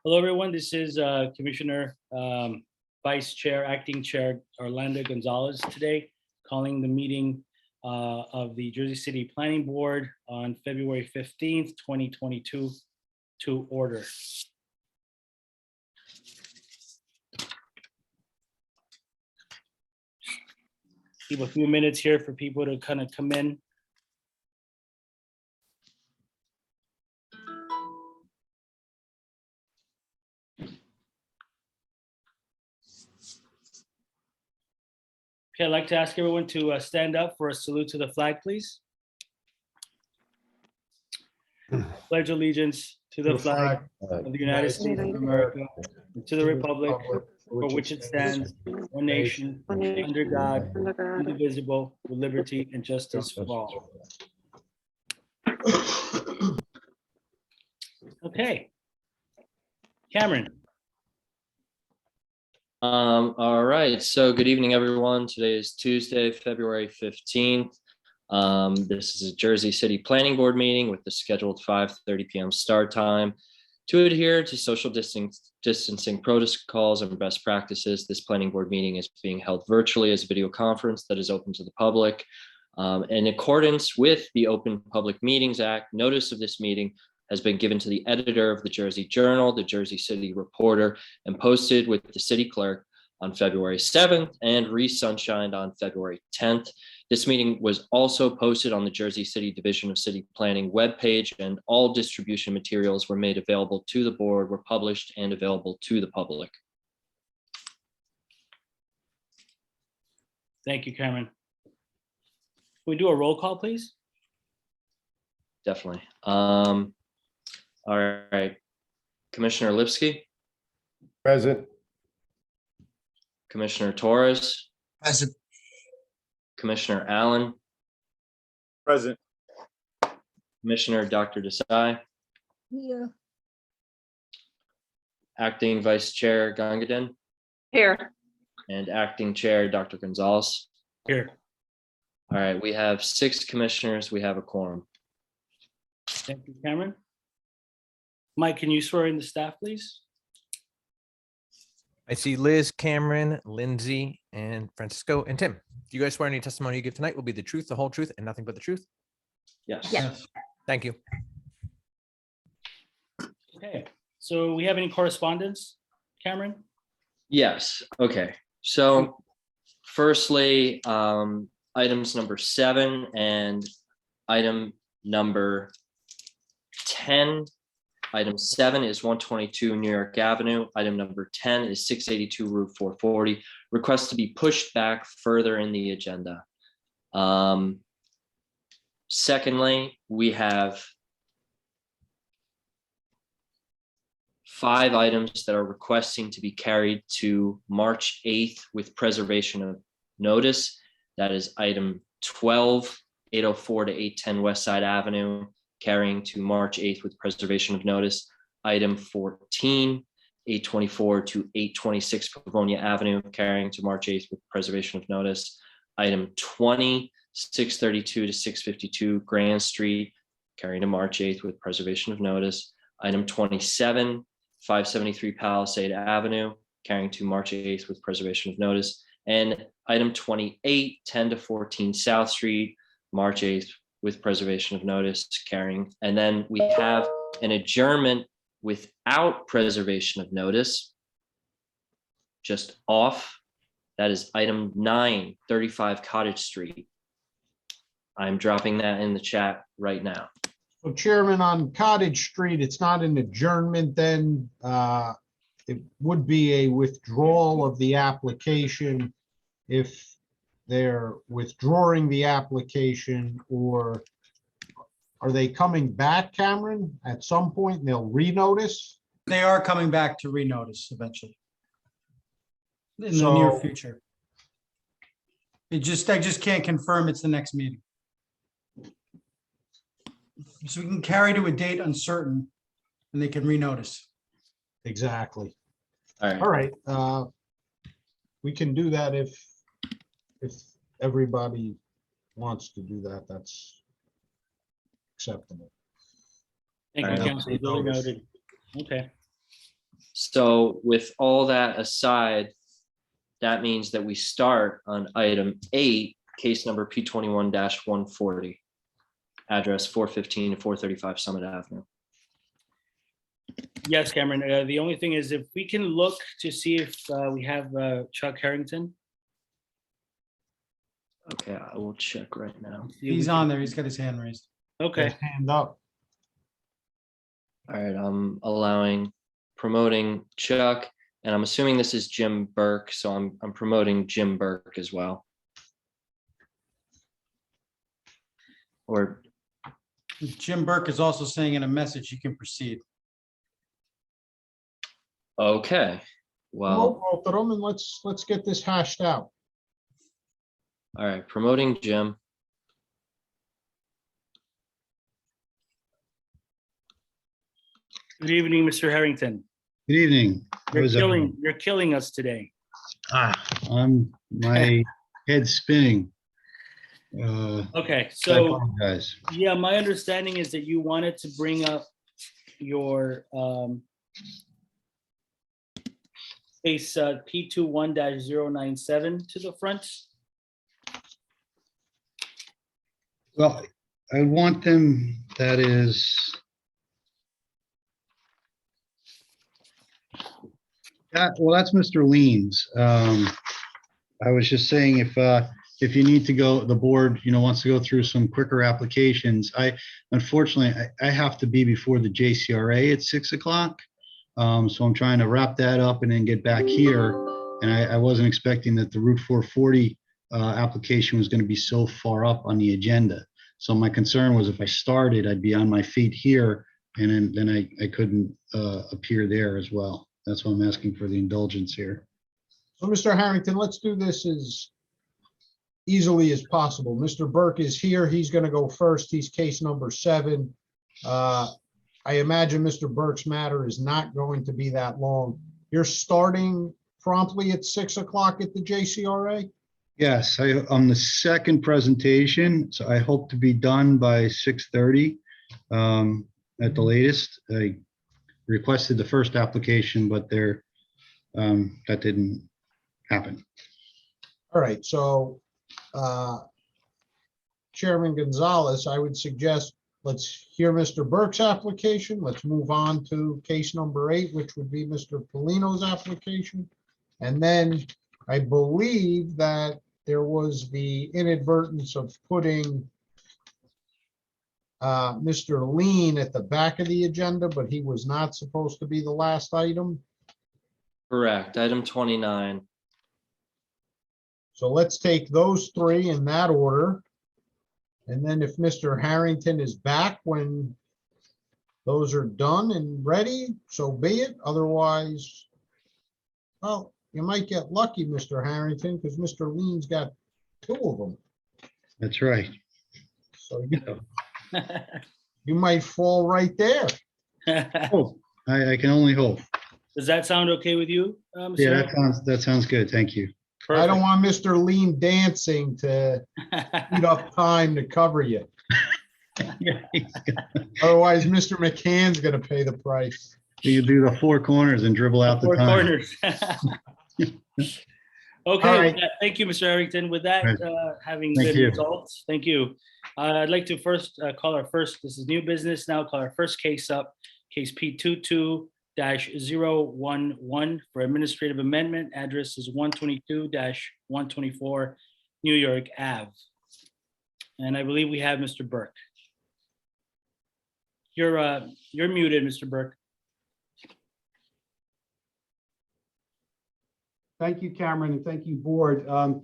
Hello, everyone. This is Commissioner Vice Chair, Acting Chair Orlando Gonzalez today, calling the meeting of the Jersey City Planning Board on February 15th, 2022 to order. Give a few minutes here for people to kind of come in. Okay, I'd like to ask everyone to stand up for a salute to the flag, please. Pledge allegiance to the flag of the United States of America, and to the republic for which it stands, one nation, under God, indivisible, with liberty and justice for all. Okay. Cameron. All right, so good evening, everyone. Today is Tuesday, February 15th. This is a Jersey City Planning Board meeting with the scheduled 5:30 p.m. start time. To adhere to social distancing protocols and best practices, this planning board meeting is being held virtually as a video conference that is open to the public. In accordance with the Open Public Meetings Act, notice of this meeting has been given to the editor of the Jersey Journal, the Jersey City Reporter, and posted with the city clerk on February 7th and re-sunshined on February 10th. This meeting was also posted on the Jersey City Division of City Planning webpage, and all distribution materials were made available to the board, were published and available to the public. Thank you, Cameron. Can we do a roll call, please? Definitely. All right, Commissioner Lipsky. Present. Commissioner Torres. Present. Commissioner Allen. Present. Commissioner Dr. Desai. Yeah. Acting Vice Chair Gangadin. Here. And Acting Chair Dr. Gonzalez. Here. All right, we have 6 commissioners. We have a quorum. Thank you, Cameron. Mike, can you swear in the staff, please? I see Liz, Cameron, Lindsay, and Francisco, and Tim. Do you guys swear any testimony you give tonight will be the truth, the whole truth, and nothing but the truth? Yes. Yes. Thank you. Okay, so we have any correspondence, Cameron? Yes. Okay. So firstly, items number 7 and item number 10. Item 7 is 122 New York Avenue. Item number 10 is 682 Route 440. Request to be pushed back further in the agenda. Secondly, we have 5 items that are requesting to be carried to March 8th with preservation of notice. That is item 12, 804 to 810 West Side Avenue, carrying to March 8th with preservation of notice. Item 14, 824 to 826 Pavonia Avenue, carrying to March 8th with preservation of notice. Item 20, 632 to 652 Grand Street, carrying to March 8th with preservation of notice. Item 27, 573 Palisade Avenue, carrying to March 8th with preservation of notice. And item 28, 10 to 14 South Street, March 8th with preservation of notice, carrying. And then we have an adjournment without preservation of notice, just off. That is item 9, 35 Cottage Street. I'm dropping that in the chat right now. So Chairman, on Cottage Street, it's not an adjournment then. It would be a withdrawal of the application if they're withdrawing the application, or are they coming back, Cameron, at some point and they'll renotice? They are coming back to renotice eventually. In the near future. I just can't confirm it's the next meeting. So we can carry to a date uncertain and they can renotice. Exactly. All All right. We can do that if everybody wants to do that. That's acceptable. Thank you, All right. Councilor. Duly noted. Okay. So with all that aside, that means that we start on item 8, case number P21-140, address 415 to 435 Summit Avenue. Yes, Cameron. The only thing is if we can look to see if we have Chuck Harrington. Okay, I will check right now. See if we He's can- on there. He's got his hand raised. Okay, Hand up. All right, I'm promoting Chuck, and I'm assuming this is Jim Burke, so I'm promoting Jim Burke as well. Or, Jim Burke is also saying in a message, you can proceed. okay, well, Both of them, and let's get this hashed out. all right, promoting Jim. good evening, Mr. Harrington. Good evening. How You're is everyone? killing us today. My head's spinning. Okay, I so apologize. yeah, my understanding is that you wanted to bring up your case P21-097 to the front. Well, I want them, that is. Well, that's Mr. Leans. I was just saying if you need to go, the board, wants to go through some quicker applications. Unfortunately, I have to be before the JCRA at 6 o'clock. So I'm trying to wrap that up and then get back here. And I wasn't expecting that the Route 440 application was going to be so far up on the agenda. So my concern was if I started, I'd be on my feet here and then I couldn't appear there as well. That's why I'm asking for the indulgence here. So, Mr. Harrington, let's do this as easily as possible. Mr. Burke is here. He's going to go first. He's case number 7. I imagine Mr. Burke's matter is not going to be that long. You're starting promptly at 6 o'clock at the JCRA? Yes, on the second presentation, so I hope to be done by 6:30 at the latest. I requested the first application, but that didn't happen. All right, so Chairman Gonzalez, I would suggest let's hear Mr. Burke's application. Let's move on to case number 8, which would be Mr. Polino's application. And then I believe that there was the inadvertence of putting Mr. Lean at the back of the agenda, but he was not supposed to be the last item. Correct, item 29. So let's take those 3 in that order. And then if Mr. Harrington is back when those are done and ready, so be it. Otherwise, well, you might get lucky, Mr. Harrington, because Mr. Lean's got 2 of them. That's right. So you might fall right there. Oh, I can only hope. Does that sound okay with you? Mr. Yeah, Harrington? that sounds good. Thank you. I don't want Mr. Lean dancing to eat up time to cover you. Otherwise, Mr. McCann's gonna pay the price. You do the 4 corners and dribble out the Four time. corners. Okay, All right. with that, thank you, Mr. Harrington. With that, Right. having Thank good you. results, thank you. I'd like to first call our first, this is new business now, call our first case up, case P22-011 for administrative amendment. Address is 122-124 New York Ave. And I believe we have Mr. Burke. You're muted, Mr. Burke. Thank you, Cameron, and thank you, board. I'm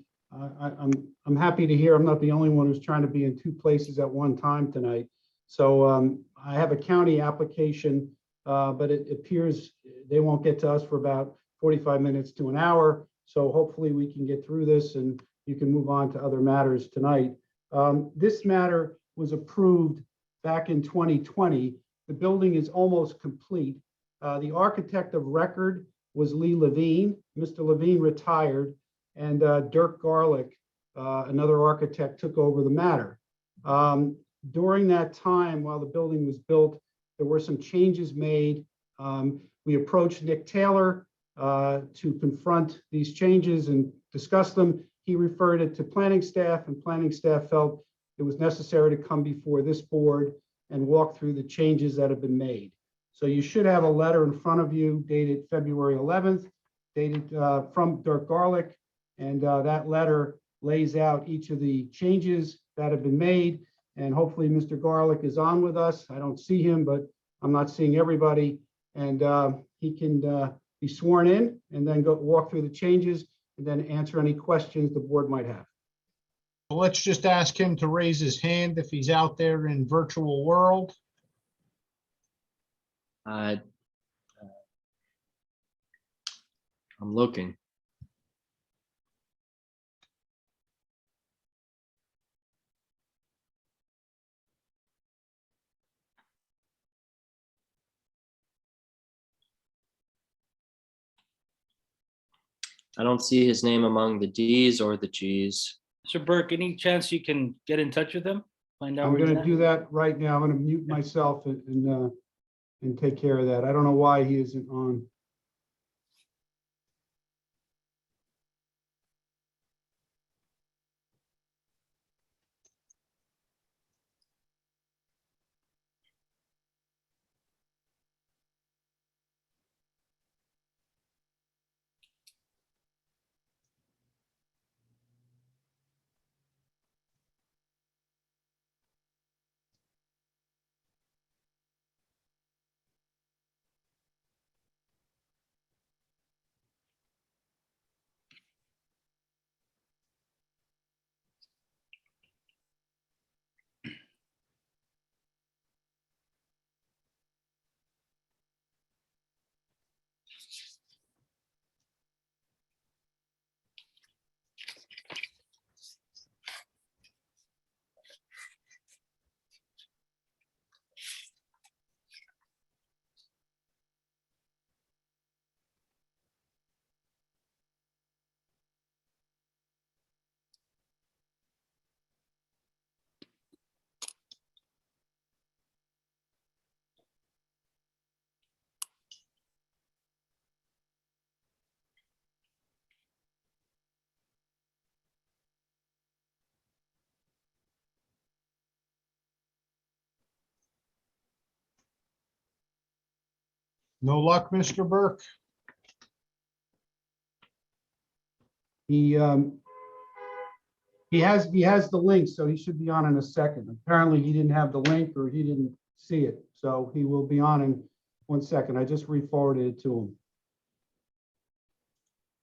happy to hear I'm not the only one who's trying to be in 2 places at one time tonight. So I have a county application, but it appears they won't get to us for about 45 minutes to an hour. So hopefully we can get through this and you can move on to other matters tonight. This matter was approved back in 2020. The building is almost complete. The architect of record was Lee Levine. Mr. Levine retired, and Dirk Garlick, another architect, took over the matter. During that time, while the building was built, there were some changes made. We approached Nick Taylor to confront these changes and discuss them. He referred it to planning staff, and planning staff felt it was necessary to come before this board and walk through the changes that have been made. So you should have a letter in front of you dated February 11th, dated from Dirk Garlick. And that letter lays out each of the changes that have been made. And hopefully Mr. Garlick is on with us. I don't see him, but I'm not seeing everybody. And he can be sworn in and then go walk through the changes and then answer any questions the board might have. Let's just ask him to raise his hand if he's out there in virtual world. I'm looking. I don't see his name among the Ds or the Gs. Mr. Burke, any chance you can get in touch with him? Find out I'm where he's going to at? do that right now. I'm going to mute myself and take care of that. I don't know why he isn't on. No luck, Mr. Burke? He has the link, so he should be on in a second. Apparently he didn't have the link or he didn't see it. So he will be on in 1 second. I just re-forwarded it to him.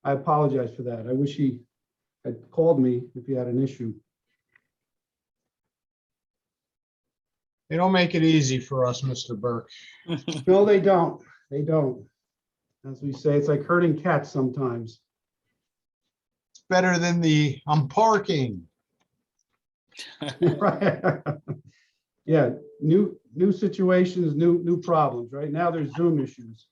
I apologize for that. I wish he had called me if he had an issue. They don't make it easy for us, Mr. Burke. No, they don't. They don't. As we say, it's like herding cats sometimes. It's better than the I'm parking. Right. Yeah, new situations, new problems. Right now, there's Zoom issues.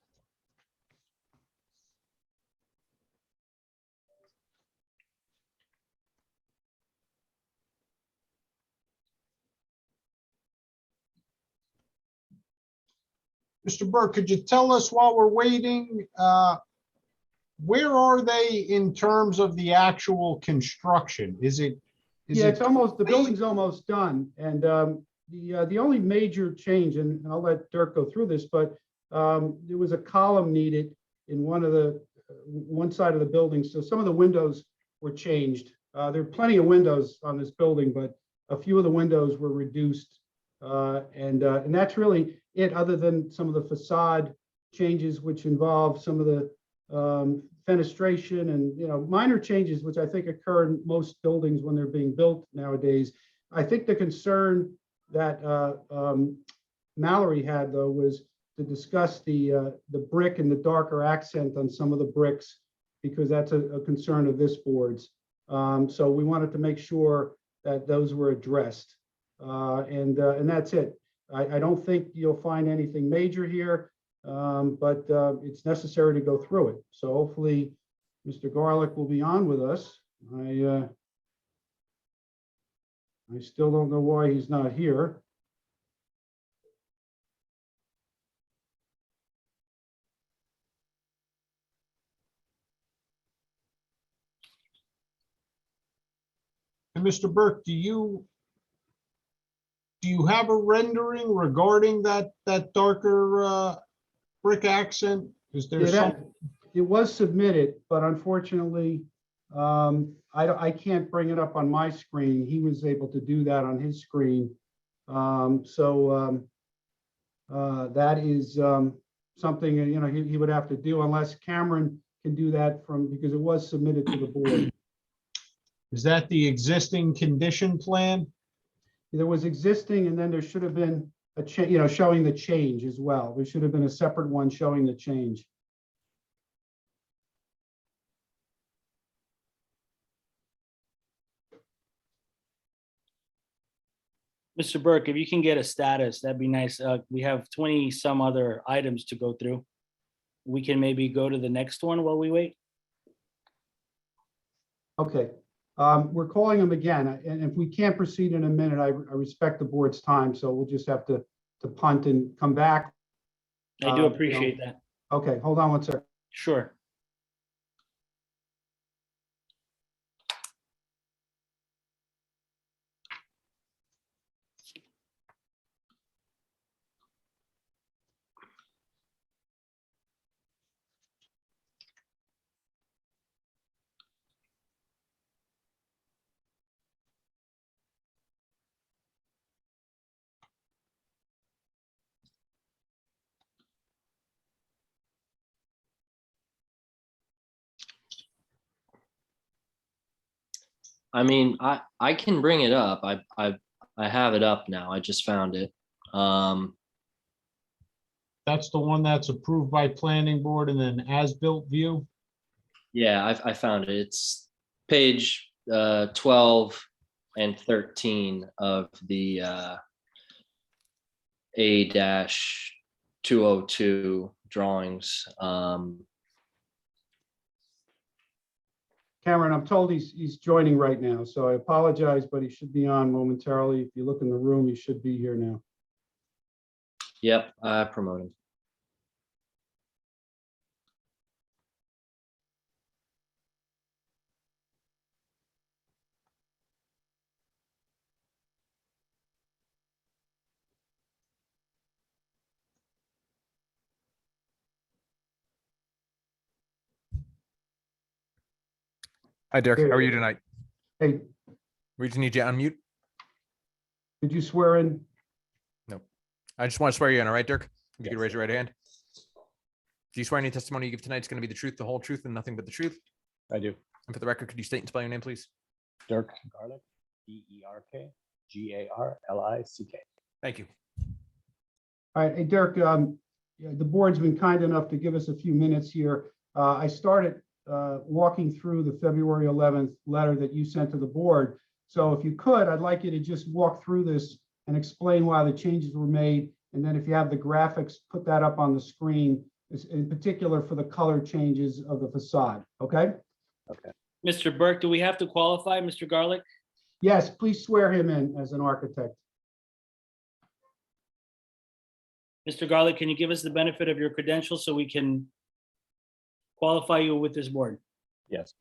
Mr. Burke, could you tell us while we're waiting, where are they in terms of the actual construction? Is it? Yeah, it's almost, the building's almost done. And the only major change, and I'll let Dirk go through this, but there was a column needed in one side of the building. So some of the windows were changed. There are plenty of windows on this building, but a few of the windows were reduced. And that's really it, other than some of the facade changes, which involve some of the fenestration and, minor changes, which I think occur in most buildings when they're being built nowadays. I think the concern that Mallory had, though, was to discuss the brick and the darker accent on some of the bricks, because that's a concern of this board's. So we wanted to make sure that those were addressed. And that's it. I don't think you'll find anything major here, but it's necessary to go through it. So hopefully Mr. Garlick will be on with us. I still don't know why he's not here. And Mr. Burke, do you have a rendering regarding that darker brick accent? Is there Yeah, some? it was submitted, but unfortunately, I can't bring it up on my screen. He was able to do that on his screen. That is something, you know, he would have to do unless Cameron can do that because it was submitted to the board. Is that the existing condition plan? There was existing, and then there should have been a change, you know, showing the change as well. There should have been a separate one showing the change. Mr. Burke, if you can get a status, that'd be nice. We have 20 some other items to go through. We can maybe go to the next one while we wait. Okay, we're calling him again, and if we can't proceed in a minute, I respect the board's time, so we'll just have to punt and come back. I do appreciate that. Okay, hold on one second. Sure. I mean, I can bring it up. I have it up now. I just found it. That's the one that's approved by planning board and then as-built view? Yeah, I found it. It's page 12 and 13 of the A-202 drawings. Cameron, I'm told he's joining right now, so I apologize, but he should be on momentarily. If you look in the room, he should be here now. Yep, I promoted. Hi, Derek. How are you tonight? Hey, We just need you to unmute. did you swear in? I just want to swear you in, all right, Dirk? If you could raise your right hand. Do you swear any testimony you give tonight is going to be the truth, the whole truth, and nothing but the truth? I do. And for the record, could you state and spell your name, please? Dirk Garlick, DERK, GARLICK. Thank you. All right, hey, Dirk, yeah, the board's been kind enough to give us a few minutes here. I started walking through the February 11th letter that you sent to the board. So if you could, I'd like you to just walk through this and explain why the changes were made. And then if you have the graphics, put that up on the screen, in particular for the color changes of the facade, okay? Mr. Burke, do we have to qualify, Mr. Garlick? Yes, please swear him in as an architect. Mr. Garlick, can you give us the benefit of your credentials so we can qualify you with this board? Yes.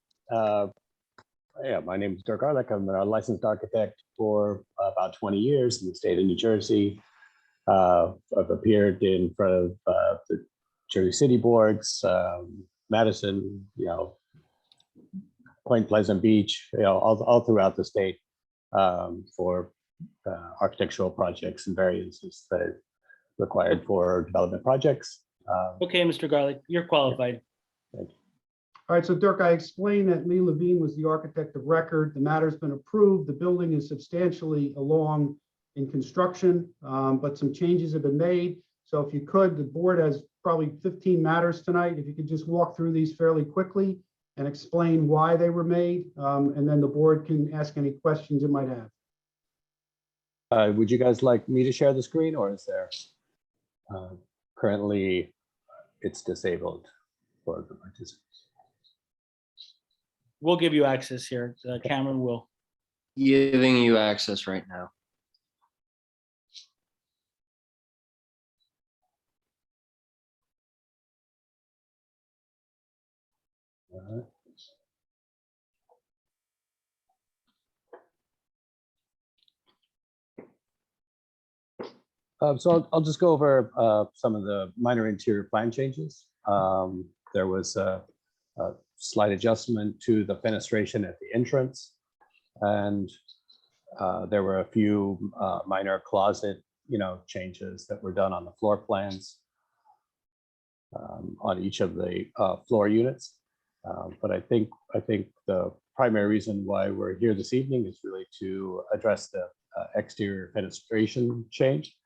Yeah, my name is Dirk Garlick. I'm a licensed architect for about 20 years in the state of New Jersey. I've appeared in front of the Jersey City boards, Madison, you know, Point Pleasant Beach, you know, all throughout the state for architectural projects and variances that are required for development projects. Okay, Mr. Garlick, you're qualified. Thank you. All right, so Dirk, I explained that Lee Levine was the architect of record. The matter's been approved. The building is substantially along in construction, but some changes have been made. So if you could, the board has probably 15 matters tonight. If you could just walk through these fairly quickly and explain why they were made, and then the board can ask any questions it might have. Would you guys like me to share the screen, or is there currently it's disabled for the participants? We'll give you access here. Cameron will. Giving you access right now. All right. So I'll just go over some of the minor interior plan changes. There was a slight adjustment to the fenestration at the entrance. And there were a few minor closet, changes that were done on the floor plans on each of the floor units. But I think the primary reason why we're here this evening is really to address the exterior fenestration change.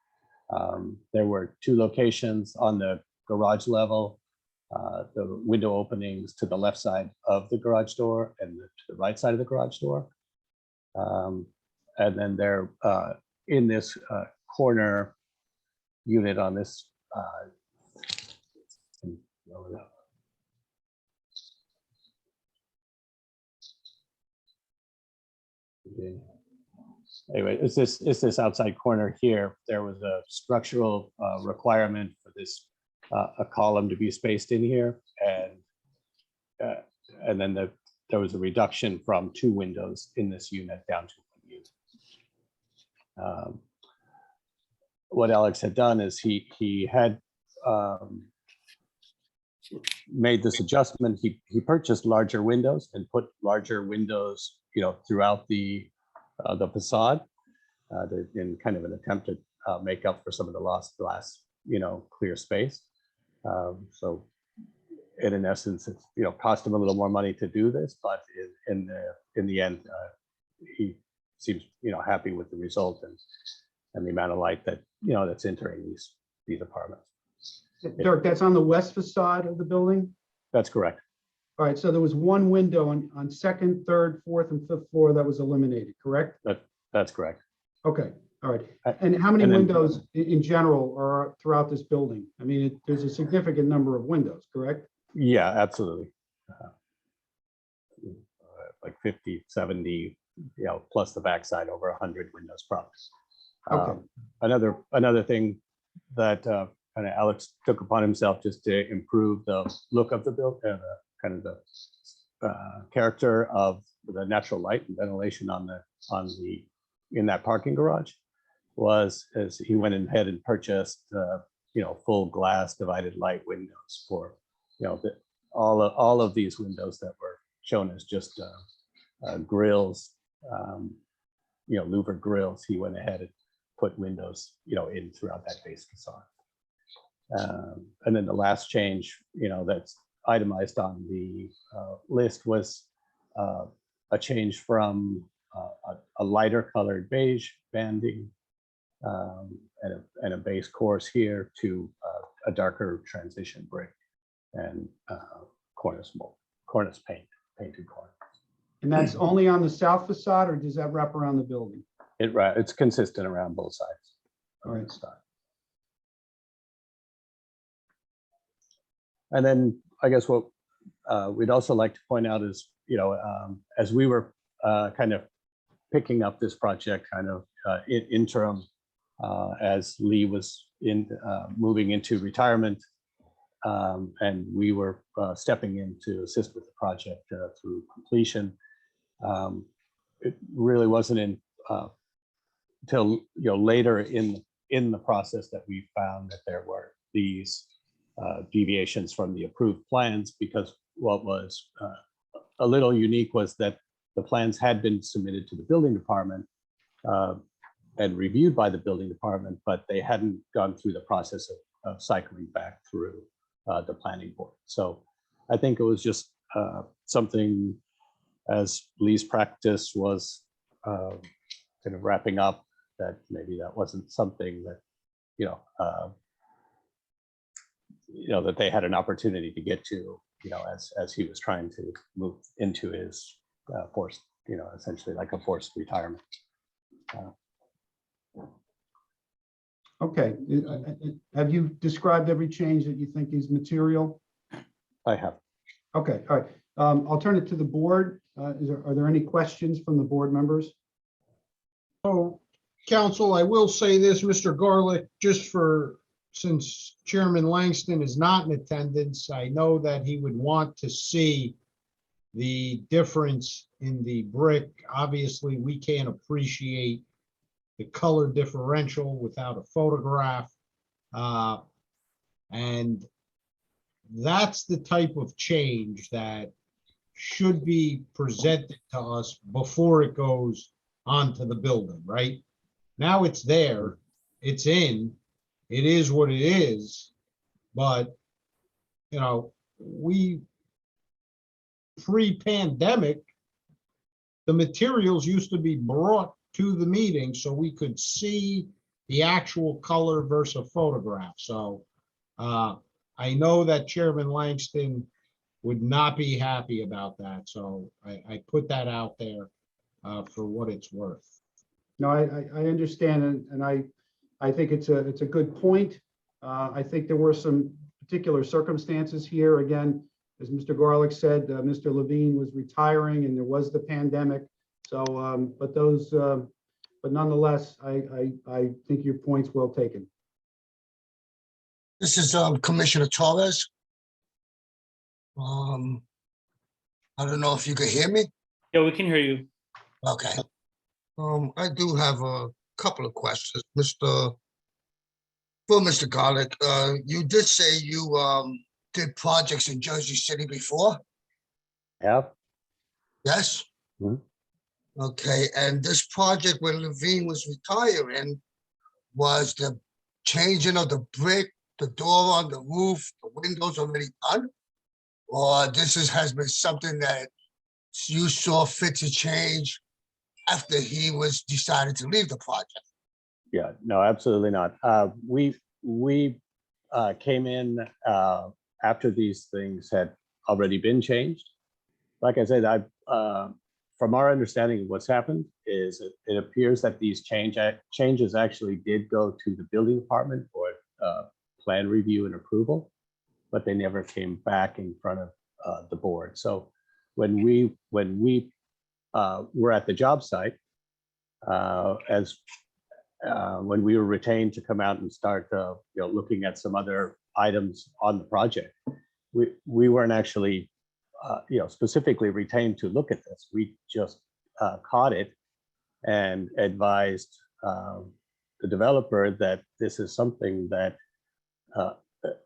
There were two locations on the garage level, the window openings to the left side of the garage door and to the right side of the garage door. And then there in this corner unit on this anyway, it's this outside corner here. There was a structural requirement for this a column to be spaced in here, and then there was a reduction from 2 windows in this unit down to 1 unit. What Alex had done is he had made this adjustment. He purchased larger windows and put larger windows, throughout the facade, in kind of an attempt to make up for some of the lost glass, clear space. So in essence, it's cost him a little more money to do this, but in the end, he seems happy with the result and the amount of light that that's entering these apartments. Dirk, that's on the west facade of the building? That's correct. All right, so there was 1 window on second, third, fourth, and fifth floor that was eliminated, correct? That's correct. Okay, all right. And how many And then- windows in general are throughout this building? I mean, there's a significant number of windows, correct? Yeah, absolutely. Like 50, 70, plus the backside, over 100 windows probably. Okay. Another thing that kind of Alex took upon himself just to improve the look of the building, kind of the character of the natural light and ventilation in that parking garage was as he went ahead and purchased full glass divided light windows for all of these windows that were shown as just grills, louvered grills. He went ahead and put windows in throughout that base facade. And then the last change that's itemized on the list was a change from a lighter colored beige banding and a base course here to a darker transition brick and cornice painted cornice. And that's only on the south facade, or does that wrap around the building? It's consistent around both sides. All right. And then I guess what we'd also like to point out is, as we were kind of picking up this project kind of interim as Lee was moving into retirement, and we were stepping in to assist with the project through completion. It really wasn't until later in the process that we found that there were these deviations from the approved plans, because what was a little unique was that the plans had been submitted to the building department and reviewed by the building department, but they hadn't gone through the process of cycling back through the planning board. So I think it was just something, as Lee's practice was kind of wrapping up, that maybe that wasn't something that that they had an opportunity to get to, as he was trying to move into his forced, essentially like a forced retirement. Okay. Have you described every change that you think is material? I have. Okay, all right. I'll turn it to the board. Are there any questions from the board members? So, council, I will say this, Mr. Garlick, since Chairman Langston is not in attendance, I know that he would want to see the difference in the brick. Obviously, we can't appreciate the color differential without a photograph. And that's the type of change that should be presented to us before it goes onto the building, right? Now it's there, it's in, it is what it is, but, you know, we, pre-pandemic, the materials used to be brought to the meeting so we could see the actual color versus a photograph. So I know that Chairman Langston would not be happy about that. So I put that out there for what it's worth. No, I understand, and I think it's a good point. I think there were some particular circumstances here. Again, as Mr. Garlick said, Mr. Levine was retiring and there was the pandemic. So, but nonetheless, I think your point's well taken. This is Commissioner Torres. I don't know if you could hear me. Yeah, we can hear you. Okay. I do have a couple of questions, Mr. Garlick. You did say you did projects in Jersey City before? Yeah. Yes? Mhm. Okay, and this project when Levine was retiring was the changing of the brick, the door on the roof, the windows already done? Or has been something that you saw fit to change after he was decided to leave the project? Yeah, no, absolutely not. We came in after these things had already been changed. Like I said, from our understanding of what's happened is it appears that these changes actually did go to the building department for plan review and approval, but they never came back in front of the board. So when we were at the job site, when we were retained to come out and start looking at some other items on the project, we weren't actually specifically retained to look at this. We just caught it and advised the developer that this is something that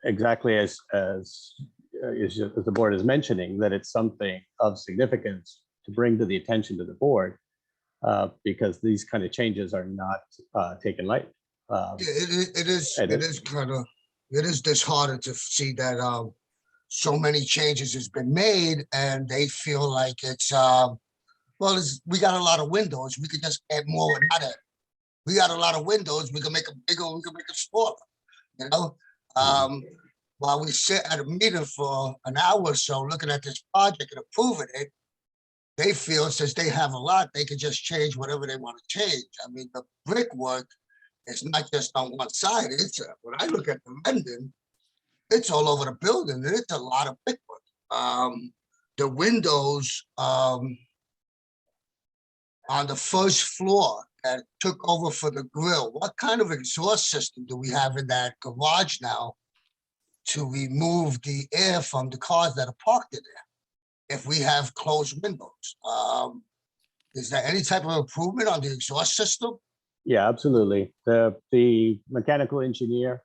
exactly as the board is mentioning, that it's something of significance to bring to the attention to the board, because these kind of changes are not taken lightly. It is disheartening to see that so many changes has been made and they feel like we got a lot of windows, we could just add more without it. We got a lot of windows, we can make them bigger, we can make them smaller, you know? While we sit at a meeting for an hour or so looking at this project and approving it, they feel since they have a lot, they can just change whatever they want to change. I mean, the brickwork is not just on one side. When I look at the rendering, it's all over the building, and it's a lot of brickwork. The windows on the first floor that took over for the grill, what kind of exhaust system do we have in that garage now to remove the air from the cars that are parked in there if we have closed windows? Is there any type of improvement on the exhaust system? Yeah, absolutely. The mechanical engineer,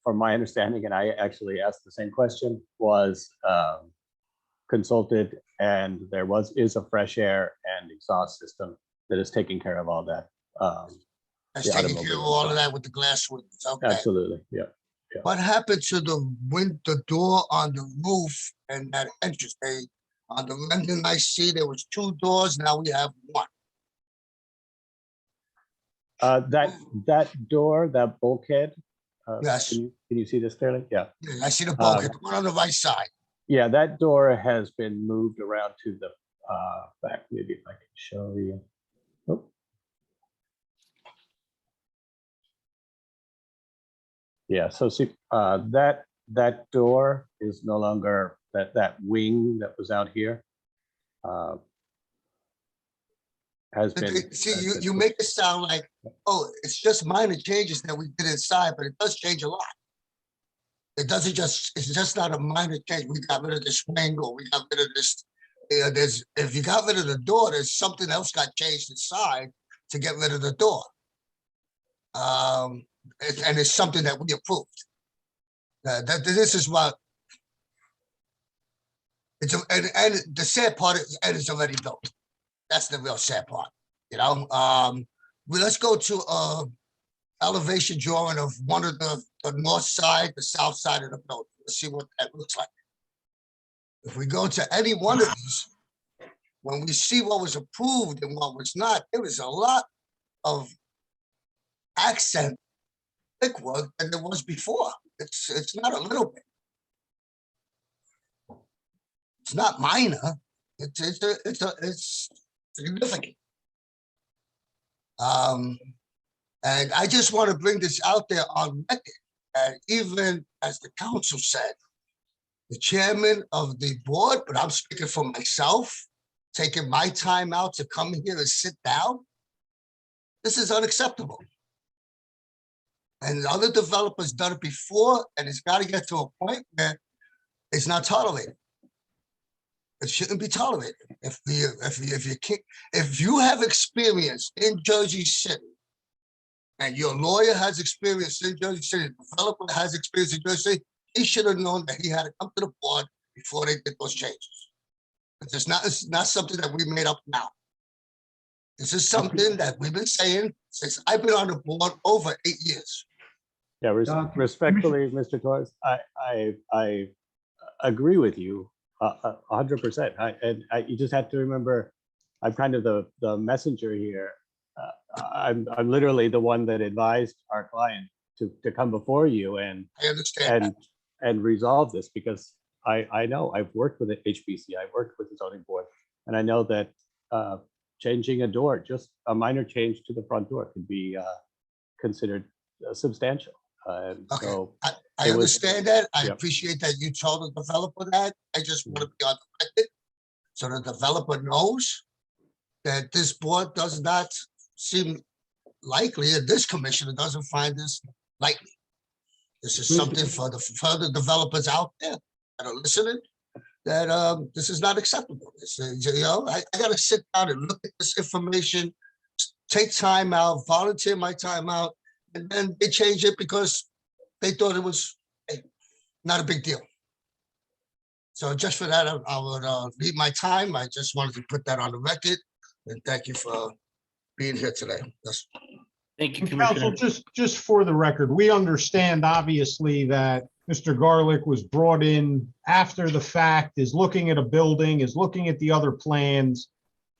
from my understanding, and I actually asked the same question, was consulted, and there is a fresh air and exhaust system that is taking care of all that. That's taking care of all of that with the glass windows. Okay. Absolutely, yeah. What happened to the door on the roof and that entrance? On the rendering I see there was 2 doors, now we have 1. That door, that bulkhead. Yes. Can you see this clearly? Yeah. I see the bulkhead, the one on the right side. Yeah, that door has been moved around to the back. Maybe if I can show you. Oh. Yeah, so see, that door is no longer, that wing that was out here has been. See, you make it sound like, oh, it's just minor changes that we did inside, but it does change a lot. It doesn't it's just not a minor change. We got rid of this wing, or we got rid of this. If you got rid of the door, there's something else got changed inside to get rid of the door. And it's something that we approved. This is what. And the sad part is, and it's already built. That's the real sad part, you know? Let's go to elevation drawing of one of the north side, the south side of the building. Let's see what that looks like. If we go to any one of these, when we see what was approved and what was not, there was a lot of accent brickwork than there was before. It's not a little bit. It's not minor. It's significant. And I just want to bring this out there on record. And even as the council said, the chairman of the board, but I'm speaking for myself, taking my time out to come here and sit down. This is unacceptable. And other developers done it before, and it's got to get to a point where it's not tolerated. It shouldn't be tolerated. If you have experience in Jersey City, and your lawyer has experience in Jersey City, the developer has experience in Jersey City, he should have known that he had to come to the board before they did those changes. It's not something that we made up now. This is something that we've been saying since I've been on the board over 8 years. Yeah, respectfully, Mr. Torres, I agree with you 100%. You just have to remember, I'm kind of the messenger here. I'm literally the one that advised our client to come before you and I understand and resolve this, because I know I've worked with the HBC, I've worked with the zoning board, and I know that changing a door, just a minor change to the front door, could be considered substantial. Okay, so I understand that. I Yep. appreciate that you told the developer that. I just want to be on the record so the developer knows that this board does not seem likely, and this commissioner doesn't find this likely. This is something for the developers out there that are listening, that this is not acceptable. I got to sit down and look at this information, take time out, volunteer my time out, and then they change it because they thought it was not a big deal. So just for that, I would leave my time. I just wanted to put that on the record, and thank you for being here today. Thank you, Council, Commissioner. just for the record, we understand obviously that Mr. Garlick was brought in after the fact, is looking at a building, is looking at the other plans,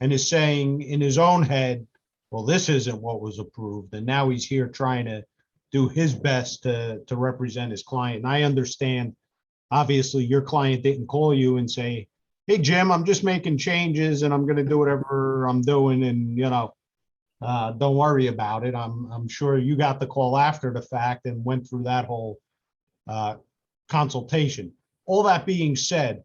and is saying in his own head, well, this isn't what was approved. And now he's here trying to do his best to represent his client. And I understand, obviously, your client didn't call you and say, hey, Jim, I'm just making changes and I'm going to do whatever I'm doing. And, don't worry about it. I'm sure you got the call after the fact and went through that whole consultation. All that being said,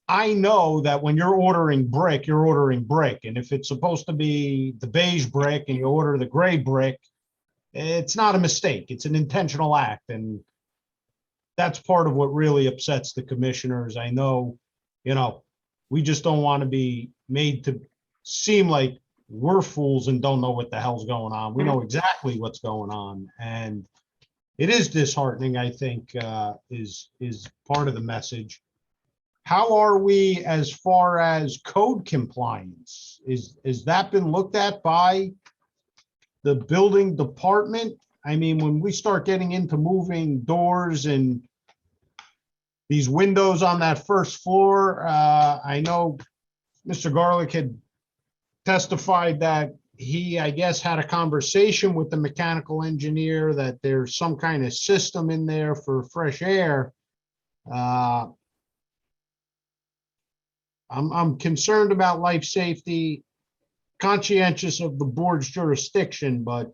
I know that when you're ordering brick, you're ordering brick. And if it's supposed to be the beige brick and you order the gray brick, it's not a mistake. It's an intentional act. And that's part of what really upsets the commissioners. I know, we just don't want to be made to seem like we're fools and don't know what the hell's going on. We know exactly what's going on. And it is disheartening, I think, is part of the message. How are we as far as code compliance? Is that been looked at by the building department? I mean, when we start getting into moving doors and these windows on that first floor, I know Mr. Garlick had testified that he, I guess, had a conversation with the mechanical engineer that there's some kind of system in there for fresh air. I'm concerned about life safety, conscientious of the board's jurisdiction, but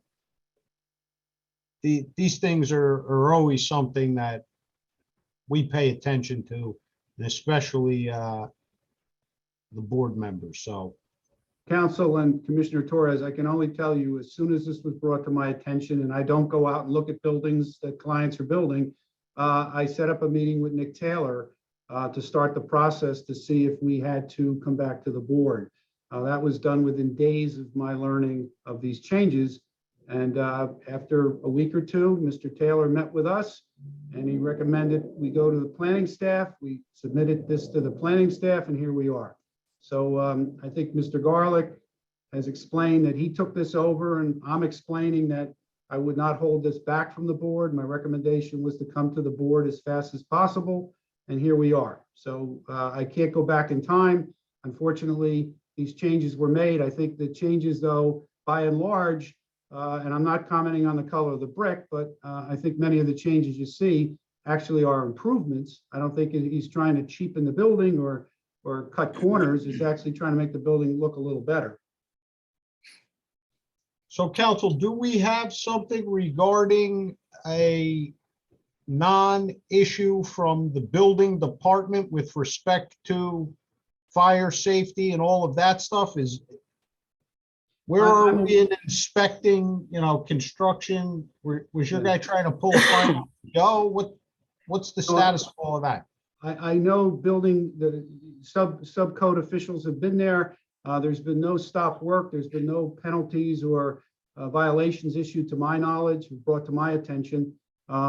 these things are always something that we pay attention to, and especially the board members. So, Council and Commissioner Torres, I can only tell you, as soon as this was brought to my attention, and I don't go out and look at buildings that clients are building, I set up a meeting with Nick Taylor to start the process to see if we had to come back to the board. That was done within days of my learning of these changes. And after a week or two, Mr. Taylor met with us and he recommended we go to the planning staff. We submitted this to the planning staff and here we are. So I think Mr. Garlick has explained that he took this over and I'm explaining that I would not hold this back from the board. My recommendation was to come to the board as fast as possible. And here we are. So I can't go back in time. Unfortunately, these changes were made. I think the changes, though, by and large, and I'm not commenting on the color of the brick, but I think many of the changes you see actually are improvements. I don't think he's trying to cheapen the building or cut corners. He's actually trying to make the building look a little better. So council, do we have something regarding a non-issue from the building department with respect to fire safety and all of that stuff? Where are we in inspecting, construction? Was your guy trying to pull a fire? What's the status of all of that? I know building, the subcode officials have been there. There's been no stop work. There's been no penalties or violations issued to my knowledge, brought to my attention.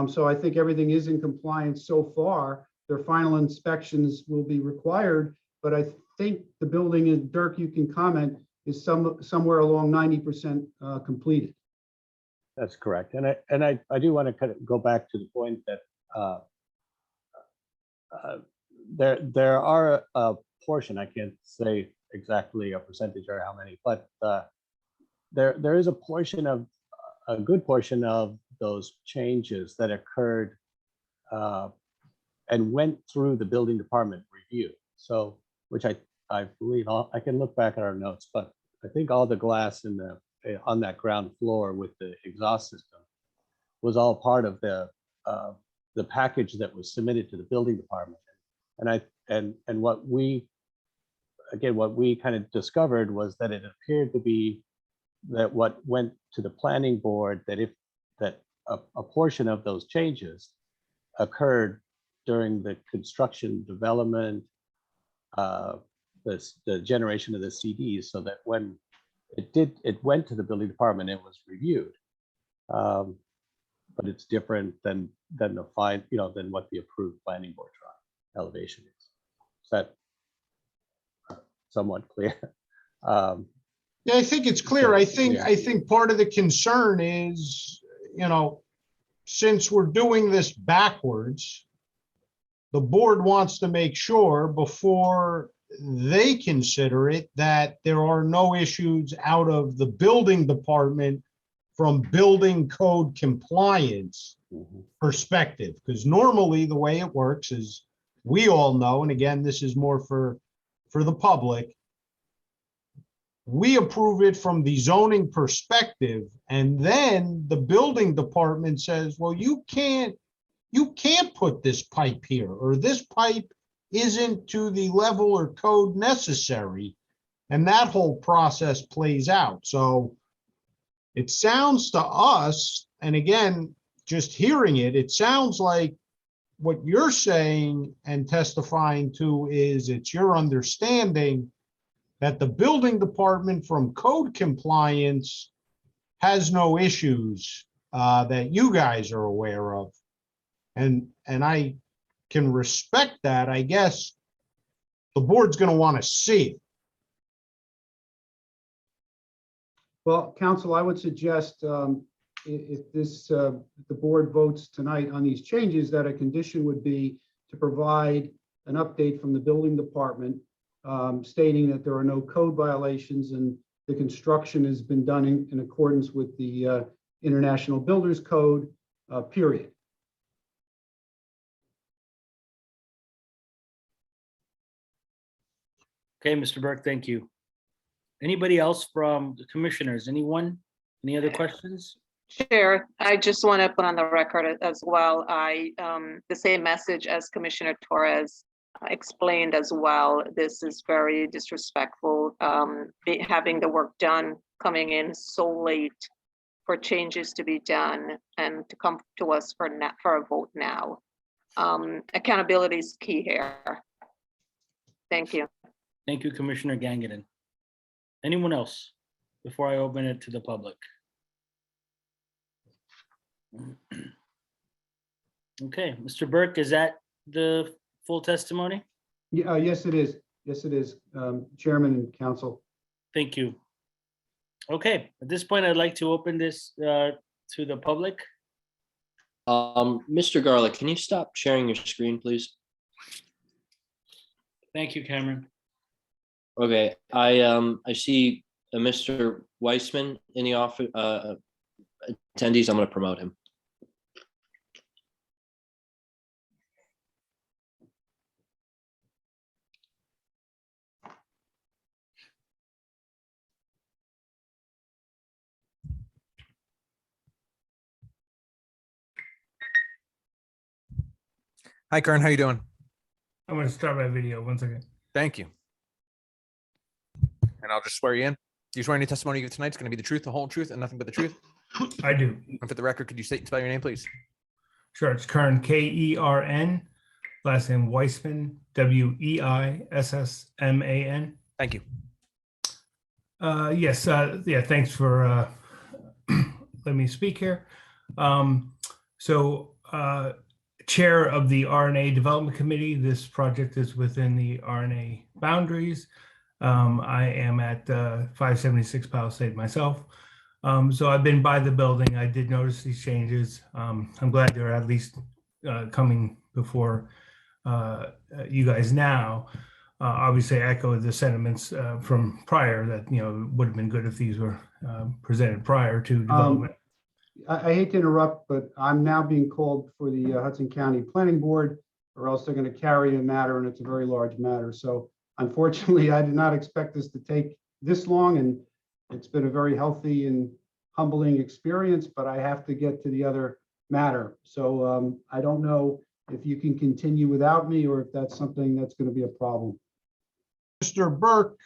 So I think everything is in compliance so far. Their final inspections will be required, but I think the building, and Dirk, you can comment, is somewhere along 90% completed. That's correct. And I do want to kind of go back to the point that there are a portion, I can't say exactly a percentage or how many, but there is a good portion of those changes that occurred and went through the building department review. So, which I believe, I can look back at our notes, but I think all the glass on that ground floor with the exhaust system was all part of the package that was submitted to the building department. And what we kind of discovered was that it appeared to be that what went to the planning board, that a portion of those changes occurred during the construction development, the generation of the CDs, so that when it went to the building department, it was reviewed. But it's different than than what the approved planning board drawing elevation is. Is that somewhat clear? Yeah, I think it's clear. I think part of the concern is, since we're doing this backwards, the board wants to make sure before they consider it that there are no issues out of the building department from building code compliance perspective. Because normally the way it works is, we all know, and again, this is more for the public, we approve it from the zoning perspective, and then the building department says, well, you can't put this pipe here, or this pipe isn't to the level or code necessary. And that whole process plays out. So it sounds to us, and again, just hearing it, it sounds like what you're saying and testifying to is it's your understanding that the building department from code compliance has no issues that you guys are aware of. And I can respect that. I guess the board's going to want to see it. Well, council, I would suggest if the board votes tonight on these changes, that a condition would be to provide an update from the building department stating that there are no code violations and the construction has been done in accordance with the International Builders Code, period. Okay, Mr. Burke, thank you. Anybody else from the commissioners? Anyone? Any other questions? Chair, I just want to put on the record as well, the same message as Commissioner Torres explained as well. This is very disrespectful, having the work done, coming in so late for changes to be done and to come to us for a vote now. Accountability is key here. Thank you. Thank you, Commissioner Gangadin. Anyone else before I open it to the public? Okay, Mr. Burke, is that the full testimony? Yeah, yes, it is. Yes, it is, Chairman and Council. Thank you. Okay, at this point, I'd like to open this to the public. Mr. Garlic, can you stop sharing your screen, please? Thank you, Cameron. Okay, I see Mr. Weissman in the office, attendees. I'm going to promote him. Hi, Kern, how you doing? I'm going to start my video. 1 second. Thank you. And I'll just swear you in. Do you swear any testimony you give tonight is going to be the truth, the whole truth, and nothing but the truth? I do. And for the record, could you spell your name, please? Sure. It's Kern, Kern. Last name Weissman, Weissman. Thank you. Yes. Yeah. Thanks for letting me speak here. Chair of the RNA Development Committee. This project is within the RNA boundaries. I am at 576 Palisade myself. So I've been by the building. I did notice these changes. I'm glad they're at least coming before you guys now. Obviously, I echo the sentiments from prior that, it would have been good if these were presented prior to development. I hate to interrupt, but I'm now being called for the Hudson County Planning Board, or else they're going to carry a matter, and it's a very large matter. So unfortunately, I did not expect this to take this long, and it's been a very healthy and humbling experience, but I have to get to the other matter. So I don't know if you can continue without me, or if that's something that's going to be a problem. Mr. Burke,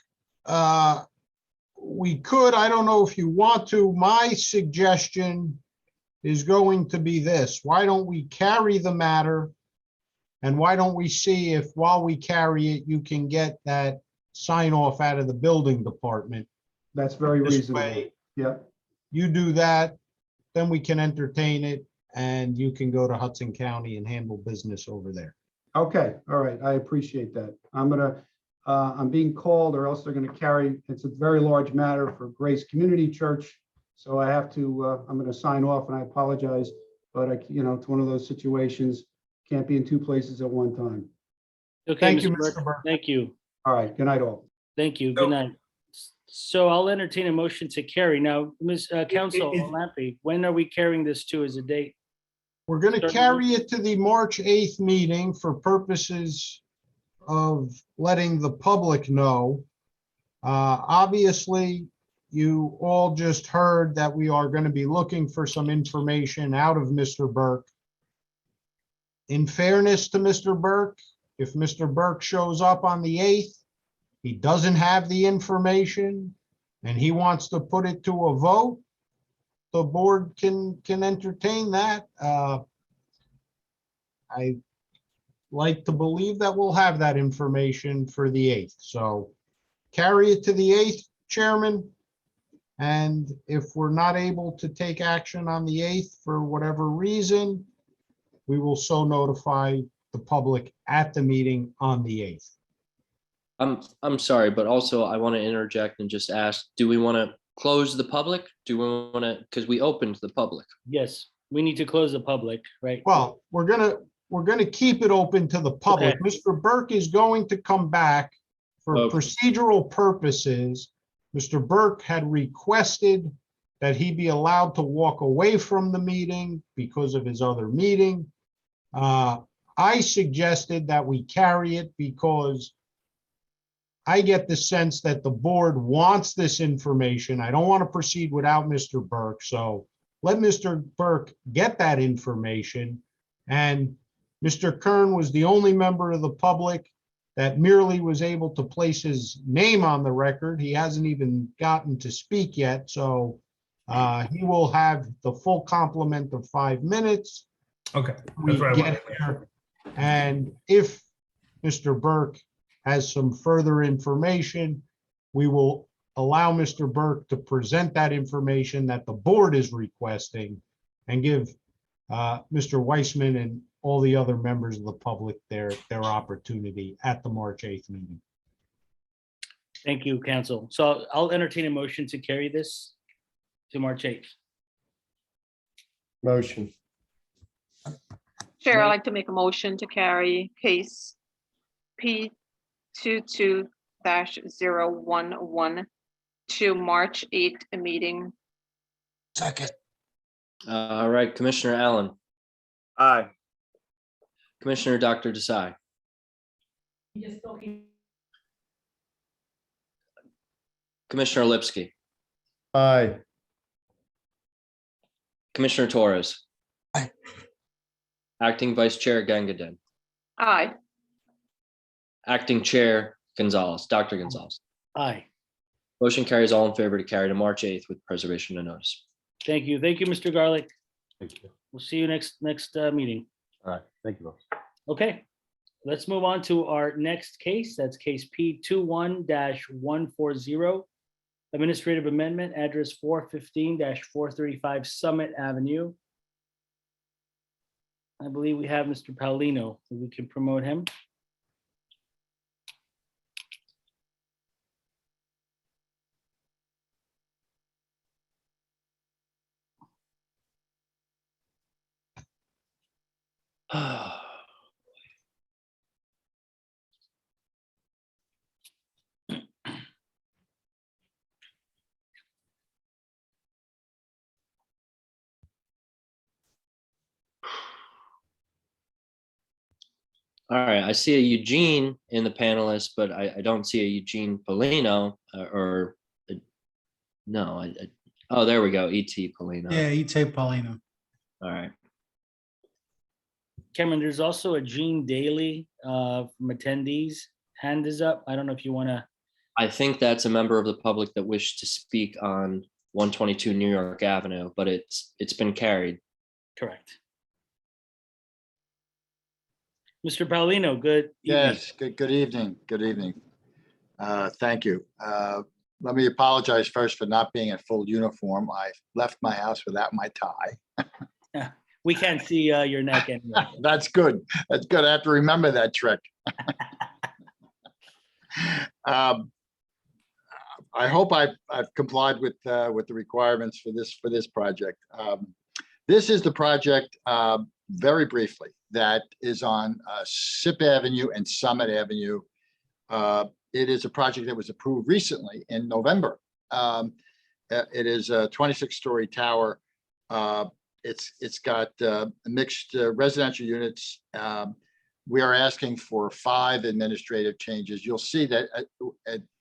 we could, I don't know if you want to, my suggestion is going to be this. Why don't we carry the matter? And why don't we see if while we carry it, you can get that sign off out of the building department? That's very This reasonable. way, Yep. you do that, then we can entertain it and you can go to Hudson County and handle business over there. Okay. All right. I appreciate that. I'm being called, or else they're going to carry, it's a very large matter for Grace Community Church. So I have to, I'm going to sign off, and I apologize, but it's one of those situations, can't be in two places at one time. Okay, Thank you, Mr. Burke. Mr. Burke. Thank you. All right. Good night, all. Thank you. Good night. So I'll entertain a motion to carry. Now, Ms. Council Is- Lampe, when are we carrying this to as a date? We're going to Certainly. carry it to the March 8th meeting for purposes of letting the public know. Obviously, you all just heard that we are going to be looking for some information out of Mr. Burke. In fairness to Mr. Burke, if Mr. Burke shows up on the 8th, he doesn't have the information, and he wants to put it to a vote, the board can entertain that. I like to believe that we'll have that information for the 8th. So carry it to the 8th, Chairman. And if we're not able to take action on the 8th for whatever reason, we will so notify the public at the meeting on the 8th. I'm sorry, but also I want to interject and just ask, do we want to close the public? Do we want to, because we opened the public? Yes, we need to close the public, right? Well, we're gonna keep it open to the public. Okay. Mr. Burke is going to come back for Okay. procedural purposes. Mr. Burke had requested that he be allowed to walk away from the meeting because of his other meeting. I suggested that we carry it because I get the sense that the board wants this information. I don't want to proceed without Mr. Burke, so let Mr. Burke get that information. And Mr. Kern was the only member of the public that merely was able to place his name on the record. He hasn't even gotten to speak yet, so he will have the full complement of 5 minutes. Okay. We That's what I get wanted. here. And if Mr. Burke has some further information, we will allow Mr. Burke to present that information that the board is requesting and give Mr. Weissman and all the other members of the public their opportunity at the March 8th meeting. Thank you, council. So I'll entertain a motion to carry this to March 8th. Motion. Chair, I'd Right. like to make a motion to carry case P 22-011 to March 8th meeting. Second, All right, Commissioner Allen, Aye. Commissioner Dr. Desai, Commissioner Lipsky, Aye. Commissioner Torres. Aye. Acting Vice Chair Gangaden, Aye. Acting Chair Gonzalez, Dr. Gonzalez. Aye. Motion carries all in favor to carry to March 8th with preservation of notice. Thank you. Thank you, Mr. Garlic. Thank you. We'll see you next meeting. All right, thank you both. Okay, let's move on to our next case. That's case P 21-140. Administrative amendment, address 415-435 Summit Avenue. I believe we have Mr. Paulino. We can promote him. All right, I see a Eugene in the panelists, but I don't see a Eugene Polino no, oh, there we go, E.T. Polino. Yeah, Ite Paulino. All right, Cameron, there's also a Gene Daly from attendees. Hand is up. I don't know if you want to. I think that's a member of the public that wished to speak on 122 New York Avenue, but it's been carried. Correct. Mr. Paulino, good evening. Yes, good evening. Good evening. Thank you. Let me apologize first for not being in full uniform. I left my house without my tie. We can't see your neck anyway. That's good. That's good. I have to remember that trick. I hope I've complied with the requirements for this project. This is the project, very briefly, that is on Sip Avenue and Summit Avenue. It is a project that was approved recently in November. It is a 26-story tower. It's got mixed residential units. We are asking for 5 administrative changes. You'll see that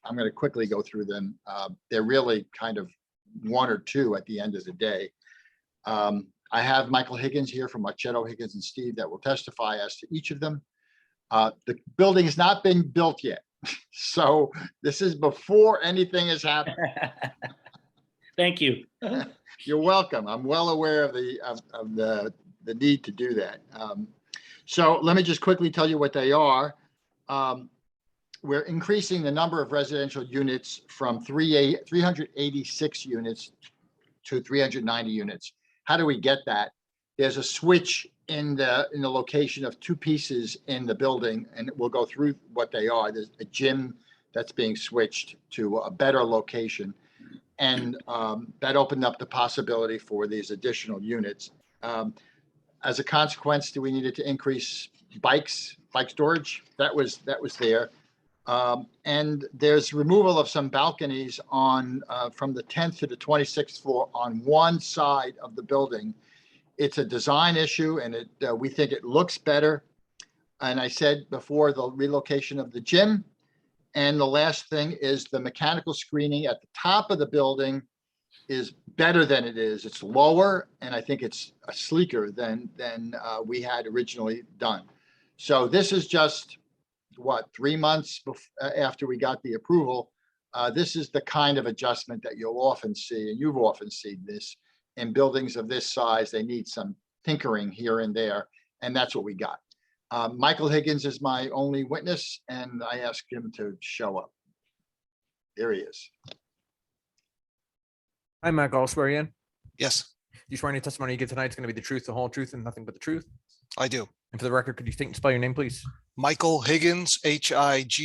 I'm going to quickly go through them. They're really kind of 1 or 2 at the end of the day. I have Michael Higgins here from Marchetto, Higgins and Steve that will testify as to each of them. The building has not been built yet. So this is before anything has happened. Thank you. You're welcome. I'm well aware of the need to do that. So let me just quickly tell you what they are. We're increasing the number of residential units from 386 units to 390 units. How do we get that? There's a switch in the location of 2 pieces in the building, and we'll go through what they are. There's a gym that's being switched to a better location. And that opened up the possibility for these additional units. As a consequence, we needed to increase bike storage. That was there. And there's removal of some balconies on from the 10th to the 26th floor on one side of the building. It's a design issue, and we think it looks better. And I said before, the relocation of the gym. And the last thing is the mechanical screening at the top of the building is better than it is. It's lower, and I think it's sleeker than we had originally done. So this is just, 3 months after we got the approval. This is the kind of adjustment that you'll often see, and you've often seen this in buildings of this size. They need some tinkering here and there, and that's what we got. Michael Higgins is my only witness, and I asked him to show up. There he is. Hi, Michael. I'll swear you in. Yes. you swear any testimony you give tonight is going to be the truth, the whole truth, and nothing but the truth? I do. And for the record, could you state and spell your name, please? Michael Higgins, Higgins.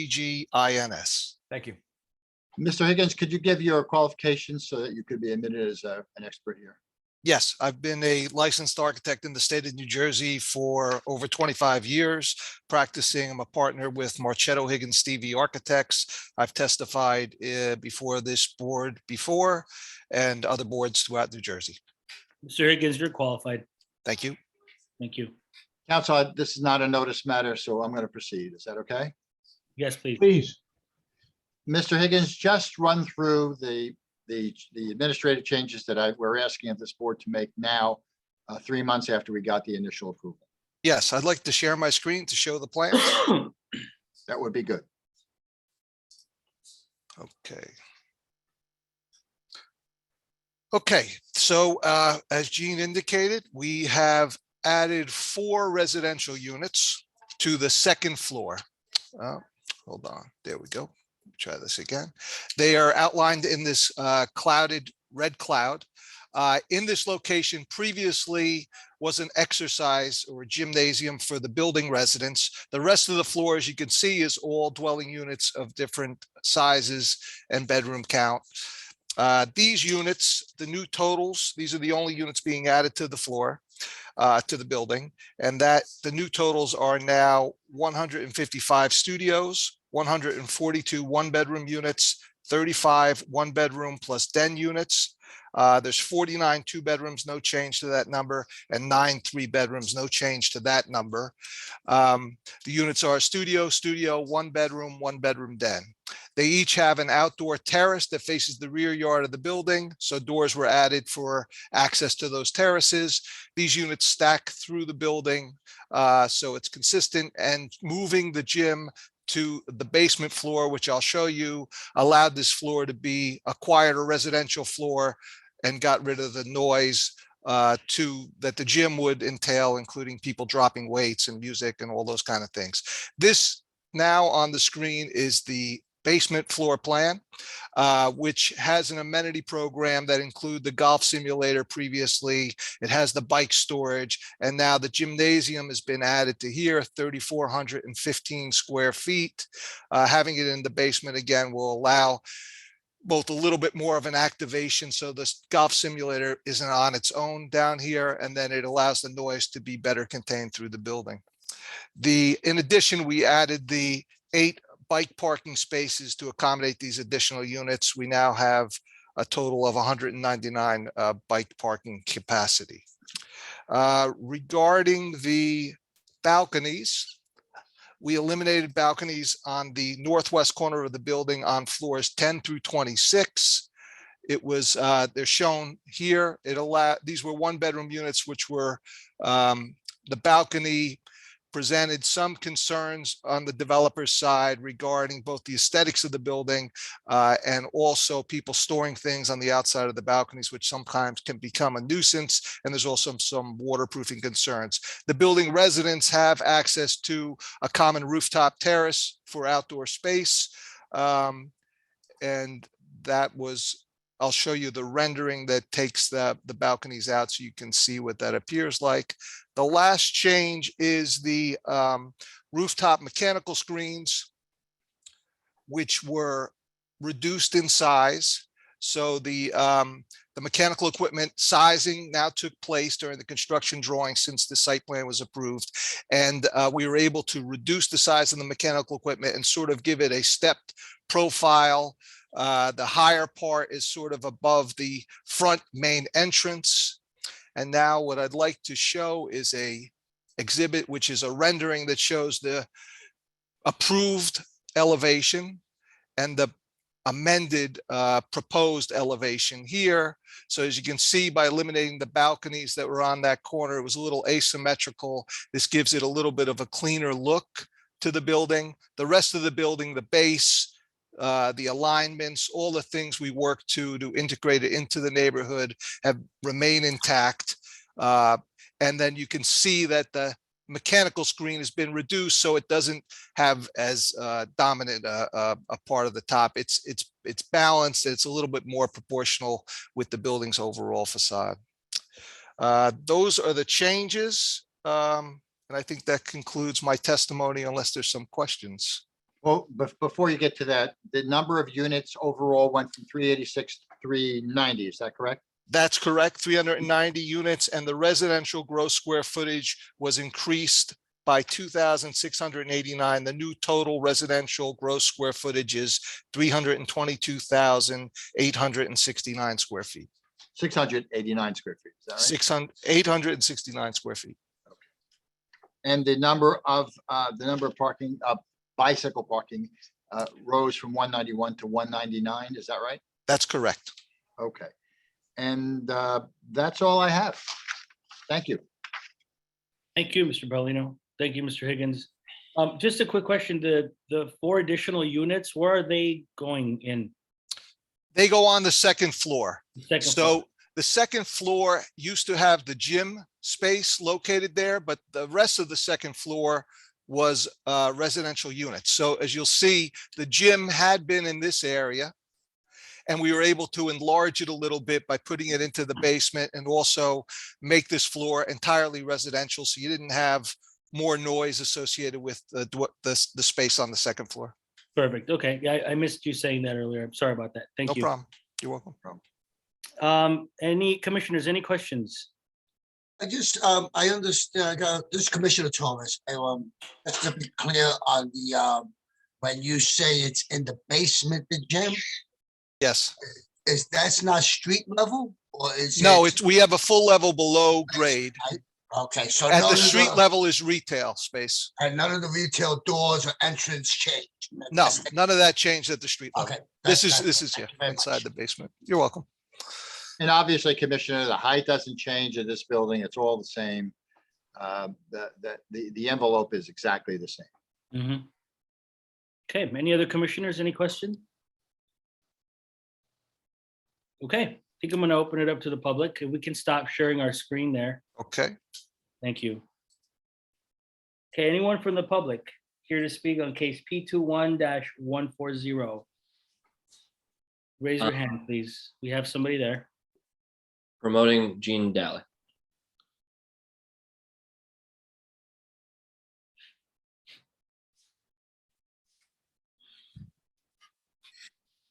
Thank you. Mr. Higgins, could you give your qualifications so that you could be admitted as an expert here? Yes, I've been a licensed architect in the state of New Jersey for over 25 years, practicing. I'm a partner with Marchetto Higgins Stevie Architects. I've testified before this board before and other boards throughout New Jersey. Mr. Higgins, you're qualified. Thank you. Thank you. Council, this is not a notice matter, so I'm going to proceed. Is that okay? Yes, please. Please. Mr. Higgins, just run through the administrative changes that we're asking of this board to make now, 3 months after we got the initial approval. Yes, I'd like to share my screen to show the plans. That would be good. Okay. Okay, so as Gene indicated, we have added 4 residential units to the second floor. Hold on, there we go. Try this again. They are outlined in this clouded red cloud. In this location previously was an exercise or a gymnasium for the building residents. The rest of the floor, as you can see, is all dwelling units of different sizes and bedroom count. These units, the new totals, these are the only units being added to the floor, to the building, and that the new totals are now 155 studios, 142 one-bedroom units, 35 one-bedroom plus den units. There's 49 two-bedrooms, no change to that number, and 9 three-bedrooms, no change to that number. The units are studio, one-bedroom den. They each have an outdoor terrace that faces the rear yard of the building, so doors were added for access to those terraces. These units stack through the building, so it's consistent, and moving the gym to the basement floor, which I'll show you, allowed this floor to be a quieter residential floor and got rid of the noise that the gym would entail, including people dropping weights and music and all those kind of things. This now on the screen is the basement floor plan, which has an amenity program that include the golf simulator previously. It has the bike storage, and now the gymnasium has been added to here, 3,415 square feet. Having it in the basement again will allow both a little bit more of an activation, so this golf simulator isn't on its own down here, and then it allows the noise to be better contained through the building. In addition, we added the 8 bike parking spaces to accommodate these additional units. We now have a total of 199 bike parking capacity. Regarding the balconies, we eliminated balconies on the northwest corner of the building on floors 10 through 26. It was, they're shown here. These were one-bedroom units, which were, the balcony presented some concerns on the developer's side regarding both the aesthetics of the building and also people storing things on the outside of the balconies, which sometimes can become a nuisance. And there's also some waterproofing concerns. The building residents have access to a common rooftop terrace for outdoor space. And that was, I'll show you the rendering that takes the balconies out so you can see what that appears like. The last change is the rooftop mechanical screens, which were reduced in size. So the mechanical equipment sizing now took place during the construction drawing since the site plan was approved. And we were able to reduce the size of the mechanical equipment and sort of give it a stepped profile. The higher part is sort of above the front main entrance. And now what I'd like to show is a exhibit, which is a rendering that shows the approved elevation and the amended proposed elevation here. So as you can see, by eliminating the balconies that were on that corner, it was a little asymmetrical. This gives it a little bit of a cleaner look to the building. The rest of the building, the base, the alignments, all the things we work to integrate it into the neighborhood have remained intact. And then you can see that the mechanical screen has been reduced so it doesn't have as dominant a part of the top. It's balanced. It's a little bit more proportional with the building's overall facade. Those are the changes. And I think that concludes my testimony unless there's some questions. Well, before you get to that, the number of units overall went from 386 to 390, is that correct? That's correct, 390 units, and the residential gross square footage was increased by 2,689. The new total residential gross square footage is 322,869 square feet. 689 square feet, is that right? 869 square feet. And the number of parking, bicycle parking rose from 191 to 199, is that right? That's correct. Okay. And that's all I have. Thank you. Thank you, Mr. Paulino. Thank you, Mr. Higgins. Just a quick question, the 4 additional units, where are they going in? They go on the second floor. The second floor? So the second floor used to have the gym space located there, but the rest of the second floor was residential units. So as you'll see, the gym had been in this area, and we were able to enlarge it a little bit by putting it into the basement and also make this floor entirely residential. So you didn't have more noise associated with the space on the second floor. Perfect. Okay. Yeah, I missed you saying that earlier. I'm sorry about that. Thank No you. problem. You're welcome. Any commissioners, any questions? I understand, this Commissioner Thomas, just to be clear on the, when you say it's in the basement, the gym, Yes. that's not street level, or is No, it? we have a full level below grade. Okay, so At none the of street level is retail space. and none of the retail doors or entrance change? No, none of that changed at the street level. Okay. This that's- is thank yeah, you very inside much. the basement. You're welcome. And obviously, Commissioner, the height doesn't change in this building. It's all the same. The envelope is exactly the same. Mhm. Okay, any other commissioners, any questions? Okay, I think I'm gonna open it up to the public. If we can stop sharing our screen there. Okay. Thank you. Okay, anyone from the public here to speak on case P21-140? Raise your hand, please. We have somebody there. Promoting Gene Daly.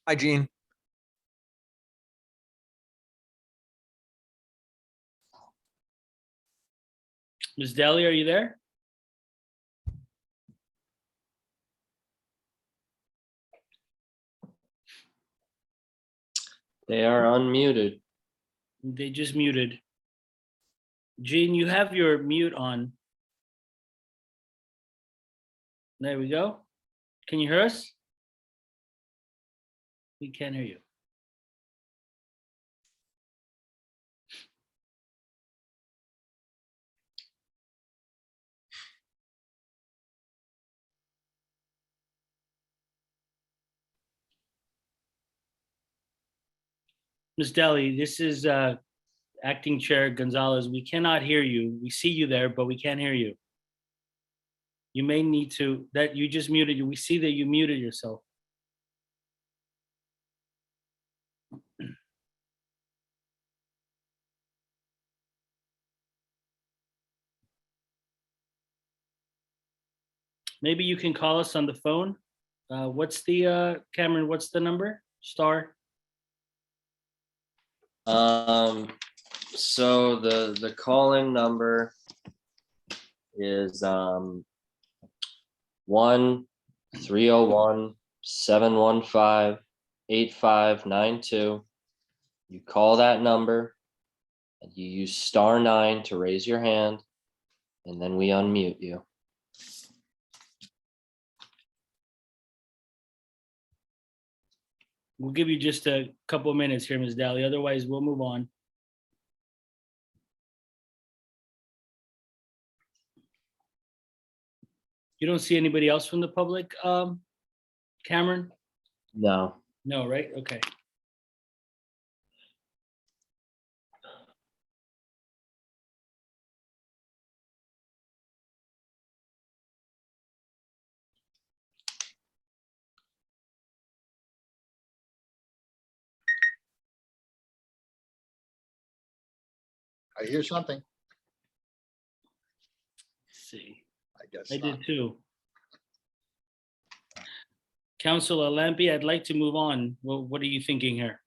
Hi, Gene. Ms. Daly, are you there? They are unmuted. They just muted. Gene, you have your mute on. There we go. Can you hear us? We can't hear you. Ms. Daly, this is Acting Chair Gonzalez. We cannot hear you. We see you there, but we can't hear you. You may need to, that you just muted you. We see that you muted yourself. Maybe you can call us on the phone. What's the, Cameron, what's the number? Star? So the call-in number is 1-301-715-8592. You call that number and you use *9 to raise your hand, and then we unmute you. We'll give you just a couple of minutes here, Ms. Daly. Otherwise, we'll move on. You don't see anybody else from the public, Cameron? No. No, right? Okay. I hear something. Let's see. I guess I not. did too. Councilor Lampe, I'd like to move on. What are you thinking here?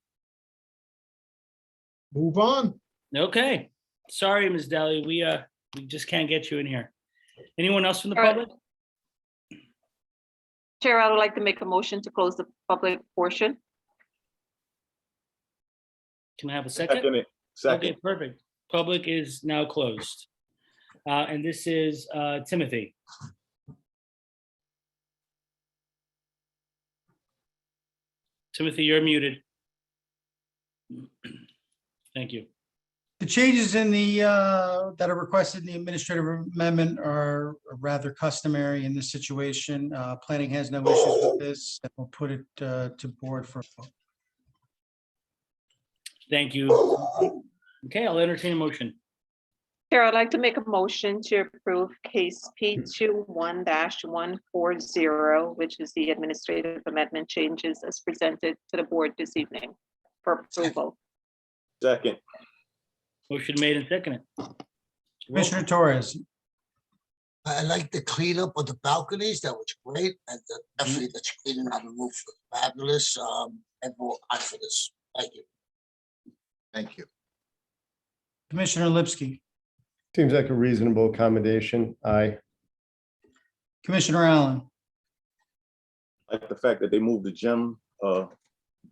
Move on. Okay, sorry, Ms. Daly, we just can't get you in here. Anyone else from the All right. public? Chair, I would like to make a motion to close the public portion. Can I have a second? Second. Okay, perfect. Public is now closed. And this is Timothy. Timothy, you're muted. Thank you. The changes in the, that are requested in the administrative amendment are rather customary in this situation. Planning has no issues with this, and we'll put it to board for a vote. Thank you. Okay, I'll entertain a motion. Chair, I'd like to make a motion to approve case P21-140, which is the administrative amendment changes as presented to the board this evening for approval. Second. Motion made and seconded. Commissioner Torres, I like the cleanup of the balconies. That was great. And definitely the cleaning on the roof was fabulous. And more eye for this. Thank you. Thank you. Commissioner Lipsky, Seems like a reasonable accommodation. Aye. Commissioner Allen, Like the fact that they moved the gym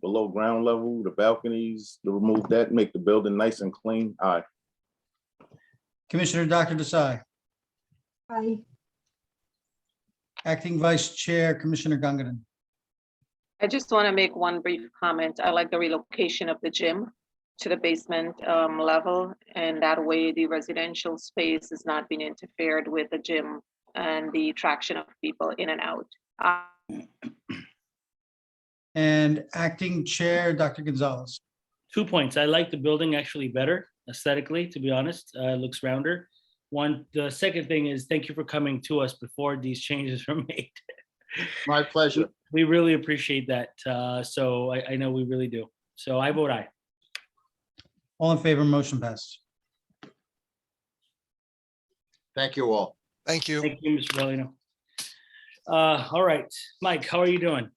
below ground level, the balconies, to remove that, make the building nice and clean. Aye. Commissioner Dr. Desai, Aye. Acting Vice Chair, Commissioner Gungadin. I just want to make one brief comment. I like the relocation of the gym to the basement level, and that way the residential space is not being interfered with the gym and the attraction of people in and out. And Acting Chair, Dr. Gonzalez. 2 points. I like the building actually better aesthetically, to be honest. It looks rounder. The second thing is thank you for coming to us before these changes were made. My pleasure. We really appreciate that. So I know we really do. So I vote aye. All in favor, motion passes. Thank you all. Thank you. Thank you, Mr. Bellino. All right, Mike, how are you doing?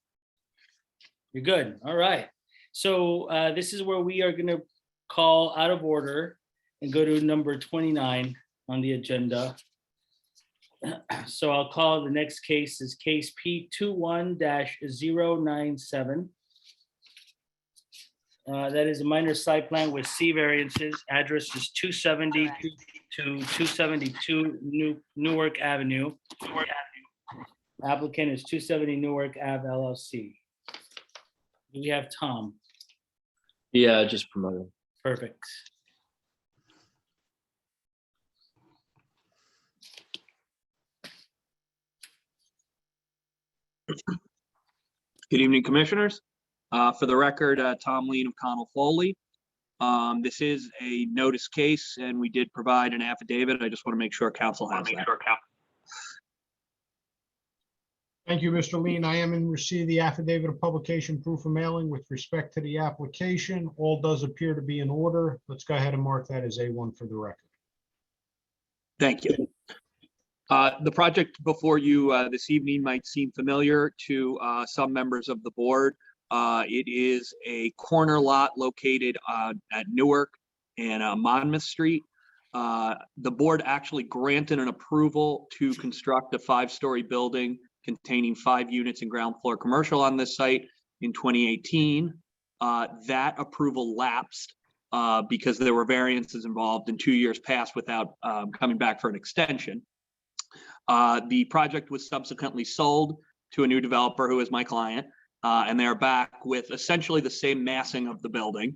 You're good. All right. So this is where we are going to call out of order and go to number 29 on the agenda. So I'll call the next case is case P21-097. That is a minor site plan with C variances. Address is 270 to 272 Newark Avenue. Applicant is 270 Newark Ave LLC. Do we have Tom? Yeah, just promoted. Perfect. Good evening, Commissioners. For the record, Tom Lean of Connell Foley. This is a notice case, and we did provide an affidavit. I just want to make sure council has that. Thank you, Mr. Lean. I am in receipt of the affidavit of publication proof of mailing with respect to the application. All does appear to be in order. Let's go ahead and mark that as A1 for the record. Thank you. The project before you this evening might seem familiar to some members of the board. It is a corner lot located at Newark and Monmouth Street. The board actually granted an approval to construct a 5-story building containing 5 units and ground floor commercial on this site in 2018. That approval lapsed because there were variances involved in 2 years past without coming back for an extension. The project was subsequently sold to a new developer who is my client, and they're back with essentially the same massing of the building.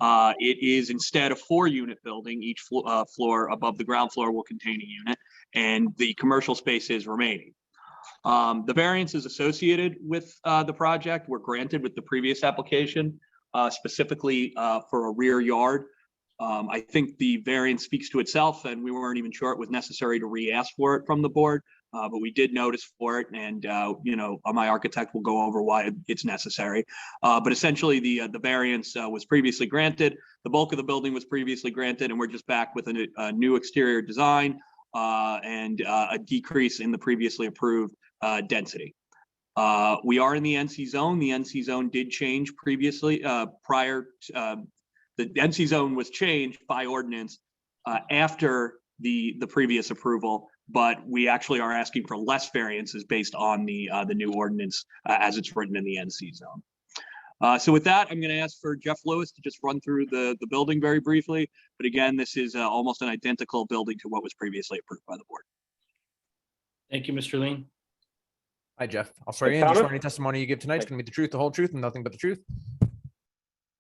It is instead a 4-unit building. Each floor above the ground floor will contain a unit, and the commercial space is remaining. The variances associated with the project were granted with the previous application, specifically for a rear yard. I think the variance speaks to itself, and we weren't even sure it was necessary to re-ask for it from the board. but we did notice for it, and my architect will go over why it's necessary. But essentially, the variance was previously granted. The bulk of the building was previously granted, and we're just back with a new exterior design and a decrease in the previously approved density. We are in the NC zone. The NC zone did change previously. The NC zone was changed by ordinance after the previous approval, but we actually are asking for less variances based on the new ordinance as it's written in the NC zone. So with that, I'm going to ask for Jeff Lewis to just run through the building very briefly. But again, this is almost an identical building to what was previously approved by the board. Thank you, Mr. Lean. Hi, Jeff. I'll swear you in. Do you swear any testimony you give tonight is going to be the truth, the whole truth, and nothing but the truth?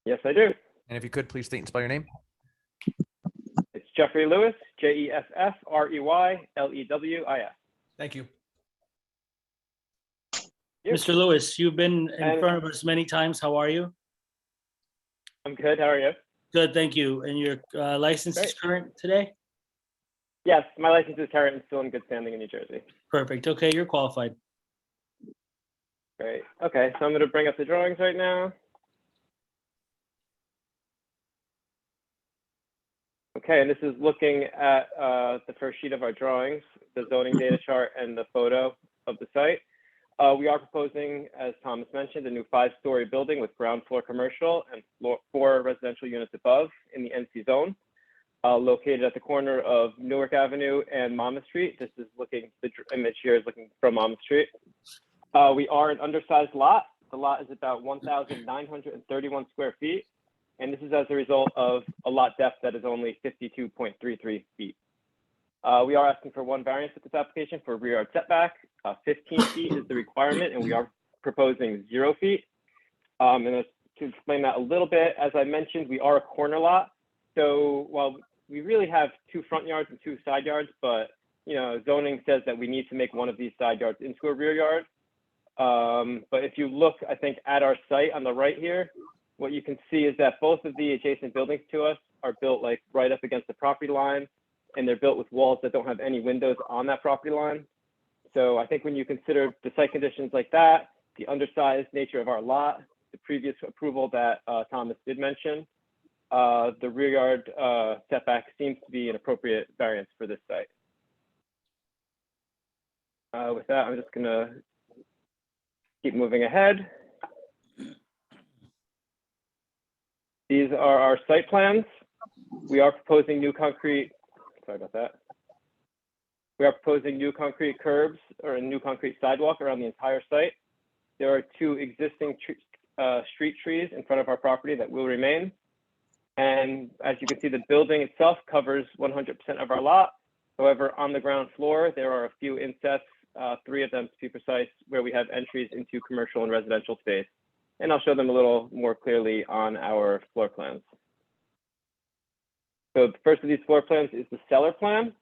Yes, I do. And if you could, please state and spell your name. It's Jeffrey Lewis, Jeffrey-Lewis. Thank you. Mr. Lewis, you've been in front of us many times. How are you? I'm good. How are you? Good, thank you. And your license is current today? Yes, my license is current and still in good standing in New Jersey. Perfect. Okay, you're qualified. Great. Okay, so I'm going to bring up the drawings right now. Okay, and this is looking at the first sheet of our drawings, the zoning data chart and the photo of the site. We are proposing, as Thomas mentioned, a new 5-story building with ground floor commercial and 4 residential units above in the NC zone, located at the corner of Newark Avenue and Monmouth Street. This is looking, the image here is looking from Monmouth Street. We are an undersized lot. The lot is about 1,931 square feet. And this is as a result of a lot depth that is only 52.33 feet. We are asking for 1 variance with this application for rear yard setback. 15 feet is the requirement, and we are proposing 0 feet. And to explain that a little bit, as I mentioned, we are a corner lot. So while we really have 2 front yards and 2 side yards, but zoning says that we need to make one of these side yards into a rear yard. But if you look, I think, at our site on the right here, what you can see is that both of the adjacent buildings to us are built like right up against the property line, and they're built with walls that don't have any windows on that property line. So I think when you consider the site conditions like that, the undersized nature of our lot, the previous approval that Thomas did mention, the rear yard setback seems to be an appropriate variance for this site. With that, I'm just gonna keep moving ahead. These are our site plans. We are proposing new concrete, sorry about that. We are proposing new concrete curbs or a new concrete sidewalk around the entire site. There are 2 existing street trees in front of our property that will remain. And as you can see, the building itself covers 100% of our lot. However, on the ground floor, there are a few insets, 3 of them to be precise, where we have entries into commercial and residential space. And I'll show them a little more clearly on our floor plans. So the first of these floor plans is the cellar plan.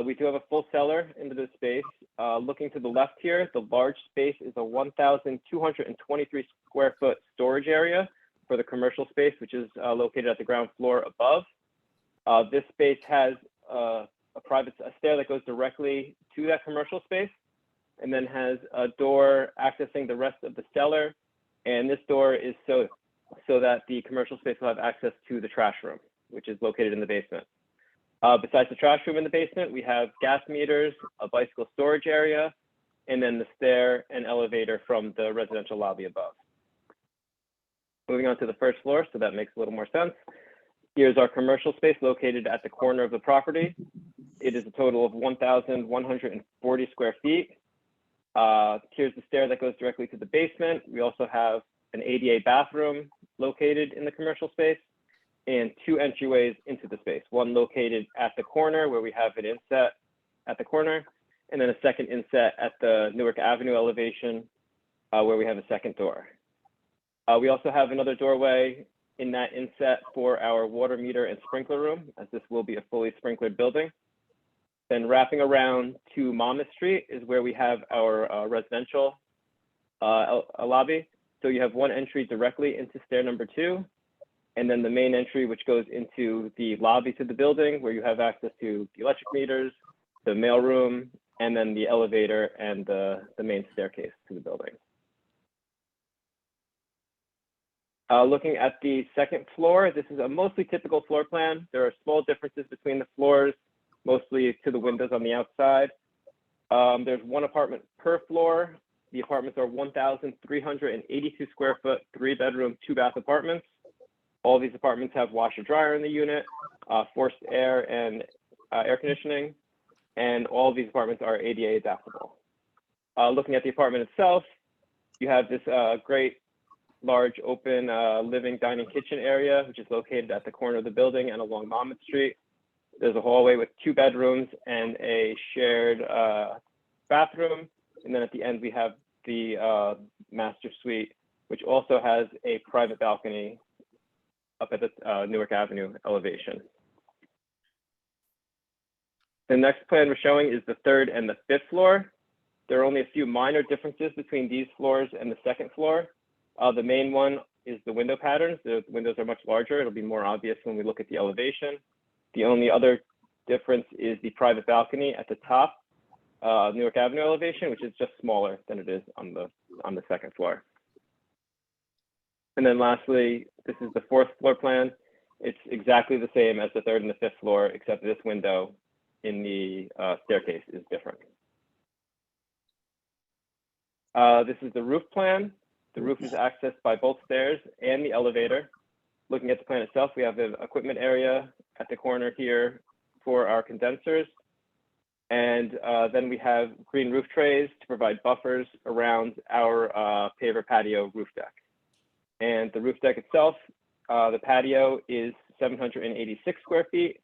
We do have a full cellar into this space. Looking to the left here, the large space is a 1,223 square foot storage area for the commercial space, which is located at the ground floor above. This space has a stair that goes directly to that commercial space, and then has a door accessing the rest of the cellar. And this door is so that the commercial space will have access to the trash room, which is located in the basement. Besides the trash room in the basement, we have gas meters, a bicycle storage area, and then the stair and elevator from the residential lobby above. Moving on to the first floor, so that makes a little more sense. Here's our commercial space located at the corner of the property. It is a total of 1,140 square feet. Here's the stair that goes directly to the basement. We also have an ADA bathroom located in the commercial space and 2 entryways into the space. One located at the corner where we have an inset at the corner, and then a second inset at the Newark Avenue elevation where we have a second door. We also have another doorway in that inset for our water meter and sprinkler room, as this will be a fully sprinklered building. Then wrapping around to Monmouth Street is where we have our residential lobby. So you have one entry directly into stair number 2, and then the main entry, which goes into the lobby to the building, where you have access to the electric meters, the mailroom, and then the elevator and the main staircase to the building. Looking at the second floor, this is a mostly typical floor plan. There are small differences between the floors, mostly to the windows on the outside. There's one apartment per floor. The apartments are 1,382 square foot, 3-bedroom, 2-bath apartments. All these apartments have washer dryer in the unit, forced air and air conditioning, and all of these apartments are ADA adaptable. Looking at the apartment itself, you have this great large open living, dining, kitchen area, which is located at the corner of the building and along Monmouth Street. There's a hallway with 2 bedrooms and a shared bathroom. And then at the end, we have the master suite, which also has a private balcony up at the Newark Avenue elevation. The next plan we're showing is the 3rd and the 5th floor. There are only a few minor differences between these floors and the 2nd floor. The main one is the window patterns. The windows are much larger. It'll be more obvious when we look at the elevation. The only other difference is the private balcony at the top, Newark Avenue elevation, which is just smaller than it is on the 2nd floor. And then lastly, this is the 4th floor plan. It's exactly the same as the 3rd and the 5th floor, except this window in the staircase is different. This is the roof plan. The roof is accessed by both stairs and the elevator. Looking at the plan itself, we have an equipment area at the corner here for our condensers. And then we have green roof trays to provide buffers around our paver patio roof deck. And the roof deck itself, the patio is 786 square feet,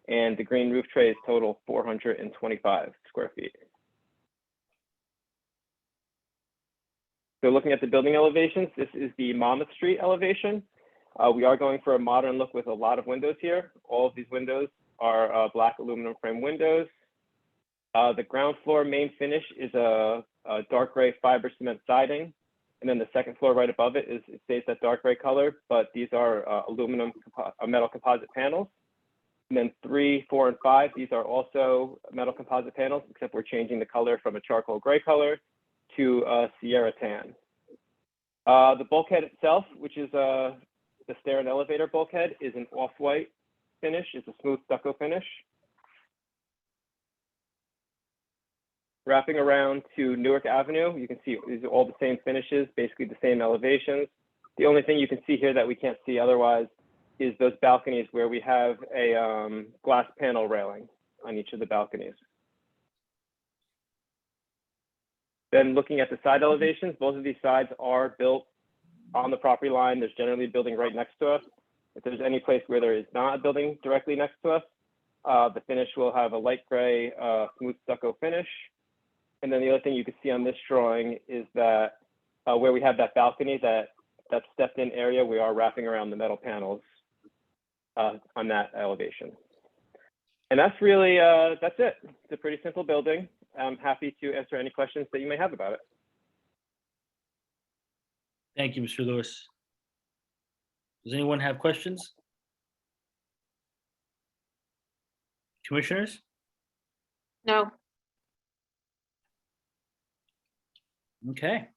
and the green roof trays total 425 square feet. So looking at the building elevations, this is the Monmouth Street elevation. We are going for a modern look with a lot of windows here. All of these windows are black aluminum frame windows. The ground floor main finish is a dark gray fiber cement siding. And then the 2nd floor right above it stays that dark gray color, but these are aluminum metal composite panels. And then 3, 4, and 5, these are also metal composite panels, except we're changing the color from a charcoal gray color to a Sierra tan. The bulkhead itself, which is the stair and elevator bulkhead, is an off-white finish. It's a smooth stucco finish. Wrapping around to Newark Avenue, you can see these are all the same finishes, basically the same elevations. The only thing you can see here that we can't see otherwise is those balconies where we have a glass panel railing on each of the balconies. Then looking at the side elevations, both of these sides are built on the property line. There's generally a building right next to us. If there's any place where there is not a building directly next to us, the finish will have a light gray, smooth stucco finish. And then the other thing you can see on this drawing is that where we have that balcony, that stepped in area, we are wrapping around the metal panels on that elevation. And that's really, that's it. It's a pretty simple building. I'm happy to answer any questions that you may have about it. Thank you, Mr. Lewis. Does anyone have questions? Commissioners? No. Okay.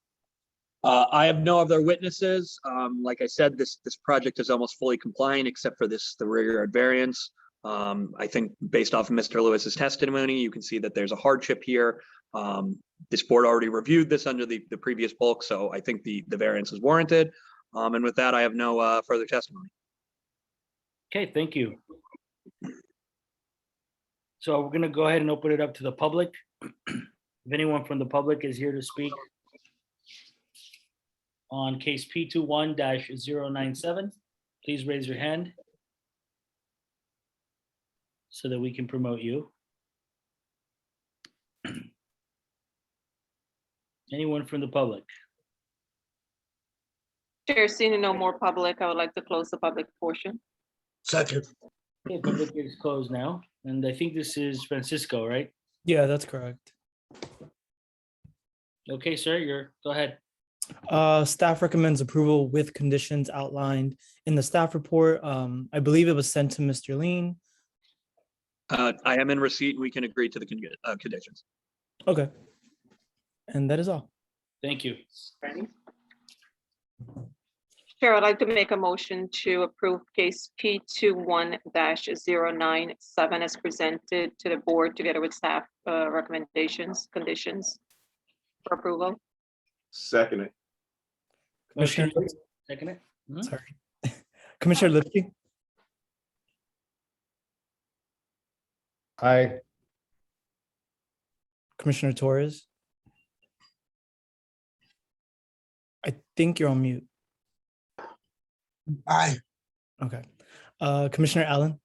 I have no other witnesses. Like I said, this project is almost fully compliant except for the rear yard variance. I think based off of Mr. Lewis's testimony, you can see that there's a hardship here. This board already reviewed this under the previous bulk, so I think the variance is warranted. And with that, I have no further testimony. Okay, thank you. So we're going to go ahead and open it up to the public. If anyone from the public is here to speak on case P21-097, please raise your hand so that we can promote you. Anyone from the public? Chair, seeing no more public, I would like to close the public portion. Second. Okay, public is closed now. And I think this is Francisco, right? Yeah, that's correct. Okay, sir, go ahead. Staff recommends approval with conditions outlined in the staff report. I believe it was sent to Mr. Lean. I am in receipt. We can agree to the conditions. Okay. And that is all. Thank you. Chair, I'd like to make a motion to approve case P21-097 as presented to the board together with staff recommendations, conditions for approval. Second it. Commissioner, Second it. sorry. Commissioner Lipsky, Aye. Commissioner Torres. I think you're on mute. Aye. Okay. Commissioner Allen,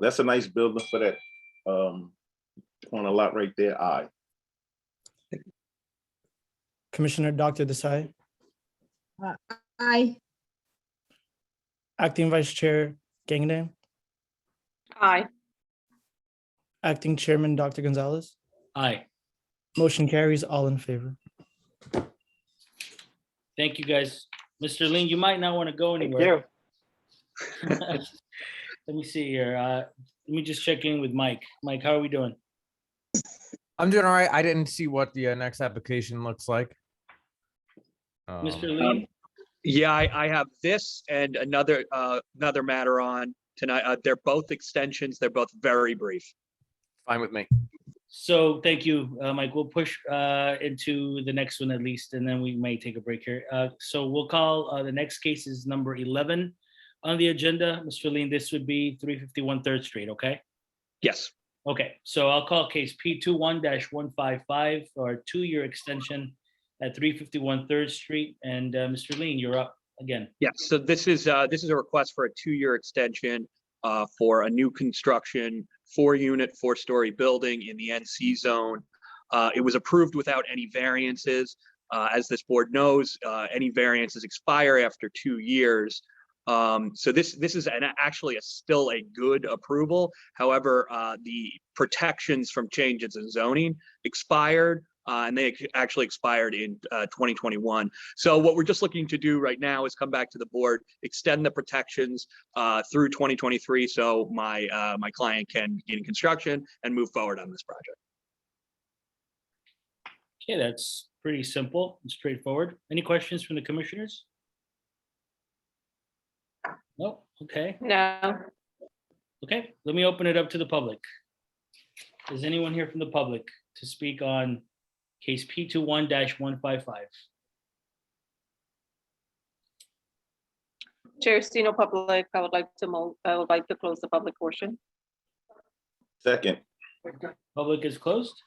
That's a nice building for that corner lot right there. Aye. Commissioner Dr. Desai, Aye. Acting Vice Chair Gangadam, Aye. Acting Chairman Dr. Gonzalez. Aye. Motion carries, all in favor. Thank you, guys. Mr. Lean, you might not want to go Thank anywhere. you. Let me see here. Let me just check in with Mike. Mike, how are we doing? I'm doing all right. I didn't see what the next application looks like. Mr. Lean? Yeah, I have this and another matter on tonight. They're both extensions. They're both very brief. Fine with me. So thank you, Mike. We'll push into the next one at least, and then we may take a break here. So we'll call the next case is number 11 on the agenda. Mr. Lean, this would be 351 3rd Street, okay? Yes. Okay, so I'll call case P21-155 for a 2-year extension at 351 3rd Street. And Mr. Lean, you're up again. Yeah, so this is a request for a 2-year extension for a new construction 4-unit, 4-story building in the NC zone. It was approved without any variances. As this board knows, any variances expire after 2 years. So this is actually still a good approval. However, the protections from changes in zoning expired. And they actually expired in 2021. So what we're just looking to do right now is come back to the board, extend the protections through 2023, so my client can get in construction and move forward on this project. Okay, that's pretty simple and straightforward. Any questions from the commissioners? No, okay. No. Okay, let me open it up to the public. Is anyone here from the public to speak on case P21-155? Chair, seeing no public, I would like to close the public portion. Second. Public is closed.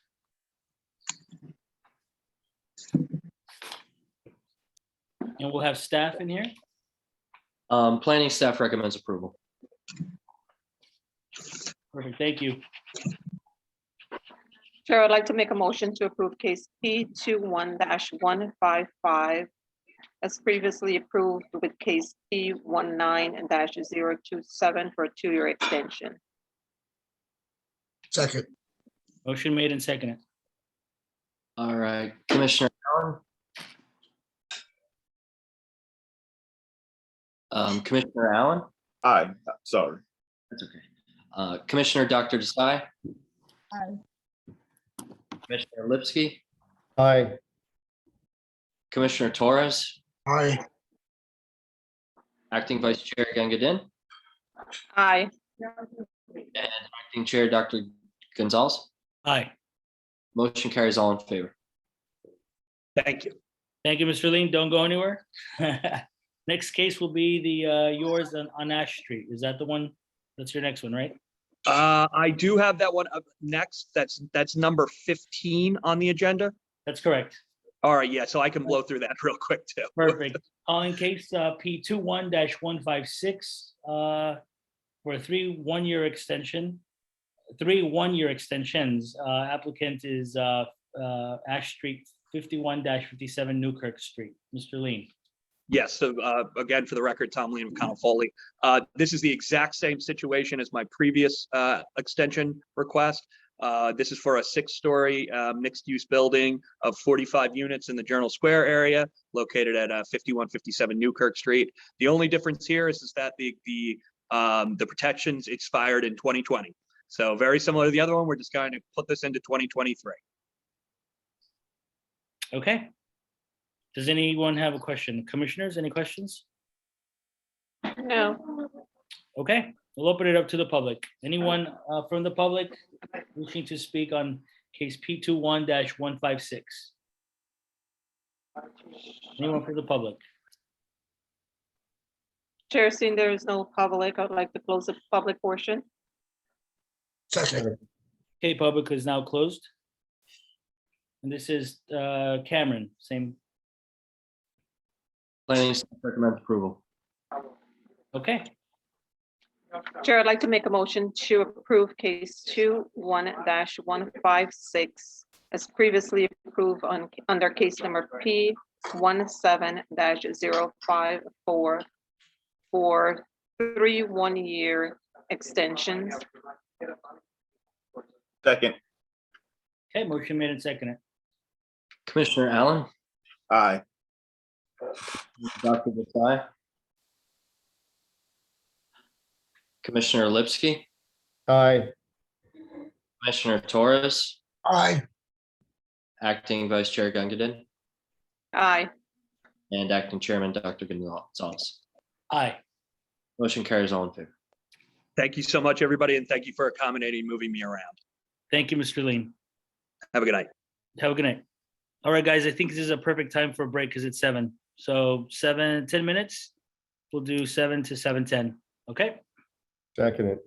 And we'll have staff in here. Planning staff recommends approval. Perfect, thank you. Chair, I'd like to make a motion to approve case P21-155 as previously approved with case P19-027 for a 2-year extension. Second. Motion made and seconded. All right, Commissioner Allen. Commissioner Allen? Aye, sorry. That's okay. Commissioner Dr. Desai? Aye. Commissioner Lipsky? Aye. Commissioner Torres? Aye. Acting Vice Chair Gangadin? Aye. And Acting Chair Dr. Gonzalez? Aye. Motion carries, all in favor. Thank you. Thank you, Mr. Lean. Don't go anywhere. Next case will be the yours on Ash Street. Is that the one? That's your next one, right? I do have that one up next. That's number 15 on the agenda. That's correct. All right, yeah, so I can blow through that real quick too. Perfect. Calling case P21-156 for a 3 1-year extension. 3 1-year extensions. Applicant is Ash Street 51-57 Newkirk Street. Mr. Lean. Yes, so again, for the record, Tom Lean of Connell Foley. This is the exact same situation as my previous extension request. This is for a 6-story mixed-use building of 45 units in the Journal Square area, located at 5157 Newkirk Street. The only difference here is that the protections expired in 2020. So very similar to the other one, we're just going to put this into 2023. Okay. Does anyone have a question? Commissioners, any questions? No. Okay, we'll open it up to the public. Anyone from the public wishing to speak on case P21-156? Anyone from the public? Chair, seeing there is no public, I'd like to close the public portion. Second. Okay, public is now closed. And this is Cameron, same. Planning staff recommends approval. Okay, Chair, I'd like to make a motion to approve case 21-156 as previously approved under case number P17-054 for 3 one-year extensions. Second. okay, motion made and seconded. Commissioner Allen, Aye. Dr. Desai, Commissioner Lipsky, Aye. Commissioner Torres, Aye. Acting Vice Chair Gungadin, Aye. and Acting Chairman Dr. Gonzalez. Aye. Motion carries all in favor. Thank you so much, everybody, and thank you for accommodating moving me around. Thank you, Mr. Lean. Have a good night. Have a good night. All right, guys, I think this is a perfect time for a break because it's 7. So 10 minutes. We'll do 7 to 7:10. Okay? Second it.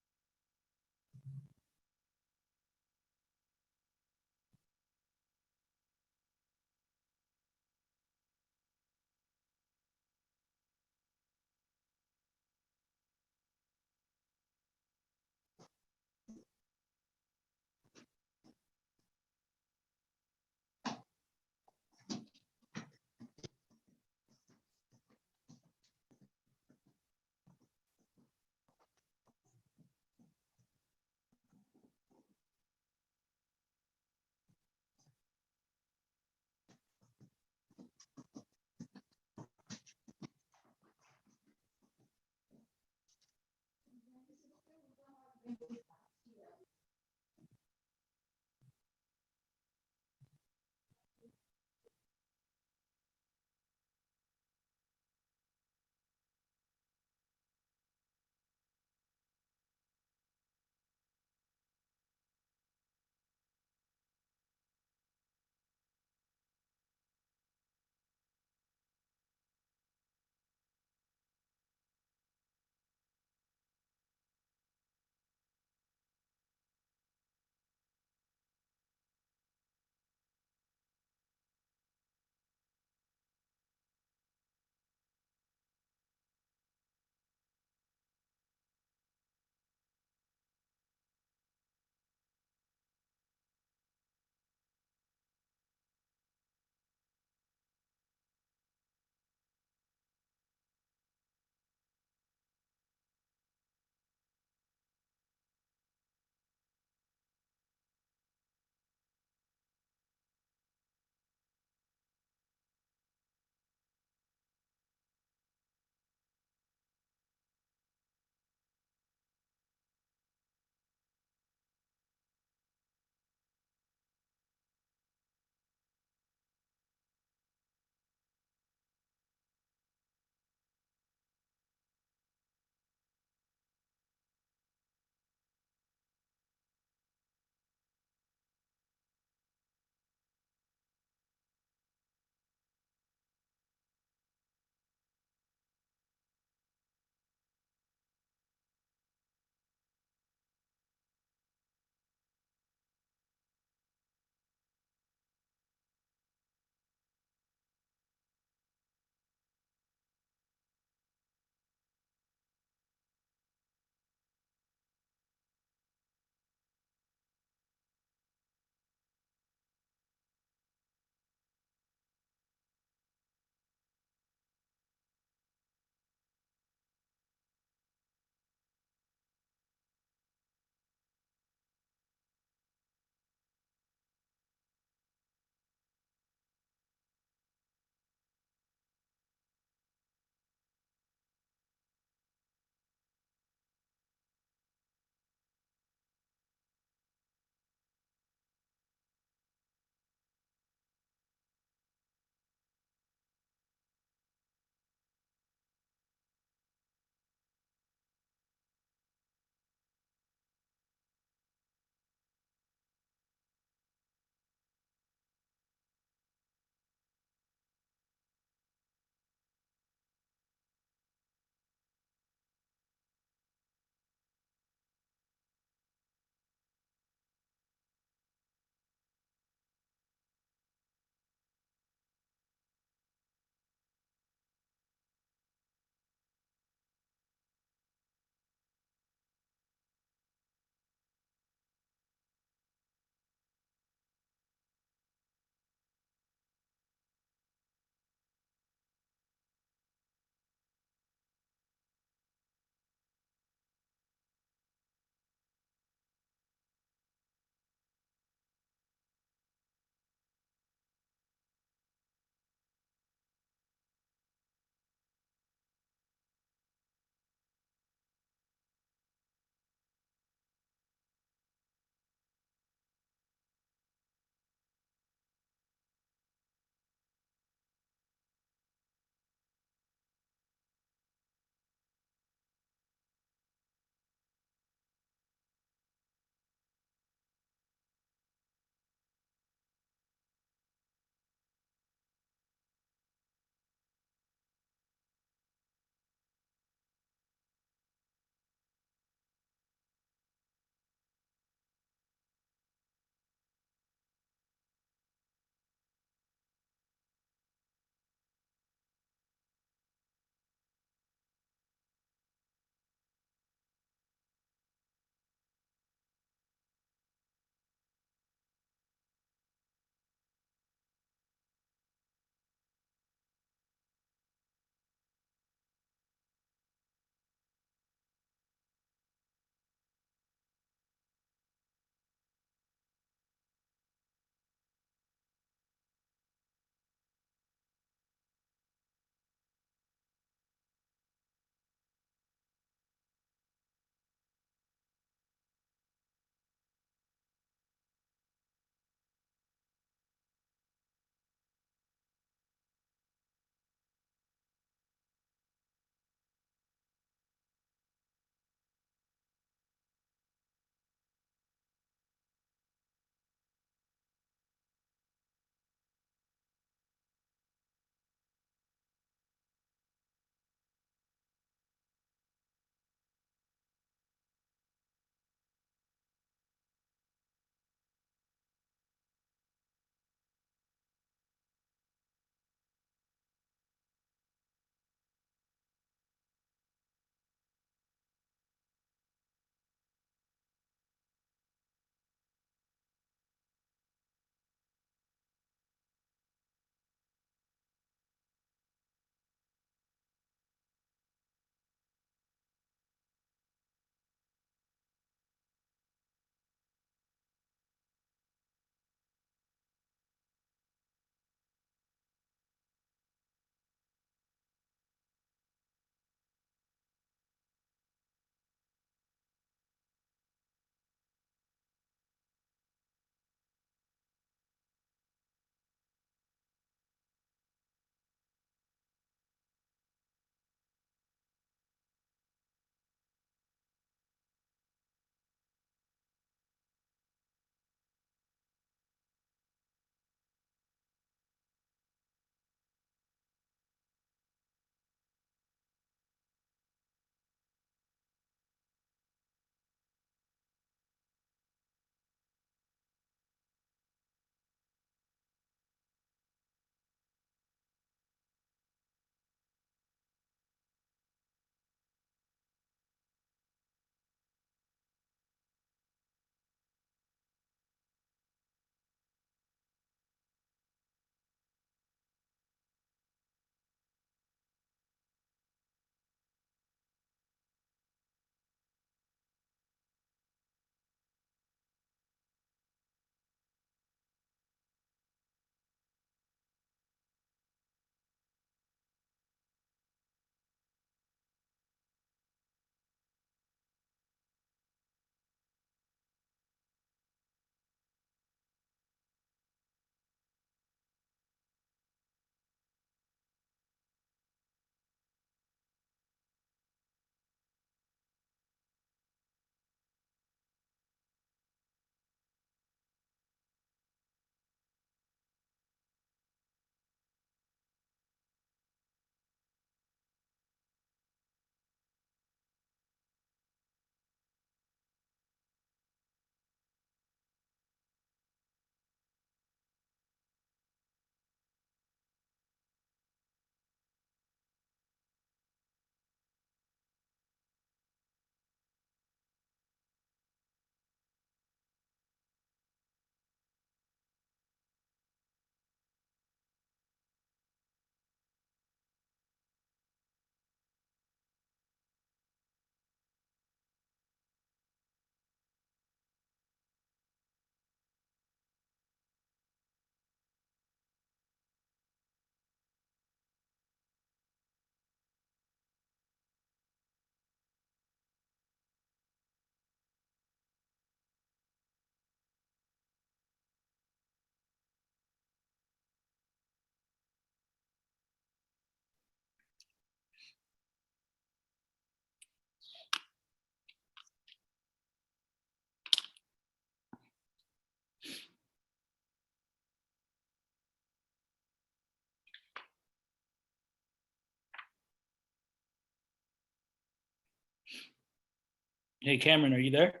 Hey, Cameron, are you there?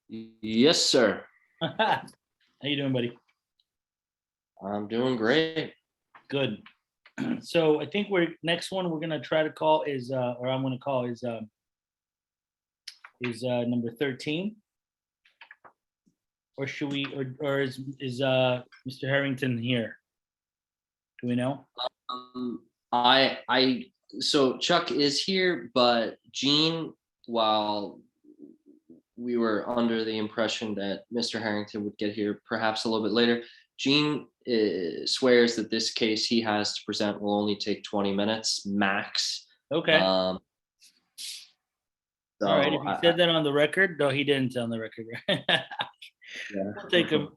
Yes, sir. How you doing, buddy? I'm doing great. Good. So I think next one we're gonna try to call is, or I'm gonna call is number 13. Or should we, or is Mr. Harrington here? Do we know? So Chuck is here, but Gene, while we were under the impression that Mr. Harrington would get here perhaps a little bit later, Gene swears that this case he has to present will only take 20 minutes max. Okay. So All right, if he said that on the record, no, he didn't on the record. Yeah. I'll take him.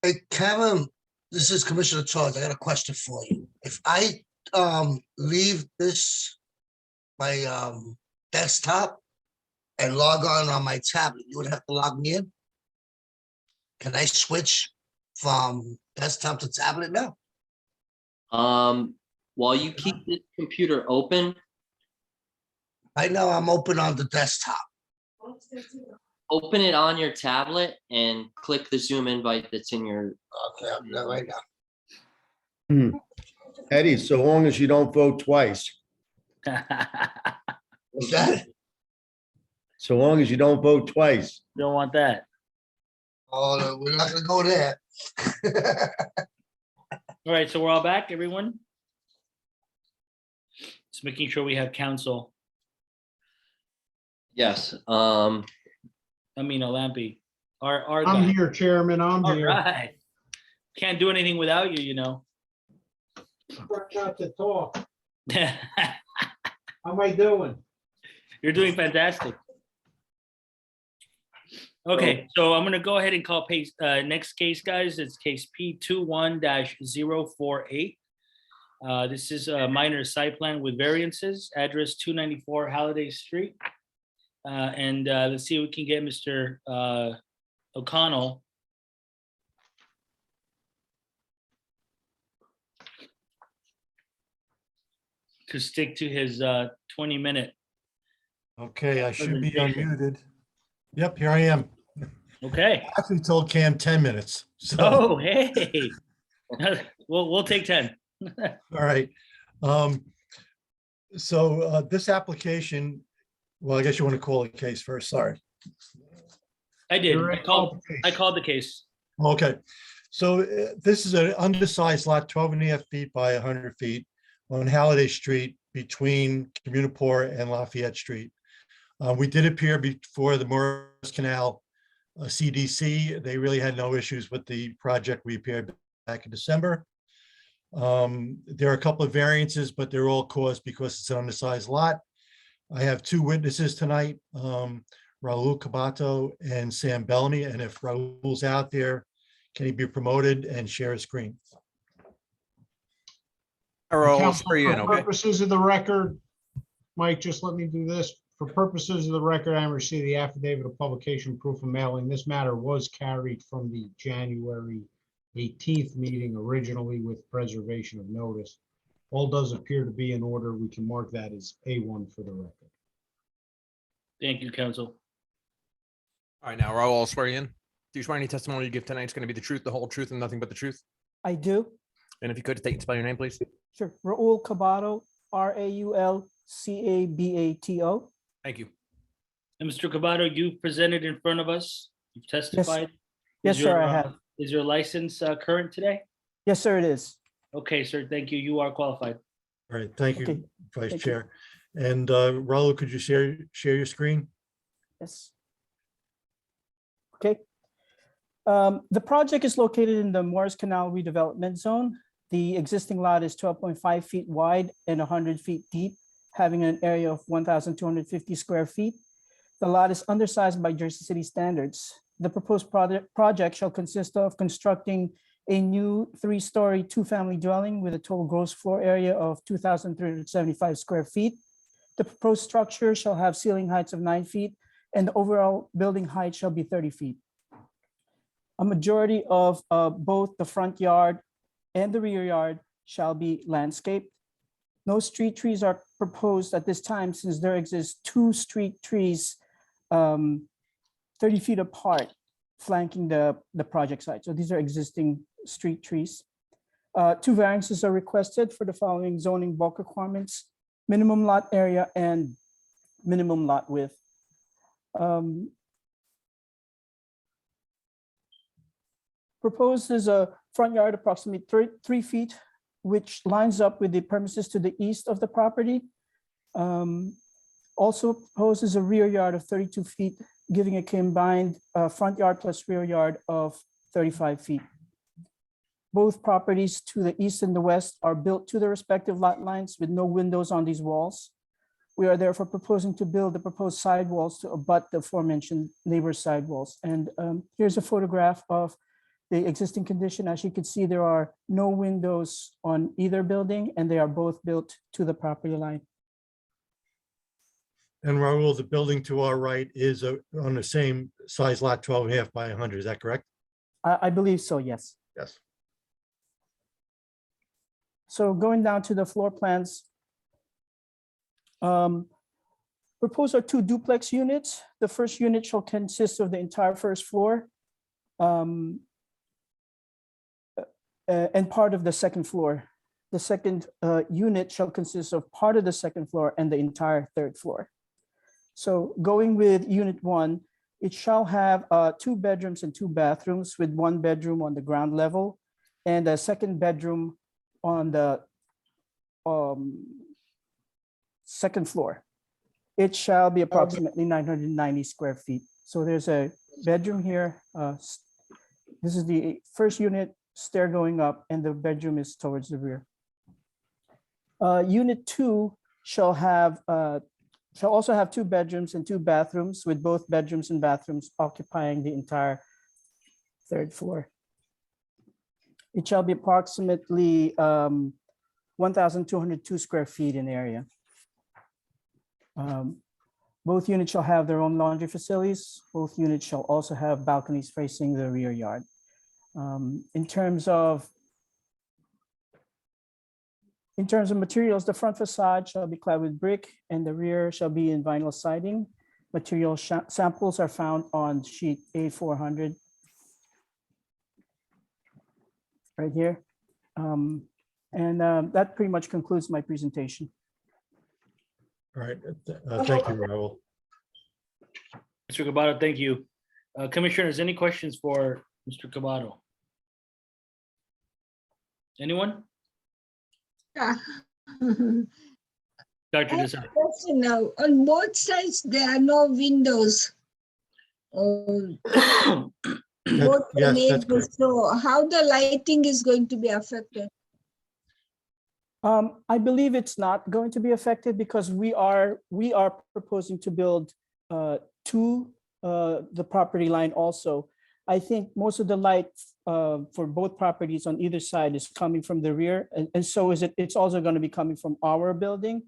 Hey, Kevin, this is Commissioner Torres. I got a question for you. If I leave my desktop and log on my tablet, you would have to log me in? Can I switch from desktop to tablet now? While you keep this computer open, Right now, I'm open on the desktop. open it on your tablet and click the Zoom invite that's in your. Okay, I'm doing that right now. Eddie, so long as you don't vote twice, What's that? so long as you don't vote twice. Don't want that. Oh, no, we're not gonna go there. All right, so we're all back, everyone? Just making sure we have counsel. Yes. I mean, Lampy, our guy. I'm here, Chairman, I'm All here. right. Can't do anything without you, you know. Try not to talk. How am I doing? You're doing fantastic. Okay, so I'm gonna go ahead and call next case, guys. It's case P21-048. This is a minor site plan with variances, address 294 Halliday Street. And let's see if we can get Mr. O'Connell. To stick to his 20-minute. Okay, I should be unmuted. Yep, here I am. Okay. I actually told Cam 10 minutes. So, Oh, hey. We'll take 10. all right. This application, well, I guess you want to call it a case first, sorry. I did. You're I right, called the case. Okay, so this is an undersized lot, 12.5 feet by 100 feet on Halliday Street between Municipal and Lafayette Street. We did appear before the Morris Canal CDC. They really had no issues with the project. We appeared back in December. There are a couple of variances, but they're all caused because it's an undersized lot. I have two witnesses tonight, Raul Cabato and Sam Bellamy. And if Raul's out there, can he be promoted and share a screen? Counsel, swear you in, for okay? purposes of the record, Mike, just let me do this. For purposes of the record, I receive the affidavit of publication proof of mailing. This matter was carried from the January 18th meeting originally with preservation of notice. All does appear to be in order. We can mark that as A1 for the record. Thank you, counsel. All right, now Raul, I'll swear you in. Do you swear any testimony you give tonight is going to be the truth, the whole truth, and nothing but the truth? I do. And if you could, state and spell your name, please. Sure. Raul Cabato, Raulcabato. Thank you. And Mr. Cabato, you presented in front of us. You've testified. Yes, Is sir, your, I have. Is your license current today? Yes, sir, it is. Okay, sir. Thank you. You are qualified. All right, thank Okay, you, Vice thank you. Chair. And Raul, could you share your screen? Yes. Okay. The project is located in the Morris Canal redevelopment zone. The existing lot is 12.5 feet wide and 100 feet deep, having an area of 1,250 square feet. The lot is undersized by Jersey City standards. The proposed project shall consist of constructing a new 3-story 2-family dwelling with a total gross floor area of 2,375 square feet. The proposed structure shall have ceiling heights of 9 feet and the overall building height shall be 30 feet. A majority of both the front yard and the rear yard shall be landscaped. No street trees are proposed at this time since there exist 2 street trees 30 feet apart flanking the project site. So these are existing street trees. 2 variances are requested for the following zoning bulk requirements: minimum lot area and minimum lot width. Proposed is a front yard approximately 3 feet, which lines up with the premises to the east of the property. Also proposes a rear yard of 32 feet, giving a combined front yard plus rear yard of 35 feet. Both properties to the east and the west are built to the respective lot lines with no windows on these walls. We are therefore proposing to build the proposed sidewalls to abut the aforementioned neighbor sidewalls. And here's a photograph of the existing condition. As you can see, there are no windows on either building, and they are both built to the property line. And Raul, the building to our right is on the same size lot, 12.5 by 100. Is that correct? I believe so, yes. Yes. So going down to the floor plans. Proposed are 2 duplex units. The first unit shall consist of the entire first floor and part of the second floor. The second unit shall consist of part of the second floor and the entire third floor. So going with unit 1, it shall have 2 bedrooms and 2 bathrooms, with 1 bedroom on the ground level and a second bedroom on the second floor. It shall be approximately 990 square feet. So there's a bedroom here. This is the first unit, stair going up, and the bedroom is towards the rear. Unit 2 shall also have 2 bedrooms and 2 bathrooms, with both bedrooms and bathrooms occupying the entire third floor. It shall be approximately 1,202 square feet in area. Both units shall have their own laundry facilities. Both units shall also have balconies facing the rear yard. In terms of materials, the front facade shall be clad with brick and the rear shall be in vinyl siding. Material samples are found on sheet A400 right here. That pretty much concludes my presentation. All right. Thank you, Raul. Mr. Cabato, thank you. Commissioners, any questions for Mr. Cabato? Anyone? Yeah. Dr. Desai. Question now, on both sides, there are no windows. Both Yes, that's neighbors. correct. So how the lighting is going to be affected? I believe it's not going to be affected because we are proposing to build to the property line also. I think most of the light for both properties on either side is coming from the rear, and so is it. It's also going to be coming from our building.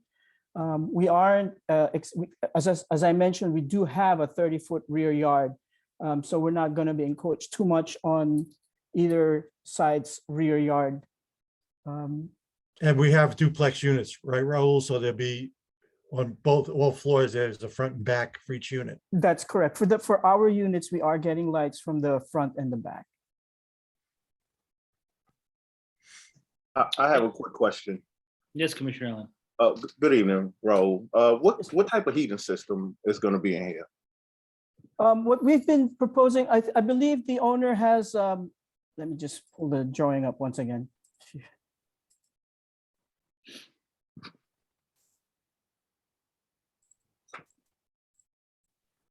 We aren't, as I mentioned, we do have a 30-foot rear yard, so we're not going to be encroached too much on either side's rear yard. And we have duplex units, right, Raul? So there'll be on all floors, there's the front and back for each unit. That's correct. For our units, we are getting lights from the front and the back. I have a quick question. Yes, Commissioner Allen. Good evening, Raul. What type of heating system is going to be in here? What we've been proposing, I believe the owner has, let me just pull the drawing up once again.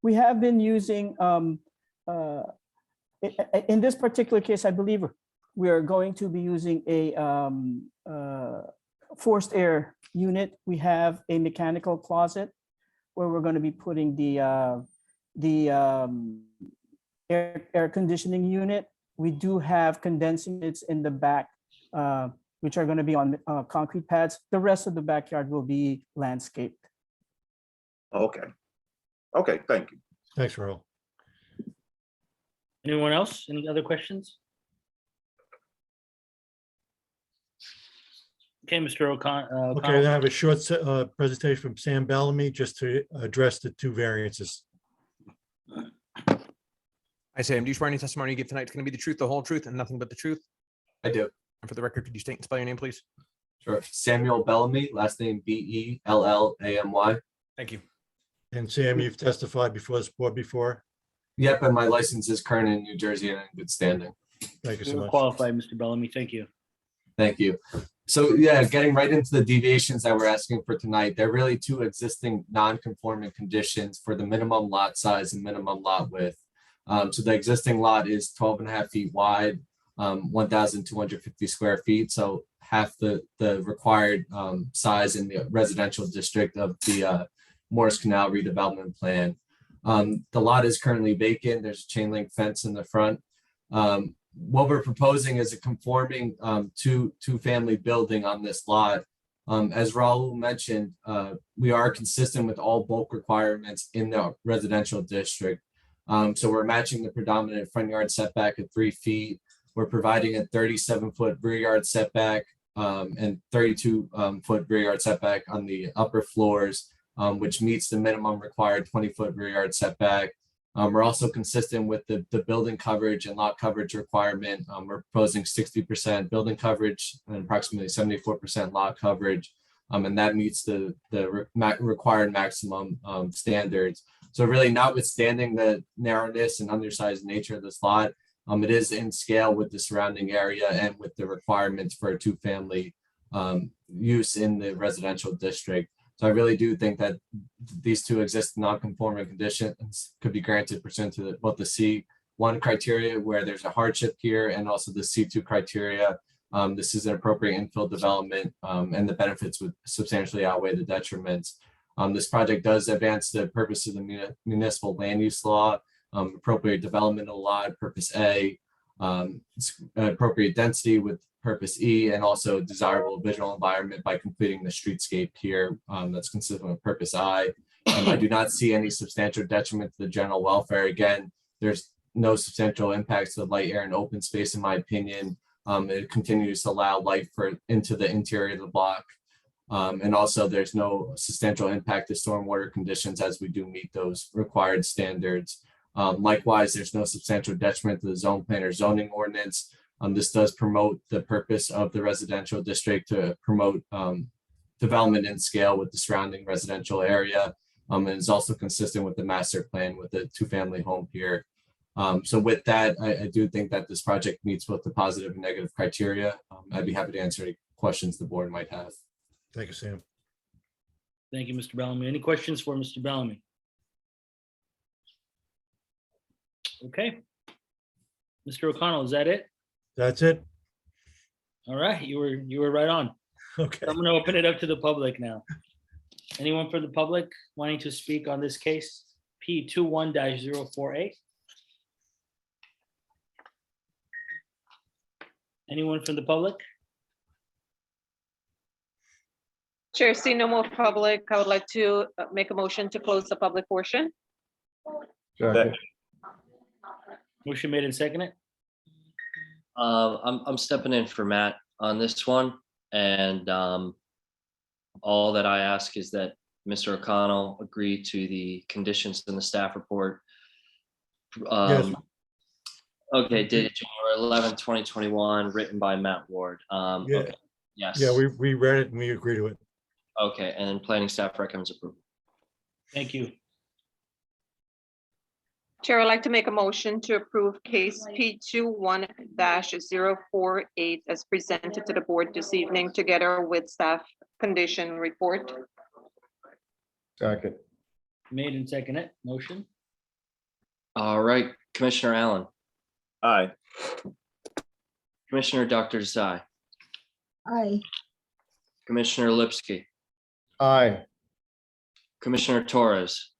We have been using, in this particular case, I believe we are going to be using a forced air unit. We have a mechanical closet where we're going to be putting the air conditioning unit. We do have condensing units in the back, which are going to be on concrete pads. The rest of the backyard will be landscaped. Okay. Okay, thank you. Thanks, Raul. Anyone else? Any other questions? Okay, Mr. O'Connell. Okay, then I have a short presentation from Sam Bellamy just to address the two variances. I say, do you swear any testimony you give tonight is going to be the truth, the whole truth, and nothing but the truth? I do. And for the record, could you state and spell your name, please? Sure. Samuel Bellamy, last name Bellamy. Thank you. And Sam, you've testified before this board before. Yep, and my license is current in New Jersey and in good standing. Thank you so You're much. qualified, Mr. Bellamy. Thank you. Thank you. So yeah, getting right into the deviations that we're asking for tonight, they're really two existing non-conforming conditions for the minimum lot size and minimum lot width. So the existing lot is 12.5 feet wide, 1,250 square feet. So half the required size in the residential district of the Morris Canal redevelopment plan. The lot is currently vacant. There's a chain link fence in the front. What we're proposing is a conforming two-family building on this lot. As Raul mentioned, we are consistent with all bulk requirements in the residential district. So we're matching the predominant front yard setback at 3 feet. We're providing a 37-foot rear yard setback and 32-foot rear yard setback on the upper floors, which meets the minimum required 20-foot rear yard setback. We're also consistent with the building coverage and lot coverage requirement. We're proposing 60% building coverage and approximately 74% lot coverage. And that meets the required maximum standards. So really, notwithstanding the narrowness and undersized nature of this lot, it is in scale with the surrounding area and with the requirements for a two-family use in the residential district. So I really do think that these two existing non-conforming conditions could be granted pursuant to both the C1 criteria, where there's a hardship here, and also the C2 criteria. This is an appropriate infill development, and the benefits would substantially outweigh the detriments. This project does advance the purpose of the municipal land use law, appropriate developmental lot, purpose A, appropriate density with purpose E, and also desirable visual environment by completing the streetscape here that's consistent with purpose I. I do not see any substantial detriment to the general welfare. Again, there's no substantial impacts to the light, air, and open space, in my opinion. It continues to allow light into the interior of the block. And also there's no substantial impact to stormwater conditions, as we do meet those required standards. Likewise, there's no substantial detriment to the zone plan or zoning ordinance. This does promote the purpose of the residential district to promote development in scale with the surrounding residential area. And is also consistent with the master plan with the two-family home here. So with that, I do think that this project meets both the positive and negative criteria. I'd be happy to answer any questions the board might have. Thank you, Sam. Thank you, Mr. Bellamy. Any questions for Mr. Bellamy? Okay. Mr. O'Connell, is that it? That's it. All right, you were right on. Okay. I'm gonna open it up to the public now. Anyone for the public wanting to speak on this case? P21-048. Anyone from the public? Chair, see no more public. I would like to make a motion to close the public portion. Motion made and seconded. I'm stepping in for Matt on this one, and all that I ask is that Mr. O'Connell agree to the conditions in the staff report. Yes. Okay, dated January 11, 2021, written by Matt Ward. Yeah. Okay, yes. Yeah, we read it and we agree to it. Okay, and then planning staff recommends approval. Thank you. Chair, I'd like to make a motion to approve case P21-048 as presented to the board this evening, together with staff condition report. Second. Made and seconded. Motion. All right, Commissioner Allen. Aye. Commissioner Dr. Desai. Aye. Commissioner Lipsky. Aye. Commissioner Torres.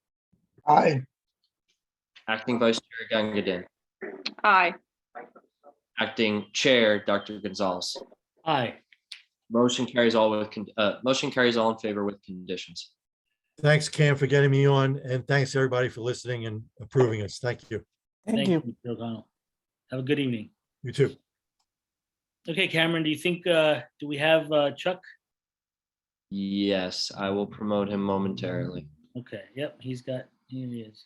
Aye. Acting Vice Chair Gangadin. Aye. Acting Chair Dr. Gonzalez. Aye. Motion carries all in favor with conditions. Thanks, Cam, for getting me on, and thanks everybody for listening and approving us. Thank you. Thank you. Mr. O'Connell. Have a good evening. You too. Okay, Cameron, do you think, do we have Chuck Yes, I will promote him momentarily. Okay, yep, here he is.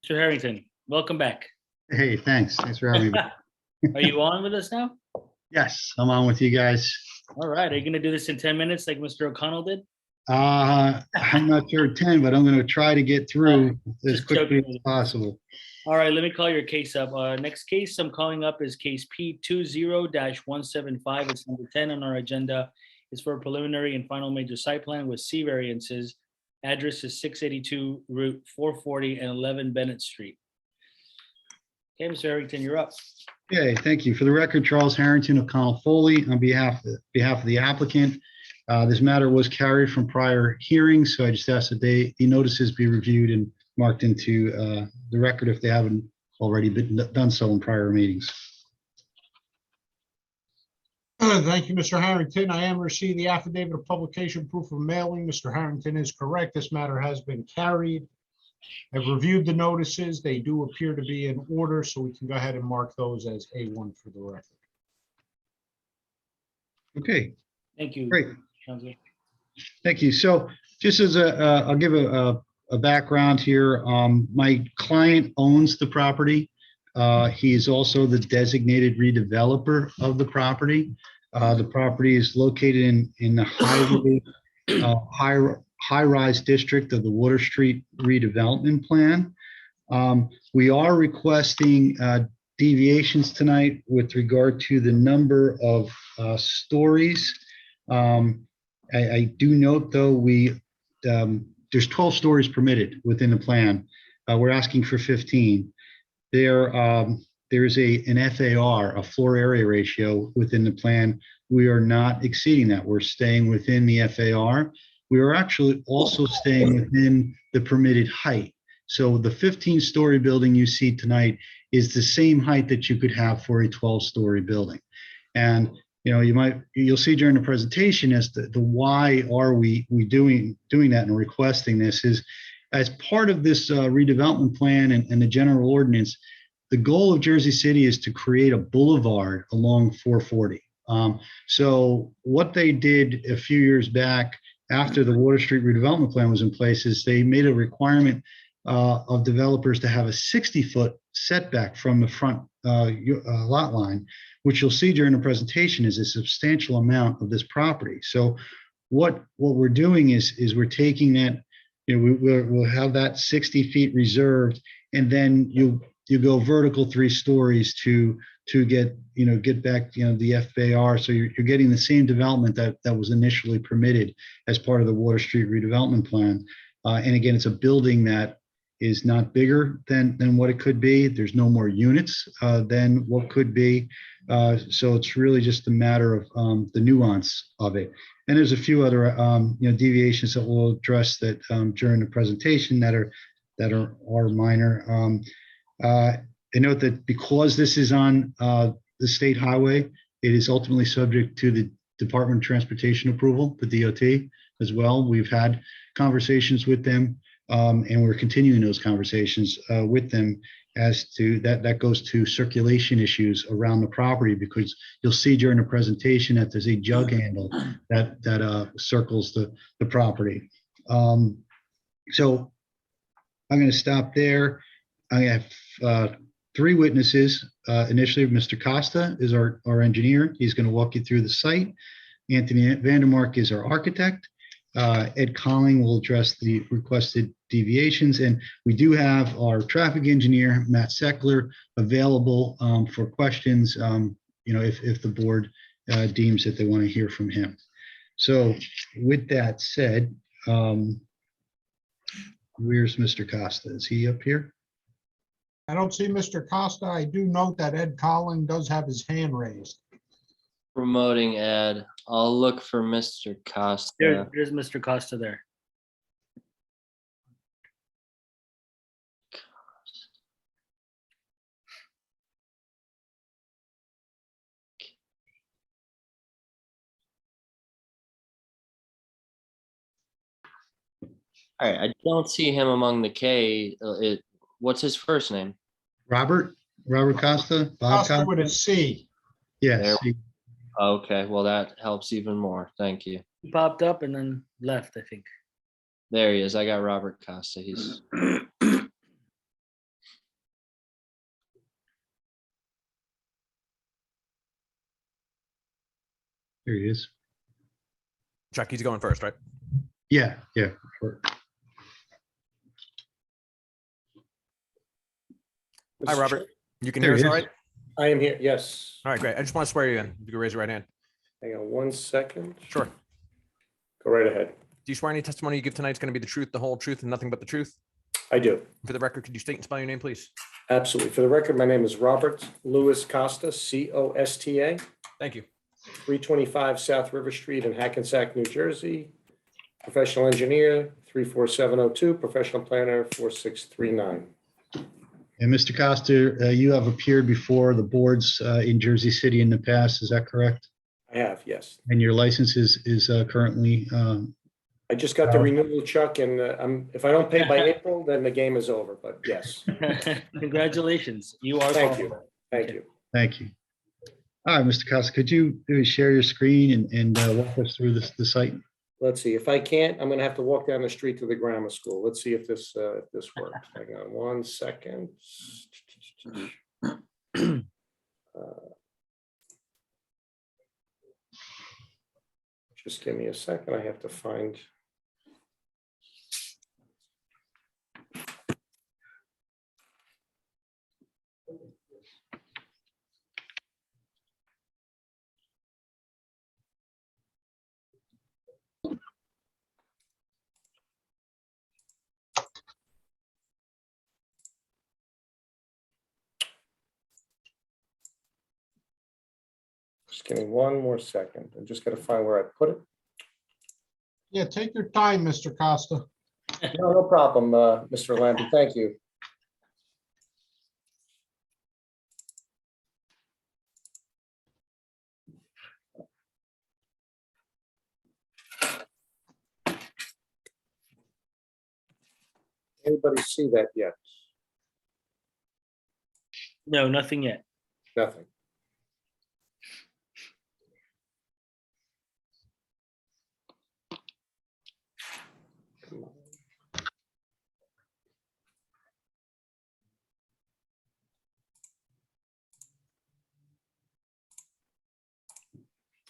Mr. Harrington, welcome back. Hey, thanks. Thanks for having me. Are you on with us now? Yes, I'm on with you guys. All right, are you gonna do this in 10 minutes like Mr. O'Connell did? I'm not sure 10, but I'm going to try to get through as Just quickly joking. as possible. All right, let me call your case up. Next case I'm calling up is case P20-175. It's number 10 on our agenda. It's for a preliminary and final major site plan with C variances. Address is 682 Route 440 and 11 Bennett Street. Okay, Mr. Harrington, you're up. Okay, thank you. For the record, Charles Harrington of Connell Foley on behalf of the applicant. This matter was carried from prior hearings, so I just asked that the notices be reviewed and marked into the record if they haven't already been done so in prior meetings. Thank you, Mr. Harrington. I am receiving the affidavit of publication proof of mailing. Mr. Harrington is correct. This matter has been carried. I've reviewed the notices. They do appear to be in order, so we can go ahead and mark those as A1 for the record. Okay. Thank you. Great. Counselor. Thank you. So just as I'll give a background here. My client owns the property. He is also the designated redeveloper of the property. The property is located in the highway, high-rise district of the Water Street redevelopment plan. We are requesting deviations tonight with regard to the number of stories. I do note, though, there's 12 stories permitted within the plan. We're asking for 15. There's an FAR, a floor area ratio within the plan. We are not exceeding that. We're staying within the FAR. We are actually also staying within the permitted height. So the 15-story building you see tonight is the same height that you could have for a 12-story building. And you'll see during the presentation as the why are we doing that and requesting this is as part of this redevelopment plan and the general ordinance. The goal of Jersey City is to create a boulevard along 440. So what they did a few years back after the Water Street redevelopment plan was in place is they made a requirement of developers to have a 60-foot setback from the front lot line, which you'll see during the presentation is a substantial amount of this property. So what we're doing is we're taking that, we'll have that 60 feet reserved, and then you go vertical 3 stories to get back the FAR. So you're getting the same development that was initially permitted as part of the Water Street redevelopment plan. And again, it's a building that is not bigger than what it could be. There's no more units than what could be. So it's really just a matter of the nuance of it. And there's a few other deviations that we'll address that during the presentation that are minor. I note that because this is on the state highway, it is ultimately subject to the Department of Transportation approval, the DOT as well. We've had conversations with them, and we're continuing those conversations with them as to that goes to circulation issues around the property, because you'll see during the presentation that there's a jug handle that circles the property. So I'm going to stop there. I have 3 witnesses. Initially, Mr. Costa is our engineer. He's going to walk you through the site. Anthony Vandermark is our architect. Ed Colling will address the requested deviations. And we do have our traffic engineer, Matt Seckler, available for questions, if the board deems that they want to hear from him. So with that said, where's Mr. Costa? Is he up here? I don't see Mr. Costa. I do note that Ed Colling does have his hand raised. Promoting Ed. I'll look for Mr. Costa. There's Mr. Costa there. All right, I don't see him among the K. What's his first name? Robert Costa, Bob Costa Costa. with a C. Yes. There. Okay, well, that helps even more. Thank you. He popped up and then left, I think. There he is. I got Robert Costa. He's There he is. Chuck, he's going first, right? Yeah, yeah. Sure. Hi, Robert. You can There hear us he all is. right? I am here, yes. All right, great. I just want to swear you in. If you could raise your right hand. Hang on 1 second. Sure. Go right ahead. Do you swear any testimony you give tonight is going to be the truth, the whole truth, and nothing but the truth? I do. For the record, could you state and spell your name, please? Absolutely. For the record, my name is Robert Louis Costa, Costa. Thank you. 325 South River Street in Hackensack, New Jersey. Professional engineer, 34702, professional planner, 4639. And Mr. Costa, you have appeared before the boards in Jersey City in the past, is that correct? I have, yes. And your license is currently, I just got the renewal, Chuck, and if I don't pay by April, then the game is over, but yes. Congratulations. You are. Thank you. qualified. Thank you. thank you. All right, Mr. Costa, could you maybe share your screen and walk us through the site? Let's see, if I can't, I'm gonna have to walk down the street to the grammar school. Let's see if this works. Hang on 1 second. Just give me a second. I have to find. Just give me 1 more second. I'm just gonna find where I put it. Yeah, take your time, Mr. Costa. No problem, Mr. Lambie. Thank you. Anybody see that yet? No, nothing yet. Nothing. Come on.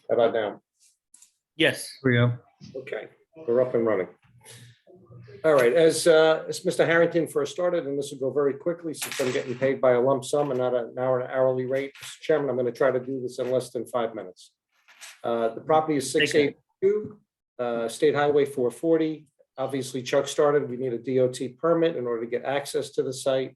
How about now? Yes. Here we go. Okay, we're up and running. All right, as Mr. Harrington first started, and this will go very quickly since I'm getting paid by a lump sum and not an hourly rate. Mr. Chairman, I'm going to try to do this in less than 5 minutes. The property is 682 State Highway 440. Obviously, Chuck started. We need a DOT permit in order to get access to the site.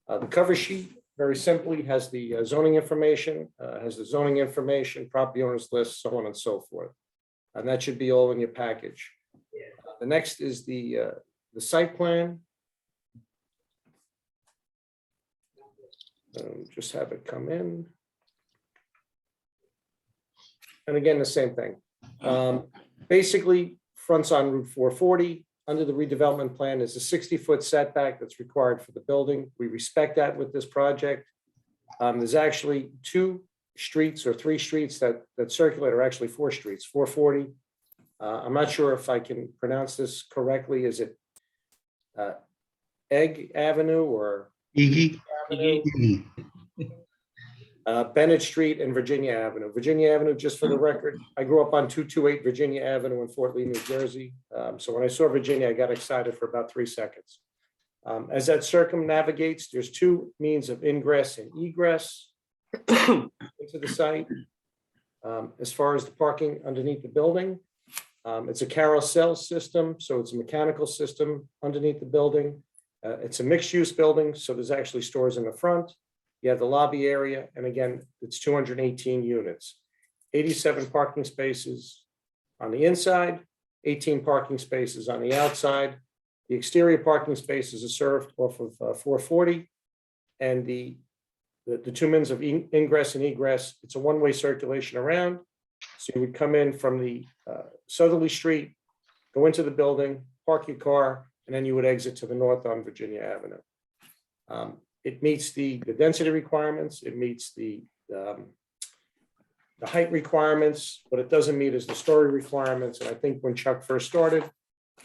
The cover sheet, very simply, has the zoning information, property owners list, so on and so forth. And that should be all in your package. The next is the site plan. Just have it come in. And again, the same thing. Basically, fronts on Route 440. Under the redevelopment plan is a 60-foot setback that's required for the building. We respect that with this project. There's actually 2 streets or 3 streets that circulate, or actually 4 streets, 440. I'm not sure if I can pronounce this correctly. Is it Egg Avenue or Iggy? Avenue? Bennett Street and Virginia Avenue. Virginia Avenue, just for the record, I grew up on 228 Virginia Avenue in Fort Lee, New Jersey. So when I saw Virginia, I got excited for about 3 seconds. As that circumnavigates, there's 2 means of ingress and egress into the site. As far as the parking underneath the building, it's a carousel system, so it's a mechanical system underneath the building. It's a mixed-use building, so there's actually stores in the front. You have the lobby area, and again, it's 218 units. 87 parking spaces on the inside, 18 parking spaces on the outside. The exterior parking spaces are served off of 440. And the two means of ingress and egress, it's a one-way circulation around. So you would come in from the southerly street, go into the building, park your car, and then you would exit to the north on Virginia Avenue. It meets the density requirements, it meets the height requirements. What it doesn't meet is the story requirements. And I think when Chuck first started,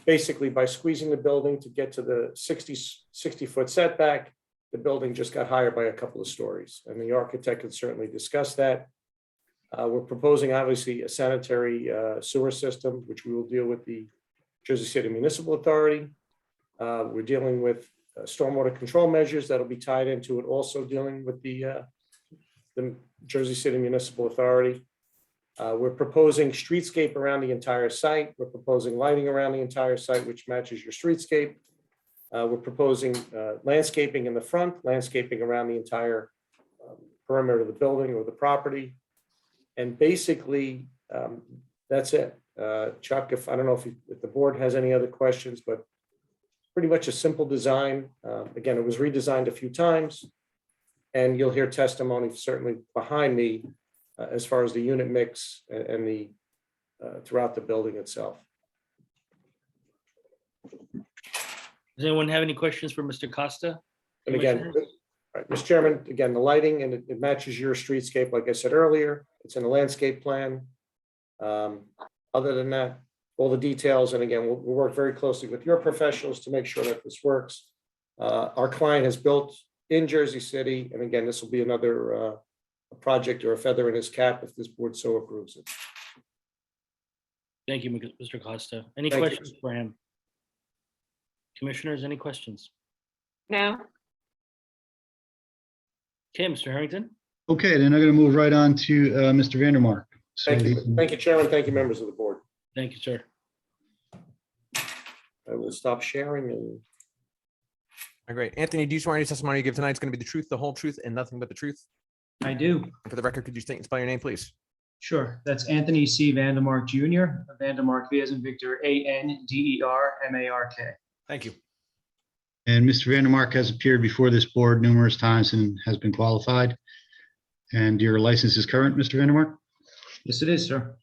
basically by squeezing the building to get to the 60-foot setback, the building just got higher by a couple of stories. And the architect could certainly discuss that. We're proposing obviously a sanitary sewer system, which we will deal with the Jersey City Municipal Authority. We're dealing with stormwater control measures that'll be tied into it, also dealing with the Jersey City Municipal Authority. We're proposing streetscape around the entire site. We're proposing lighting around the entire site, which matches your streetscape. We're proposing landscaping in the front, landscaping around the entire perimeter of the building or the property. And basically, that's it. Chuck, I don't know if the board has any other questions, but pretty much a simple design. Again, it was redesigned a few times, and you'll hear testimony certainly behind me as far as the unit mix and the throughout the building itself. Does anyone have any questions for Mr. Costa? And again, right, Mr. Chairman, again, the lighting and it matches your streetscape, like I said earlier. It's in the landscape plan. Other than that, all the details, and again, we'll work very closely with your professionals to make sure that this works. Our client has built in Jersey City, and again, this will be another a project or a feather in his cap if this board so approves it. Thank you, Mr. Costa. Any Thank you. questions for him? Commissioners, any questions? No. Okay, Mr. Harrington. Okay, then I'm going to move right on to Mr. Vandermark. So Thank you. Thank you, Chairman. Thank you, members of the board. Thank you, sir. I will stop sharing and All right, great. Anthony, do you swear any testimony you give tonight is going to be the truth, the whole truth, and nothing but the truth? I do. And for the record, could you state and spell your name, please? Sure. That's Anthony C. Vandermark Jr. Vandermark, V as in Victor, A-N-D-E-R-M-A-R-K. Thank you. And Mr. Vandermark has appeared before this board numerous times and has been qualified. And your license is current, Mr. Vandermark? Yes, it is, sir.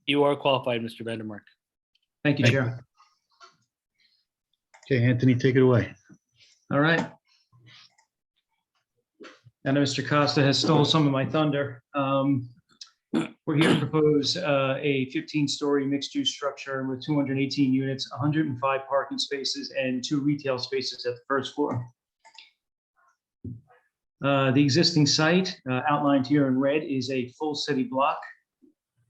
You are qualified, Mr. Vandermark. Thank you, Chair. Okay, Anthony, take it away. All right. I know Mr. Costa has stole some of my thunder. We're here to propose a 15-story mixed-use structure with 218 units, 105 parking spaces, and 2 retail spaces at the first floor. The existing site outlined here in red is a full city block.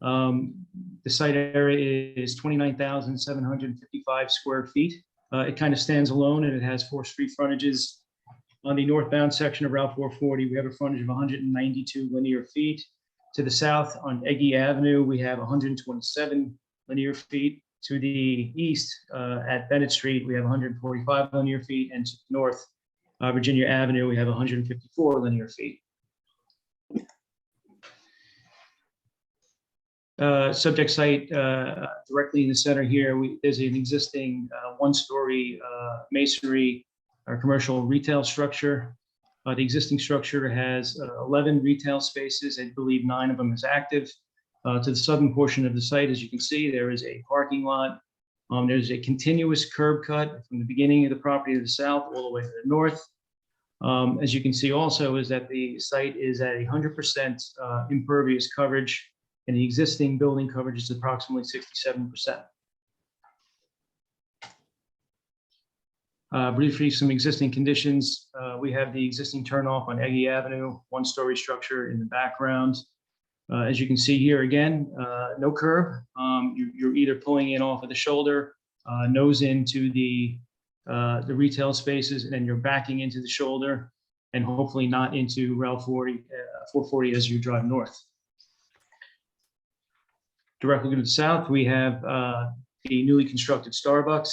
The site area is 29,755 square feet. It kind of stands alone, and it has 4 street frontages. On the northbound section of Route 440, we have a frontage of 192 linear feet. To the south on Eggy Avenue, we have 127 linear feet. To the east at Bennett Street, we have 145 linear feet. And to the north, Virginia Avenue, we have 154 linear feet. Subject site directly in the center here, there's an existing 1-story masonry or commercial retail structure. The existing structure has 11 retail spaces. I believe 9 of them is active. To the southern portion of the site, as you can see, there is a parking lot. There's a continuous curb cut from the beginning of the property to the south all the way to the north. As you can see also is that the site is at 100% impervious coverage, and the existing building coverage is approximately 67%. Briefly, some existing conditions. We have the existing turnoff on Eggy Avenue, 1-story structure in the background. As you can see here again, no curb. You're either pulling in off of the shoulder, nose into the retail spaces, and then you're backing into the shoulder and hopefully not into Route 440 as you drive north. Directly to the south, we have the newly constructed Starbucks.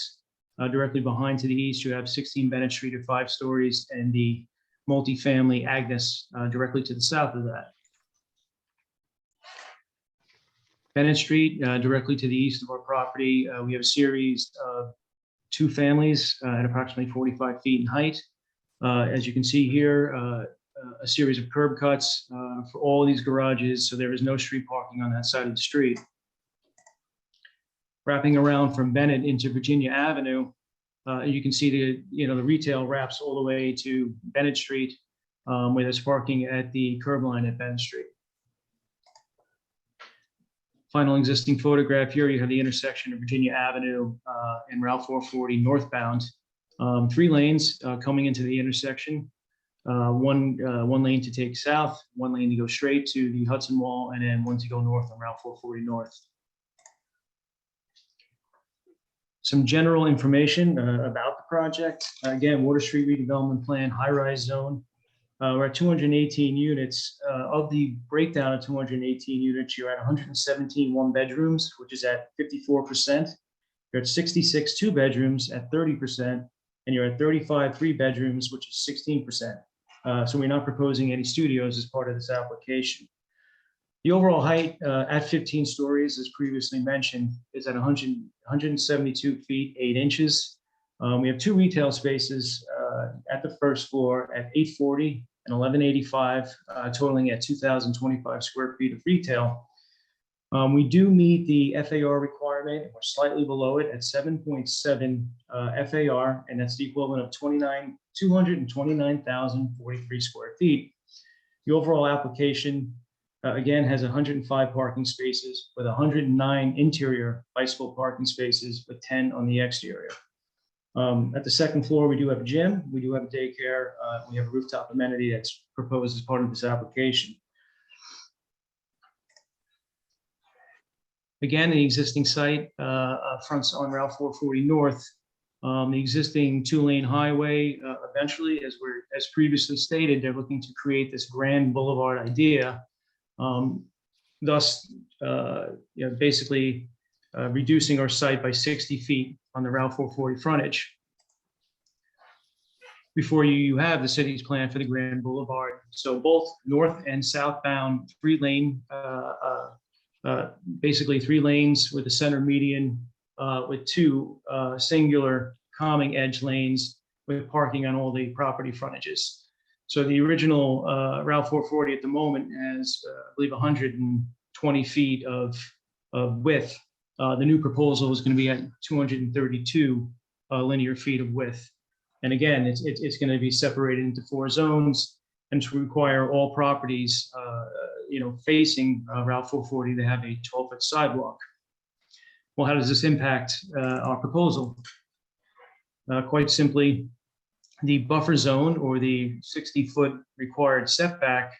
Directly behind to the east, you have 16 Bennett Street at 5 stories, and the multifamily Agnes directly to the south of that. Bennett Street, directly to the east of our property, we have a series of 2 families at approximately 45 feet in height. As you can see here, a series of curb cuts for all these garages, so there is no street parking on that side of the street. Wrapping around from Bennett into Virginia Avenue, you can see the retail wraps all the way to Bennett Street, where there's parking at the curb line at Bennett Street. Final existing photograph here, you have the intersection of Virginia Avenue and Route 440 northbound. 3 lanes coming into the intersection. One lane to take south, 1 lane to go straight to the Hudson Wall, and then 1 to go north on Route 440 north. Some general information about the project. Again, Water Street redevelopment plan, high-rise zone. We're at 218 units. Of the breakdown of 218 units, you're at 117 one-bedrooms, which is at 54%. You're at 66 two-bedrooms at 30%, and you're at 35 three-bedrooms, which is 16%. So we're not proposing any studios as part of this application. The overall height at 15 stories, as previously mentioned, is at 172 feet, 8 inches. We have 2 retail spaces at the first floor at 840 and 1185, totaling at 2,025 square feet of retail. We do meet the FAR requirement. We're slightly below it at 7.7 FAR, and that's the equivalent of 229,043 square feet. The overall application, again, has 105 parking spaces with 109 interior bicycle parking spaces with 10 on the exterior. At the second floor, we do have a gym, we do have a daycare, we have a rooftop amenity that's proposed as part of this application. Again, the existing site fronts on Route 440 North. The existing 2-lane highway, eventually, as previously stated, they're looking to create this grand boulevard idea, thus basically reducing our site by 60 feet on the Route 440 frontage. Before you have the city's plan for the Grand Boulevard. So both north and southbound 3-lane, basically 3 lanes with a center median with 2 singular calming edge lanes with parking on all the property frontages. So the original Route 440 at the moment has, I believe, 120 feet of width. The new proposal is going to be at 232 linear feet of width. And again, it's going to be separated into 4 zones and to require all properties, facing Route 440 to have a 12-foot sidewalk. Well, how does this impact our proposal? Quite simply, the buffer zone or the 60-foot required setback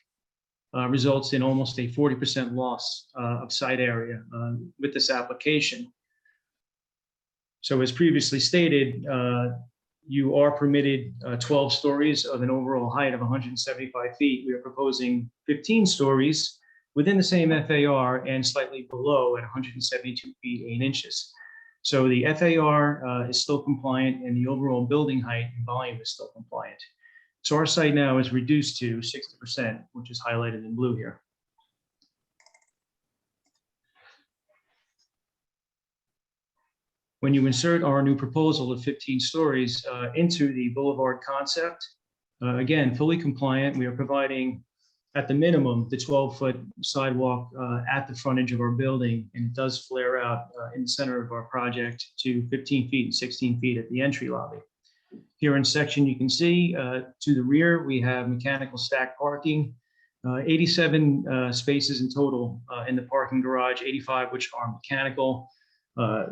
results in almost a 40% loss of site area with this application. So as previously stated, you are permitted 12 stories of an overall height of 175 feet. We are proposing 15 stories within the same FAR and slightly below at 172 feet, 8 inches. So the FAR is still compliant and the overall building height and volume is still compliant. So our site now is reduced to 60%, which is highlighted in blue here. When you insert our new proposal of 15 stories into the boulevard concept, again, fully compliant, we are providing at the minimum the 12-foot sidewalk at the frontage of our building, and it does flare out in the center of our project to 15 feet and 16 feet at the entry lobby. Here in section, you can see to the rear, we have mechanical stack parking, 87 spaces in total in the parking garage, 85 which are mechanical.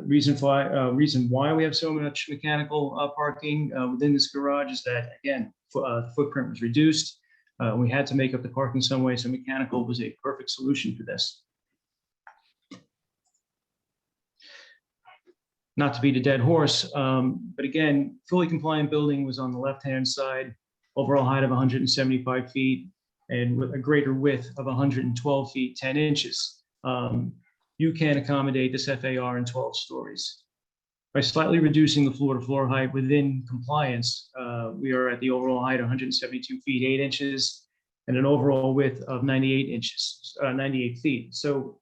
Reason why we have so much mechanical parking within this garage is that, again, the footprint was reduced. We had to make up the parking some way, so mechanical was a perfect solution for this. Not to beat a dead horse, but again, fully compliant building was on the left-hand side, overall height of 175 feet, and with a greater width of 112 feet, 10 inches. You can accommodate this FAR in 12 stories. By slightly reducing the floor-to-floor height within compliance, we are at the overall height of 172 feet 8 inches and an overall width of 98 feet. So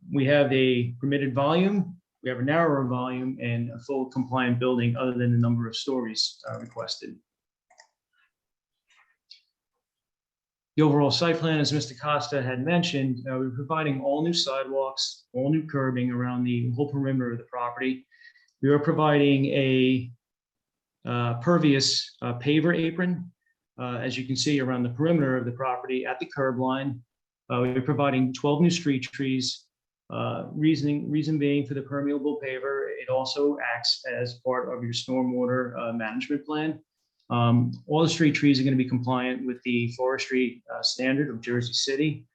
we have a permitted volume, we have a narrower volume, and a full compliant building other than the number of stories requested. The overall site plan, as Mr. Costa had mentioned, we're providing all new sidewalks, all new curbing around the whole perimeter of the property. We are providing a pervious paver apron, as you can see around the perimeter of the property at the curb line. We're providing 12 new street trees. Reason being for the permeable paver, it also acts as part of your stormwater management plan. All the street trees are going to be compliant with the forestry standard of Jersey City.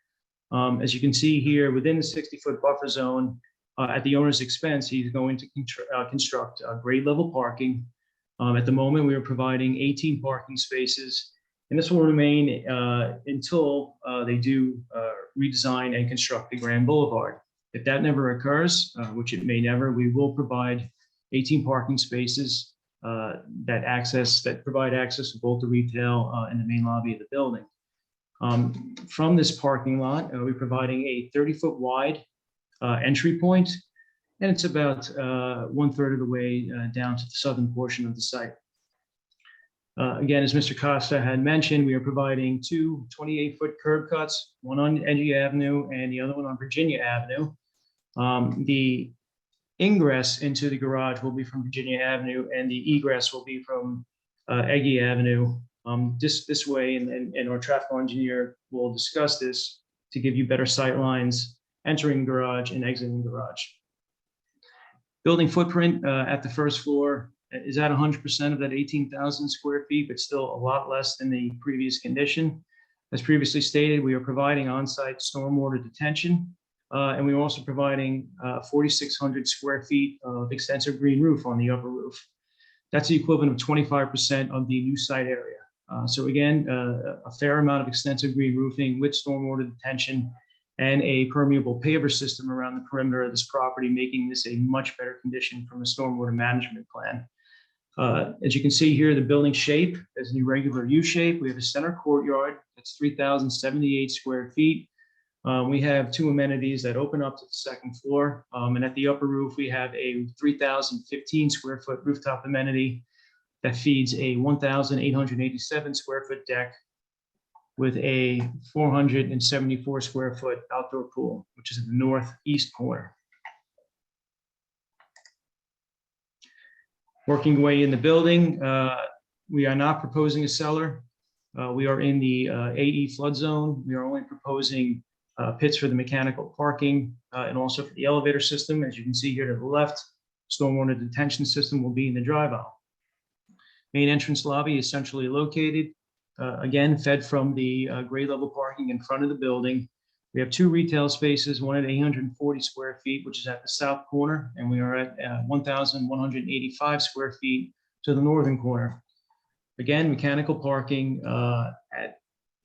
As you can see here, within the 60-foot buffer zone, at the owner's expense, he's going to construct grade level parking. At the moment, we are providing 18 parking spaces, and this will remain until they do redesign and construct the Grand Boulevard. If that never occurs, which it may never, we will provide 18 parking spaces that provide access to both the retail and the main lobby of the building. From this parking lot, we're providing a 30-foot wide entry point, and it's about 1/3 of the way down to the southern portion of the site. Again, as Mr. Costa had mentioned, we are providing two 28-foot curb cuts, one on Edgy Avenue and the other one on Virginia Avenue. The ingress into the garage will be from Virginia Avenue, and the egress will be from Eggy Avenue. This way, and our traffic engineer will discuss this to give you better sight lines entering garage and exiting garage. Building footprint at the first floor is at 100% of that 18,000 square feet, but still a lot less than the previous condition. As previously stated, we are providing on-site stormwater detention, and we're also providing 4,600 square feet of extensive green roof on the upper roof. That's the equivalent of 25% of the new site area. So again, a fair amount of extensive green roofing with stormwater detention and a permeable paver system around the perimeter of this property, making this a much better condition from a stormwater management plan. As you can see here, the building shape is an irregular U shape. We have a center courtyard that's 3,078 square feet. We have two amenities that open up to the second floor. And at the upper roof, we have a 3,015 square foot rooftop amenity that feeds a 1,887 square foot deck with a 474 square foot outdoor pool, which is in the northeast corner. Working way in the building, we are not proposing a cellar. We are in the AE flood zone. We are only proposing pits for the mechanical parking and also for the elevator system. As you can see here to the left, stormwater detention system will be in the drive aisle. Main entrance lobby is centrally located, again, fed from the grade level parking in front of the building. We have two retail spaces, one at 840 square feet, which is at the south corner, and we are at 1,185 square feet to the northern corner. Again, mechanical parking at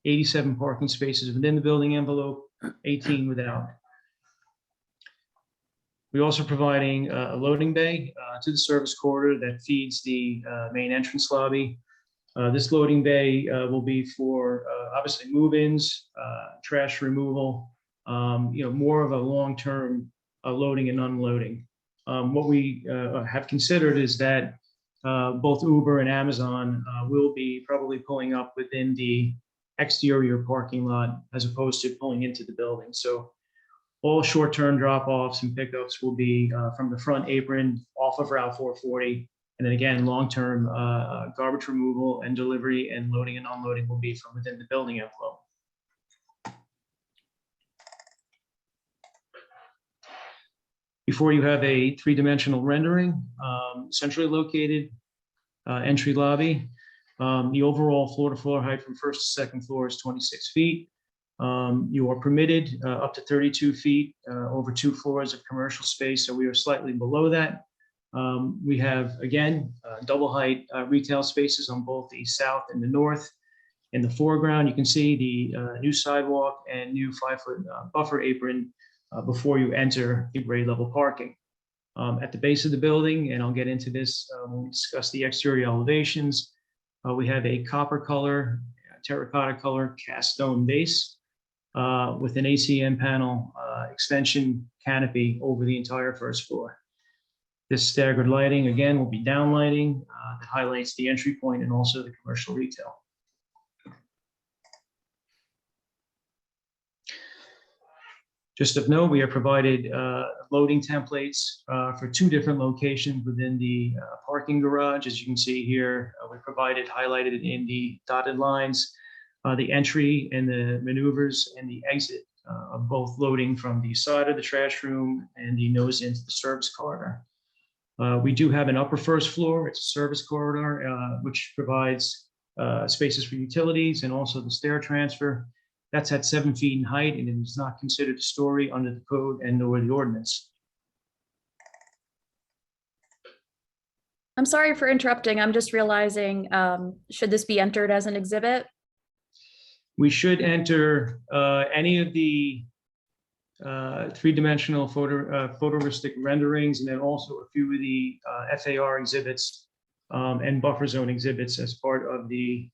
87 parking spaces within the building envelope, 18 without. We're also providing a loading bay to the service corridor that feeds the main entrance lobby. This loading bay will be for obviously move-ins, trash removal, more of a long-term loading and unloading. What we have considered is that both Uber and Amazon will be probably pulling up within the exterior parking lot as opposed to pulling into the building. So all short-term drop-offs and pickups will be from the front apron off of Route 440. And then again, long-term garbage removal and delivery and loading and unloading will be from within the building envelope. Before you have a three-dimensional rendering, centrally located entry lobby. The overall floor-to-floor height from first to second floor is 26 feet. You are permitted up to 32 feet over 2 floors of commercial space, so we are slightly below that. We have, again, double height retail spaces on both the south and the north. In the foreground, you can see the new sidewalk and new 5-foot buffer apron before you enter the grade level parking. At the base of the building, and I'll get into this when we discuss the exterior elevations, we have a copper color, terracotta color cast stone base with an ACM panel extension canopy over the entire first floor. This staggered lighting, again, will be down lighting that highlights the entry point and also the commercial retail. Just of note, we have provided loading templates for 2 different locations within the parking garage. As you can see here, we provided highlighted in the dotted lines, the entry and the maneuvers and the exit of both loading from the side of the trash room and the nose into the service corridor. We do have an upper first floor. It's a service corridor, which provides spaces for utilities and also the stair transfer. That's at 7 feet in height, and it is not considered a story under the code and nor the ordinance. I'm sorry for interrupting. I'm just realizing, should this be entered as an exhibit? We should enter any of the 3-dimensional photorealistic renderings, and then also a few of the FAR exhibits and buffer zone exhibits as part of the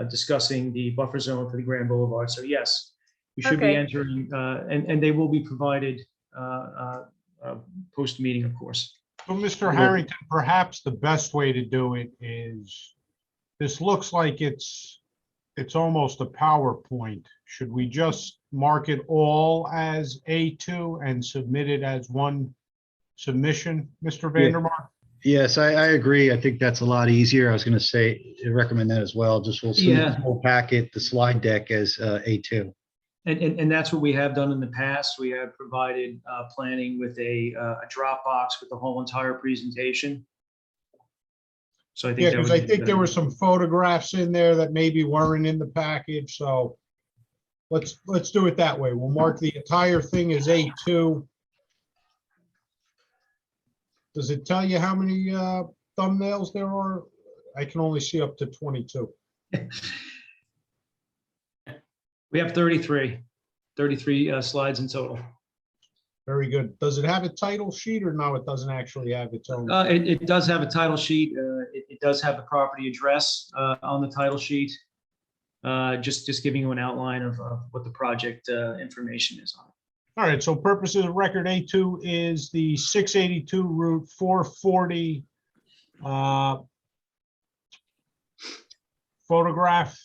discussing the buffer zone for the Grand Boulevard. So yes, we should be entering, and they will be provided post-meeting, of course. So, Mr. Harrington, perhaps the best way to do it is, this looks like it's almost a PowerPoint. Should we just mark it all as A2 and submit it as one submission, Mr. Vandermark? Yes, I agree. I think that's a lot easier. I was going to say, recommend that as well. Just we'll see the whole packet, the slide deck as A2. And that's what we have done in the past. We have provided planning with a Dropbox with the whole entire presentation. So I think, Yeah, because I think there were some photographs in there that maybe weren't in the package. So let's do it that way. We'll mark the entire thing as A2. Does it tell you how many thumbnails there are? I can only see up to 22. We have 33 slides in total. Very good. Does it have a title sheet, or no, it doesn't actually have its own? It does have a title sheet. It does have the property address on the title sheet. Just giving you an outline of what the project information is on it. All right, so purposes of record, A2 is the 682 Route 440 photograph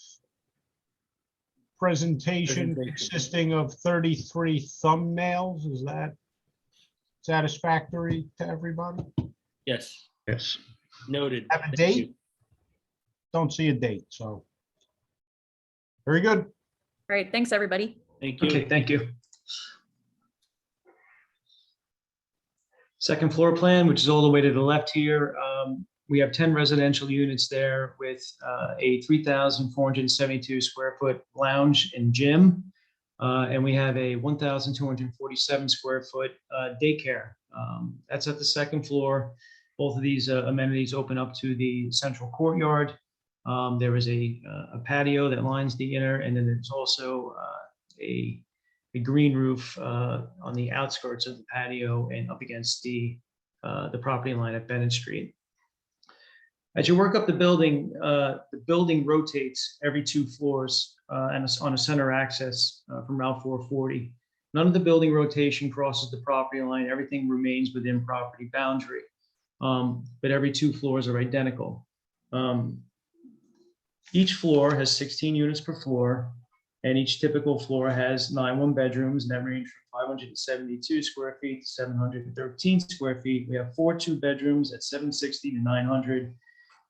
presentation consisting of 33 thumbnails. Is that satisfactory to everybody? Yes. Yes. Noted. Have a Thank date? you. Don't see a date, so. Very good. All right, thanks, everybody. Thank you. Okay, thank you. Second floor plan, which is all the way to the left here. We have 10 residential units there with a 3,472 square foot lounge and gym. And we have a 1,247 square foot daycare. That's at the second floor. Both of these amenities open up to the central courtyard. There is a patio that lines the inner, and then there's also a green roof on the outskirts of the patio and up against the property line at Bennett Street. As you work up the building rotates every 2 floors and on a center axis from Route 440. None of the building rotation crosses the property line. Everything remains within property boundary, but every 2 floors are identical. Each floor has 16 units per floor, and each typical floor has 9 one-bedrooms, and that range from 572 square feet to 713 square feet. We have 4 2-bedrooms at 760 to 900,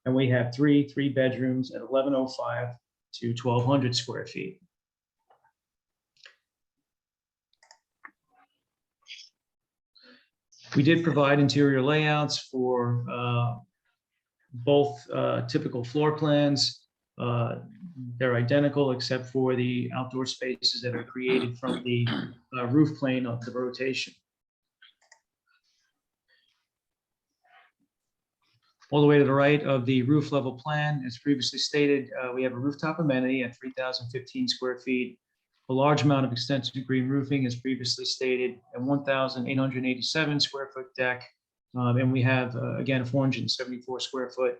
and we have 3 3-bedrooms at 1105 to 1200 square feet. We did provide interior layouts for both typical floor plans. They're identical except for the outdoor spaces that are created from the roof plane of the rotation. All the way to the right of the roof level plan, as previously stated, we have a rooftop amenity at 3,015 square feet, a large amount of extensive green roofing, as previously stated, a 1,887 square foot deck. And we have, again, a 474 square foot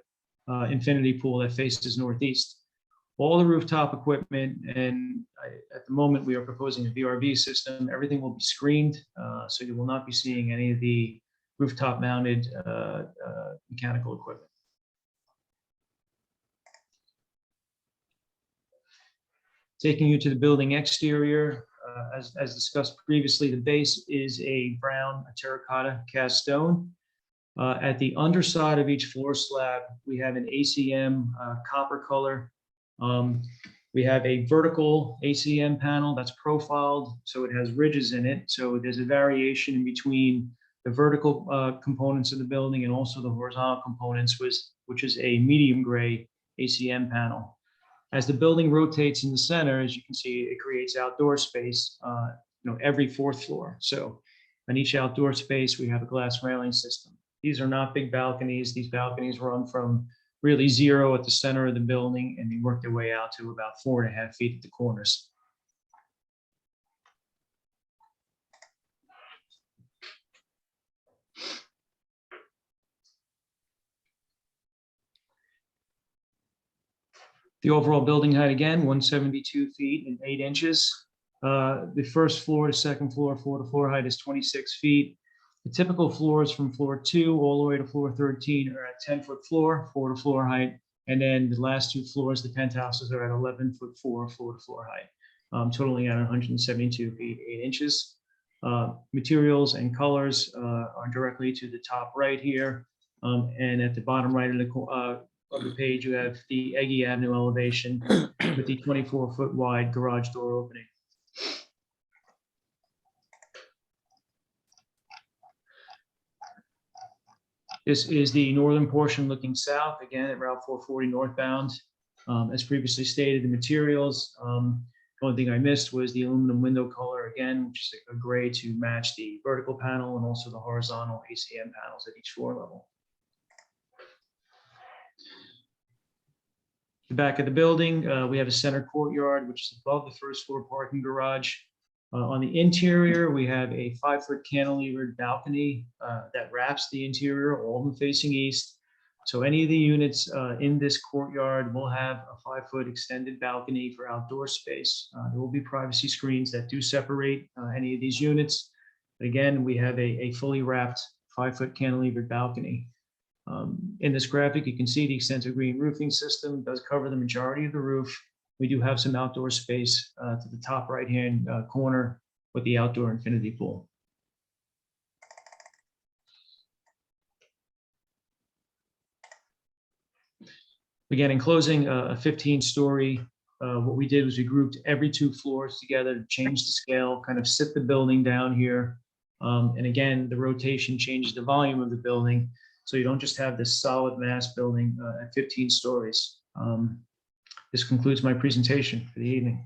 infinity pool that faces northeast. All the rooftop equipment, and at the moment we are proposing a VRV system, everything will be screened. So you will not be seeing any of the rooftop mounted mechanical equipment. Taking you to the building exterior, as discussed previously, the base is a brown terracotta cast stone. At the underside of each floor slab, we have an ACM copper color. We have a vertical ACM panel that's profiled, so it has ridges in it. So there's a variation in between the vertical components of the building and also the horizontal components, which is a medium gray ACM panel. As the building rotates in the center, as you can see, it creates outdoor space, every fourth floor. So on each outdoor space, we have a glass railing system. These are not big balconies. These balconies run from really 0 at the center of the building, and they work their way out to about 4.5 feet at the corners. The overall building height, again, 172 feet and 8 inches. The first floor to second floor, floor-to-floor height is 26 feet. The typical floors from floor 2 all the way to floor 13 are at 10-foot floor-to-floor height. And then the last 2 floors, the penthouses, are at 11-foot floor-to-floor height, totaling at 172 feet, 8 inches. Materials and colors are directly to the top right here. And at the bottom right of the page, you have the Eggy Avenue elevation with the 24-foot wide garage door opening. This is the northern portion looking south, again at Route 440 northbound. As previously stated, the materials, the only thing I missed was the aluminum window color again, which is a gray to match the vertical panel and also the horizontal ACM panels at each floor level. The back of the building, we have a center courtyard, which is above the first floor parking garage. On the interior, we have a 5-foot cantilevered balcony that wraps the interior, all of them facing east. So any of the units in this courtyard will have a 5-foot extended balcony for outdoor space. There will be privacy screens that do separate any of these units. But again, we have a fully wrapped 5-foot cantilevered balcony. In this graphic, you can see the extensive green roofing system does cover the majority of the roof. We do have some outdoor space to the top right-hand corner with the outdoor infinity pool. Again, in closing, a 15-story, what we did was we grouped every 2 floors together to change the scale, kind of sit the building down here. And again, the rotation changes the volume of the building. So you don't just have this solid mass building at 15 stories. This concludes my presentation for the evening.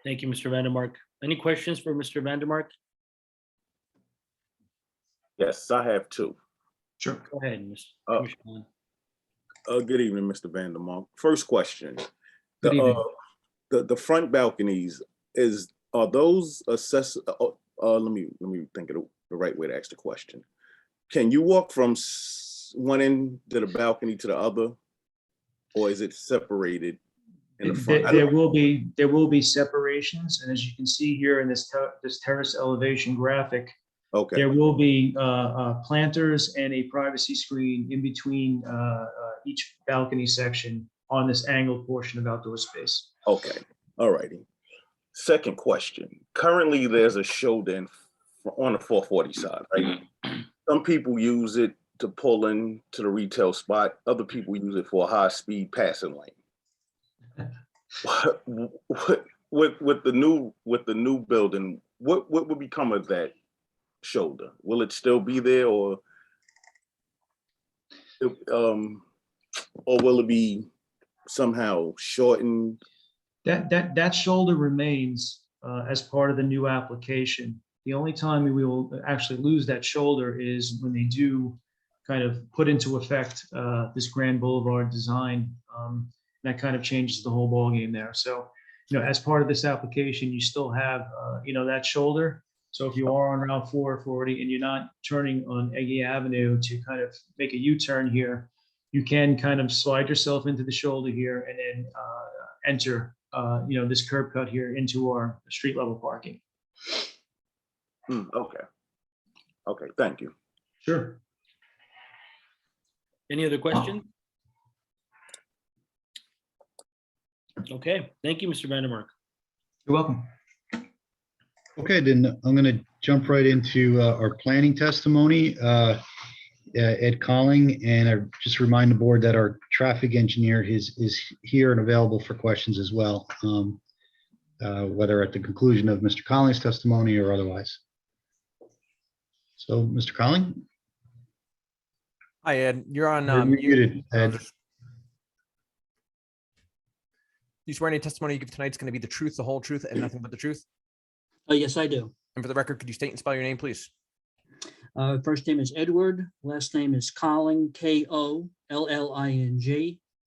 Thank you, Mr. Vandermark. Any questions for Mr. Vandermark? Yes, I have 2. Sure. Go ahead, Mr. Commissioner. Good evening, Mr. Vandermark. First question. Good evening. The front balconies, are those assessed? Let me think of the right way to ask the question. Can you walk from one end of the balcony to the other, or is it separated in the front? There will be separations, and as you can see here in this terrace elevation graphic, okay, there will be planters and a privacy screen in between each balcony section on this angled portion of outdoor space. Okay, all righty. Second question. Currently, there's a shoulder on the 440 side, right? Some people use it to pull in to the retail spot. Other people use it for a high-speed passing lane. With the new building, what will become of that shoulder? Will it still be there, or will it be somehow shortened? That shoulder remains as part of the new application. The only time we will actually lose that shoulder is when they do kind of put into effect this Grand Boulevard design. That kind of changes the whole ballgame there. So as part of this application, you still have, that shoulder. So if you are on Route 440 and you're not turning on Eggy Avenue to kind of make a U-turn here, you can kind of slide yourself into the shoulder here and then enter, this curb cut here into our street level parking. Okay. Okay, thank you. Sure. Any other questions? Okay, thank you, Mr. Vandermark. You're welcome. Okay, then I'm going to jump right into our planning testimony. Ed Colling, and I just remind the board that our traffic engineer is here and available for questions as well, whether at the conclusion of Mr. Colling's testimony or otherwise. So, Mr. Colling? Hi, Ed. You're on You're mute. muted, Ed. You swear any testimony you give tonight is going to be the truth, the whole truth, and nothing but the truth? Yes, I do. And for the record, could you state and spell your name, please? First name is Edward, last name is Colling, Kolling.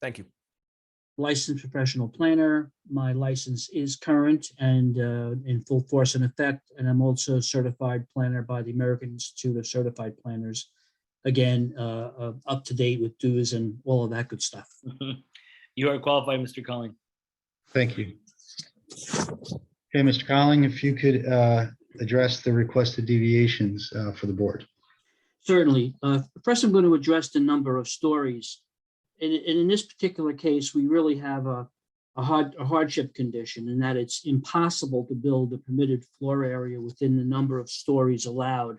Thank you. Licensed professional planner. My license is current and in full force and effect, and I'm also a certified planner by the American Institute of Certified Planners. Again, up to date with dues and all of that good stuff. You are qualified, Mr. Colling. Thank you. Okay, Mr. Colling, if you could address the requested deviations for the board. Certainly. First, I'm going to address the number of stories. And in this particular case, we really have a hardship condition in that it's impossible to build the permitted floor area within the number of stories allowed.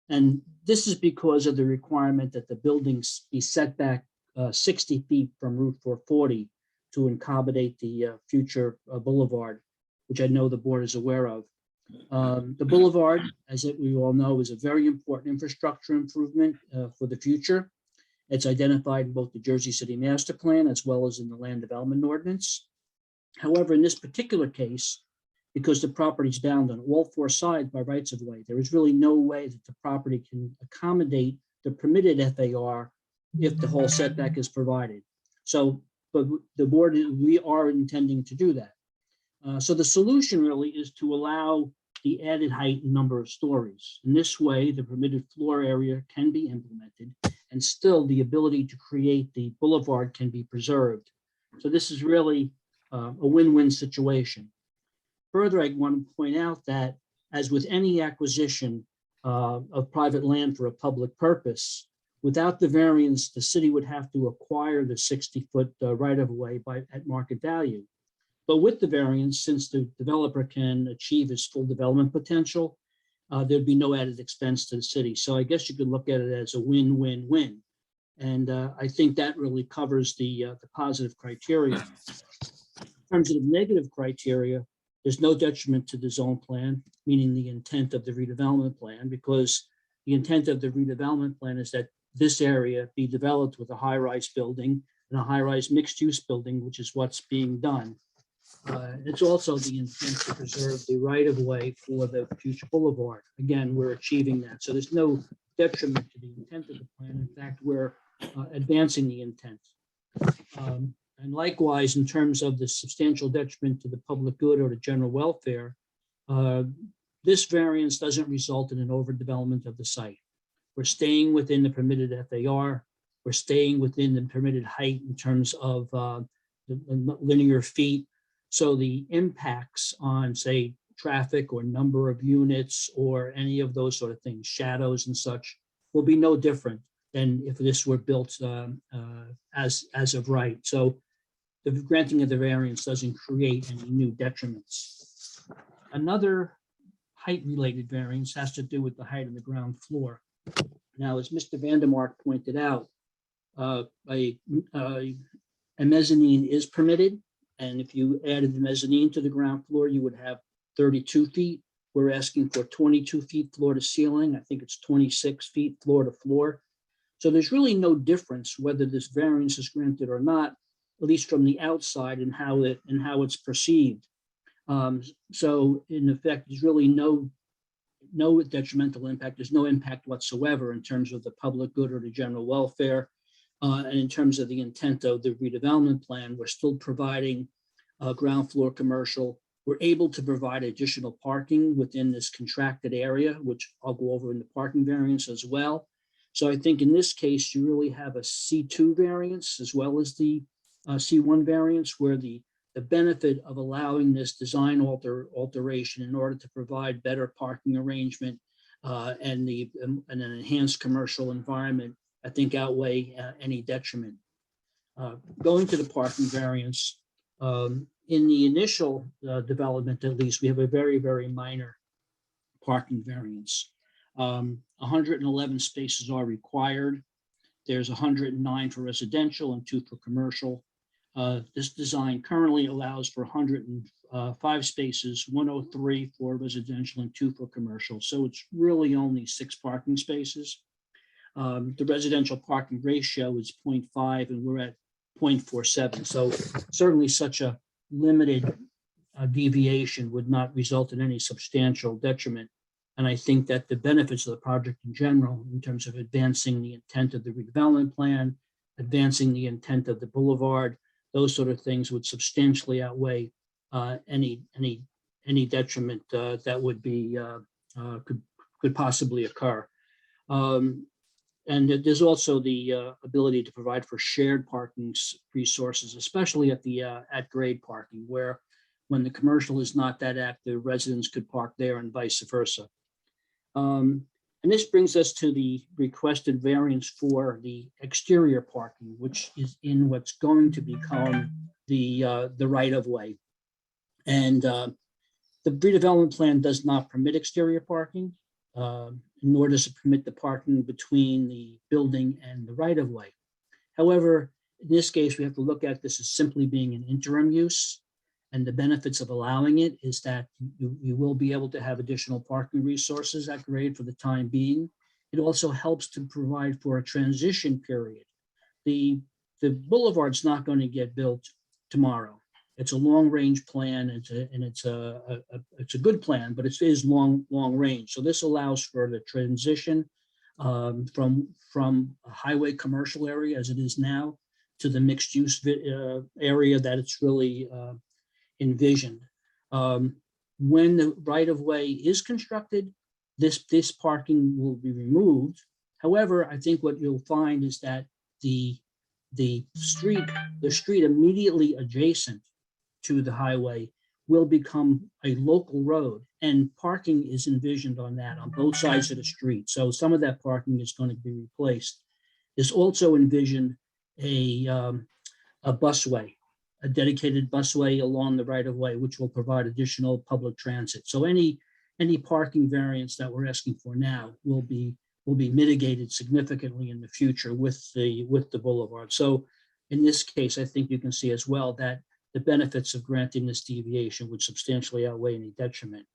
And this is because of the requirement that the buildings be set back 60 feet from Route 440 to accommodate the future boulevard, which I know the board is aware of. The boulevard, as we all know, is a very important infrastructure improvement for the future. It's identified in both the Jersey City Master Plan as well as in the Land Development Ordinance. However, in this particular case, because the property is bound on all four sides by rights of way, there is really no way that the property can accommodate the permitted FAR if the whole setback is provided. So, but the board, we are intending to do that. So the solution really is to allow the added height and number of stories. In this way, the permitted floor area can be implemented and still the ability to create the boulevard can be preserved. So this is really a win-win situation. Further, I want to point out that as with any acquisition of private land for a public purpose, without the variance, the city would have to acquire the 60-foot right-of-way at market value. But with the variance, since the developer can achieve his full development potential, there'd be no added expense to the city. So I guess you could look at it as a win-win-win. And I think that really covers the positive criteria. In terms of the negative criteria, there's no detriment to the zone plan, meaning the intent of the redevelopment plan, because the intent of the redevelopment plan is that this area be developed with a high-rise building and a high-rise mixed-use building, which is what's being done. It's also the intent to preserve the right-of-way for the future boulevard. Again, we're achieving that. So there's no detriment to the intent of the plan. In fact, we're advancing the intent. And likewise, in terms of the substantial detriment to the public good or the general welfare, this variance doesn't result in an overdevelopment of the site. We're staying within the permitted FAR. We're staying within the permitted height in terms of the linear feet. So the impacts on, say, traffic or number of units or any of those sort of things, shadows and such, will be no different than if this were built as of right. So the granting of the variance doesn't create any new detriments. Another height-related variance has to do with the height of the ground floor. Now, as Mr. Vandermark pointed out, a mezzanine is permitted. And if you added the mezzanine to the ground floor, you would have 32 feet. We're asking for 22 feet floor to ceiling. I think it's 26 feet floor to floor. So there's really no difference whether this variance is granted or not, at least from the outside and how it's perceived. So in effect, there's really no detrimental impact. There's no impact whatsoever in terms of the public good or the general welfare. And in terms of the intent of the redevelopment plan, we're still providing ground floor commercial. We're able to provide additional parking within this contracted area, which I'll go over in the parking variance as well. So I think in this case, you really have a C2 variance as well as the C1 variance, where the benefit of allowing this design alteration in order to provide better parking arrangement and an enhanced commercial environment, I think outweigh any detriment. Going to the parking variance, in the initial development, at least, we have a very, very minor parking variance. 111 spaces are required. There's 109 for residential and 2 for commercial. This design currently allows for 105 spaces, 103 for residential and 2 for commercial. So it's really only 6 parking spaces. The residential parking ratio is 0.5 and we're at 0.47. So certainly such a limited deviation would not result in any substantial detriment. And I think that the benefits of the project in general, in terms of advancing the intent of the redevelopment plan, advancing the intent of the boulevard, those sort of things would substantially outweigh any detriment that would be could possibly occur. And there's also the ability to provide for shared parking resources, especially at the at-grade parking, where when the commercial is not that active, residents could park there and vice versa. And this brings us to the requested variance for the exterior parking, which is in what's going to become the right-of-way. And the redevelopment plan does not permit exterior parking, nor does it permit the parking between the building and the right-of-way. However, in this case, we have to look at this as simply being an interim use. And the benefits of allowing it is that you will be able to have additional parking resources at grade for the time being. It also helps to provide for a transition period. The boulevard's not going to get built tomorrow. It's a long-range plan, and it's a good plan, but it is long range. So this allows for the transition from a highway commercial area as it is now to the mixed-use area that it's really envisioned. When the right-of-way is constructed, this parking will be removed. However, I think what you'll find is that the street immediately adjacent to the highway will become a local road, and parking is envisioned on that on both sides of the street. So some of that parking is going to be replaced. There's also envisioned a busway, a dedicated busway along the right-of-way, which will provide additional public transit. So any parking variance that we're asking for now will be mitigated significantly in the future with the boulevard. So in this case, I think you can see as well that the benefits of granting this deviation would substantially outweigh any detriment.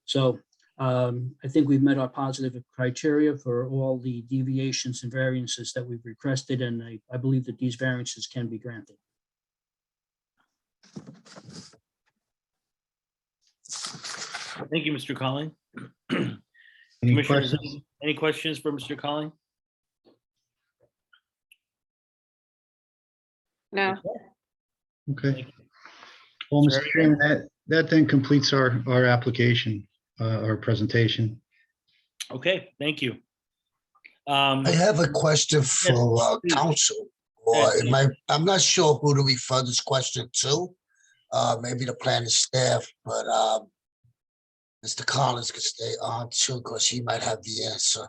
So I think we've met our positive criteria for all the deviations and variances that we've requested, and I believe that these variances can be granted. Thank you, Mr. Colling. Any Commissioners, questions? any questions for Mr. Colling? No. Okay. Well, Mr. Chairman, that then completes our application, our presentation. Okay, thank you. I have a question for council, or I'm not sure who to refer this question to. Maybe the planning staff, but Mr. Collins could stay on too, because he might have the answer.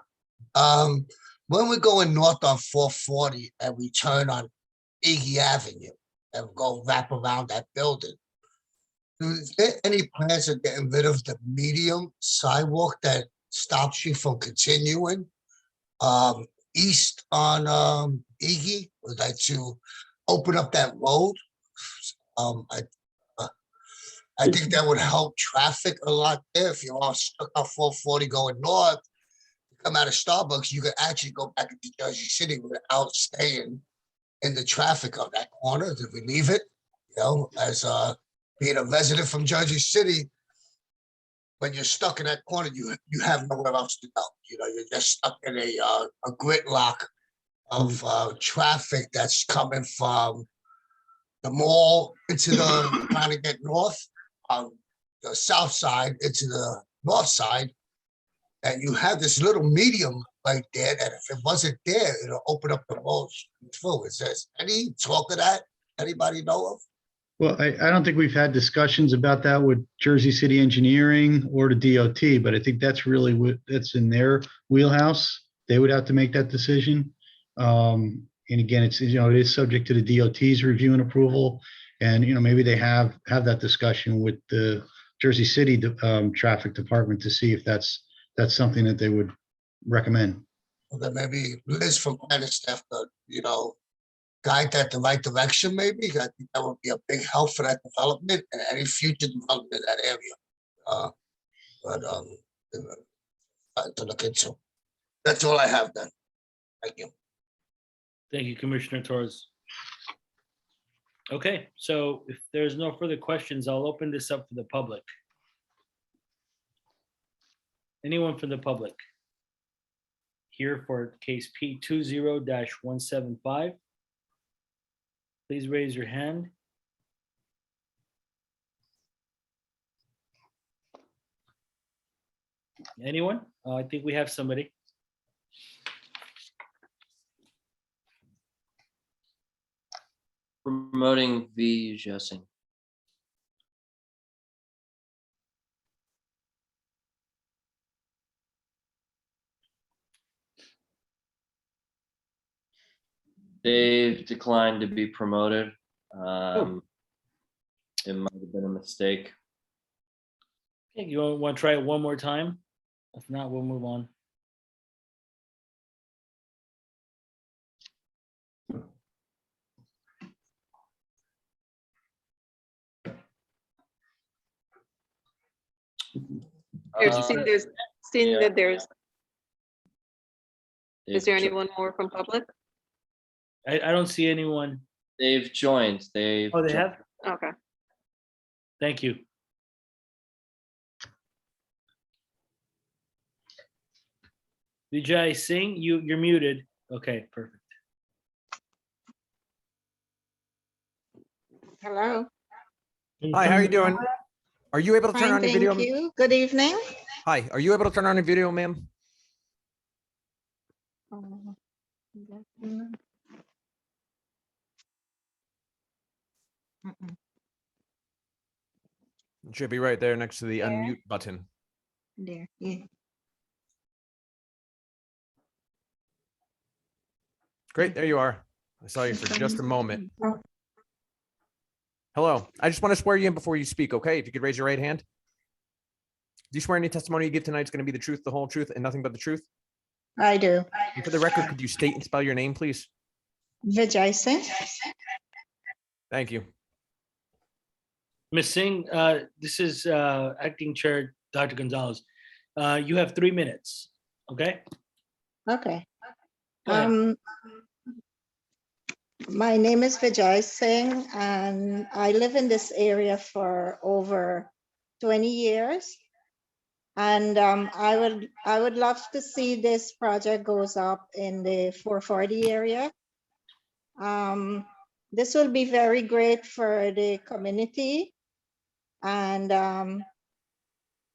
When we're going north on 440 and we turn on Iggy Avenue and go wrap around that building, is there any plans of getting rid of the medium sidewalk that stops you from continuing east on Iggy? Would like to open up that road. I think that would help traffic a lot there. If you're all stuck on 440 going north, you come out of Starbucks, you could actually go back into Jersey City without staying in the traffic of that corner to relieve it. You know, as being a resident from Jersey City, when you're stuck in that corner, you have nowhere else to go. You know, you're just stuck in a gridlock of traffic that's coming from the mall into the, trying to get north, on the south side into the north side. And you have this little medium right there that if it wasn't there, it'll open up the whole through. It says, any talk of that? Anybody know of? Well, I don't think we've had discussions about that with Jersey City Engineering or the DOT, but I think that's really that's in their wheelhouse. They would have to make that decision. And again, it's, it is subject to the DOT's review and approval. And, maybe they have that discussion with the Jersey City Traffic Department to see if that's something that they would recommend. Well, then maybe Liz from planning staff could, guide that the right direction, maybe. I think that would be a big help for that development and any future development in that area. To look into. That's all I have then. Thank you. Thank you, Commissioner Torres. Okay, so if there's no further questions, I'll open this up for the public. Anyone from the public? Here for case P20-175. Please raise your hand. Anyone? I think we have somebody. Promoting V. Jessing. They've declined to be promoted. It might have been a mistake. Okay, you want to try it one more time? If not, we'll move on. Seeing that there's, is there They've anyone more from public? I don't see anyone. They've joined. Oh, they have? Okay. Thank you. Vijay Singh, you're muted. Okay, perfect. Hello. Hi, how are you doing? Are you able to turn Fine, on your thank video? you. Good evening. Hi, are you able to turn on your video, ma'am? It should be right there next to the unmute button. There, yeah. Great, there you are. I saw you for just a moment. Hello, I just want to swear you in before you speak, okay? If you could raise your right hand. Do you swear any testimony you give tonight is going to be the truth, the whole truth, and nothing but the truth? I do. And for the record, could you state and spell your name, please? Vijay Singh. Thank you. Ms. Singh, this is Acting Chair Dr. Gonzalez. You have 3 minutes, okay? Okay. My name is Vijay Singh, and I live in this area for over 20 years. And I would love to see this project goes up in the 440 area. This will be very great for the community. And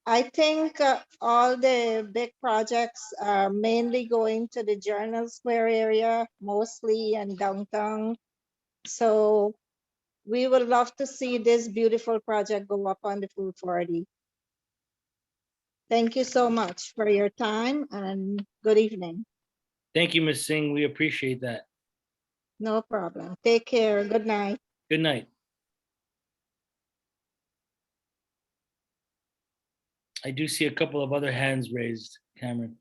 I think all the big projects are mainly going to the Journal Square area, mostly, and downtown. So we would love to see this beautiful project go up on the 440. Thank you so much for your time and good evening. Thank you, Ms. Singh. We appreciate that. No problem. Take care. Good night. Good night. I do see a couple of other hands raised, Cameron.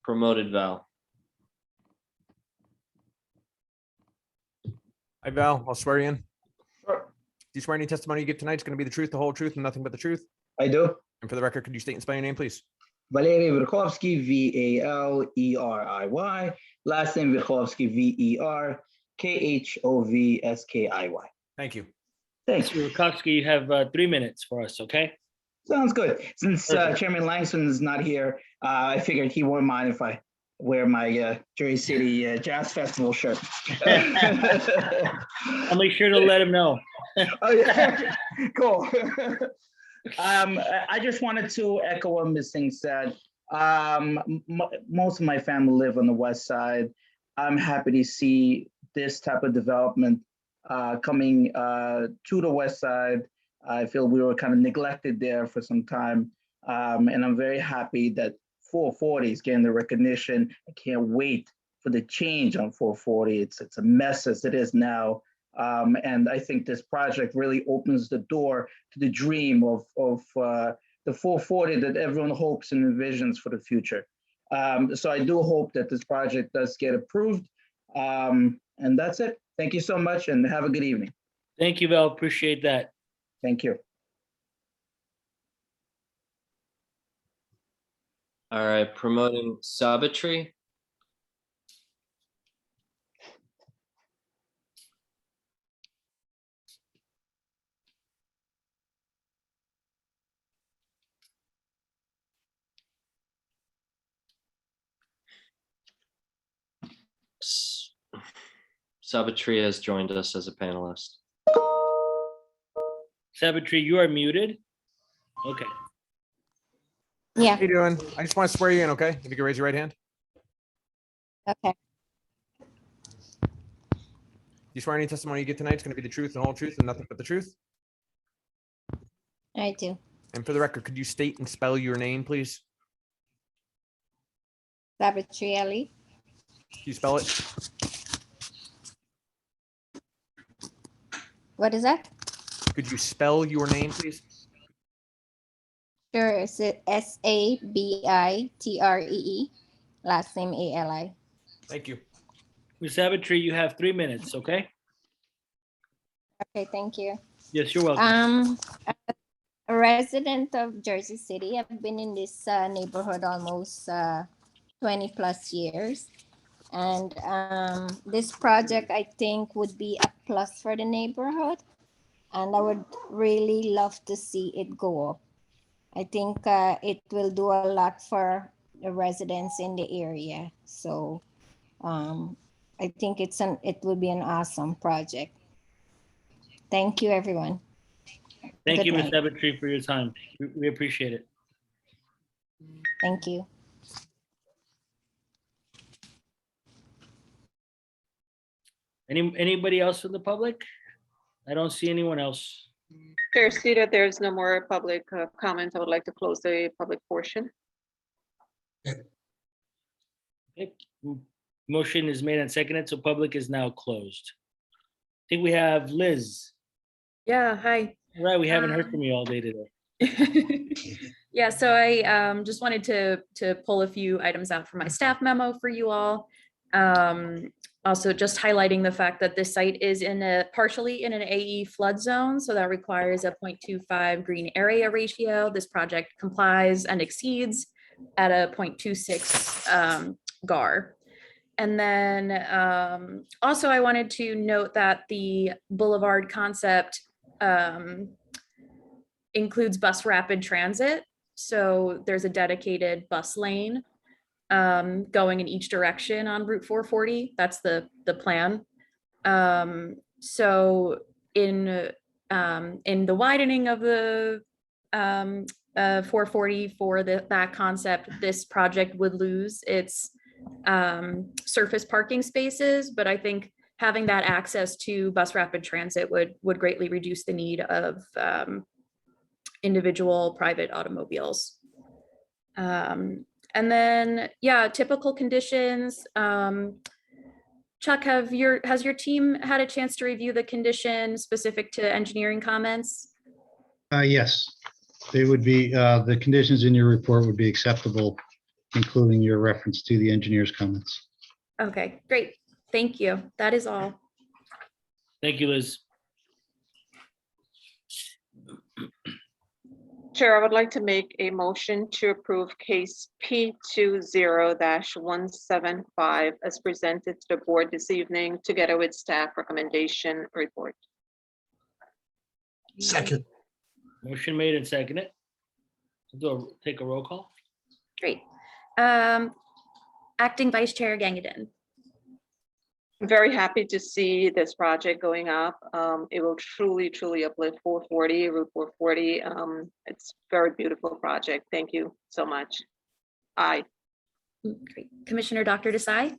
Promoted Val. Hi, Val. I'll swear you in. Do you swear any testimony you give tonight is going to be the truth, the whole truth, and nothing but the truth? I do. And for the record, could you state and spell your name, please? Valery Verkhovsky, Valery. Last name Verkhovsky, Verkhovsky. Thank you. Thanks. Mr. Rakowski, you have 3 minutes for us, okay? Sounds good. Since Perfect. Chairman Langston is not here, I figured he wouldn't mind if I wear my Jersey City Jazz Festival shirt. I'll make sure to let him know. Oh, yeah. Cool. I just wanted to echo what Ms. Singh said. Most of my family live on the west side. I'm happy to see this type of development coming to the west side. I feel we were kind of neglected there for some time. And I'm very happy that 440 is getting the recognition. I can't wait for the change on 440. It's a mess as it is now. And I think this project really opens the door to the dream of the 440 that everyone hopes and envisions for the future. So I do hope that this project does get approved. And that's it. Thank you so much and have a good evening. Thank you, Val. Appreciate that. Thank you. All right, promoting Sabbatry. Sabbatry has joined us as a panelist. Sabbatry, you are muted. Okay. Yeah. How you doing? I just want to swear you in, okay? If you can raise your right hand. Okay. You swear any testimony you get tonight is going to be the truth, the whole truth, and nothing but the truth? I do. And for the record, could you state and spell your name, please? Sabatrielli. Can you spell it? What is that? Could you spell your name, please? Sure. Is it Sabitree? Last name Ali. Thank you. Ms. Sabbatry, you have 3 minutes, okay? Okay, thank you. Yes, you're welcome. A resident of Jersey City. I've been in this neighborhood almost 20 plus years. And this project, I think, would be a plus for the neighborhood. And I would really love to see it go up. I think it will do a lot for the residents in the area. So I think it will be an awesome project. Thank you, everyone. Thank Good you, Ms. night. Sabbatry, for your time. We appreciate it. Thank you. Anybody else from the public? I don't see anyone else. Chair Sita, there's no more public comment. I would like to close the public portion. Okay. Motion is made and seconded, so public is now closed. I think we have Liz. Yeah, hi. All right, we haven't heard from you all day today. Yeah, so I just wanted to pull a few items out from my staff memo for you all. Also just highlighting the fact that this site is partially in an AE flood zone, so that requires a 0.25 green area ratio. This project complies and exceeds at a 0.26 GAR. And then also I wanted to note that the boulevard concept includes bus rapid transit. So there's a dedicated bus lane going in each direction on Route 440. That's the plan. So in the widening of the 440 for that concept, this project would lose its surface parking spaces, but I think having that access to bus rapid transit would greatly reduce the need of individual private automobiles. And then, yeah, typical conditions. Chuck, has your team had a chance to review the condition specific to engineering comments? Yes, they would be, the conditions in your report would be acceptable, including your reference to the engineer's comments. Okay, great. Thank you. That is all. Thank you, Liz. Chair, I would like to make a motion to approve case P20-175 as presented to the board this evening, together with staff recommendation report. Second. Motion made and seconded. Take a roll call. Great. Acting Vice Chair Gangadin. I'm very happy to see this project going up. It will truly, truly uplift 440, Route 440. It's a very beautiful project. Thank you so much. Aye. Great. Commissioner Dr. Desai.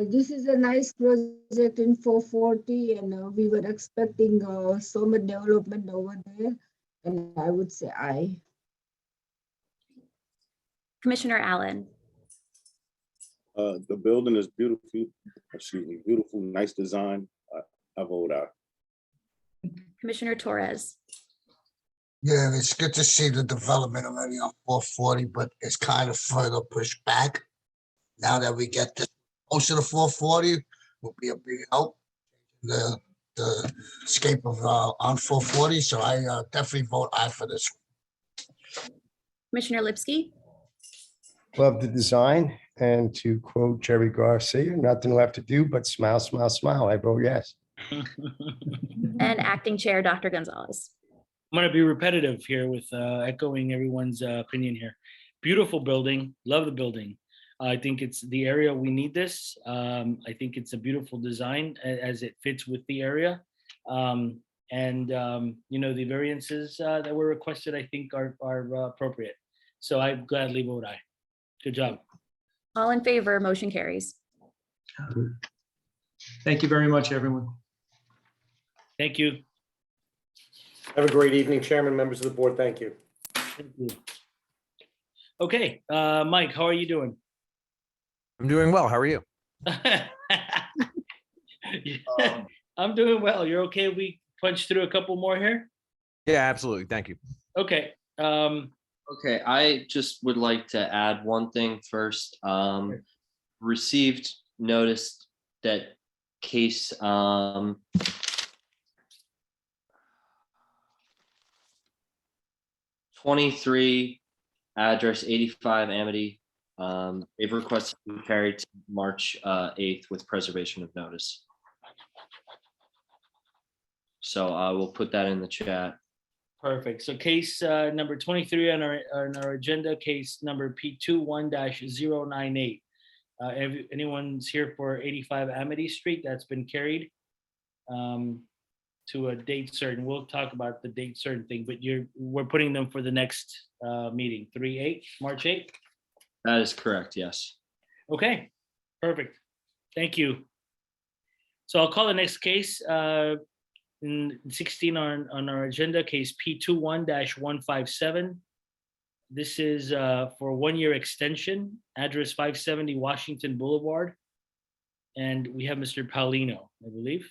This is a nice project in 440, and we were expecting so much development over there, and I would say aye. Commissioner Allen. The building is beautiful, beautiful, nice design. I vote aye. Commissioner Torres. Yeah, it's good to see the development already on 440, but it's kind of further pushed back. Now that we get this closer to 440, will be a big help. The escape of on 440, so I definitely vote aye for this. Commissioner Lipsky. Love the design, and to quote Jerry Garcia, nothing left to do but smile, smile, smile. I vote yes. And Acting Chair Dr. Gonzalez. I'm going to be repetitive here with echoing everyone's opinion here. Beautiful building. Love the building. I think it's the area we need this. I think it's a beautiful design as it fits with the area. The variances that were requested, I think are appropriate. So I gladly vote aye. Good job. All in favor, motion carries. Thank you very much, everyone. Thank you. Have a great evening, Chairman, members of the board. Thank you. Thank you. Okay, Mike, how are you doing? I'm doing well. How are you? I'm doing well. You're okay? We punch through a couple more here? Yeah, absolutely. Thank you. Okay. Okay, I just would like to add one thing first. Received notice that case 23, address 85 Amity. They've requested to be carried to March 8th with preservation of notice. So I will put that in the chat. Perfect. So case number 23 on our agenda, case number P21-098. Anyone's here for 85 Amity Street? That's been carried to a date certain. We'll talk about the date certain thing, but we're putting them for the next meeting, March 8th. That is correct, yes. Okay, perfect. Thank you. So I'll call the next case. In 16 on our agenda, case P21-157. This is for a 1-year extension, address 570 Washington Boulevard. And we have Mr. Paulino, I believe.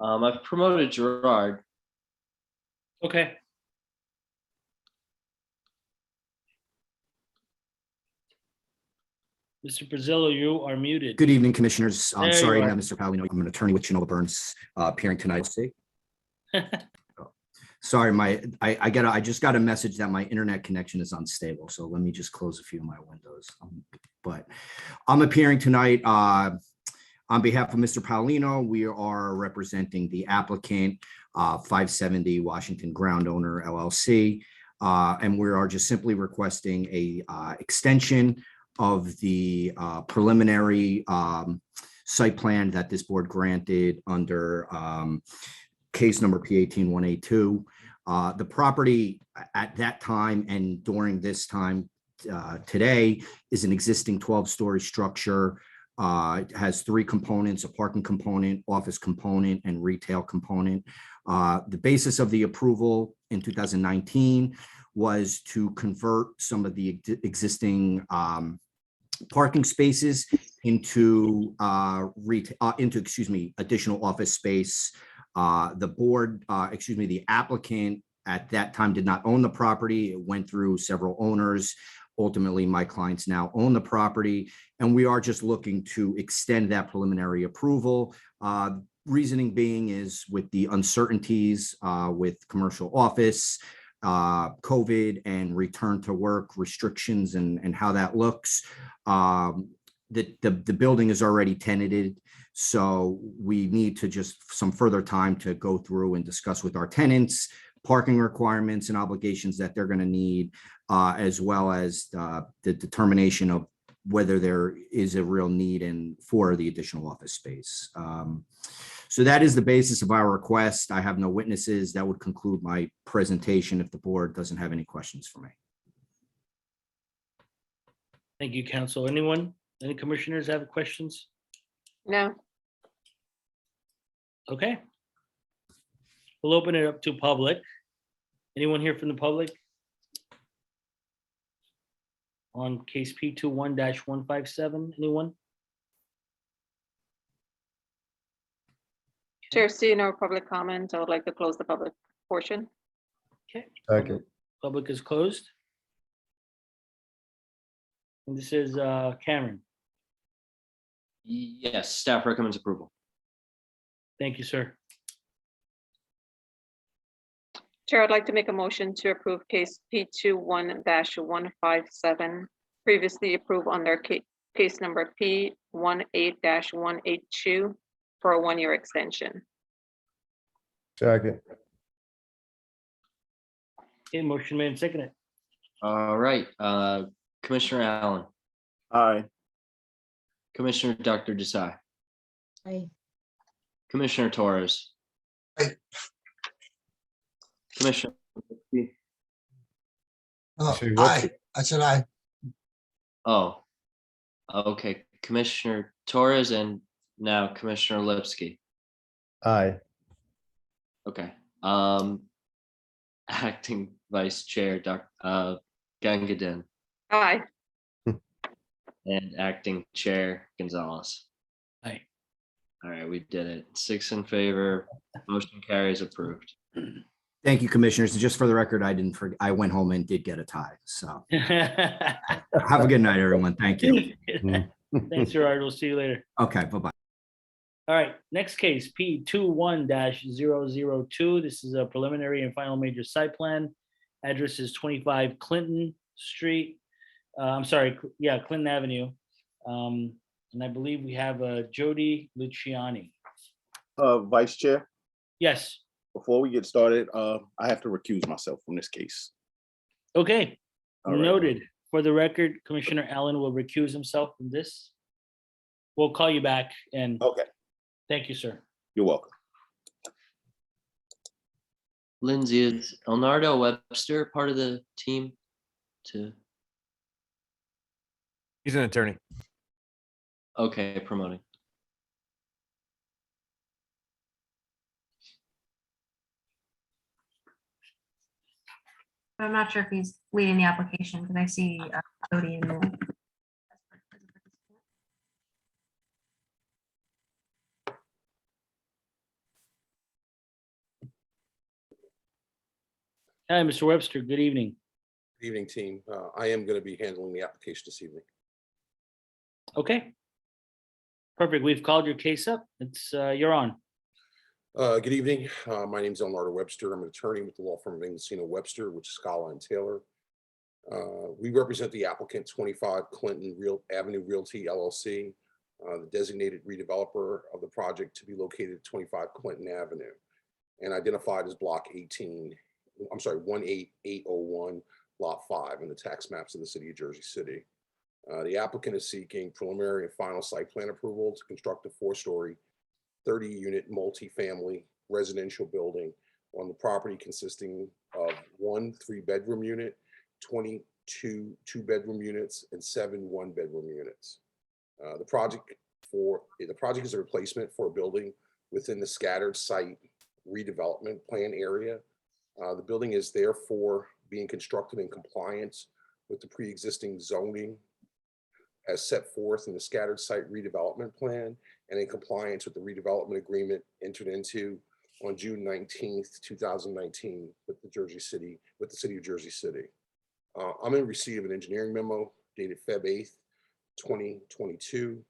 I've promoted Gerard. Okay. Mr. Brazillo, you are muted. Good evening, commissioners. I'm There sorry, you not are. Mr. Paulino. I'm an attorney with Chinova Burns, appearing tonight. Sorry, I just got a message that my internet connection is unstable. So let me just close a few of my windows. But I'm appearing tonight on behalf of Mr. Paulino. We are representing the applicant, 570 Washington Ground Owner LLC. And we are just simply requesting a extension of the preliminary site plan that this board granted under case number P18-182. The property at that time and during this time today is an existing 12-story structure. It has 3 components: a parking component, office component, and retail component. The basis of the approval in 2019 was to convert some of the existing parking spaces into additional office space. The applicant at that time did not own the property. It went through several owners. Ultimately, my clients now own the property, and we are just looking to extend that preliminary approval. reasoning being is with the uncertainties with commercial office, COVID and return to work restrictions and how that looks. The building is already tenanted, so we need to just some further time to go through and discuss with our tenants parking requirements and obligations that they're going to need, as well as the determination of whether there is a real need for the additional office space. So that is the basis of our request. I have no witnesses. That would conclude my presentation if the board doesn't have any questions for me. Thank you, council. Any commissioners have questions? No. Okay. We'll open it up to public. Anyone here from the public? On case P21-157, anyone? Chair, seeing no public comment, I would like to close the public portion. Okay. Second. Public is closed. And this is Cameron. Yes, staff recommends approval. Thank you, sir. Chair, I'd like to make a motion to approve case P21-157, previously approved under case number P18-182 for a 1-year extension. Second. Okay, motion made and seconded. All right, Commissioner Allen, Aye. Commissioner Dr. Desai, Aye. Commissioner Torres. Aye. Commissioner. Oh, Say what? aye. I said aye. Oh, okay, Commissioner Torres and now Commissioner Lipsky. Aye. Okay, Acting Vice Chair, Dr. Gangadin, Aye. and Acting Chair Gonzalez. Aye. All right, we did it. 6 in favor, motion carries, approved. Thank you, commissioners. And just for the record, I didn't forget, I went home and did get a tie. So have a good night, everyone. Thank you. Thanks, Gerard. We'll see you later. Okay, bye-bye. All right, next case, P21-002. This is a preliminary and final major site plan. Address is 25 Clinton Street. Clinton Avenue. And I believe we have Jody Luciani. Vice Chair, Yes, before we get started, I have to recuse myself from this case. okay, All right. noted. For the record, Commissioner Allen will recuse himself from this. We'll call you back and Okay, thank you, sir. you're welcome. Lindsay, is Elnardo Webster part of the team He's an attorney. Okay, promoting. I'm not sure if he's leading the application because I see Cody in there. Hi, Mr. Webster. Good evening. Good evening, team. I am going to be handling the application this evening. Okay. Perfect. We've called your case up. You're on. Good evening. My name is Elnardo Webster. I'm an attorney with the law firm of Inglesino Webster, which is Scala and Taylor. We represent the applicant 25 Clinton Avenue Realty LLC, the designated redeveloper of the project to be located at 25 Clinton Avenue and identified as block 18801, lot 5 in the tax maps of the city of Jersey City. The applicant is seeking preliminary and final site plan approval to construct a 4-story 30-unit multifamily residential building on the property consisting of 1 3-bedroom unit, 22 2-bedroom units, and 7 1-bedroom units. The project is a replacement for a building within the scattered site redevelopment plan area. The building is therefore being constructed in compliance with the pre-existing zoning as set forth in the scattered site redevelopment plan and in compliance with the redevelopment agreement entered into on June 19th, 2019 with the city of Jersey City. I'm in receipt of an engineering memo dated Feb 8th, 2022.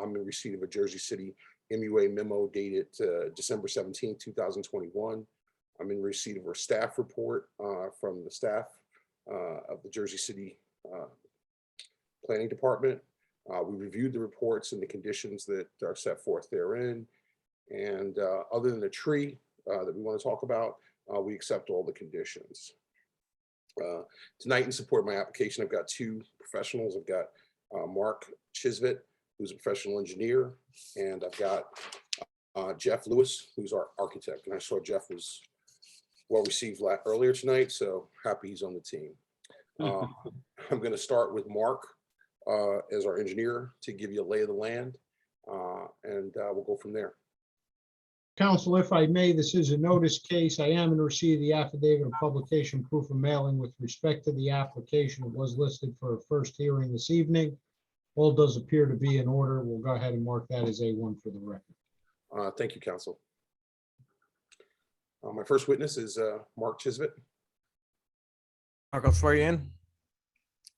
I'm in receipt of a Jersey City MUA memo dated December 17, 2021. I'm in receipt of our staff report from the staff of the Jersey City Planning Department. We reviewed the reports and the conditions that are set forth therein. And other than the tree that we want to talk about, we accept all the conditions. Tonight, in support of my application, I've got two professionals. I've got Mark Chisvett, who's a professional engineer, and I've got Jeff Lewis, who's our architect. And I saw Jeff was well received earlier tonight, so happy he's on the team. I'm going to start with Mark as our engineer to give you a lay of the land, and we'll go from there. Council, if I may, this is a notice case. I am in receipt of the affidavit of publication proof of mailing with respect to the application. It was listed for a first hearing this evening. All does appear to be in order. We'll go ahead and mark that as A1 for the record. Thank you, Council. My first witness is Mark Chisvett. Mark, I'll swear you in.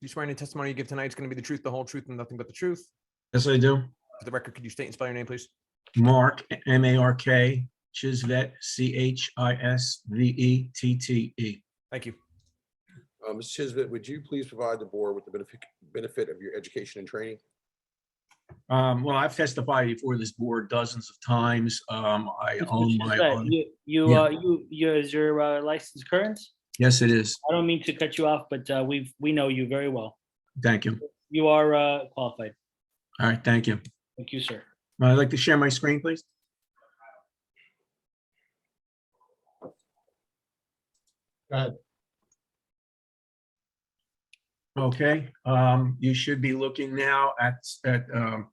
You swear any testimony you give tonight is going to be the truth, the whole truth, and nothing but the truth? Yes, I do. For the record, could you state and spell your name, please? Mark, M-A-R-K, Chisvett, C-H-I-S-V-E-T-T-E. Thank you. Ms. Chisvett, would you please provide the board with the benefit of your education and training? Well, I've testified before this board dozens of times. I own my own. Is your license current? Yes, it is. I don't mean to cut you off, but we know you very well. Thank you. You are qualified. All right, thank you. Thank you, sir. I'd like to share my screen, please. Go ahead. Okay, you should be looking now at a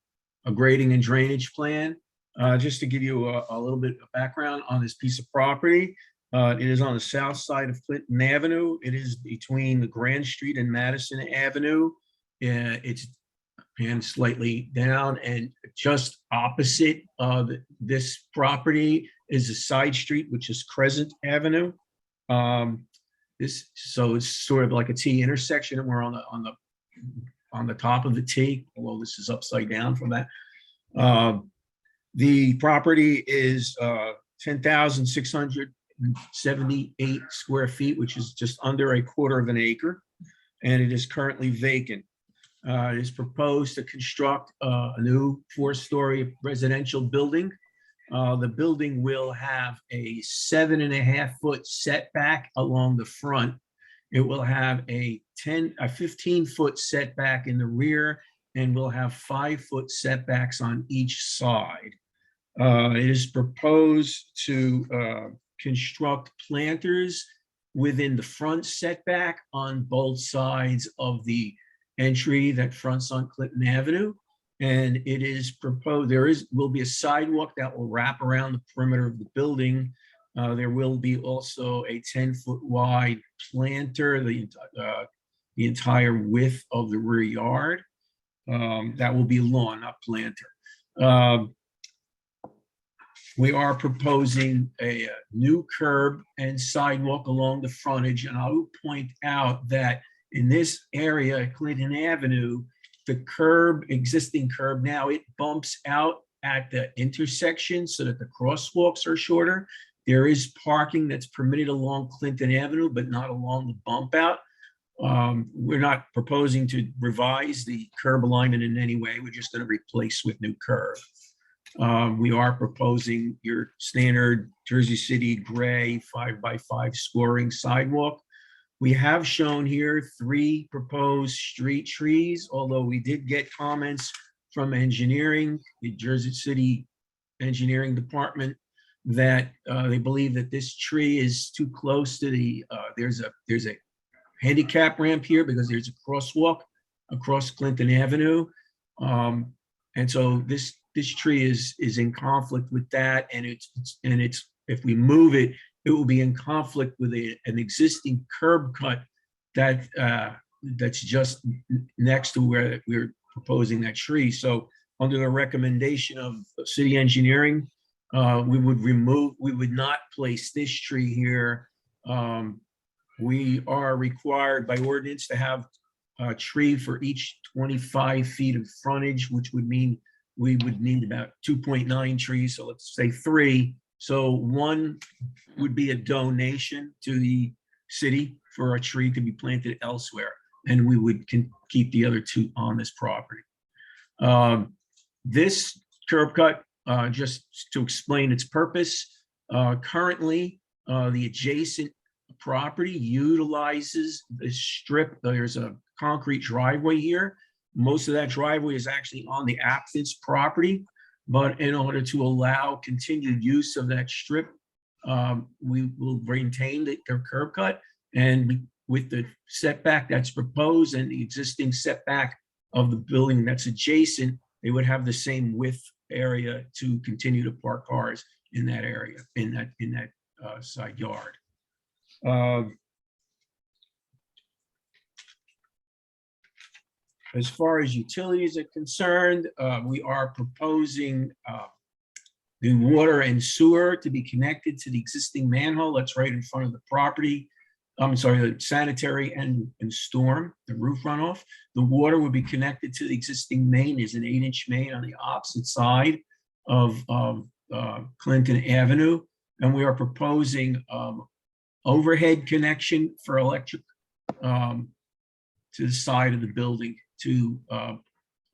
grading and drainage plan. Just to give you a little bit of background on this piece of property. It is on the south side of Clinton Avenue. It is between the Grand Street and Madison Avenue. It's and slightly down, and just opposite of this property is a side street, which is Crescent Avenue. So it's sort of like a T intersection, and we're on the top of the T, although this is upside down from that. The property is 10,678 square feet, which is just under a quarter of an acre, and it is currently vacant. It is proposed to construct a new 4-story residential building. The building will have a 7.5-foot setback along the front. It will have a 15-foot setback in the rear, and will have 5-foot setbacks on each side. It is proposed to construct planters within the front setback on both sides of the entry that fronts on Clinton Avenue. And it is proposed, will be a sidewalk that will wrap around the perimeter of the building. There will be also a 10-foot wide planter, the entire width of the rear yard. That will be lawn, not planter. We are proposing a new curb and sidewalk along the frontage. And I will point out that in this area, Clinton Avenue, the existing curb now, it bumps out at the intersection so that the crosswalks are shorter. There is parking that's permitted along Clinton Avenue, but not along the bump out. We're not proposing to revise the curb alignment in any way. We're just going to replace with new curb. We are proposing your standard Jersey City gray 5x5 scoring sidewalk. We have shown here 3 proposed street trees, although we did get comments from engineering, the Jersey City Engineering Department, that they believe that this tree is too close to the, there's a handicap ramp here because there's a crosswalk across Clinton Avenue. And so this tree is in conflict with that, and it's if we move it, it will be in conflict with an existing curb cut that's just next to where we're proposing that tree. So under the recommendation of city engineering, we would not place this tree here. We are required by ordinance to have a tree for each 25 feet of frontage, which would mean we would need about 2.9 trees, so let's say 3. So 1 would be a donation to the city for a tree to be planted elsewhere, and we would keep the other 2 on this property. This curb cut, just to explain its purpose, currently the adjacent property utilizes the strip. There's a concrete driveway here. Most of that driveway is actually on the applicant's property, but in order to allow continued use of that strip, we will maintain the curb cut, and with the setback that's proposed and the existing setback of the building that's adjacent, they would have the same width area to continue to park cars in that area, in that side yard. As far as utilities are concerned, we are proposing the water and sewer to be connected to the existing manhole that's right in front of the property. I'm sorry, the sanitary and storm, the roof runoff. The water would be connected to the existing main. There's an 8-inch main on the opposite side of Clinton Avenue. And we are proposing overhead connection for electric to the side of the building, to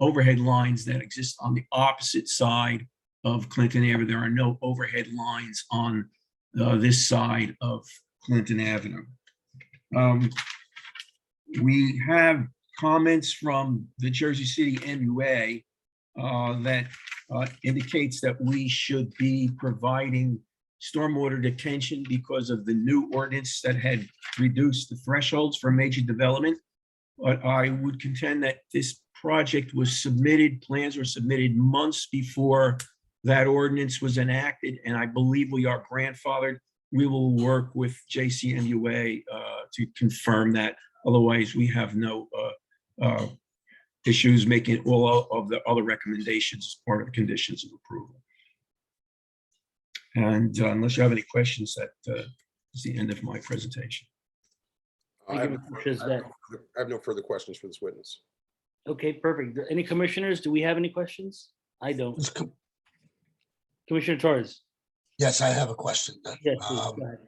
overhead lines that exist on the opposite side of Clinton Avenue. There are no overhead lines on this side of Clinton Avenue. We have comments from the Jersey City MUA that indicates that we should be providing stormwater detention because of the new ordinance that had reduced the thresholds for major development. But I would contend that this project was submitted, plans were submitted months before that ordinance was enacted, and I believe we are grandfathered. We will work with JCMUA to confirm that. Otherwise, we have no issues making all of the other recommendations as part of the conditions of approval. And unless you have any questions, that is the end of my presentation. I have no further questions for this witness. Okay, perfect. Any commissioners? Do we have any questions? I don't. Commissioner Torres. Yes, I have a question. Then. Yes, please, go ahead.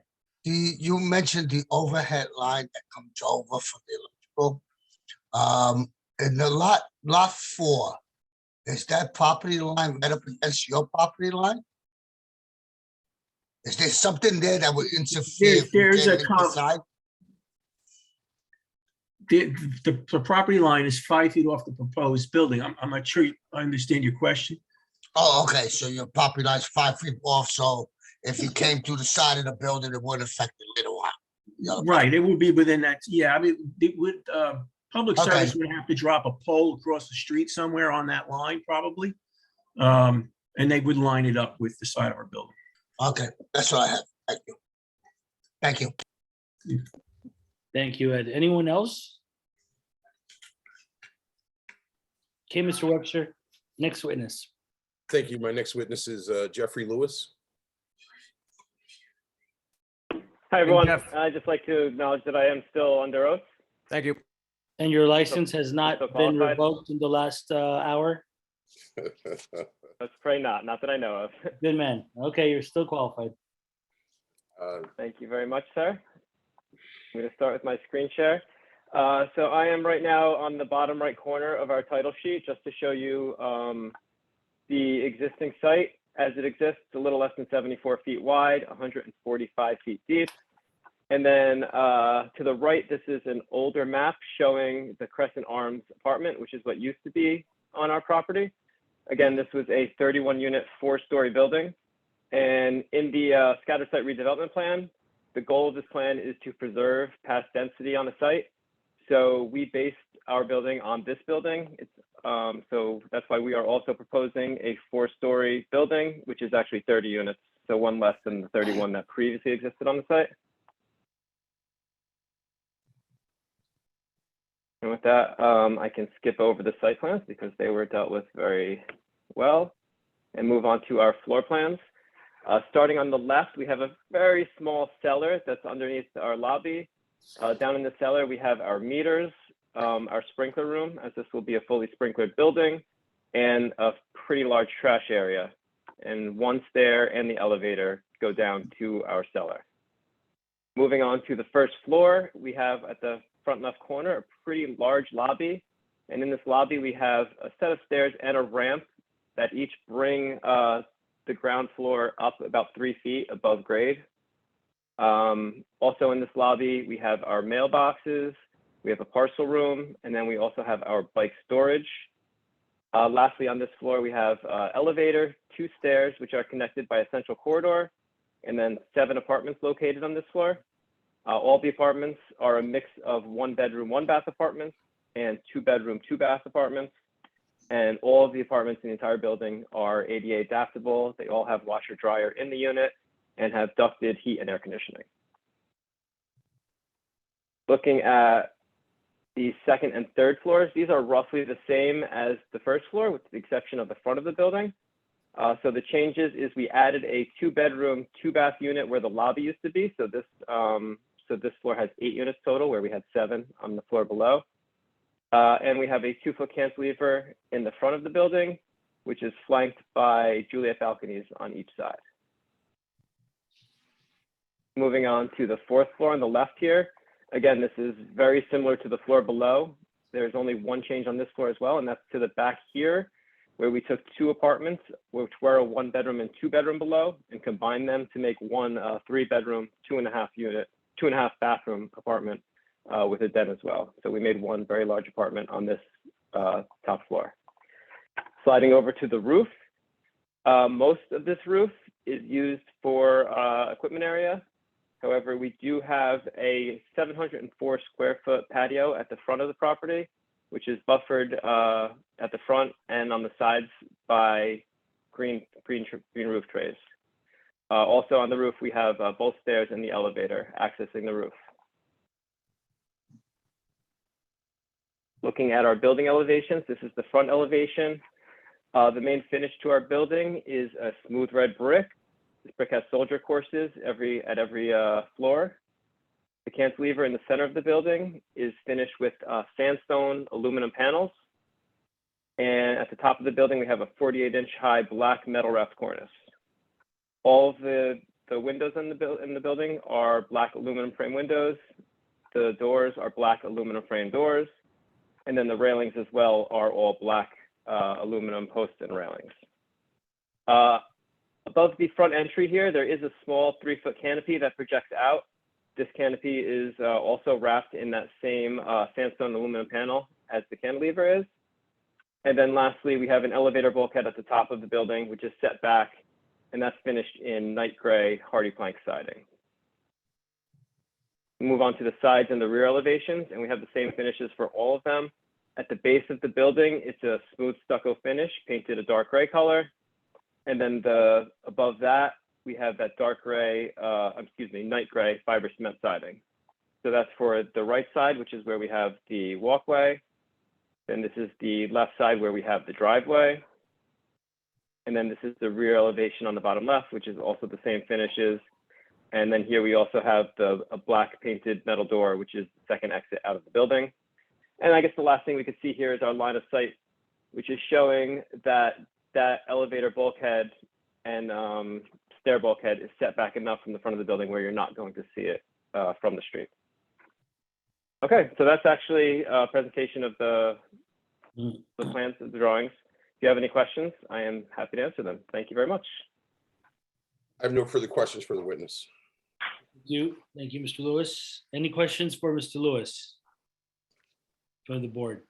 You mentioned the overhead line that comes over from the electrical. In the lot 4, is that property line right up against your property line? Is there something there that would interfere? There's a the property line is 5 feet off the proposed building. I'm not sure I understand your question. Oh, okay. So your property line's 5 feet off. So if you came to the side of the building, it wouldn't affect the little one. Right. It would be within that. Yeah. I mean, it would, public service would have to drop a pole across the street somewhere on that line, probably. And they would line it up with the side of our building. Okay. That's what I have. Thank you. Thank you. Thank you, Ed. Anyone else? Okay, Mr. Webster, next witness. Thank you. My next witness is Jeffrey Lewis. Hi, everyone. I'd just like to acknowledge that I am still under oath. Thank you. And your license has not been revoked in the last hour? Let's pray not that I know of. Good man. Okay, you're still qualified. Thank you very much, sir. I'm going to start with my screen share. So I am right now on the bottom right corner of our title sheet, just to show you the existing site as it exists, a little less than 74 feet wide, 145 feet deep. And then to the right, this is an older map showing the Crescent Arms apartment, which is what used to be on our property. Again, this was a 31-unit, 4-story building. And in the scattered site redevelopment plan, the goal of this plan is to preserve past density on the site. So we based our building on this building. So that's why we are also proposing a 4-story building, which is actually 30 units. So one less than the 31 that previously existed on the site. And with that, I can skip over the site plans because they were dealt with very well and move on to our floor plans. Starting on the left, we have a very small cellar that's underneath our lobby. Down in the cellar, we have our meters, our sprinkler room, as this will be a fully sprinklered building. and a pretty large trash area. And one stair and the elevator go down to our cellar. Moving on to the first floor, we have at the front left corner a pretty large lobby. And in this lobby, we have a set of stairs and a ramp that each bring the ground floor up about 3 feet above grade. Also in this lobby, we have our mailboxes, we have a parcel room, and then we also have our bike storage. Lastly, on this floor, we have elevator, 2 stairs, which are connected by a central corridor, and then 7 apartments located on this floor. All the apartments are a mix of 1 bedroom, 1 bath apartments and 2 bedroom, 2 bath apartments. And all of the apartments in the entire building are ADA adaptable. They all have washer dryer in the unit and have ducted heat and air conditioning. Looking at the second and third floors, these are roughly the same as the first floor with the exception of the front of the building. So the changes is we added a 2 bedroom, 2 bath unit where the lobby used to be. So this floor has 8 units total where we had 7 on the floor below. And we have a 2-foot cantilever in the front of the building, which is flanked by Juliet balconies on each side. Moving on to the 4th floor on the left here. Again, this is very similar to the floor below. There's only one change on this floor as well, and that's to the back here, where we took 2 apartments, which were a 1 bedroom and 2 bedroom below, and combined them to make one 3 bedroom, 2.5 bathroom apartment with a den as well. So we made one very large apartment on this top floor. Sliding over to the roof, most of this roof is used for equipment area. However, we do have a 704 square foot patio at the front of the property, which is buffered at the front and on the sides by green roof trays. Also on the roof, we have both stairs and the elevator accessing the roof. Looking at our building elevations, this is the front elevation. The main finish to our building is a smooth red brick. This brick has soldier courses at every floor. The cantilever in the center of the building is finished with sandstone aluminum panels. And at the top of the building, we have a 48-inch high black metal wrapped cornice. All of the windows in the building are black aluminum frame windows. The doors are black aluminum frame doors. And then the railings as well are all black aluminum posts and railings. Above the front entry here, there is a small 3-foot canopy that projects out. This canopy is also wrapped in that same sandstone aluminum panel as the cantilever is. And then lastly, we have an elevator bulkhead at the top of the building, which is set back, and that's finished in night gray hardy plank siding. Move on to the sides and the rear elevations, and we have the same finishes for all of them. At the base of the building, it's a smooth stucco finish, painted a dark gray color. And then above that, we have that night gray fiber cement siding. So that's for the right side, which is where we have the walkway. Then this is the left side where we have the driveway. And then this is the rear elevation on the bottom left, which is also the same finishes. And then here we also have a black painted metal door, which is the second exit out of the building. And I guess the last thing we could see here is our line of sight, which is showing that elevator bulkhead and stair bulkhead is set back enough from the front of the building where you're not going to see it from the street. Okay, so that's actually a presentation of the plans, of the drawings. If you have any questions, I am happy to answer them. Thank you very much. I have no further questions for the witness. Thank you, Mr. Lewis. Any questions for Mr. Lewis from the board?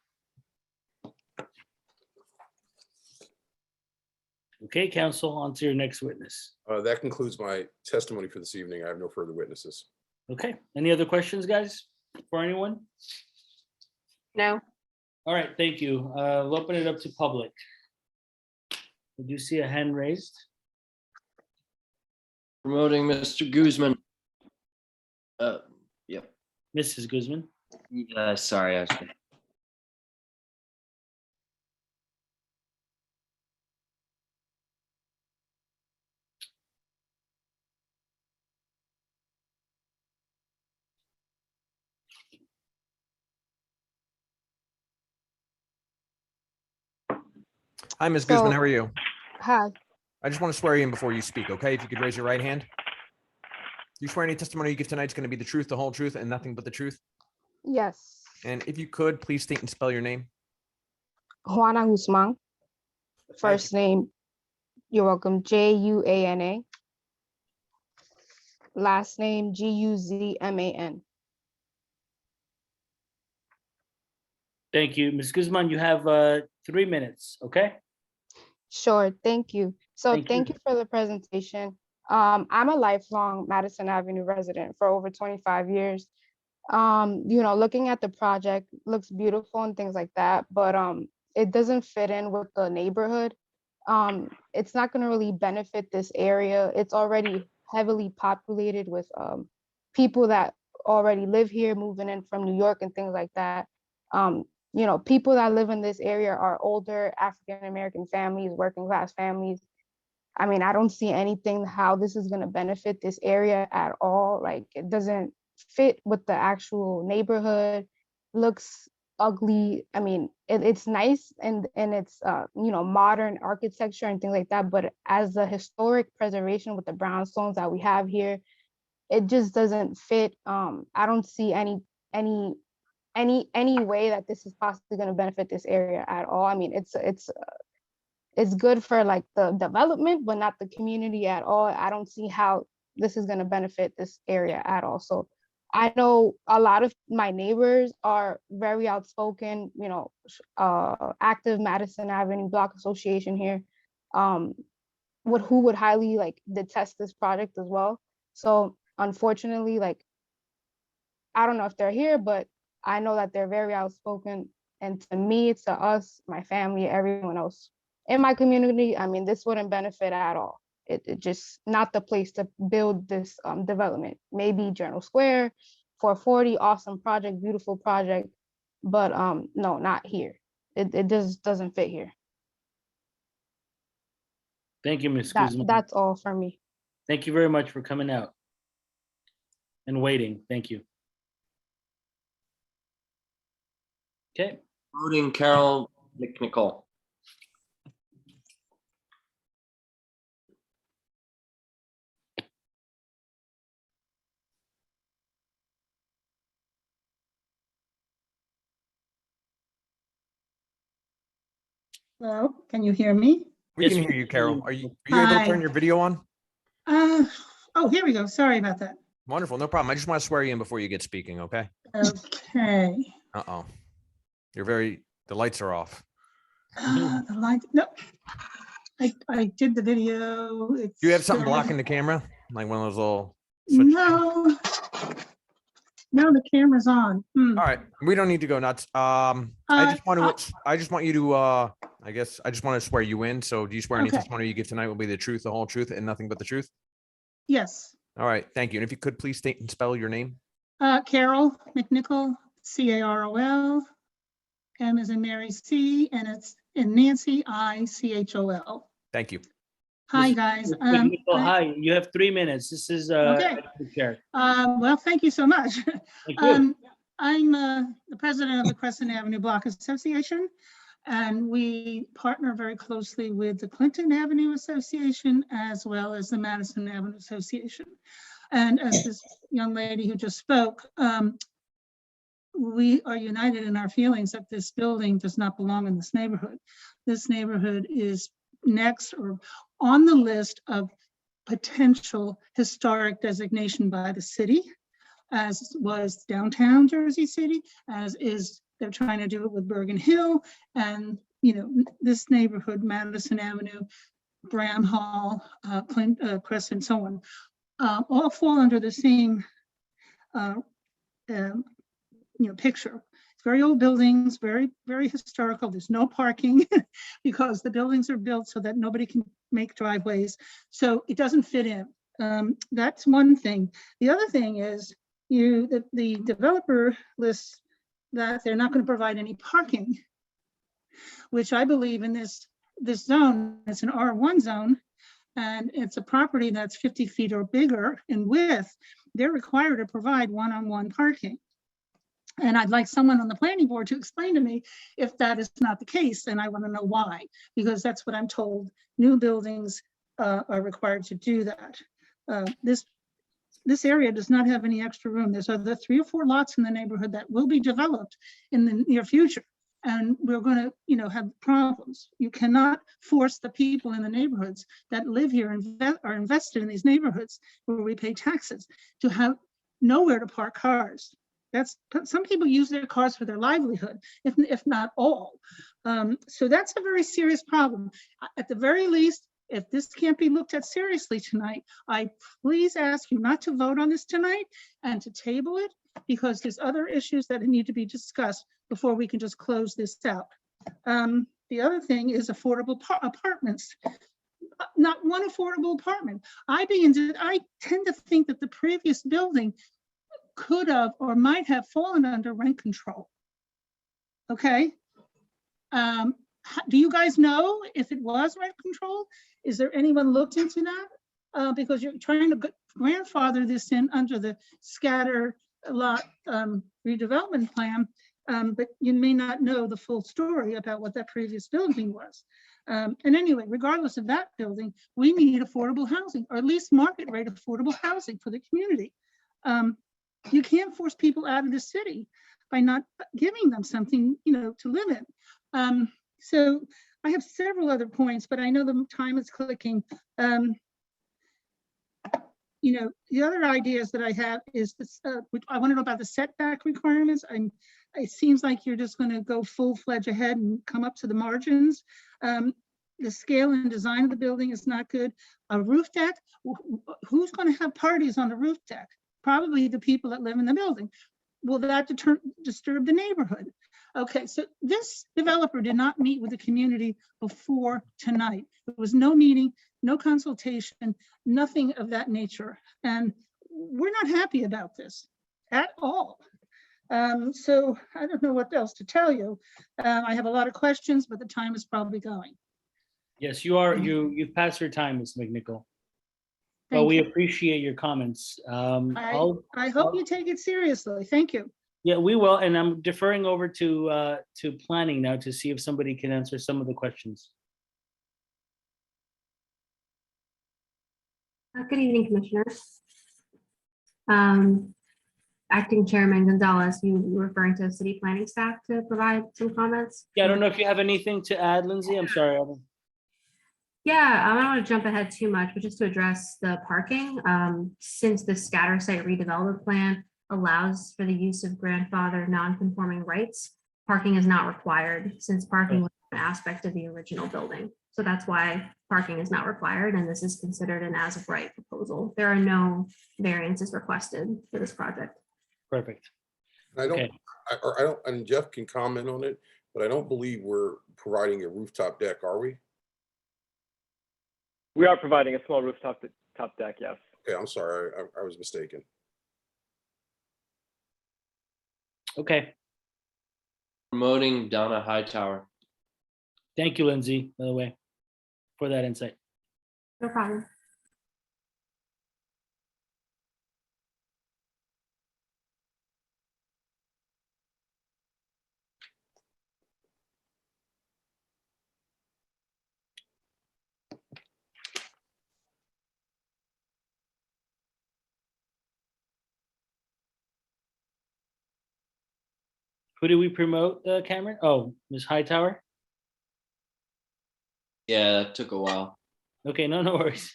Okay, counsel, on to your next witness. That concludes my testimony for this evening. I have no further witnesses. Okay, any other questions, guys, for anyone? No. All right, thank you. We'll open it up to public. I do see a hand raised. Promoting Mr. Guzman. Yep. Mrs. Guzman. Sorry, I was. Hi, Ms. Guzman, So- how are you? Hi, I just want to swear you in before you speak, okay? If you could raise your right hand. Do you swear any testimony you give tonight is going to be the truth, the whole truth, and nothing but the truth? yes, And if you could, please state and spell your name. Juana Guzman. First name, you're welcome, Juana. Last name, Guzman. Thank you. Ms. Guzman, you have 3 minutes, okay? Sure, thank you. So Thank you. thank you for the presentation. I'm a lifelong Madison Avenue resident for over 25 years. Looking at the project looks beautiful and things like that, but it doesn't fit in with the neighborhood. It's not going to really benefit this area. It's already heavily populated with people that already live here, moving in from New York and things like that. People that live in this area are older African-American families, working class families. I mean, I don't see anything how this is going to benefit this area at all. Like, it doesn't fit with the actual neighborhood, looks ugly. I mean, it's nice and it's modern architecture and things like that, but as the historic preservation with the brownstones that we have here, it just doesn't fit. I don't see any way that this is possibly going to benefit this area at all. I mean, it's good for like the development, but not the community at all. I don't see how this is going to benefit this area at all. So I know a lot of my neighbors are very outspoken, active Madison Avenue Block Association here, who would highly like detest this project as well. So unfortunately, like, I don't know if they're here, but I know that they're very outspoken. And to me, to us, my family, everyone else in my community, I mean, this wouldn't benefit at all. It just not the place to build this development. Maybe Journal Square, 440, awesome project, beautiful project, but no, not here. It just doesn't fit here. Thank you, Ms. Guzman. That's all for me. Thank you very much for coming out and waiting. Thank you. Okay. Voting Carol McNichol. Hello, can you hear me? We can hear you, Carol. Are you able to turn Hi. your video on? Oh, here we go. Sorry about that. Wonderful, no problem. I just want to swear you in before you get speaking, okay? Okay. Uh-oh. The lights are off. The light, no. I did the video. Do you have something still- blocking the camera? Like one of those little, No. No, the camera's on. all right, we don't need to go nuts. I just want you to, I just want to swear you in. So do you swear any Okay. testimony you give tonight will be the truth, the whole truth, and nothing but the truth? Yes. All right, thank you. And if you could please state and spell your name. Carol McNichol, Carol, M as in Mary C, and it's in Nancy, ICHOL. Thank you. Hi, guys. Hi, you have 3 minutes. This is Okay. Chair. Well, thank you so much. Thank you. I'm the president of the Crescent Avenue Block Association, and we partner very closely with the Clinton Avenue Association as well as the Madison Avenue Association. And as this young lady who just spoke, we are united in our feelings that this building does not belong in this neighborhood. This neighborhood is next or on the list of potential historic designation by the city, as was downtown Jersey City, as is they're trying to do it with Bergen Hill, and this neighborhood, Madison Avenue, Bram Hall, Crescent, so on, all fall under the same picture. It's very old buildings, very, very historical. There's no parking because the buildings are built so that nobody can make driveways. So it doesn't fit in. That's one thing. The other thing is the developer lists that they're not going to provide any parking, which I believe in this zone, it's an R1 zone, and it's a property that's 50 feet or bigger in width. They're required to provide one-on-one parking. And I'd like someone on the planning board to explain to me if that is not the case, and I want to know why, because that's what I'm told. New buildings are required to do that. This area does not have any extra room. There's other 3 or 4 lots in the neighborhood that will be developed in the near future. And we're going to, have problems. You cannot force the people in the neighborhoods that live here and are invested in these neighborhoods where we pay taxes to have nowhere to park cars. Some people use their cars for their livelihood, if not all. So that's a very serious problem. At the very least, if this can't be looked at seriously tonight, I please ask you not to vote on this tonight and to table it, because there's other issues that need to be discussed before we can just close this out. The other thing is affordable apartments. Not one affordable apartment. I tend to think that the previous building could have or might have fallen under rent control. Okay. Do you guys know if it was rent control? Is there anyone looked into that? Because you're trying to grandfather this in under the scatter lot redevelopment plan, but you may not know the full story about what that previous building was. And anyway, regardless of that building, we need affordable housing, or at least market rate affordable housing for the community. You can't force people out of the city by not giving them something, to live in. So I have several other points, but I know the time is clicking. The other ideas that I have is this, I want to know about the setback requirements. It seems like you're just going to go full-fledged ahead and come up to the margins. The scale and design of the building is not good. A roof deck, who's going to have parties on the roof deck? Probably the people that live in the building. Will that disturb the neighborhood? Okay, so this developer did not meet with the community before tonight. There was no meeting, no consultation, nothing of that nature. And we're not happy about this at all. So I don't know what else to tell you. I have a lot of questions, but the time is probably going. Yes, you are. You've passed your time, Ms. McNichol. But we appreciate your comments. I hope you take it seriously. Thank you. Yeah, we will. And I'm deferring over to planning now to see if somebody can answer some of the questions. Good evening, Commissioners. Acting Chairman Gonzalez, you were referring to city planning staff to provide some comments? Yeah, I don't know if you have anything to add, Lindsay. I'm sorry. Yeah, I don't want to jump ahead too much, but just to address the parking, since the scatter site redevelopment plan allows for the use of grandfather non-conforming rights, parking is not required since parking was an aspect of the original building. So that's why parking is not required, and this is considered an as of right proposal. There are no variances requested for this project. Perfect. I don't, and Jeff can comment on it, but I don't believe we're providing a rooftop deck, are we? We are providing a small rooftop deck, yes. Okay, I'm sorry, I was mistaken. Okay. Promoting Donna Hightower. Thank you, Lindsay, by the way, for that insight. No problem. Who do we promote, Cameron? Oh, Ms. Hightower? Yeah, that took a while. Okay, no worries.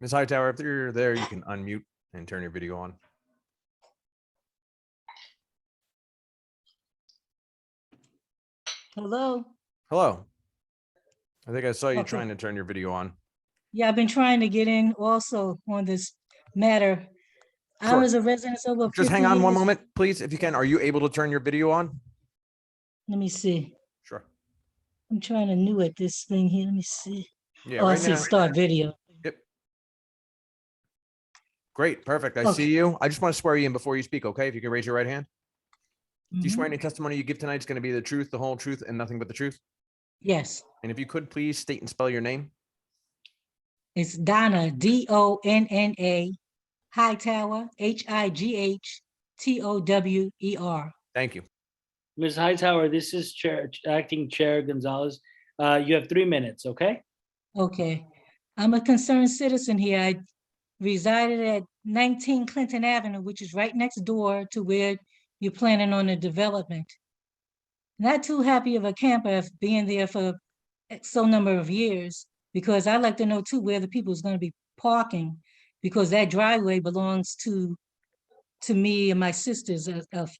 Ms. Hightower, if you're there, you can unmute and turn your video on. Hello. Hello. I think I saw you Okay. trying to turn your video on. Yeah, I've been trying to get in also on this matter. I Sure. was a resident over 50 Just hang on one years. moment, please, if you can. Are you able to turn your video on? Let me see. Sure. I'm trying to new at this thing here. Let me see. Yeah, Oh, I right see now. start video. Yep. Great, perfect. I Okay. see you. I just want to swear you in before you speak, okay? If you can raise your right hand. Do you swear Mhm. any testimony you give tonight is going to be the truth, the whole truth, and nothing but the truth? Yes. And if you could, please state and spell your name. It's Donna, Donna, Hightower, Higtower. Thank you. Ms. Hightower, this is Acting Chair Gonzalez. You have 3 minutes, okay? Okay. I'm a concerned citizen here. I resided at 19 Clinton Avenue, which is right next door to where you're planning on the development. Not too happy of a camper of being there for so number of years, because I'd like to know too where the people is going to be parking, because that driveway belongs to me and my sisters of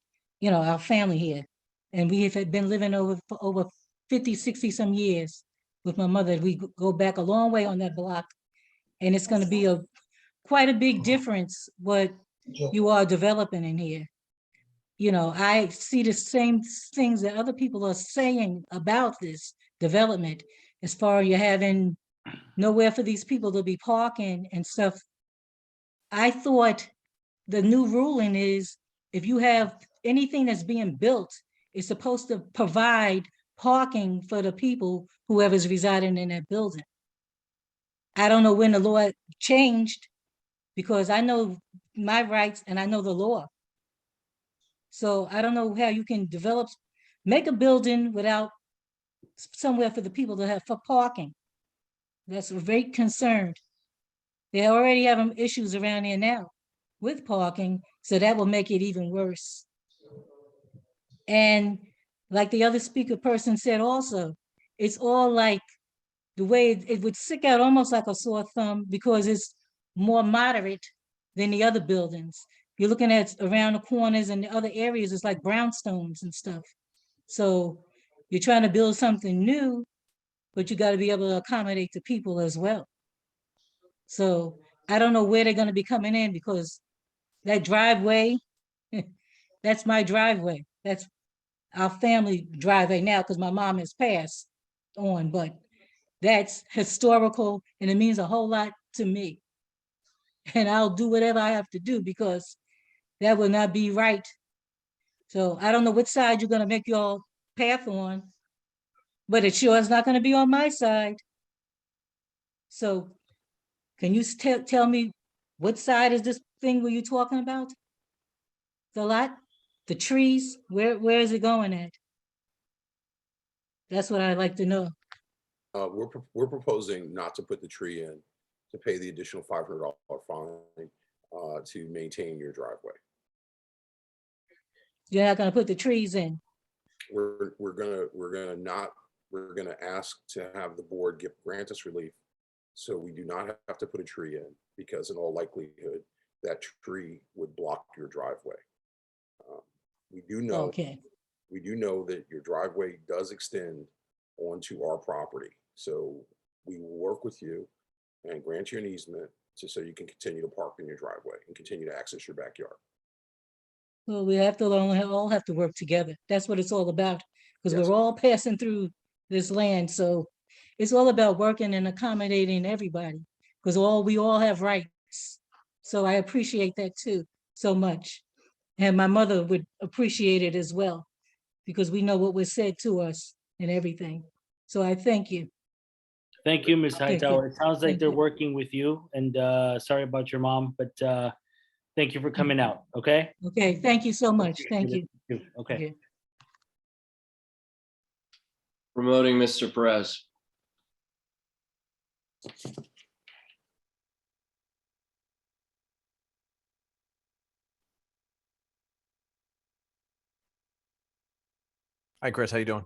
our family here. And we have been living for over 50, 60 some years with my mother. We go back a long way on that block. And it's going to be quite a big difference what you are developing in here. I see the same things that other people are saying about this development, as far as you having nowhere for these people to be parking and stuff. I thought the new ruling is if you have anything that's being built, it's supposed to provide parking for the people, whoever's residing in that building. I don't know when the law changed, because I know my rights and I know the law. So I don't know how you can make a building without somewhere for the people to have for parking. That's a great concern. They're already having issues around here now with parking, so that will make it even worse. And like the other speaker person said also, it's all like the way it would stick out almost like a sore thumb, because it's more moderate than the other buildings. You're looking at around the corners and the other areas, it's like brownstones and stuff. So you're trying to build something new, but you got to be able to accommodate the people as well. So I don't know where they're going to be coming in, because that driveway, that's my driveway. That's our family driveway now, because my mom has passed on, but that's historical and it means a whole lot to me. And I'll do whatever I have to do, because that will not be right. So I don't know which side you're going to make your path on, but it sure is not going to be on my side. So can you tell me what side is this thing were you talking about? The lot, the trees, where is it going at? That's what I'd like to know. We're proposing not to put the tree in, to pay the additional $500 fine to maintain your driveway. You're not going to put the trees in? We're gonna ask to have the board grant us relief, so we do not have to put a tree in, because in all likelihood that tree would block your driveway. We do know that your driveway does extend onto our property, so we will work with you and grant you an easement so you can continue to park in your driveway and continue to access your backyard. Well, we have to all have to work together. That's what it's all about, because Yes. we're all passing through this land. So it's all about working and accommodating everybody, because we all have rights. So I appreciate that too, so much. And my mother would appreciate it as well, because we know what was said to us and everything. So I thank you. Thank you, Ms. Thank you. Hightower. It sounds like Thank they're you. working with you, and sorry about your mom, but thank you for coming out, okay? Okay, thank you so much. Thank you. Okay. Promoting Mr. Perez. Hi, Chris. How you doing?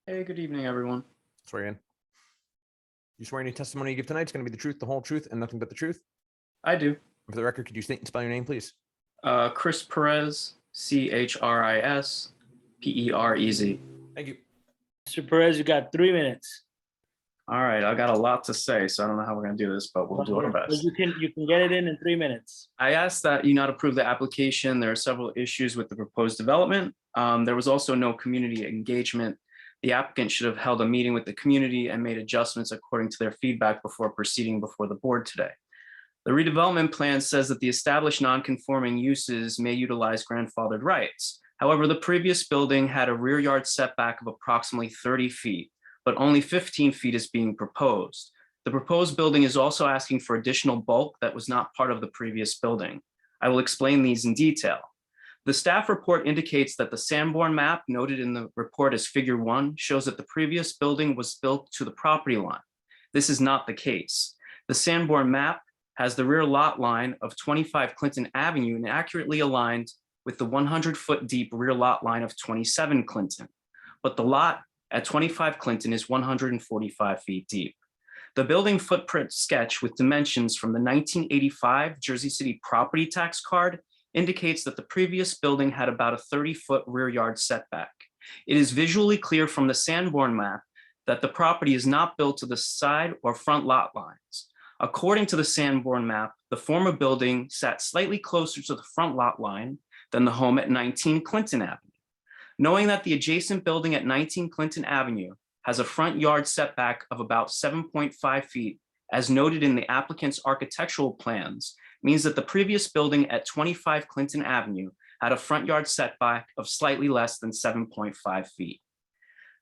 Hey, good evening, everyone. Swear in. You swear any testimony you give tonight is going to be the truth, the whole truth, and nothing but the truth? I do. For the record, could you state and spell your name, please? Chris Perez, ChrisPerez. Thank you. Mr. Perez, you got 3 minutes. All right, I got a lot to say, so I don't know how we're going to do this, but we'll do our best. You can get it in 3 minutes. I asked that you not approve the application. There are several issues with the proposed development. There was also no community engagement. The applicant should have held a meeting with the community and made adjustments according to their feedback before proceeding before the board today. The redevelopment plan says that the established non-conforming uses may utilize grandfathered rights. However, the previous building had a rear yard setback of approximately 30 feet, but only 15 feet is being proposed. The proposed building is also asking for additional bulk that was not part of the previous building. I will explain these in detail. The staff report indicates that the Sanborn map noted in the report as figure 1 shows that the previous building was built to the property line. This is not the case. The Sanborn map has the rear lot line of 25 Clinton Avenue and accurately aligned with the 100-foot deep rear lot line of 27 Clinton. But the lot at 25 Clinton is 145 feet deep. The building footprint sketch with dimensions from the 1985 Jersey City property tax card indicates that the previous building had about a 30-foot rear yard setback. It is visually clear from the Sanborn map that the property is not built to the side or front lot lines. According to the Sanborn map, the former building sat slightly closer to the front lot line than the home at 19 Clinton Avenue. Knowing that the adjacent building at 19 Clinton Avenue has a front yard setback of about 7.5 feet, as noted in the applicant's architectural plans, means that the previous building at 25 Clinton Avenue had a front yard setback of slightly less than 7.5 feet.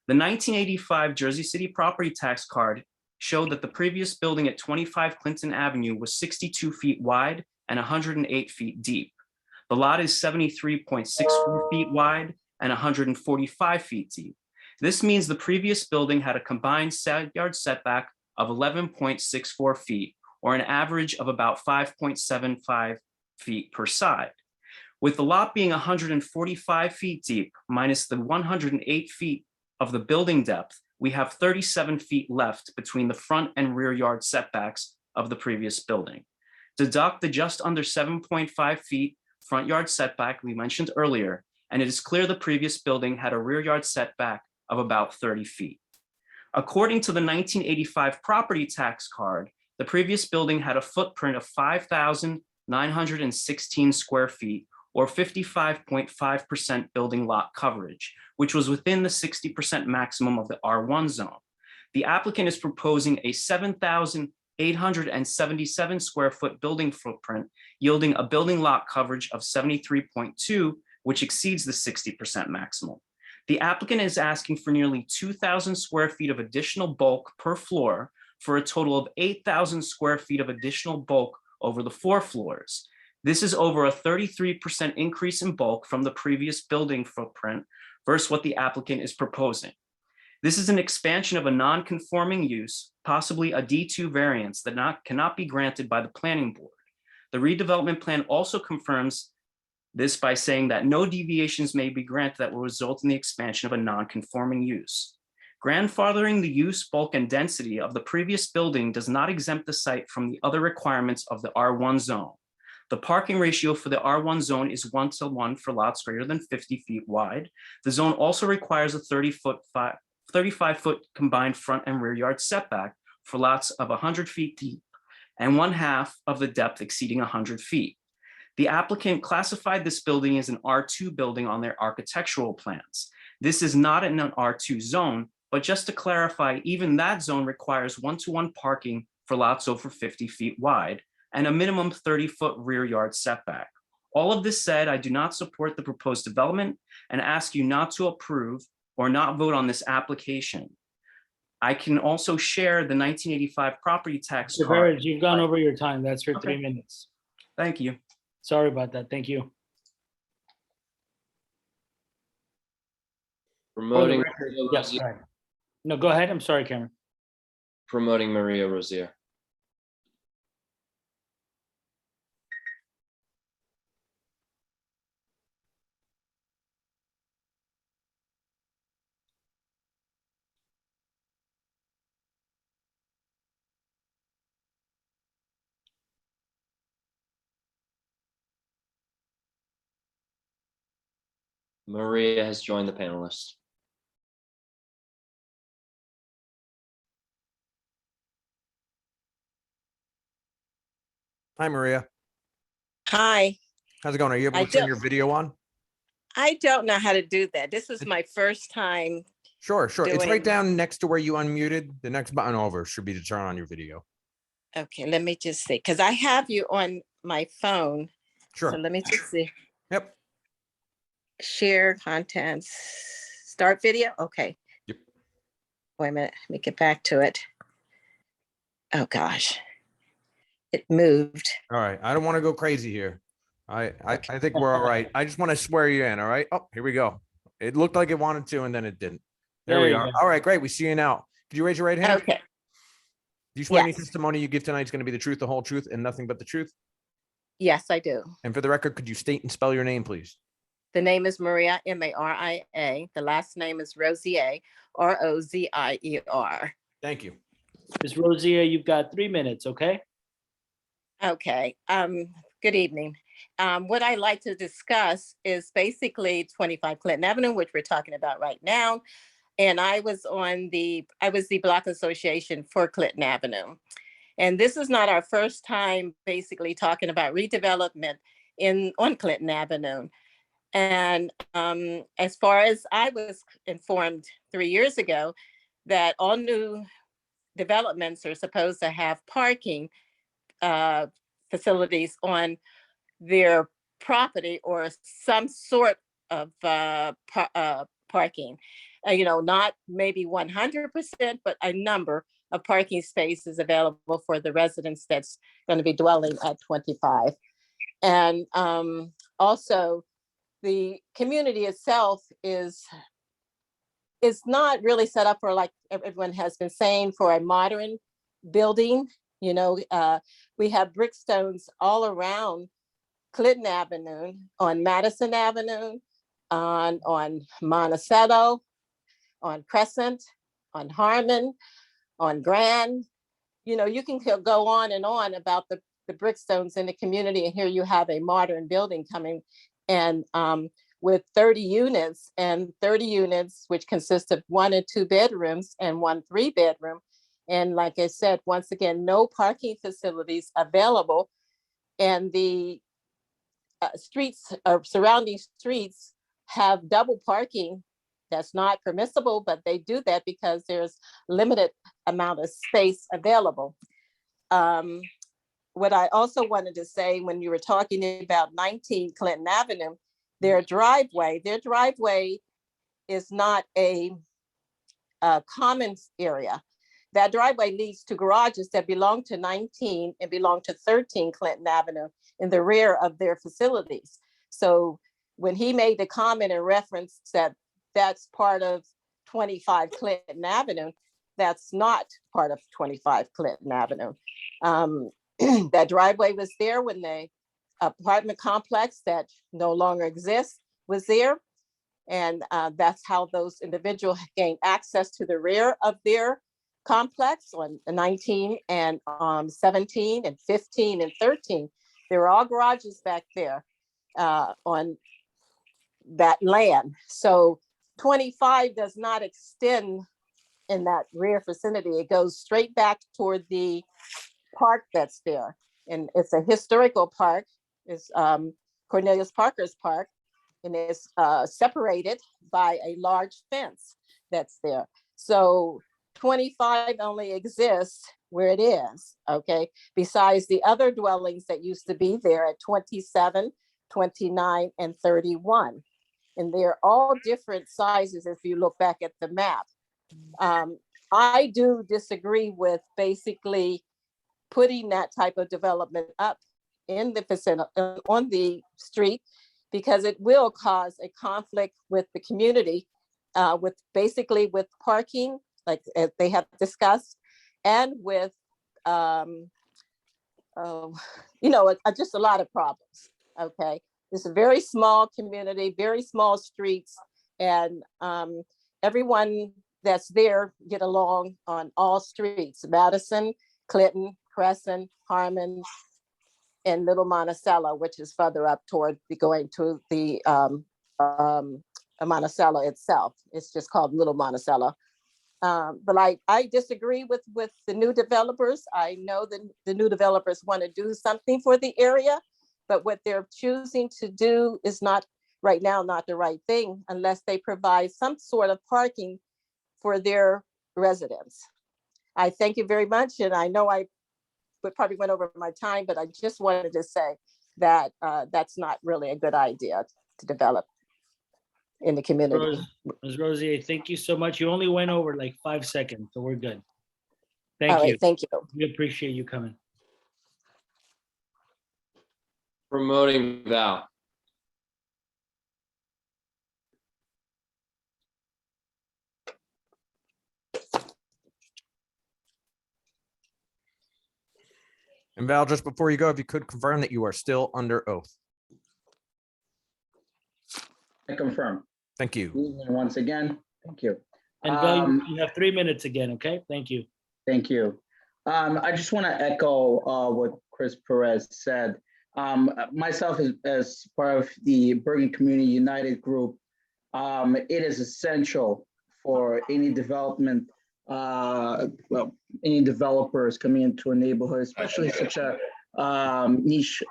The 1985 Jersey City property tax card showed that the previous building at 25 Clinton Avenue was 62 feet wide and 108 feet deep. The lot is 73.64 feet wide and 145 feet deep. This means the previous building had a combined side yard setback of 11.64 feet, or an average of about 5.75 feet per side. With the lot being 145 feet deep minus the 108 feet of the building depth, we have 37 feet left between the front and rear yard setbacks of the previous building. Deduct the just under 7.5 feet front yard setback we mentioned earlier, and it is clear the previous building had a rear yard setback of about 30 feet. According to the 1985 property tax card, the previous building had a footprint of 5,916 square feet, or 55.5% building lot coverage, which was within the 60% maximum of the R1 zone. The applicant is proposing a 7,877 square foot building footprint, yielding a building lot coverage of 73.2, which exceeds the 60% maximum. The applicant is asking for nearly 2,000 square feet of additional bulk per floor for a total of 8,000 square feet of additional bulk over the 4 floors. This is over a 33% increase in bulk from the previous building footprint versus what the applicant is proposing. This is an expansion of a non-conforming use, possibly a D2 variance that cannot be granted by the planning board. The redevelopment plan also confirms this by saying that no deviations may be granted that will result in the expansion of a non-conforming use. Grandfathering the use, bulk, and density of the previous building does not exempt the site from the other requirements of the R1 zone. The parking ratio for the R1 zone is 1:1 for lots greater than 50 feet wide. The zone also requires a 35-foot combined front and rear yard setback for lots of 100 feet deep and 1/2 of the depth exceeding 100 feet. The applicant classified this building as an R2 building on their architectural plans. This is not in an R2 zone, but just to clarify, even that zone requires 1-to-1 parking for lots over 50 feet wide and a minimum 30-foot rear yard setback. All of this said, I do not support the proposed development and ask you not to approve or not vote on this application. I can also share the 1985 property tax Mr. card. Variance, you've gone over your time. That's for 3 minutes. Thank you. Sorry about that. Thank you. Promoting, Yes, go ahead. No, go ahead. I'm sorry, Cameron. promoting Maria Rosier. Maria has joined the panelists. Hi, Maria. Hi, How's it going? Are you able I to turn don't- your video on? I don't know how to do that. This is my first time. Sure. It's right doing- down next to where you unmuted. The next button over should be to turn on your video. Okay, let me just see, because I have you on my phone. Sure. So let me just see. Yep. Share contents, start video, okay. Yep. Wait a minute, let me get back to it. Oh, gosh. It moved. All right, I don't want to go crazy here. I think we're all right. I just want to swear you in, all right? Oh, here we go. It looked like it wanted to, and then it didn't. There we you are. go. All right, great. We see you now. Could you raise your right hand? Okay. Do you swear any Yes. testimony you give tonight is going to be the truth, the whole truth, and nothing but the truth? Yes, I do. And for the record, could you state and spell your name, please? The name is Maria, Maria. The last name is Rosier, Rozier. Thank you. Ms. Rosier, you've got 3 minutes, okay? Okay. Good evening. What I'd like to discuss is basically 25 Clinton Avenue, which we're talking about right now. And I was the Block Association for Clinton Avenue. And this is not our first time basically talking about redevelopment on Clinton Avenue. And as far as I was informed 3 years ago, that all new developments are supposed to have parking facilities on their property or some sort of parking. Not maybe 100%, but a number of parking spaces available for the residents that's going to be dwelling at 25. And also, the community itself is not really set up for, like everyone has been saying, for a modern building. We have brickstones all around Clinton Avenue, on Madison Avenue, on Monticello, on Crescent, on Harmon, on Grand. You can go on and on about the brickstones in the community, and here you have a modern building coming, and with 30 units, which consist of 1 and 2 bedrooms and 1 3-bedroom. And like I said, once again, no parking facilities available. And the streets or surrounding streets have double parking. That's not permissible, but they do that because there's limited amount of space available. What I also wanted to say, when you were talking about 19 Clinton Avenue, their driveway is not a common area. That driveway leads to garages that belong to 19 and belong to 13 Clinton Avenue in the rear of their facilities. So when he made the comment in reference that that's part of 25 Clinton Avenue, that's not part of 25 Clinton Avenue. That driveway was there when the apartment complex that no longer exists was there. And that's how those individuals gained access to the rear of their complex on 19 and 17 and 15 and 13. There were all garages back there on that land. So 25 does not extend in that rear vicinity. It goes straight back toward the park that's there. And it's a historical park. It's Cornelius Parker's Park, and it's separated by a large fence that's there. So 25 only exists where it is, okay? Besides the other dwellings that used to be there at 27, 29, and 31. And they're all different sizes if you look back at the map. I do disagree with basically putting that type of development up in the vicinity on the street, because it will cause a conflict with the community, with parking, like they have discussed, and with just a lot of problems. Okay, it's a very small community, very small streets, and everyone that's there get along on all streets: Madison, Clinton, Crescent, Harmon, and Little Monticello, which is further up toward going to the Monticello itself. It's just called Little Monticello. But I disagree with the new developers. I know that the new developers want to do something for the area, but what they're choosing to do is not right now, not the right thing, unless they provide some sort of parking for their residents. I thank you very much. And I know I probably went over my time, but I just wanted to say that that's not really a good idea to develop in the community. Ms. Rosier, thank you so much. You only went over like 5 seconds, so we're good. Thank All you. right, thank you. We appreciate you coming. Promoting Val. And Val, just before you go, if you could confirm that you are still under oath. I confirm. Thank you. Good evening once again. Thank you. And Val, you have 3 minutes again, okay? Thank you. Thank you. I just want to echo what Chris Perez said. Myself, as part of the Bergen Community United group, it is essential for any development, any developers coming into a neighborhood, especially such a niche,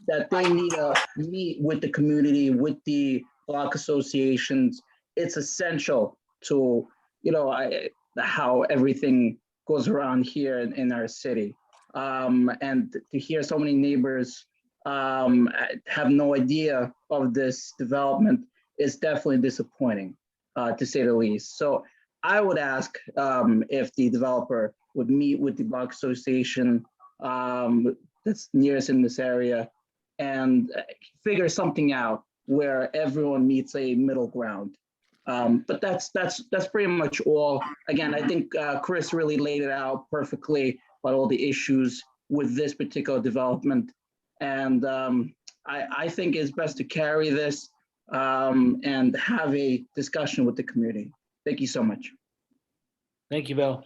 that they need to meet with the community, with the block associations. It's essential to, how everything goes around here in our city. And to hear so many neighbors have no idea of this development is definitely disappointing, to say the least. So I would ask if the developer would meet with the block association that's nearest in this area and figure something out where everyone meets a middle ground. But that's pretty much all. Again, I think Chris really laid it out perfectly about all the issues with this particular development. And I think it's best to carry this and have a discussion with the community. Thank you so much. Thank you, Val.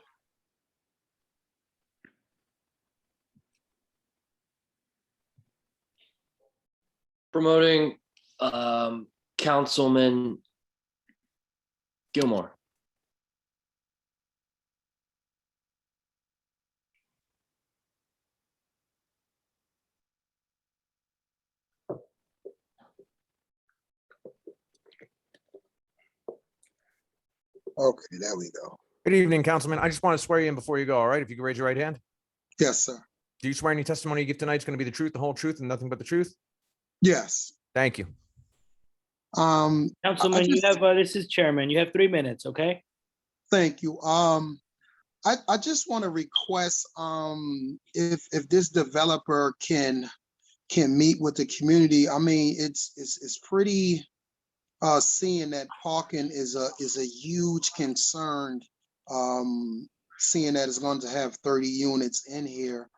Promoting Councilman Gilmore. Okay, there we go. Good evening, Councilman. I just want to swear you in before you go, all right? If you can raise your right hand. Yes, sir. Do you swear any testimony you give tonight is going to be the truth, the whole truth, and nothing but the truth? Yes. Thank you. Councilman, you have, this is Chairman, you have 3 minutes, okay? Thank you. I just want to request if this developer can meet with the community. I mean, it's pretty seeing that parking is a huge concern. Seeing that it's going to have 30 units in here.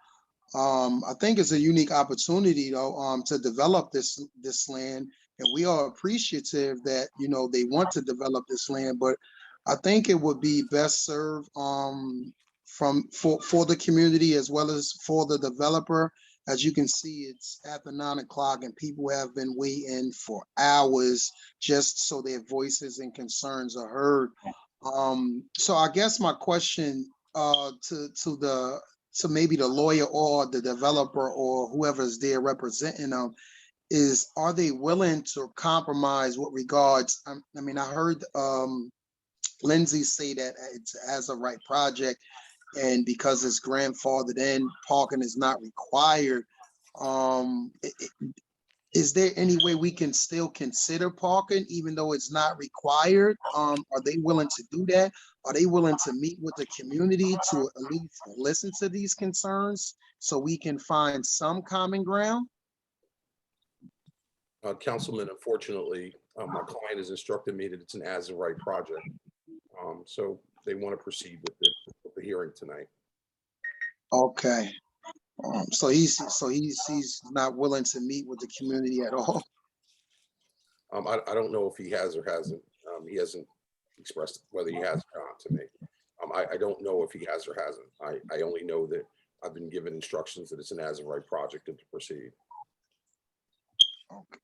I think it's a unique opportunity though to develop this land, and we are appreciative that they want to develop this land, but I think it would be best served for the community as well as for the developer. As you can see, it's after 9 o'clock and people have been waiting for hours just so their voices and concerns are heard. So I guess my question to maybe the lawyer or the developer or whoever's there representing them is, are they willing to compromise with regards? I mean, I heard Lindsay say that it's as a right project, and because it's grandfathered in, parking is not required. Is there any way we can still consider parking even though it's not required? Are they willing to do that? Are they willing to meet with the community to at least listen to these concerns so we can find some common ground? Councilman, unfortunately, my client has instructed me that it's an as of right project. So they want to proceed with the hearing tonight. Okay. So he's not willing to meet with the community at all. I don't know if he has or hasn't. He hasn't expressed whether he has or not to me. I don't know if he has or hasn't. I only know that I've been given instructions that it's an as of right project and to proceed.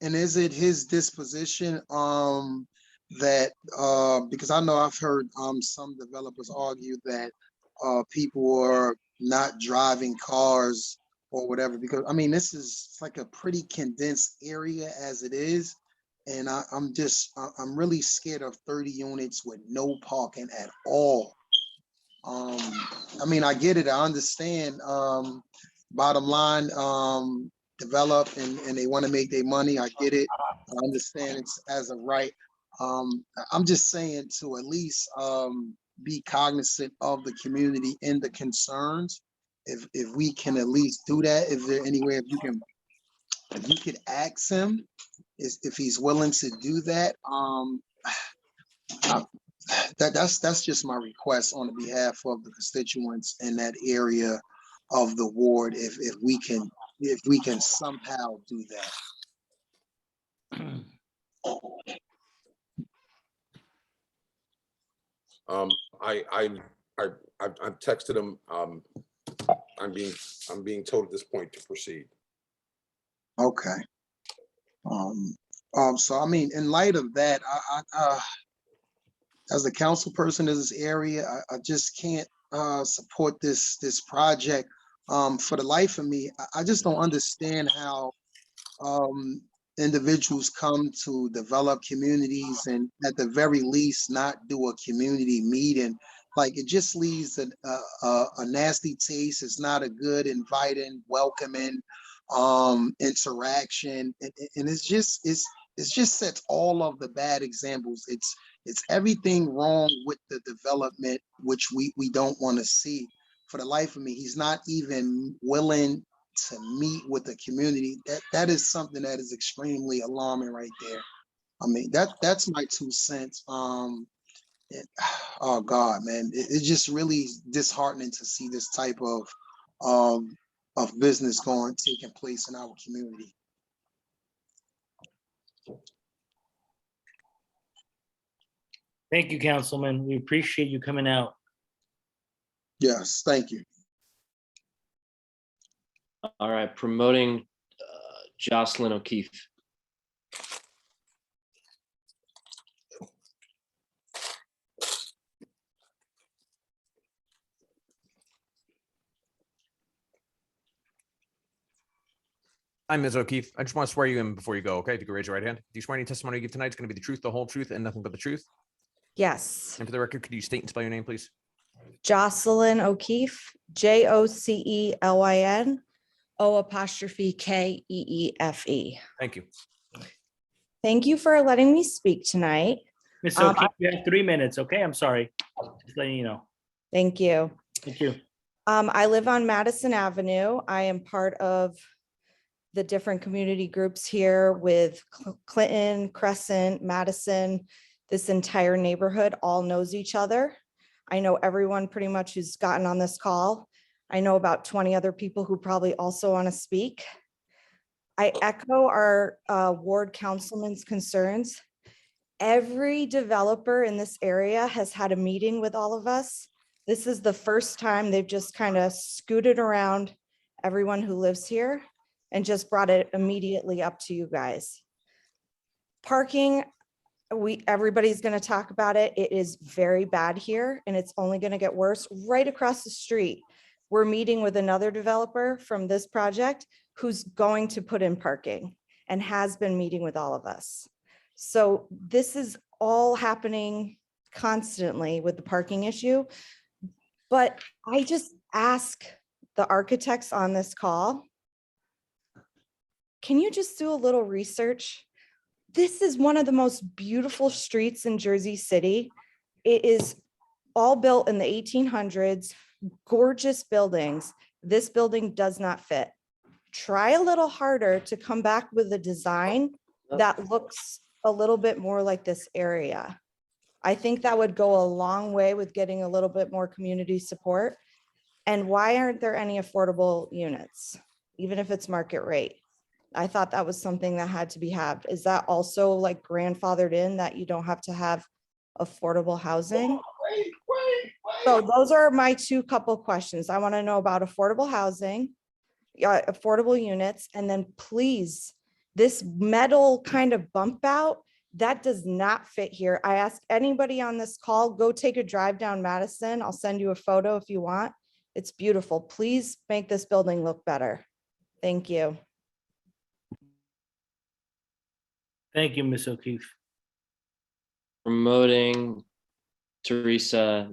And is it his disposition that because I know I've heard some developers argue that people are not driving cars or whatever, because I mean this is like a pretty condensed area as it is, and I'm really scared of 30 units with no parking at all. I mean, I get it, I understand. Bottom line, develop and they want to make their money. I get it. I understand it's as a right. I'm just saying to at least be cognizant of the community and the concerns. If we can at least do that, if there any way, if you could ask him if he's willing to do that, that's just my request on behalf of the constituents in that area of the ward. If we can somehow do that. I've texted him. I'm being told at this point to proceed. Okay. So I mean, in light of that, I as a council person in this area, I just can't support this project. For the life of me, I just don't understand how individuals come to develop communities and at the very least not do a community meeting. Like, it just leaves a nasty taste. It's not a good, inviting, welcoming interaction, and it's just sets all of the bad examples. It's everything wrong with the development, which we don't want to see. For the life of me, he's not even willing to meet with the community. That is something that is extremely alarming right there. I mean, that's my 2 cents. Oh God, man, it's just really disheartening to see this type of business taking place in our community. Thank you, Councilman. We appreciate you coming out. Yes, thank you. All right, promoting Jocelyn O'Keefe. I'm Ms. O'Keefe. I just want to swear you in before you go, okay? If you could raise your right hand. Do you swear any testimony you give tonight is going to be the truth, the whole truth, and nothing but the truth? Yes. And for the record, could you state and spell your name, please? Jocelyn O'Keefe, Jocelyn, O''Keefe. Thank you. Thank you for letting me speak tonight. Ms. O'Keefe, you have 3 minutes, okay? I'm sorry. Just letting you know. Thank you. Thank you. I live on Madison Avenue. I am part of the different community groups here with Clinton, Crescent, Madison. This entire neighborhood all knows each other. I know everyone pretty much who's gotten on this call. I know about 20 other people who probably also want to speak. I echo our ward councilman's concerns. Every developer in this area has had a meeting with all of us. This is the first time they've just kind of scooted around everyone who lives here and just brought it immediately up to you guys. Parking, everybody's going to talk about it. It is very bad here and it's only going to get worse. Right across the street, we're meeting with another developer from this project who's going to put in parking and has been meeting with all of us. So this is all happening constantly with the parking issue. But I just ask the architects on this call, can you just do a little research? This is one of the most beautiful streets in Jersey City. It is all built in the 1800s, gorgeous buildings. This building does not fit. Try a little harder to come back with a design that looks a little bit more like this area. I think that would go a long way with getting a little bit more community support. And why aren't there any affordable units, even if it's market rate? I thought that was something that had to be had. Is that also like grandfathered in that you don't have to have affordable housing? So those are my couple questions. I want to know about affordable housing, affordable units, and then please, this metal kind of bump out, that does not fit here. I ask anybody on this call, go take a drive down Madison. I'll send you a photo if you want. It's beautiful. Please make this building look better. Thank you. Thank you, Ms. O'Keefe. Promoting Teresa.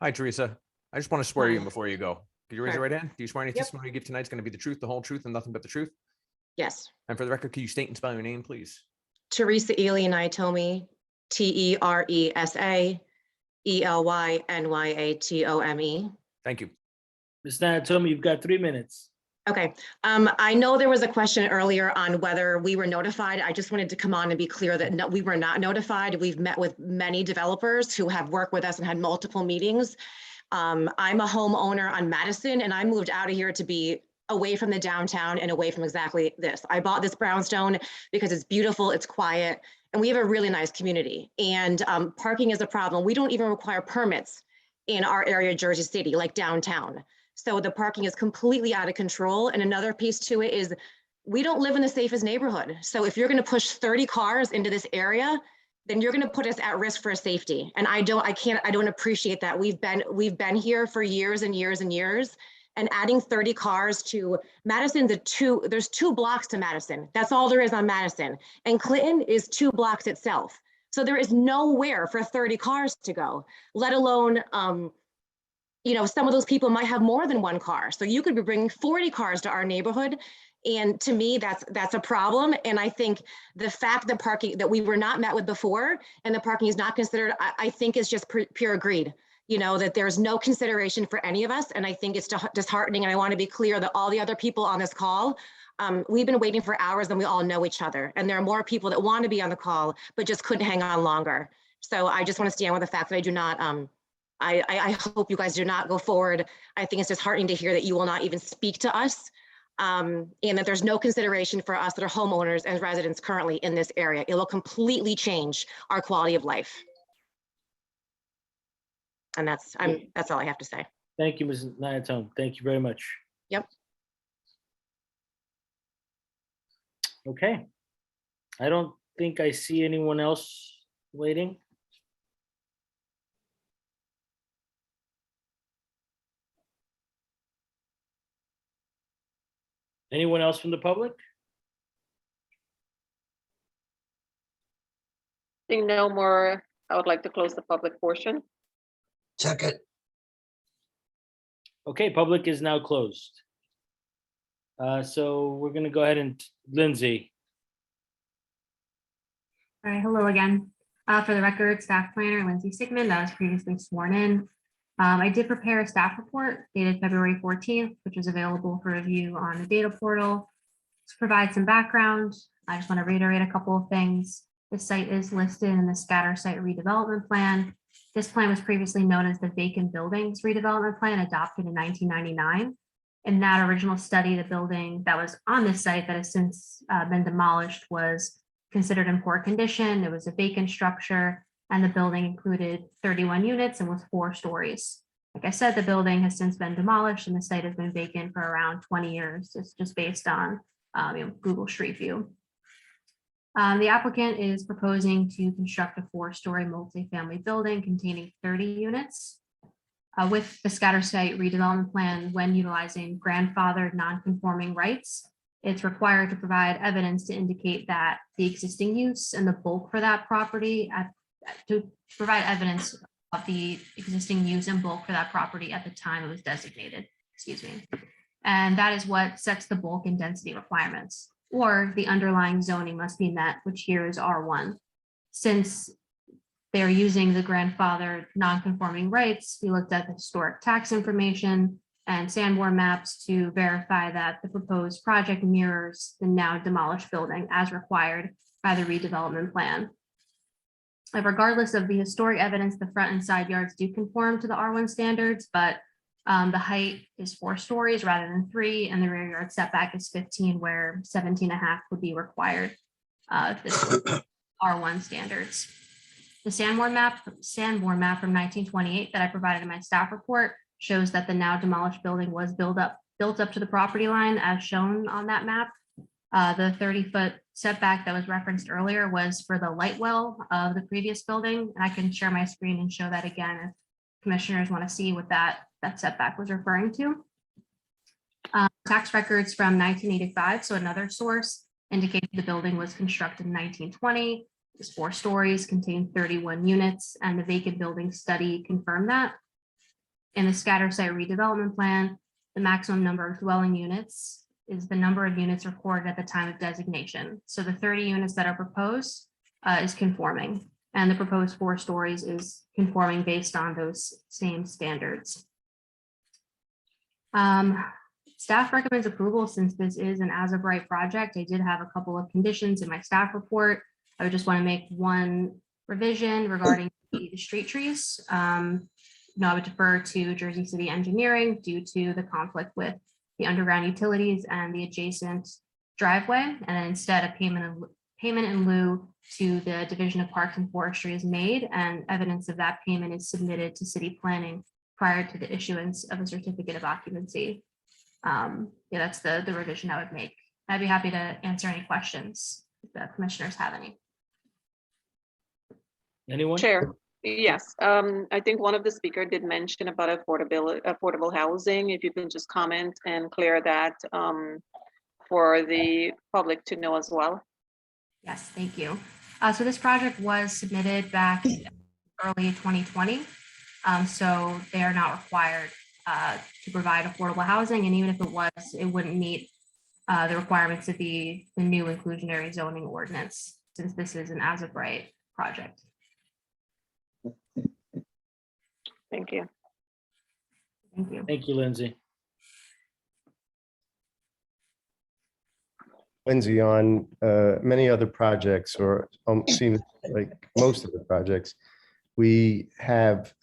Hi, Teresa. I just want to swear you in Hi. before you go. Could you raise your Sure. right hand? Do you swear any Yep. testimony you give tonight is going to be the truth, the whole truth, and nothing but the truth? Yes. And for the record, can you state and spell your name, please? Teresa Elynyatome, Teresa Elynyatome. Thank you. Ms. Natomi, you've got 3 minutes. Okay. I know there was a question earlier on whether we were notified. I just wanted to come on and be clear that no, we were not notified. We've met with many developers who have worked with us and had multiple meetings. I'm a homeowner on Madison, and I moved out of here to be away from the downtown and away from exactly this. I bought this brownstone because it's beautiful, it's quiet, and we have a really nice community. And parking is a problem. We don't even require permits in our area, Jersey City, like downtown. So the parking is completely out of control. And another piece to it is we don't live in the safest neighborhood. So if you're going to push 30 cars into this area, then you're going to put us at risk for safety. And I don't appreciate that. We've been here for years and years and years, and adding 30 cars to Madison, there's 2 blocks to Madison. That's all there is on Madison. And Clinton is 2 blocks itself. So there is nowhere for 30 cars to go, let alone, some of those people might have more than 1 car. So you could be bringing 40 cars to our neighborhood. And to me, that's a problem. And I think the fact that parking, that we were not met with before and the parking is not considered, I think is just pure greed, that there's no consideration for any of us. And I think it's disheartening. And I want to be clear that all the other people on this call, we've been waiting for hours and we all know each other. And there are more people that want to be on the call, but just couldn't hang on longer. So I just want to stand with the fact that I do not, I hope you guys do not go forward. I think it's disheartening to hear that you will not even speak to us. And that there's no consideration for us that are homeowners and residents currently in this area. It will completely change our quality of life. And that's all I have to say. Thank you, Ms. Nayatone. Thank you very much. Yep. Okay. I don't think I see anyone else waiting. Anyone else from the public? Seeing no more, I would like to close the public portion. Second. Okay, public is now closed. So we're gonna go ahead and Lindsay. All right, hello again. For the record, staff planner Lindsay Sigmund, that was previously sworn in. I did prepare a staff report dated February 14th, which is available for review on the data portal. To provide some background, I just want to reiterate a couple of things. The site is listed in the scatter site redevelopment plan. This plan was previously known as the vacant buildings redevelopment plan, adopted in 1999. In that original study, the building that was on this site that has since been demolished was considered in poor condition. It was a vacant structure, and the building included 31 units and was 4 stories. Like I said, the building has since been demolished and the site has been vacant for around 20 years. It's just based on Google Street View. The applicant is proposing to construct a 4-story multifamily building containing 30 units. With the scatter site redevelopment plan, when utilizing grandfathered non-conforming rights, it's required to provide evidence to indicate that the existing use and the bulk for that property to provide evidence of the existing use and bulk for that property at the time it was designated, And that is what sets the bulk and density requirements, or the underlying zoning must be met, which here is R1. Since they're using the grandfathered non-conforming rights, we looked at the historic tax information and Sanborn maps to verify that the proposed project mirrors the now demolished building as required by the redevelopment plan. Regardless of the historic evidence, the front and side yards do conform to the R1 standards, but the height is 4 stories rather than 3, and the rear yard setback is 15, where 17.5 would be required if this was R1 standards. The Sanborn map from 1928 that I provided in my staff report shows that the now demolished building was built up to the property line as shown on that map. The 30-foot setback that was referenced earlier was for the light well of the previous building. And I can share my screen and show that again if commissioners want to see what that setback was referring to. Tax records from 1985, so another source, indicated the building was constructed in 1920. It was 4 stories, contained 31 units, and the vacant building study confirmed that. In the scatter site redevelopment plan, the maximum number of dwelling units is the number of units recorded at the time of designation. So the 30 units that are proposed is conforming, and the proposed 4 stories is conforming based on those same standards. Staff recommends approval since this is an as-of-right project. I did have a couple of conditions in my staff report. I would just want to make one revision regarding the street trees. No, I would defer to Jersey City Engineering due to the conflict with the underground utilities and the adjacent driveway. And then instead, a payment in lieu to the Division of Parks and Forestry is made, and evidence of that payment is submitted to city planning prior to the issuance of a certificate of occupancy. Yeah, that's the revision I would make. I'd be happy to answer any questions if the commissioners have any. Anyone? Chair, yes, I think one of the speakers did mention about affordable housing. If you can just comment and clear that for the public to know as well. Yes, thank you. So this project was submitted back early 2020. So they are not required to provide affordable housing. And even if it was, it wouldn't meet the requirements of the new inclusionary zoning ordinance, since this is an as-of-right project. Thank you. Thank you. Thank you, Lindsay. Lindsay, on many other projects, or seems like most of the projects, we have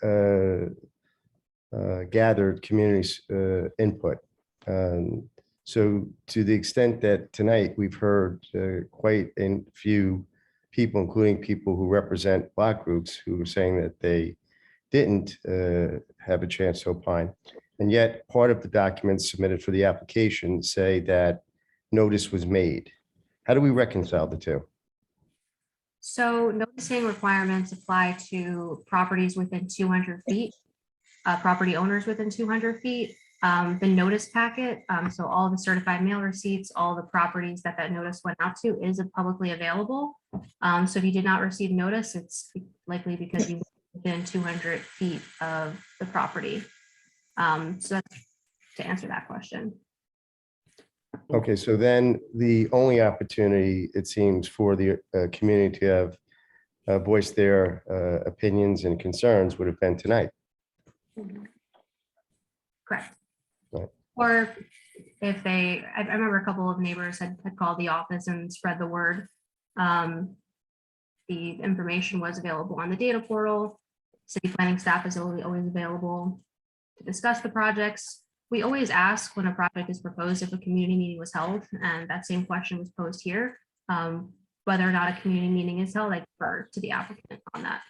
gathered communities' input. So to the extent that tonight we've heard quite a few people, including people who represent block groups, who are saying that they didn't have a chance to opine. And yet part of the documents submitted for the application say that notice was made. How do we reconcile the two? So noticing requirements apply to properties within 200 feet, property owners within 200 feet. The notice packet, so all the certified mail receipts, all the properties that notice went out to is publicly available. So if you did not receive notice, it's likely because you were within 200 feet of the property. So that's to answer that question. Okay, so then the only opportunity, it seems, for the community to have voiced their opinions and concerns would have been tonight. Correct. Right. Or if I remember a couple of neighbors had called the office and spread the word. The information was available on the data portal. City planning staff is always available to discuss the projects. We always ask when a project is proposed if a community meeting was held, and that same question was posed here. Whether or not a community meeting is held, I defer to the applicant on that.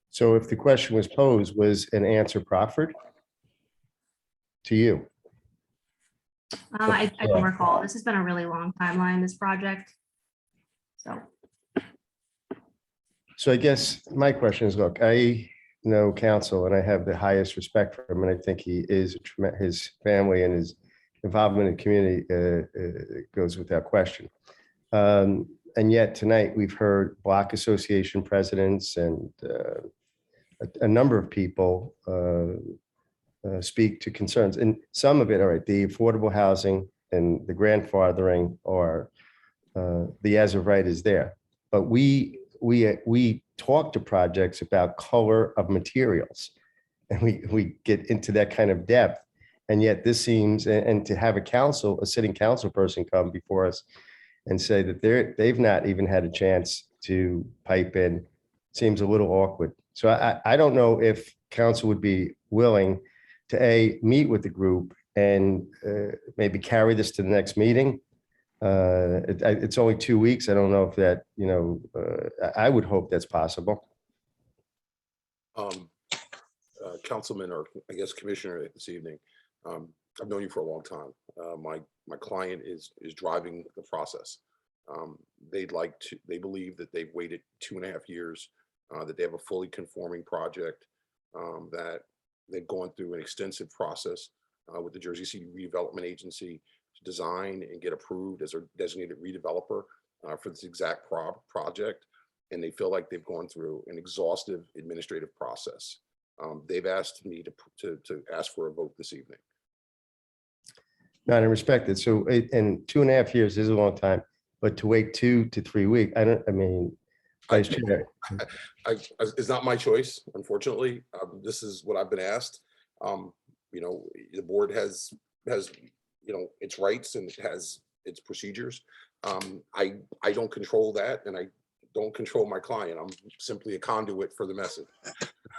So if the question was posed, was an answer proffered to you? I don't recall. This has been a really long timeline, this project. So I guess my question is, look, I know counsel and I have the highest respect for him, and I think he is his family and his involvement in the community goes without question. And yet tonight we've heard block association presidents and a number of people speak to concerns, and some of it, all right, the affordable housing and the grandfathering or the as of right is there, but we talk to projects about color of materials, and we get into that kind of depth, and yet this seems, and to have a sitting council person come before us and say that they've not even had a chance to pipe in seems a little awkward. So I don't know if council would be willing to meet with the group and maybe carry this to the next meeting. It's only 2 weeks. I don't know if that, I would hope that's possible. Councilman, or I guess Commissioner this evening, I've known you for a long time. My client is driving the process. They believe that they've waited 2.5 years, that they have a fully conforming project, that they've gone through an extensive process with the Jersey City Redevelopment Agency to design and get approved as a designated redeveloper for this exact project. And they feel like they've gone through an exhaustive administrative process. They've asked me to ask for a vote this evening. No, and I respect it. So, and 2.5 years is a long time, but to wait 2 to 3 weeks, I mean, Vice Chair. It's not my choice, unfortunately. This is what I've been asked. The board has its rights and it has its procedures. I don't control that, and I don't control my client. I'm simply a conduit for the message.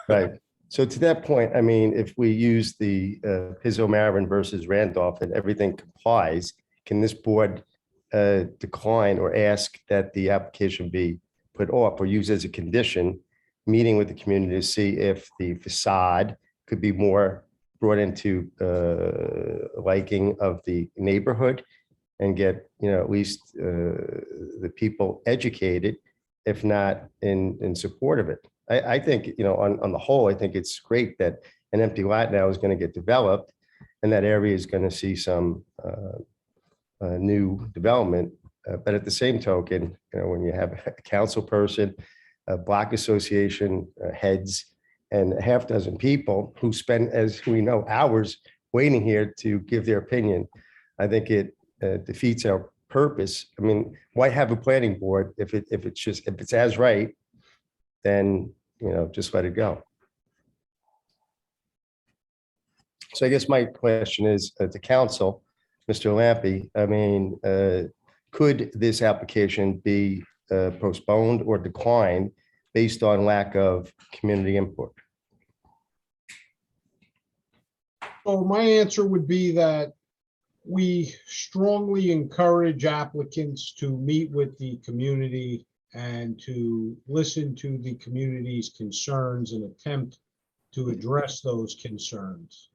Right. So to that point, I mean, if we use the Pizzo Marin versus Randolph and everything complies, can this board decline or ask that the application be put off or use as a condition, meeting with the community to see if the facade could be more brought into liking of the neighborhood and get, at least the people educated, if not in support of it. I think, on the whole, I think it's great that an empty lot now is going to get developed and that area is going to see some new development. But at the same token, when you have a council person, a block association heads, and a half dozen people who spend, as we know, hours waiting here to give their opinion, I think it defeats our purpose. I mean, why have a planning board if it's as right, then, just let it go. So I guess my question is to council, Mr. Lampe, I mean, could this application be postponed or declined based on lack of community input? So my answer would be that we strongly encourage applicants to meet with the community and to listen to the community's concerns and attempt to address those concerns.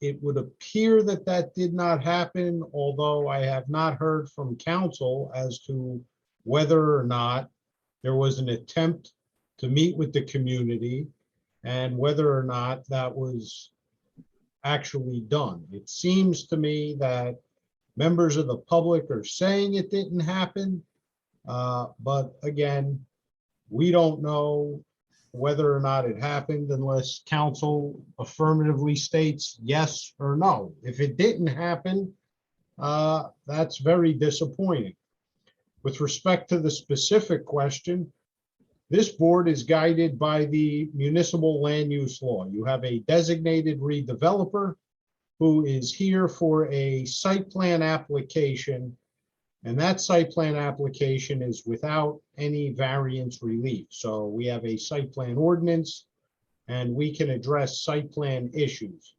It would appear that that did not happen, although I have not heard from council as to whether or not there was an attempt to meet with the community and whether or not that was actually done. It seems to me that members of the public are saying it didn't happen, but again, we don't know whether or not it happened unless council affirmatively states yes or no. If it didn't happen, that's very disappointing. With respect to the specific question, this board is guided by the municipal land use law. You have a designated redeveloper who is here for a site plan application, and that site plan application is without any variance relief. So we have a site plan ordinance and we can address site plan issues.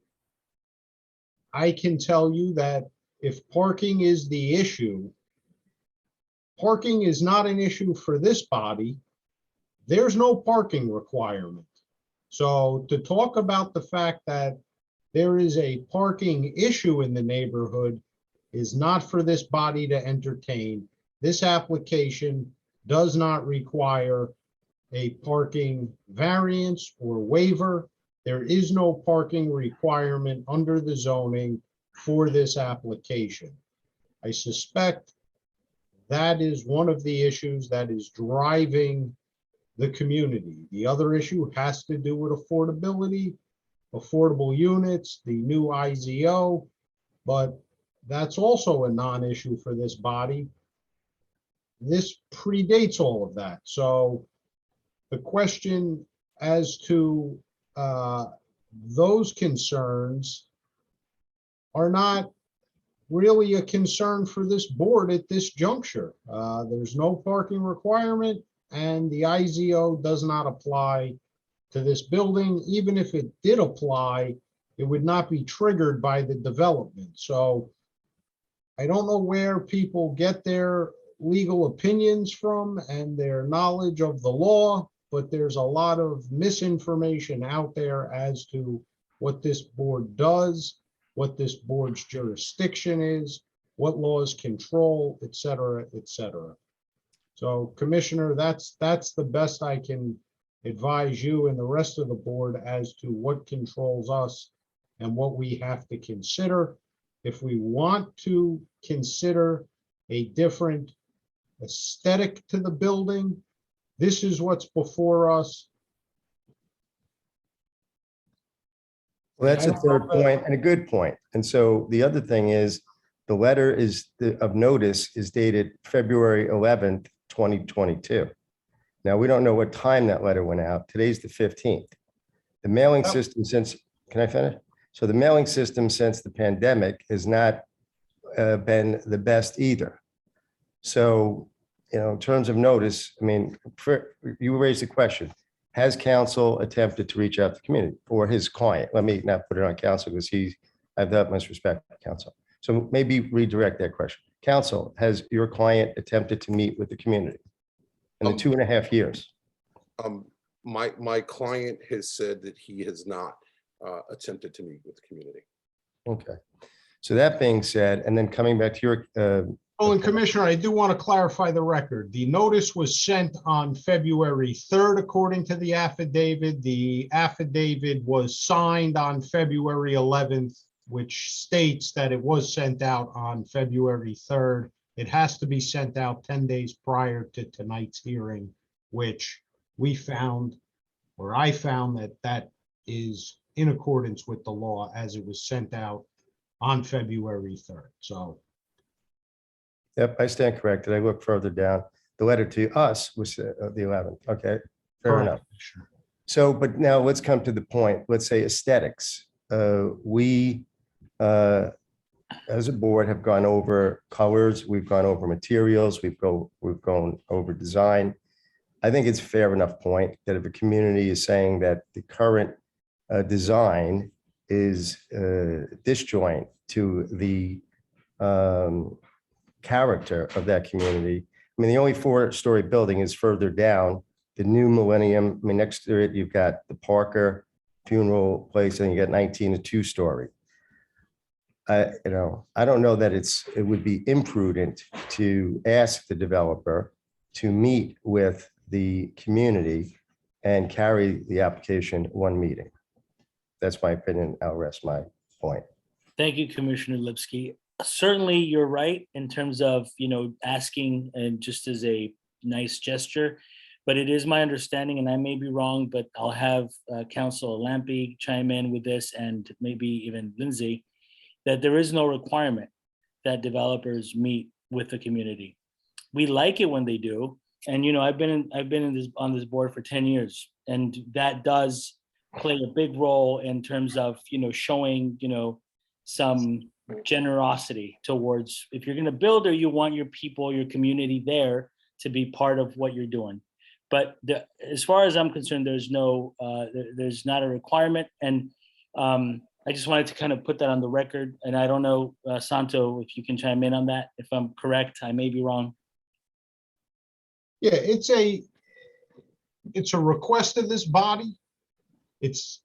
I can tell you that if parking is the issue, parking is not an issue for this body. There's no parking requirement. So to talk about the fact that there is a parking issue in the neighborhood is not for this body to entertain. This application does not require a parking variance or waiver. There is no parking requirement under the zoning for this application. I suspect that is one of the issues that is driving the community. The other issue has to do with affordability, affordable units, the new IZO, but that's also a non-issue for this body. This predates all of that. So the question as to those concerns are not really a concern for this board at this juncture. There's no parking requirement and the IZO does not apply to this building. Even if it did apply, it would not be triggered by the development. So I don't know where people get their legal opinions from and their knowledge of the law, but there's a lot of misinformation out there as to what this board does, what this board's jurisdiction is, what laws control, et cetera, et cetera. So Commissioner, that's the best I can advise you and the rest of the board as to what controls us and what we have to consider. If we want to consider a different aesthetic to the building, this is what's before us. Well, that's a third point and a good point. And so the other thing is, the letter of notice is dated February 11th, 2022. Now, we don't know what time that letter went out. Today's the 15th. The mailing system since, can I finish? So the mailing system since the pandemic has not been the best either. So, in terms of notice, I mean, you raised the question, has council attempted to reach out to the community or his client? Let me not put it on council because I have the utmost respect for council. So maybe redirect that question. Council, has your client attempted to meet with the community in the 2.5 years? My client has said that he has not attempted to meet with the community. Okay. So that being said, and then coming back to your Oh, and Commissioner, I do want to clarify the record. The notice was sent on February 3rd, according to the affidavit. The affidavit was signed on February 11th, which states that it was sent out on February 3rd. It has to be sent out 10 days prior to tonight's hearing, which we found, or I found, that is in accordance with the law as it was sent out on February 3rd. So. Yep, I stand corrected. I look further down. The letter to us was the 11th. Okay, fair enough. So, but now let's come to the point. Let's say aesthetics. We, as a board, have gone over colors. We've gone over materials. We've gone over design. I think it's a fair enough point that if a community is saying that the current design is disjoint to the character of that community. I mean, the only 4-story building is further down, the new Millennium. I mean, next to it, you've got the Parker Funeral Place, and you got 19, a 2-story. I don't know that it would be imprudent to ask the developer to meet with the community and carry the application one meeting. That's my opinion. I'll rest my point. Thank you, Commissioner Lipsky. Certainly, you're right in terms of, asking and just as a nice gesture, but it is my understanding, and I may be wrong, but I'll have Councilor Lampy chime in with this, and maybe even Lindsay, that there is no requirement that developers meet with the community. We like it when they do, and I've been on this board for 10 years, and that does play a big role in terms of showing some generosity towards, if you're going to build, or you want your people, your community there to be part of what you're doing. But as far as I'm concerned, there's not a requirement. And I just wanted to kind of put that on the record. And I don't know, Santo, if you can chime in on that. If I'm correct, I may be wrong. Yeah, it's a request of this body. It's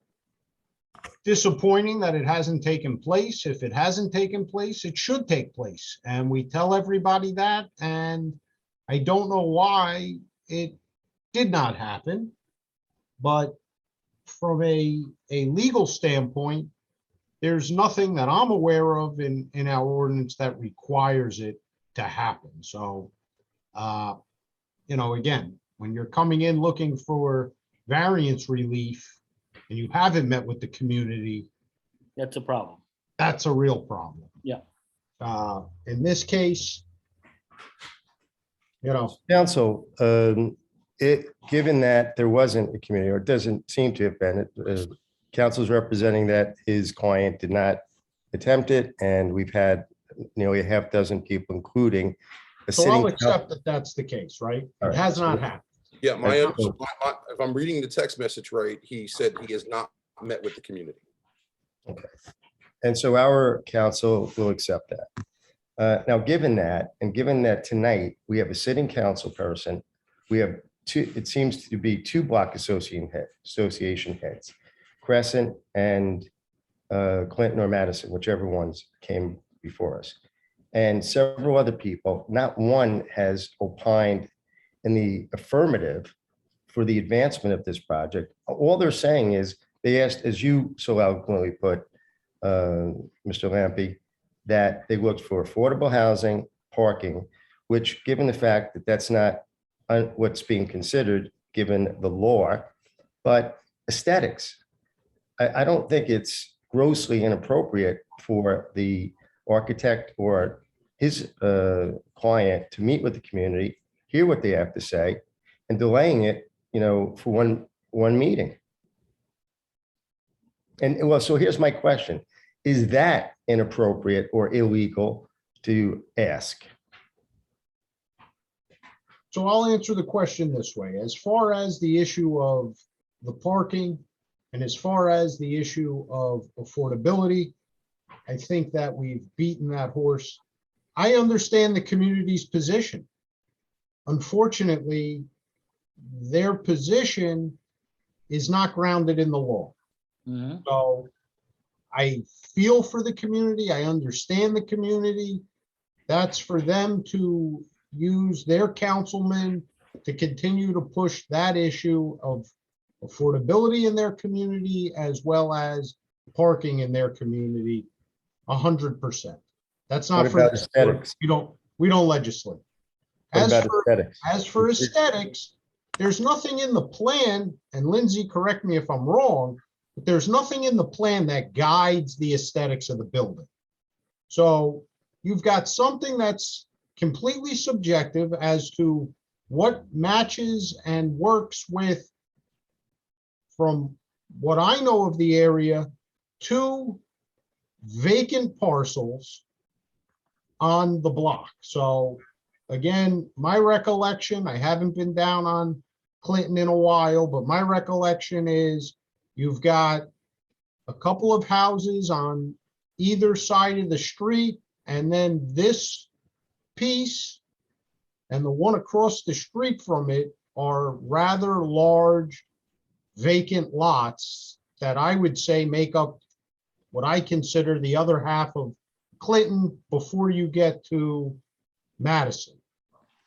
disappointing that it hasn't taken place. If it hasn't taken place, it should take place. And we tell everybody that, and I don't know why it did not happen. But from a legal standpoint, there's nothing that I'm aware of in our ordinance that requires it to happen. So, again, when you're coming in looking for variance relief, and you haven't met with the community, that's a problem. That's a real problem. Yeah. In this case, Council, given that there wasn't a community, or it doesn't seem to have been, council's representing that his client did not attempt it, and we've had nearly a half dozen people, including a so sitting. I'll accept that that's the case, right? It has not happened. Yeah, if I'm reading the text message right, he said he has not met with the community. Okay. And so our council will accept that. Now, given that, and given that tonight we have a sitting council person, we have it seems to be 2 block association heads, Crescent and Clinton or Madison, whichever ones came before us, and several other people. Not one has opined in the affirmative for the advancement of this project. All they're saying is they asked, as you so eloquently put, Mr. Lampy, that they looked for affordable housing, parking, which, given the fact that that's not what's being considered given the law, but aesthetics. I don't think it's grossly inappropriate for the architect or his client to meet with the community, hear what they have to say, and delaying it, for one meeting. And well, so here's my question. Is that inappropriate or illegal to ask? So I'll answer the question this way. As far as the issue of the parking and as far as the issue of affordability, I think that we've beaten that horse. I understand the community's position. Unfortunately, their position is not grounded in the law. So I feel for the community. I understand the community. That's for them to use their councilmen to continue to push that issue of affordability in their community as well as parking in their community 100%. That's not What for about this aesthetics? board. We don't legislate. What about aesthetics? As for aesthetics, there's nothing in the plan, and Lindsay, correct me if I'm wrong, but there's nothing in the plan that guides the aesthetics of the building. So you've got something that's completely subjective as to what matches and works with, from what I know of the area, 2 vacant parcels on the block. So again, my recollection, I haven't been down on Clinton in a while, but my recollection is you've got a couple of houses on either side of the street, and then this piece and the one across the street from it are rather large vacant lots that I would say make up what I consider the other half of Clinton before you get to Madison.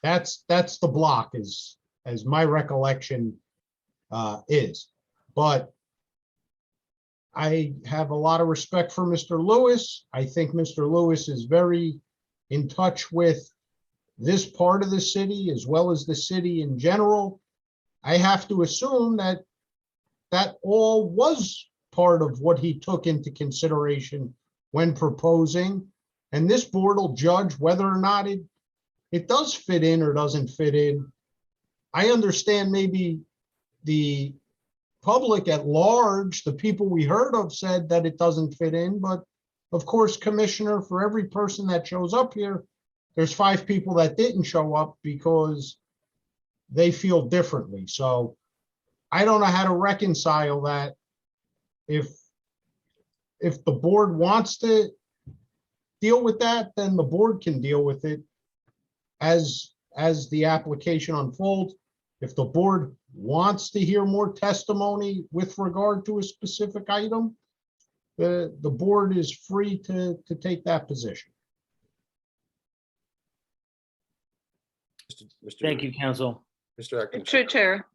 That's the block as my recollection is. But I have a lot of respect for Mr. Lewis. I think Mr. Lewis is very in touch with this part of the city as well as the city in general. I have to assume that that all was part of what he took into consideration when proposing, and this board will judge whether or not it does fit in or doesn't fit in. I understand maybe the public at large, the people we heard of, said that it doesn't fit in, but of course, Commissioner, for every person that shows up here, there's 5 people that didn't show up because they feel differently. So I don't know how to reconcile that. If the board wants to deal with that, then the board can deal with it as the application unfolds. If the board wants to hear more testimony with regard to a specific item, the board is free to take that position. Thank you, counsel. Mr. Atkins. True Chair,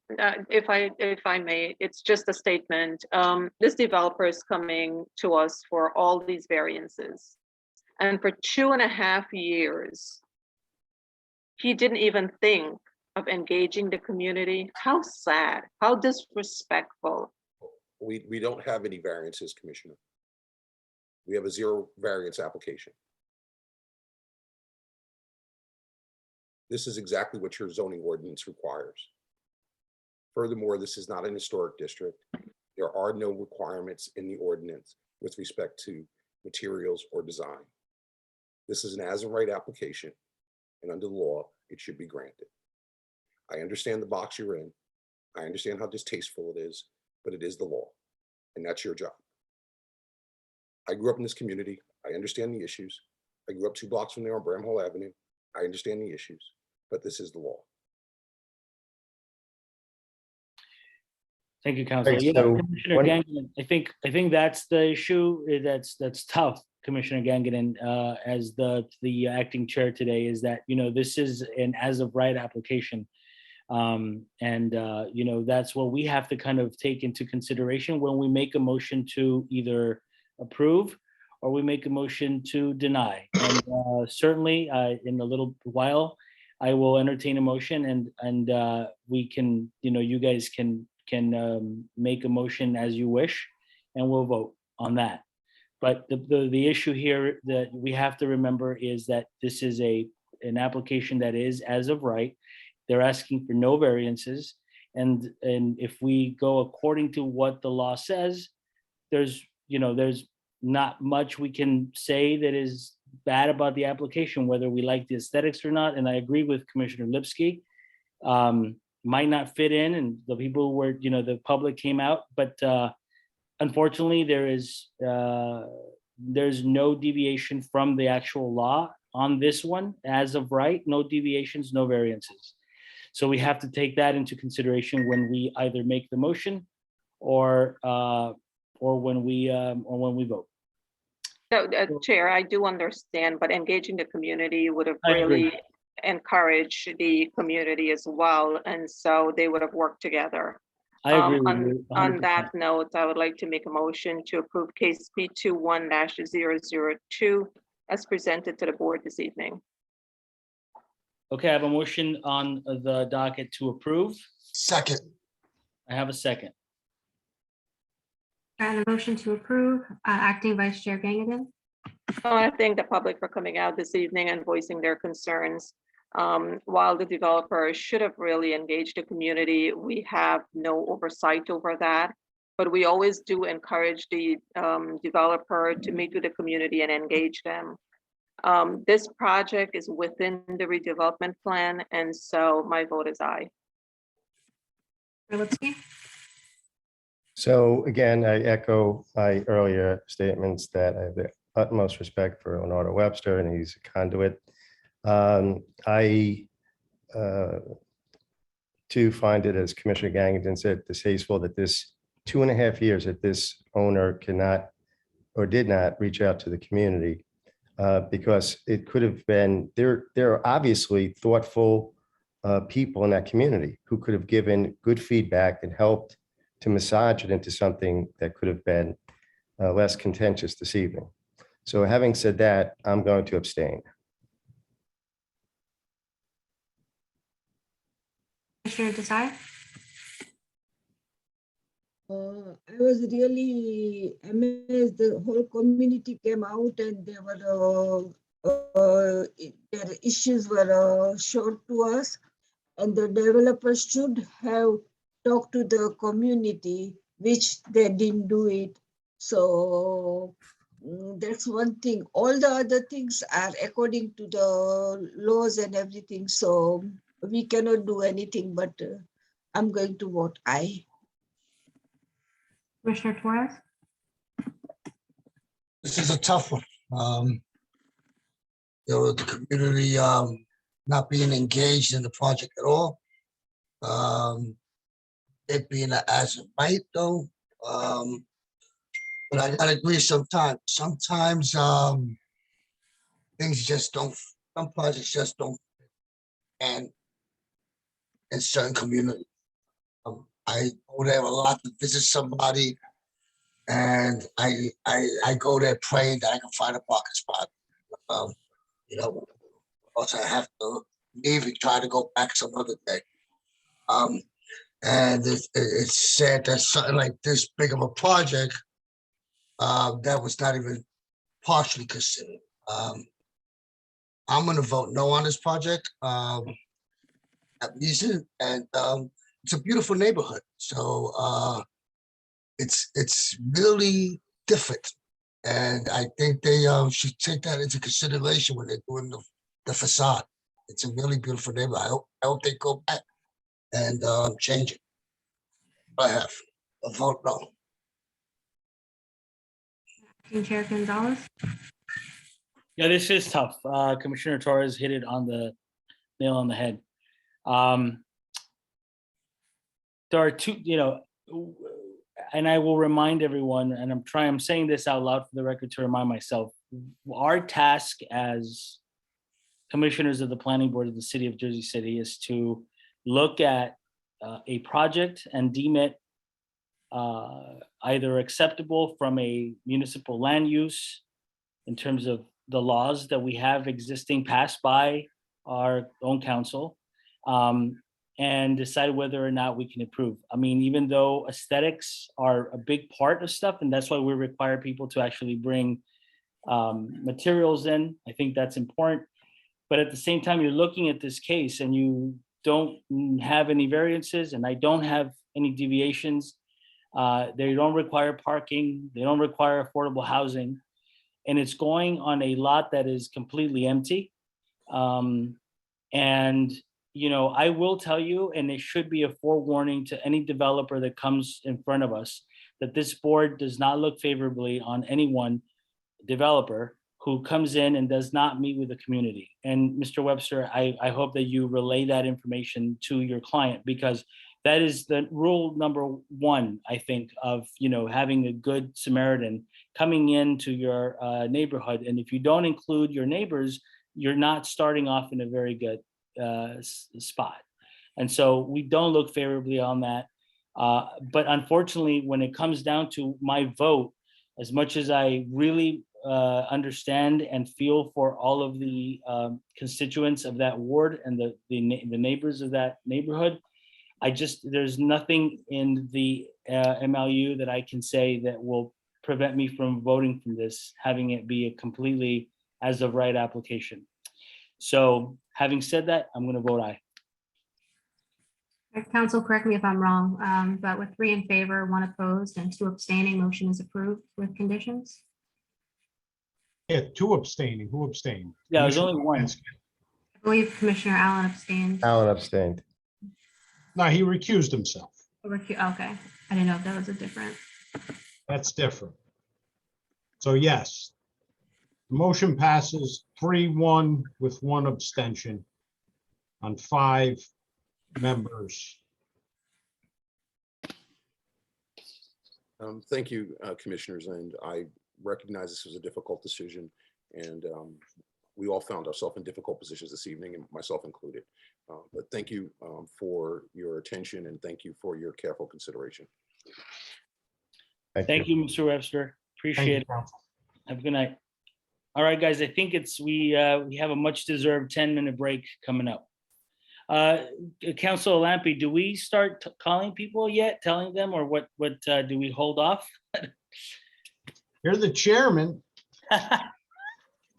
if I may, it's just a statement. This developer is coming to us for all these variances. And for 2.5 years, he didn't even think of engaging the community. How sad, how disrespectful. We don't have any variances, Commissioner. We have a 0 variance application. This is exactly what your zoning ordinance requires. Furthermore, this is not an historic district. There are no requirements in the ordinance with respect to materials or design. This is an as-of-right application, and under the law, it should be granted. I understand the box you're in. I understand how distasteful it is, but it is the law, and that's your job. I grew up in this community. I understand the issues. I grew up 2 blocks from there on Bramhall Avenue. I understand the issues, but this is the law. Thank you, counsel. Right, Yeah, so Commissioner one- Ganganin, I think that's the issue that's tough, Commissioner Ganganin, as the acting chair today, is that, this is an as of right application. That's what we have to kind of take into consideration when we make a motion to either approve or we make a motion to deny. And certainly in a little while, I will entertain a motion and we can, you guys can make a motion as you wish, and we'll vote on that. But the issue here that we have to remember is that this is an application that is as of right. They're asking for no variances. And if we go according to what the law says, there's not much we can say that is bad about the application, whether we like the aesthetics or not. And I agree with Commissioner Lipsky. Might not fit in, and the people were, the public came out, but unfortunately, there's no deviation from the actual law on this one as of right. No deviations, no variances. So we have to take that into consideration when we either make the motion or when we vote. So, Chair, I do understand, but engaging the community would have I agree. really encouraged the community as well, and so they would have worked together. I agree with you On 100%. that note, I would like to make a motion to approve case P21-002 as presented to the board this evening. Okay, I have a motion on the docket to approve. Second. I have a second. I have a motion to approve, Acting Vice Chair Gangadin. I want to thank the public for coming out this evening and voicing their concerns. While the developer should have really engaged the community, we have no oversight over that. But we always do encourage the developer to meet with the community and engage them. This project is within the redevelopment plan, and so my vote is aye. So again, I echo my earlier statements that I have the utmost respect for Leonardo Webster, and he's a conduit. I too find it, as Commissioner Gangadin said, distasteful that this 2.5 years that this owner cannot or did not reach out to the community, because it could have been, there are obviously thoughtful people in that community who could have given good feedback and helped to massage it into something that could have been less contentious this evening. So having said that, I'm going to abstain. Commissioner Desai. I was really amazed. The whole community came out and they were their issues were showed to us, and the developers should have talked to the community, which they didn't do it. So that's one thing. All the other things are according to the laws and everything. So we cannot do anything, but I'm going to vote aye. Commissioner Torres. This is a tough one. The community not being engaged in the project at all. It being an as of right though. But I gotta agree sometimes. Sometimes things just don't, some projects just don't. And in certain communities. I go there a lot to visit somebody, and I go there praying that I can find a parking spot. Also I have to leave and try to go back some other day. And it's sad that something like this big of a project that was not even partially considered. I'm gonna vote no on this project. That reason, and it's a beautiful neighborhood. So it's really different. And I think they should take that into consideration when they're doing the facade. It's a really beautiful neighborhood. I hope they go back and change it. I have a vote no. Chair Gonzalez. Yeah, this is tough. Commissioner Torres hit it on the nail on the head. There are two, and I will remind everyone, and I'm saying this out loud for the record to remind myself, our task as commissioners of the planning board of the city of Jersey City is to look at a project and deem it either acceptable from a municipal land use in terms of the laws that we have existing passed by our own council, and decide whether or not we can approve. I mean, even though aesthetics are a big part of stuff, and that's why we require people to actually bring materials in, I think that's important. But at the same time, you're looking at this case and you don't have any variances, and I don't have any deviations. They don't require parking, they don't require affordable housing, and it's going on a lot that is completely empty. And I will tell you, and it should be a forewarning to any developer that comes in front of us, that this board does not look favorably on anyone developer who comes in and does not meet with the community. And Mr. Webster, I hope that you relay that information to your client, because that is the rule number one, I think, of having a good Samaritan coming into your neighborhood. And if you don't include your neighbors, you're not starting off in a very good spot. And so we don't look favorably on that. But unfortunately, when it comes down to my vote, as much as I really understand and feel for all of the constituents of that ward and the neighbors of that neighborhood, there's nothing in the MLU that I can say that will prevent me from voting from this, having it be a completely as of right application. So having said that, I'm going to vote aye. Council, correct me if I'm wrong, but with 3 in favor, 1 opposed, and 2 abstaining, motion is approved with conditions. Yeah, 2 abstaining. Who abstained? Yeah, there's only 1. I believe Commissioner Allen abstained. Alan abstained. No, he recused himself. Okay, I didn't know if that was a different. That's different. So yes, the motion passes 3-1 with 1 abstention on 5 members. Thank you, commissioners, and I recognize this was a difficult decision, and we all found ourselves in difficult positions this evening, and myself included. But thank you for your attention, and thank you for your careful consideration. Thank you, Mr. Webster. Appreciate it. Have a good night. All right, guys, I think we have a much deserved 10-minute break coming up. Councilor Lampe, do we start calling people yet, telling them, or what do we hold off? You're the chairman.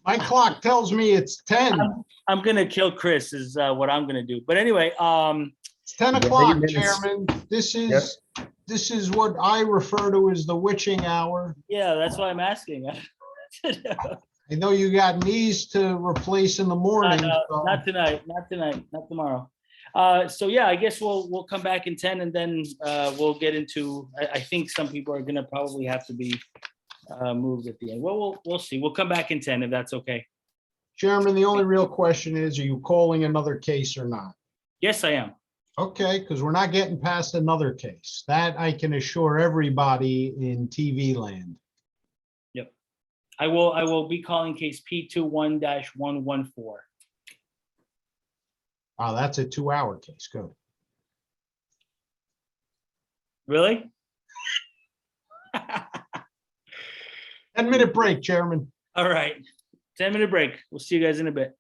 My clock tells me it's 10. I'm gonna kill Chris is what I'm gonna do. But anyway, it's 10 o'clock, Chairman. This is what I refer to as the witching hour. Yeah, that's why I'm asking. I know you got knees to replace in the morning. So. Not tonight, not tomorrow. So yeah, I guess we'll come back in 10, and then we'll get into. I think some people are gonna probably have to be moved at the end. Well, we'll see. We'll come back in 10 if that's okay. Chairman, the only real question is, are you calling another case or not? Yes, I am. Okay, because we're not getting past another case. That I can assure everybody in TV land. Yep. I will be calling case P21-114. Wow, that's a 2-hour case. Good. Really? 10-minute break, Chairman. All right. 10-minute break. We'll see you guys in a bit.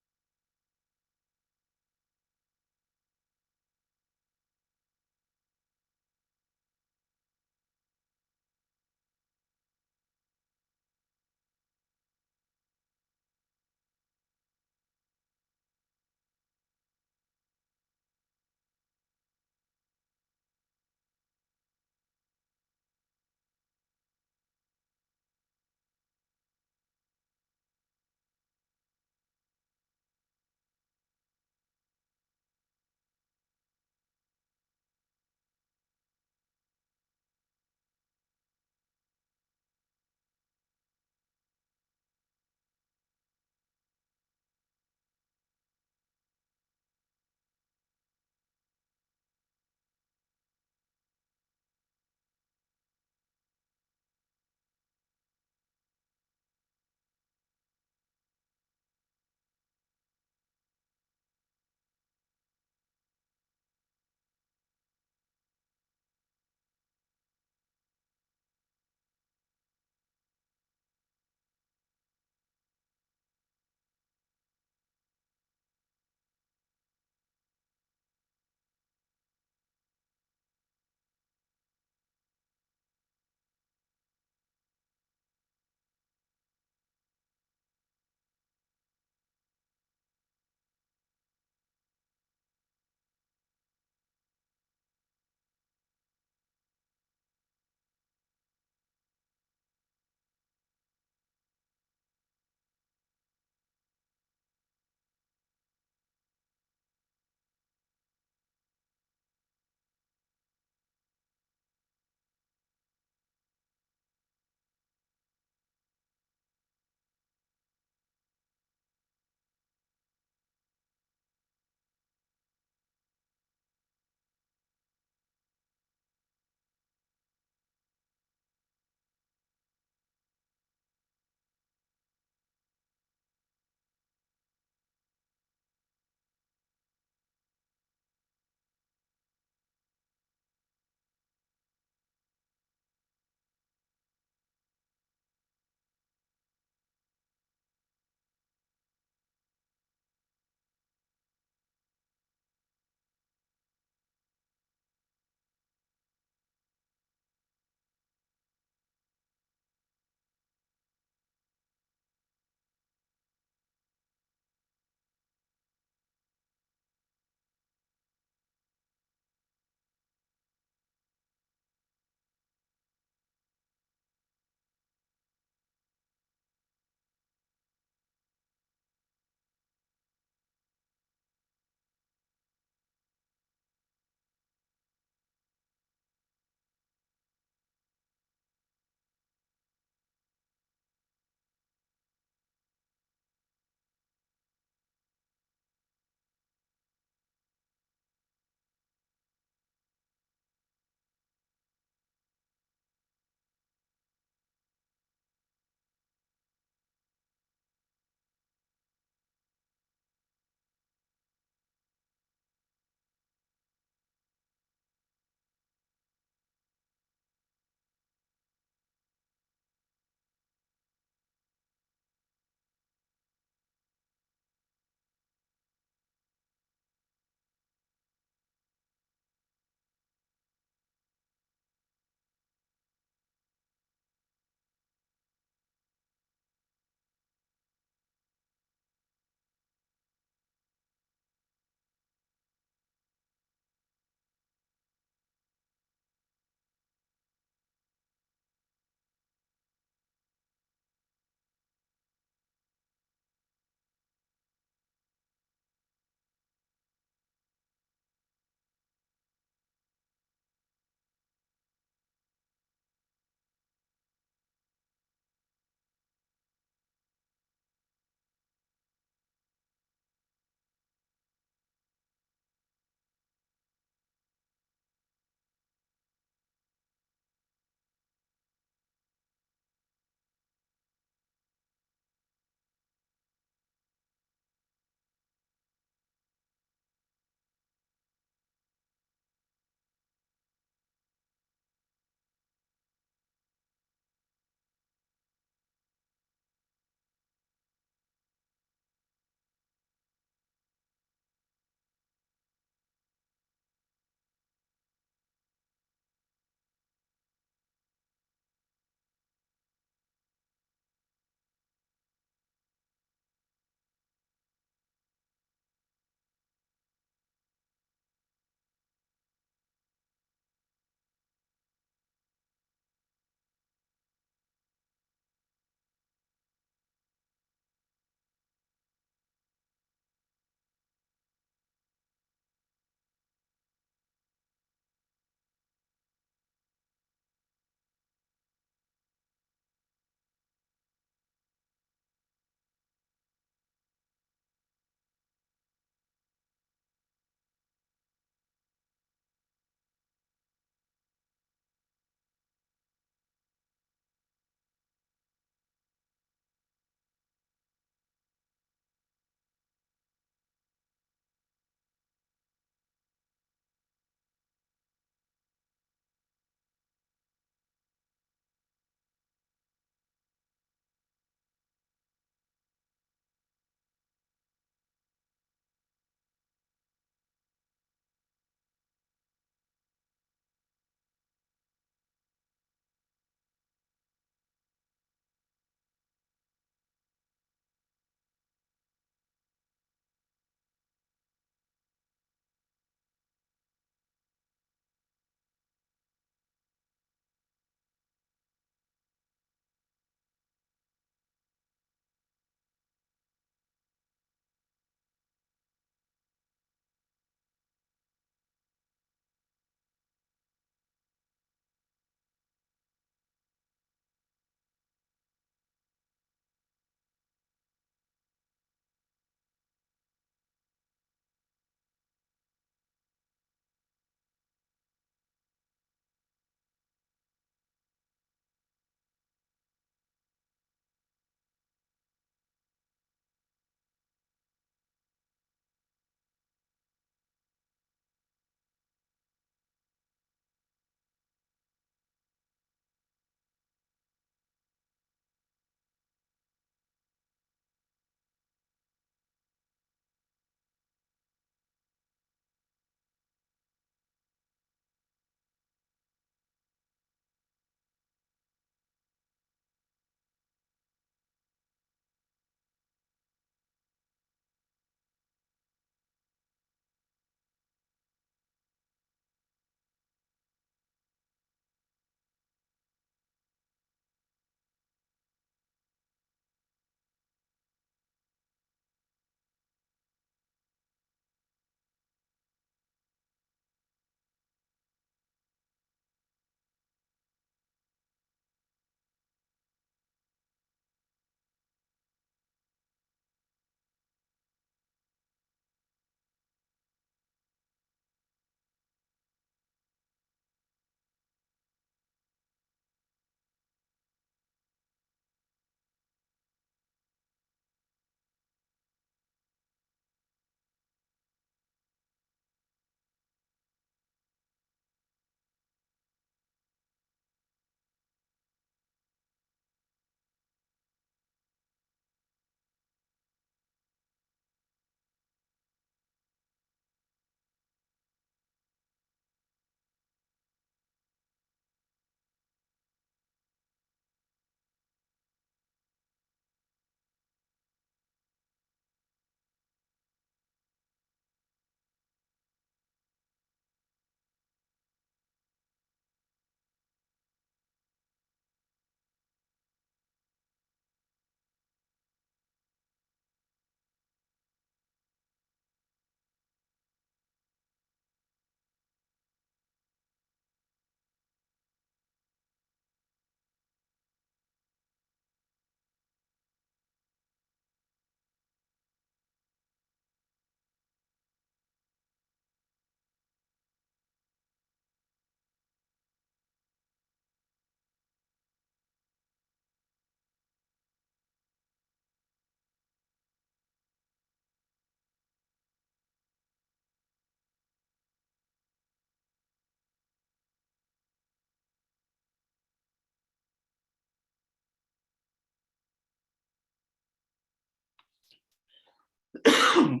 All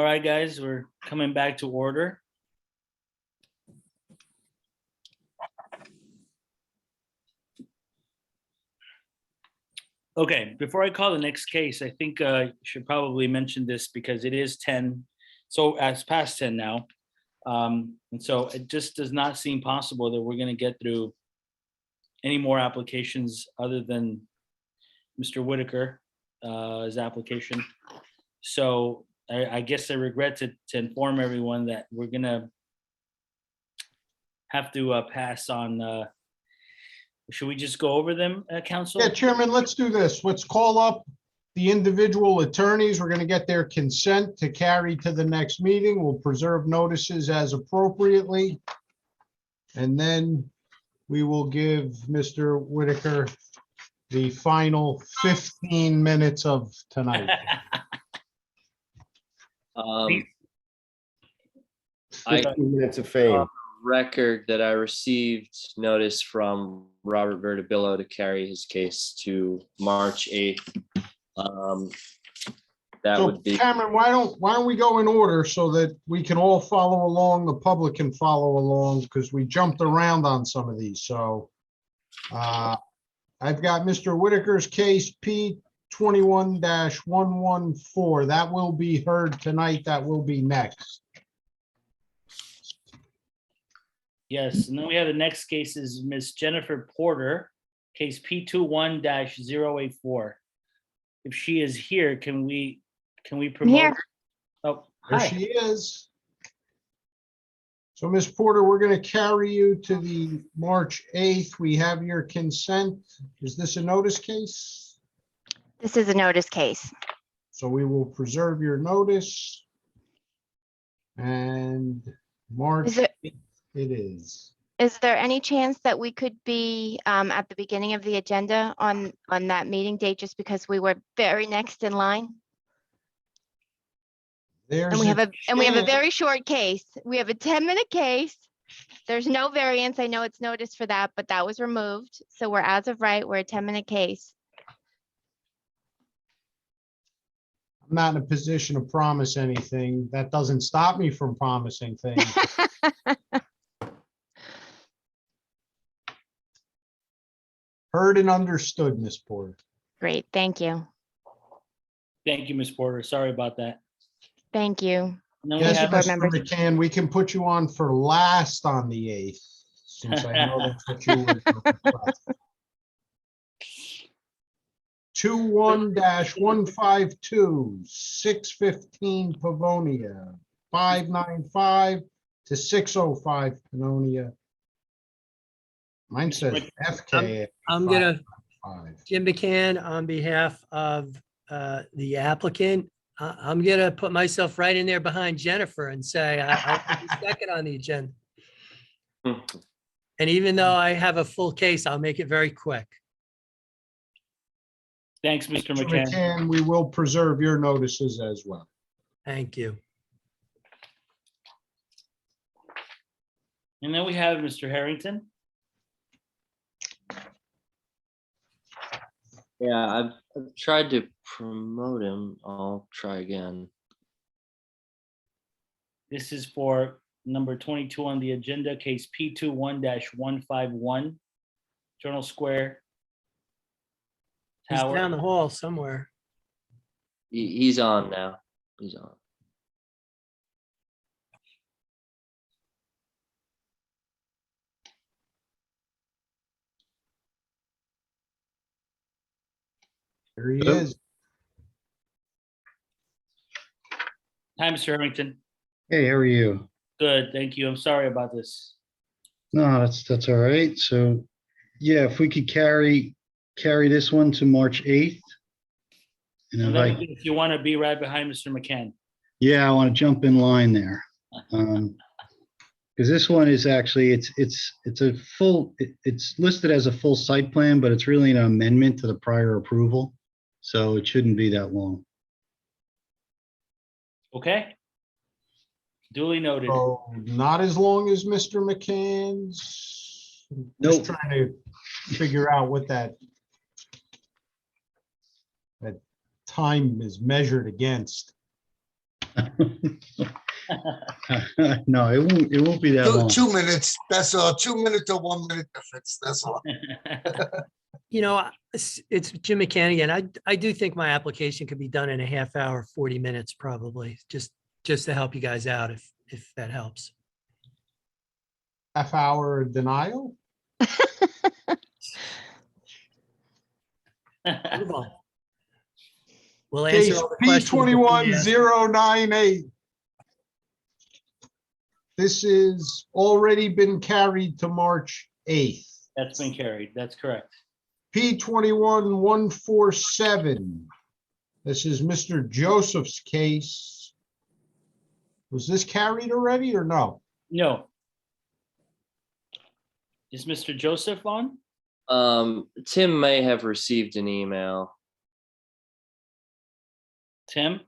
right, guys, we're coming back to order. Okay, before I call the next case, I think I should probably mention this because it is 10, so it's past 10 now. And so it just does not seem possible that we're gonna get through any more applications other than Mr. Whitaker, his application. So I guess I regret to inform everyone that we're gonna have to pass on. Should we just go over them, Council? Yeah, Chairman, let's do this. Let's call up the individual attorneys. We're going to get their consent to carry to the next meeting. We'll preserve notices as appropriately. And then we will give Mr. Whitaker the final 15 minutes of tonight. I 15 minutes of fame. record that I received notice from Robert Vertibillo to carry his case to March 8th. That So would be, Cameron, why don't we go in order so that we can all follow along, the public can follow along, because we jumped around on some of these. So I've got Mr. Whitaker's case P 21-114. That will be heard tonight. That will be next. Yes, and then we have the next case is Miss Jennifer Porter, case P21-084. If she is here, can we promote? Here. Oh, There hi. she is. So Ms. Porter, we're going to carry you to the March 8th. We have your consent. Is this a notice case? This is a notice case. So we will preserve your notice. And March Is it- 8th it is. Is there any chance that we could be at the beginning of the agenda on that meeting date, just because we were very next in line? And we have a chance. very short case. We have a 10-minute case. There's no variance. I know it's noticed for that, but that was removed. So we're as of right, we're a 10-minute case. I'm not in a position to promise anything. That doesn't stop me from promising things. Heard and understood, Ms. Porter. Great, thank you. Thank you, Miss Porter. Sorry about that. Thank you. And then we Yes, have board Mr. members. McCann, we can put you on for last on the 8th, since I know that's what you would request. 21-152, 615 Pavonia, 595 to 605 Pavonia. Mine says FK. I'm gonna, 595. Jim McCann, on behalf of the applicant, I'm gonna put myself right in there behind Jennifer and say I'll be second on the agenda. And even though I have a full case, I'll make it very quick. Thanks, Mr. Mr. McCann. McCann, we will preserve your notices as well. Thank you. And then we have Mr. Harrington. yeah, I've tried to promote him. I'll try again. This is for number 22 on the agenda, case P21-151, Journal Square He's Tower. down the hall somewhere. He's on now. He's on. There he is. Hi, Mr. Harrington. Hey, how are you? Good, thank you. I'm sorry about this. No, that's all right. So, yeah, if we could carry this one to March 8th. And And if then I, if you want to be right behind Mr. McCann. yeah, I want to jump in line there. Because this one is actually, it's a full, it's listed as a full site plan, but it's really an amendment to the prior approval. So it shouldn't be that long. Okay. Duly noted. So not as long as Mr. McCann's. Nope. Just trying to figure out what that time is measured against. No, it won't be that Two, long. 2 minutes, that's all, 2 minute to 1 minute difference, that's all. You know, it's Jim McCann again. I do think my application could be done in a half hour, 40 minutes, probably, just to help you guys out if that helps. Half hour denial? Move on. We'll Case answer all the P questions. that you asked. 21098. This is already been carried to March 8th. That's been carried. That's correct. P 21147. This is Mr. Joseph's case. Was this carried already or no? No. Is Mr. Joseph on? Tim may have received an email. Tim?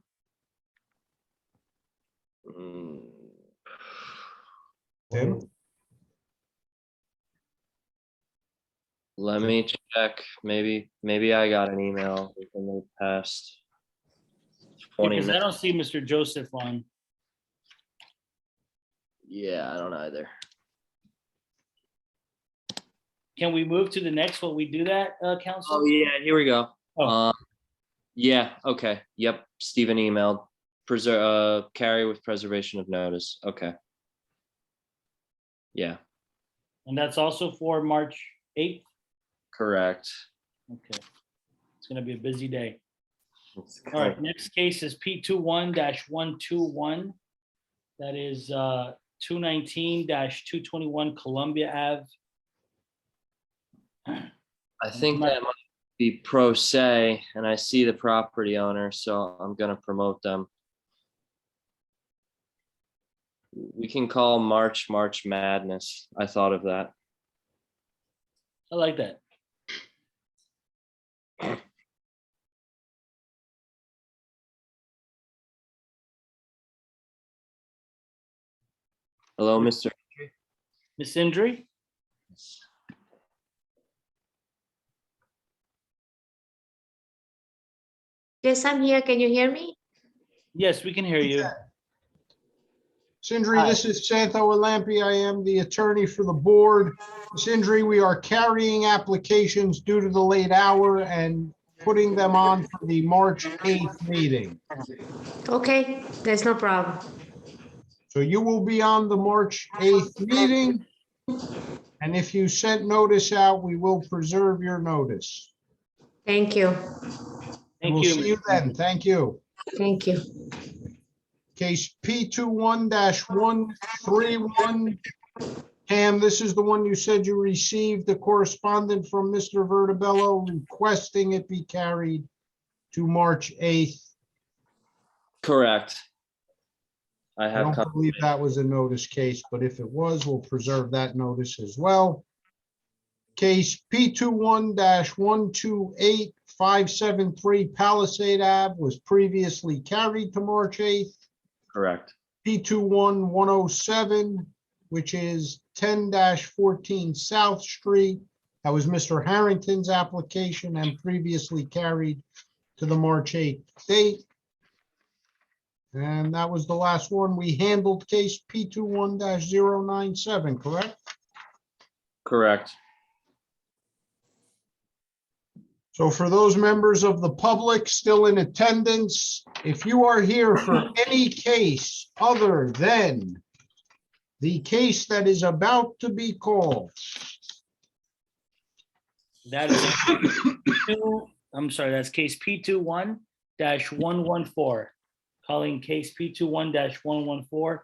Tim? Let me check. Maybe I got an email within the past 20 Because I minutes. don't see Mr. Joseph on. Yeah, I don't either. Can we move to the next? Will we do that, Council? Oh yeah, here we go. Oh. Yeah, okay. Yep. Stephen emailed. Carry with preservation of notice. Okay. Yeah, And that's also for March 8th? correct. Okay. It's gonna be a busy day. Let's All right, next case is P 21-121. That is 219-221 Columbia Ave. I think that might be pro se, and I see the property owner, so I'm gonna promote them. We can call March Madness. I thought of that. I like that. Hello, Mr. Miss Indri? Yes, I'm here. Can you hear me? Yes, we can hear you. Sindri, this is Santo Alampi. I am the attorney for the board. Sindri, we are carrying applications due to the late hour and putting them on for the March 8th meeting. Okay, there's no problem. So you will be on the March 8th meeting. And if you sent notice out, we will preserve your notice. Thank you. We'll see you then. Thank you. Thank you. Case P 21-131. Pam, this is the one you said you received the correspondence from Mr. Vertibello requesting it be carried to March 8th. Correct. I I have. don't believe that was a notice case, but if it was, we'll preserve that notice as well. Case P 21-128-573 Palisade Ave was previously carried to March 8th. Correct. P 21-107, which is 10-14 South Street. That was Mr. Harrington's application and previously carried to the March 8th date. And that was the last one. We handled case P 21-097, correct? Correct. So for those members of the public still in attendance, if you are here for any case other than the case that is about to be called, That is I'm sorry, that's case P 21-114. Calling case P 21-114.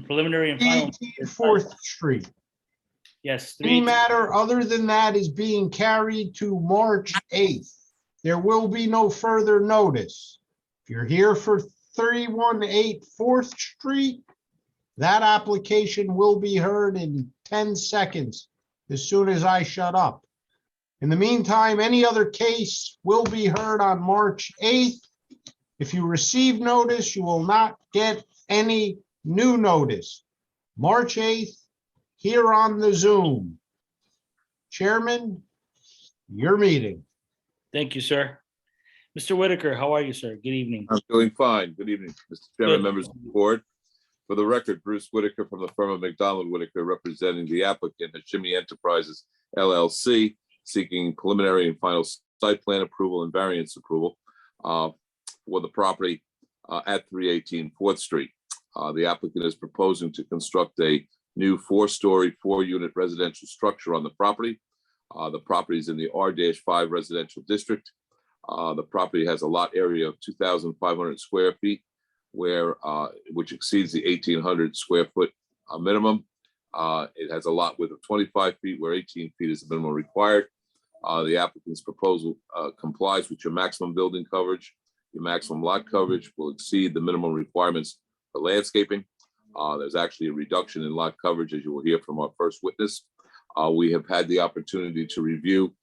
Preliminary and final. 4th Street. Yes. Any matter other than that is being carried to March 8th. There will be no further notice. If you're here for 318 4th Street, that application will be heard in 10 seconds as soon as I shut up. In the meantime, any other case will be heard on March 8th. If you receive notice, you will not get any New notice, March 8th, here on the Zoom. Chairman, your meeting. Thank you, sir. Mr. Whitaker, how are you, sir? Good evening. I'm doing fine. Good evening, Mr. Chairman, Good. members of the board. For the record, Bruce Whitaker from the firm of McDonald Whitaker, representing the applicant Hashimi Enterprises LLC, seeking preliminary and final site plan approval and variance approval for the property at 318 4th Street. The applicant is proposing to construct a new 4-story, 4-unit residential structure on the property. The property is in the R-5 residential district. The property has a lot area of 2,500 square feet, which exceeds the 1,800 square foot minimum. It has a lot width of 25 feet, where 18 feet is the minimum required. The applicant's proposal complies with your maximum building coverage. Your maximum lot coverage will exceed the minimum requirements for landscaping. There's actually a reduction in lot coverage, as you will hear from our first witness. We have had the opportunity to review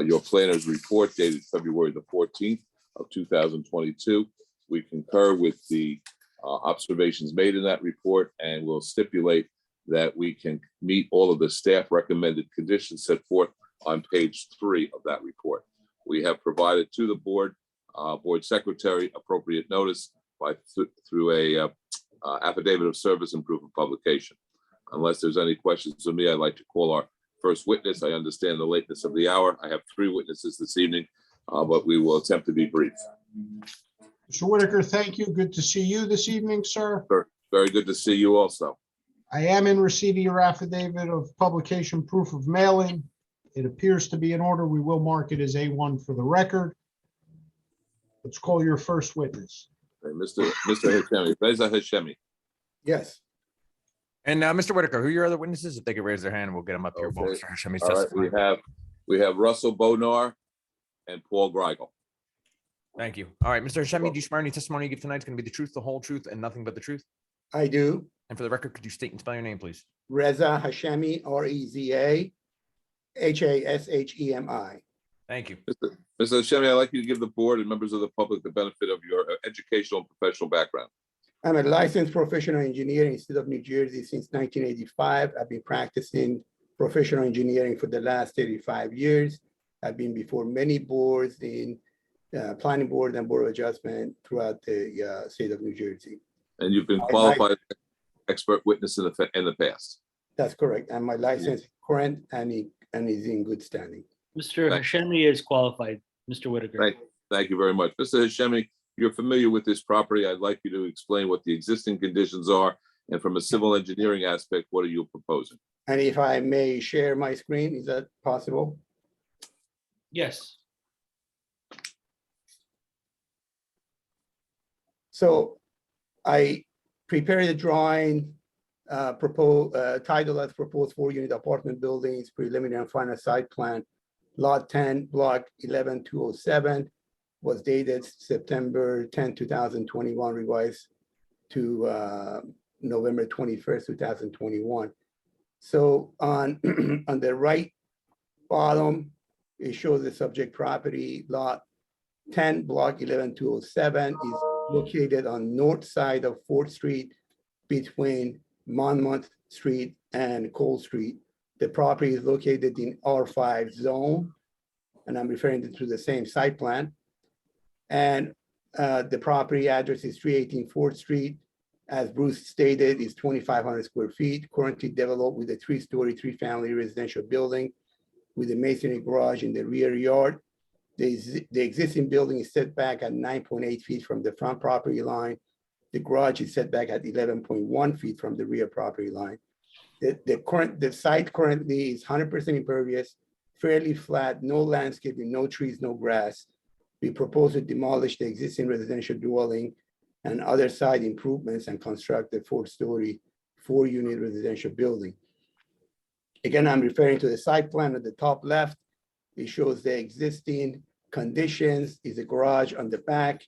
your planner's report dated February the 14th of 2022. We concur with the observations made in that report, and will stipulate that we can meet all of the staff recommended conditions set forth on page 3 of that report. We have provided to the board secretary appropriate notice through a affidavit of service and proof of publication. Unless there's any questions of me, I'd like to call our first witness. I understand the lateness of the hour. I have 3 witnesses this evening, but we will attempt to be brief. Mr. Whitaker, thank you. Good to see you this evening, sir. Very good to see you also. I am in receipt of your affidavit of publication proof of mailing. It appears to be in order. We will mark it as A1 for the record. Let's call your first witness. Okay, Mr. Hashemi, Reza Hashemi. Yes. And Mr. Whitaker, who are your other witnesses? If they could raise their hand, we'll get them up here. Okay. While Mr. Hashemi's All right, testifying. we have Russell Bonar and Paul Greigel. Thank you. All right, Mr. Hashemi, do you swear any testimony you give tonight is going to be the truth, the whole truth, and nothing but the truth? I do. And for the record, could you state and spell your name, please? Reza Hashemi, Reza Hashemi. Thank you. Mr. Hashemi, I'd like you to give the board and members of the public the benefit of your educational and professional background. I'm a licensed professional engineer in the state of New Jersey since 1985. I've been practicing professional engineering for the last 35 years. I've been before many boards in planning board and board of adjustment throughout the state of New Jersey. And you've been qualified expert witness in the past. That's correct. And my license is current and is in good standing. Mr. Hashemi is qualified. Mr. Whitaker. Thank you very much. Mr. Hashemi, you're familiar with this property. I'd like you to explain what the existing conditions are, and from a civil engineering aspect, what are you proposing? And if I may share my screen, is that possible? Yes. So I prepared a drawing titled as proposed 4-unit apartment buildings, preliminary and final site plan, lot 10, block 11207, was dated September 10, 2021, revised to November 21st, 2021. So on, on the right bottom, it shows the subject property, lot 10, block 11207 is located on north side of 4th Street between Monmouth Street and Cole Street. The property is located in R5 zone, and I'm referring to the same site plan. And the property address is 318 4th Street. As Bruce stated, is 2,500 square feet, currently developed with a 3-story, 3-family residential building with a masonry garage in the rear yard. The existing building is set back at 9.8 feet from the front property line. The garage is set back at 11.1 feet from the rear property line. The site currently is 100% impervious, fairly flat, no landscaping, no trees, no grass. We propose to demolish the existing residential dwelling and other side improvements and construct a 4-story, 4-unit residential building. Again, I'm referring to the site plan at the top left. It shows the existing conditions, is a garage on the back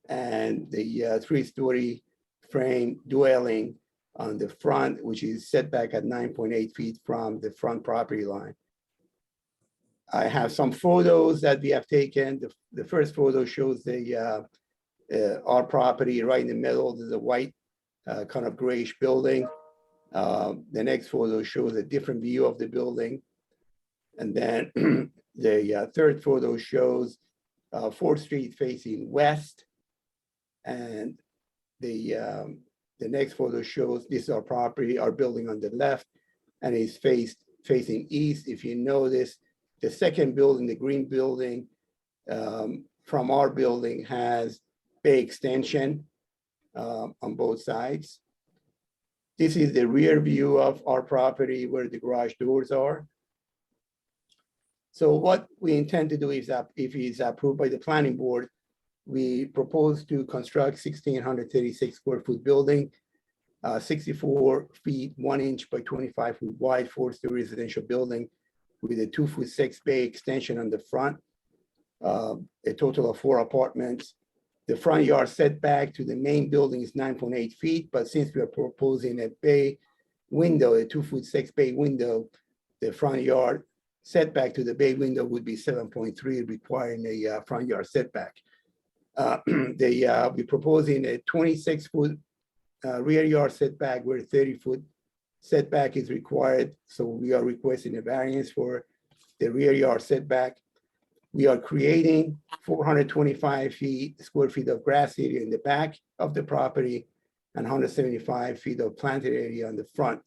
and the 3-story frame dwelling on the front, which is set back at 9.8 feet from the front property line. I have some photos that we have taken. The first photo shows our property right in the middle. There's a white kind of grayish building. The next photo shows a different view of the building. And then the third photo shows 4th Street facing west. And the next photo shows this is our property, our building on the left, and it's facing east. If you notice, the second building, the green building from our building has bay extension on both sides. This is the rear view of our property where the garage doors are. So what we intend to do is that if it's approved by the planning board, we propose to construct 1,636 square foot building, 64 feet 1 inch by 25 foot wide, 4-story residential building with a 2-foot 6 bay extension on the front, a total of 4 apartments. The front yard setback to the main building is 9.8 feet, but since we are proposing a bay window, a 2-foot 6 bay window, the front yard setback to the bay window would be 7.3, requiring a front yard setback. We're proposing a 26-foot rear yard setback where 30-foot setback is required. So we are requesting a variance for the rear yard setback. We are creating 425 square feet of grass area in the back of the property and 175 feet of planted area on the front,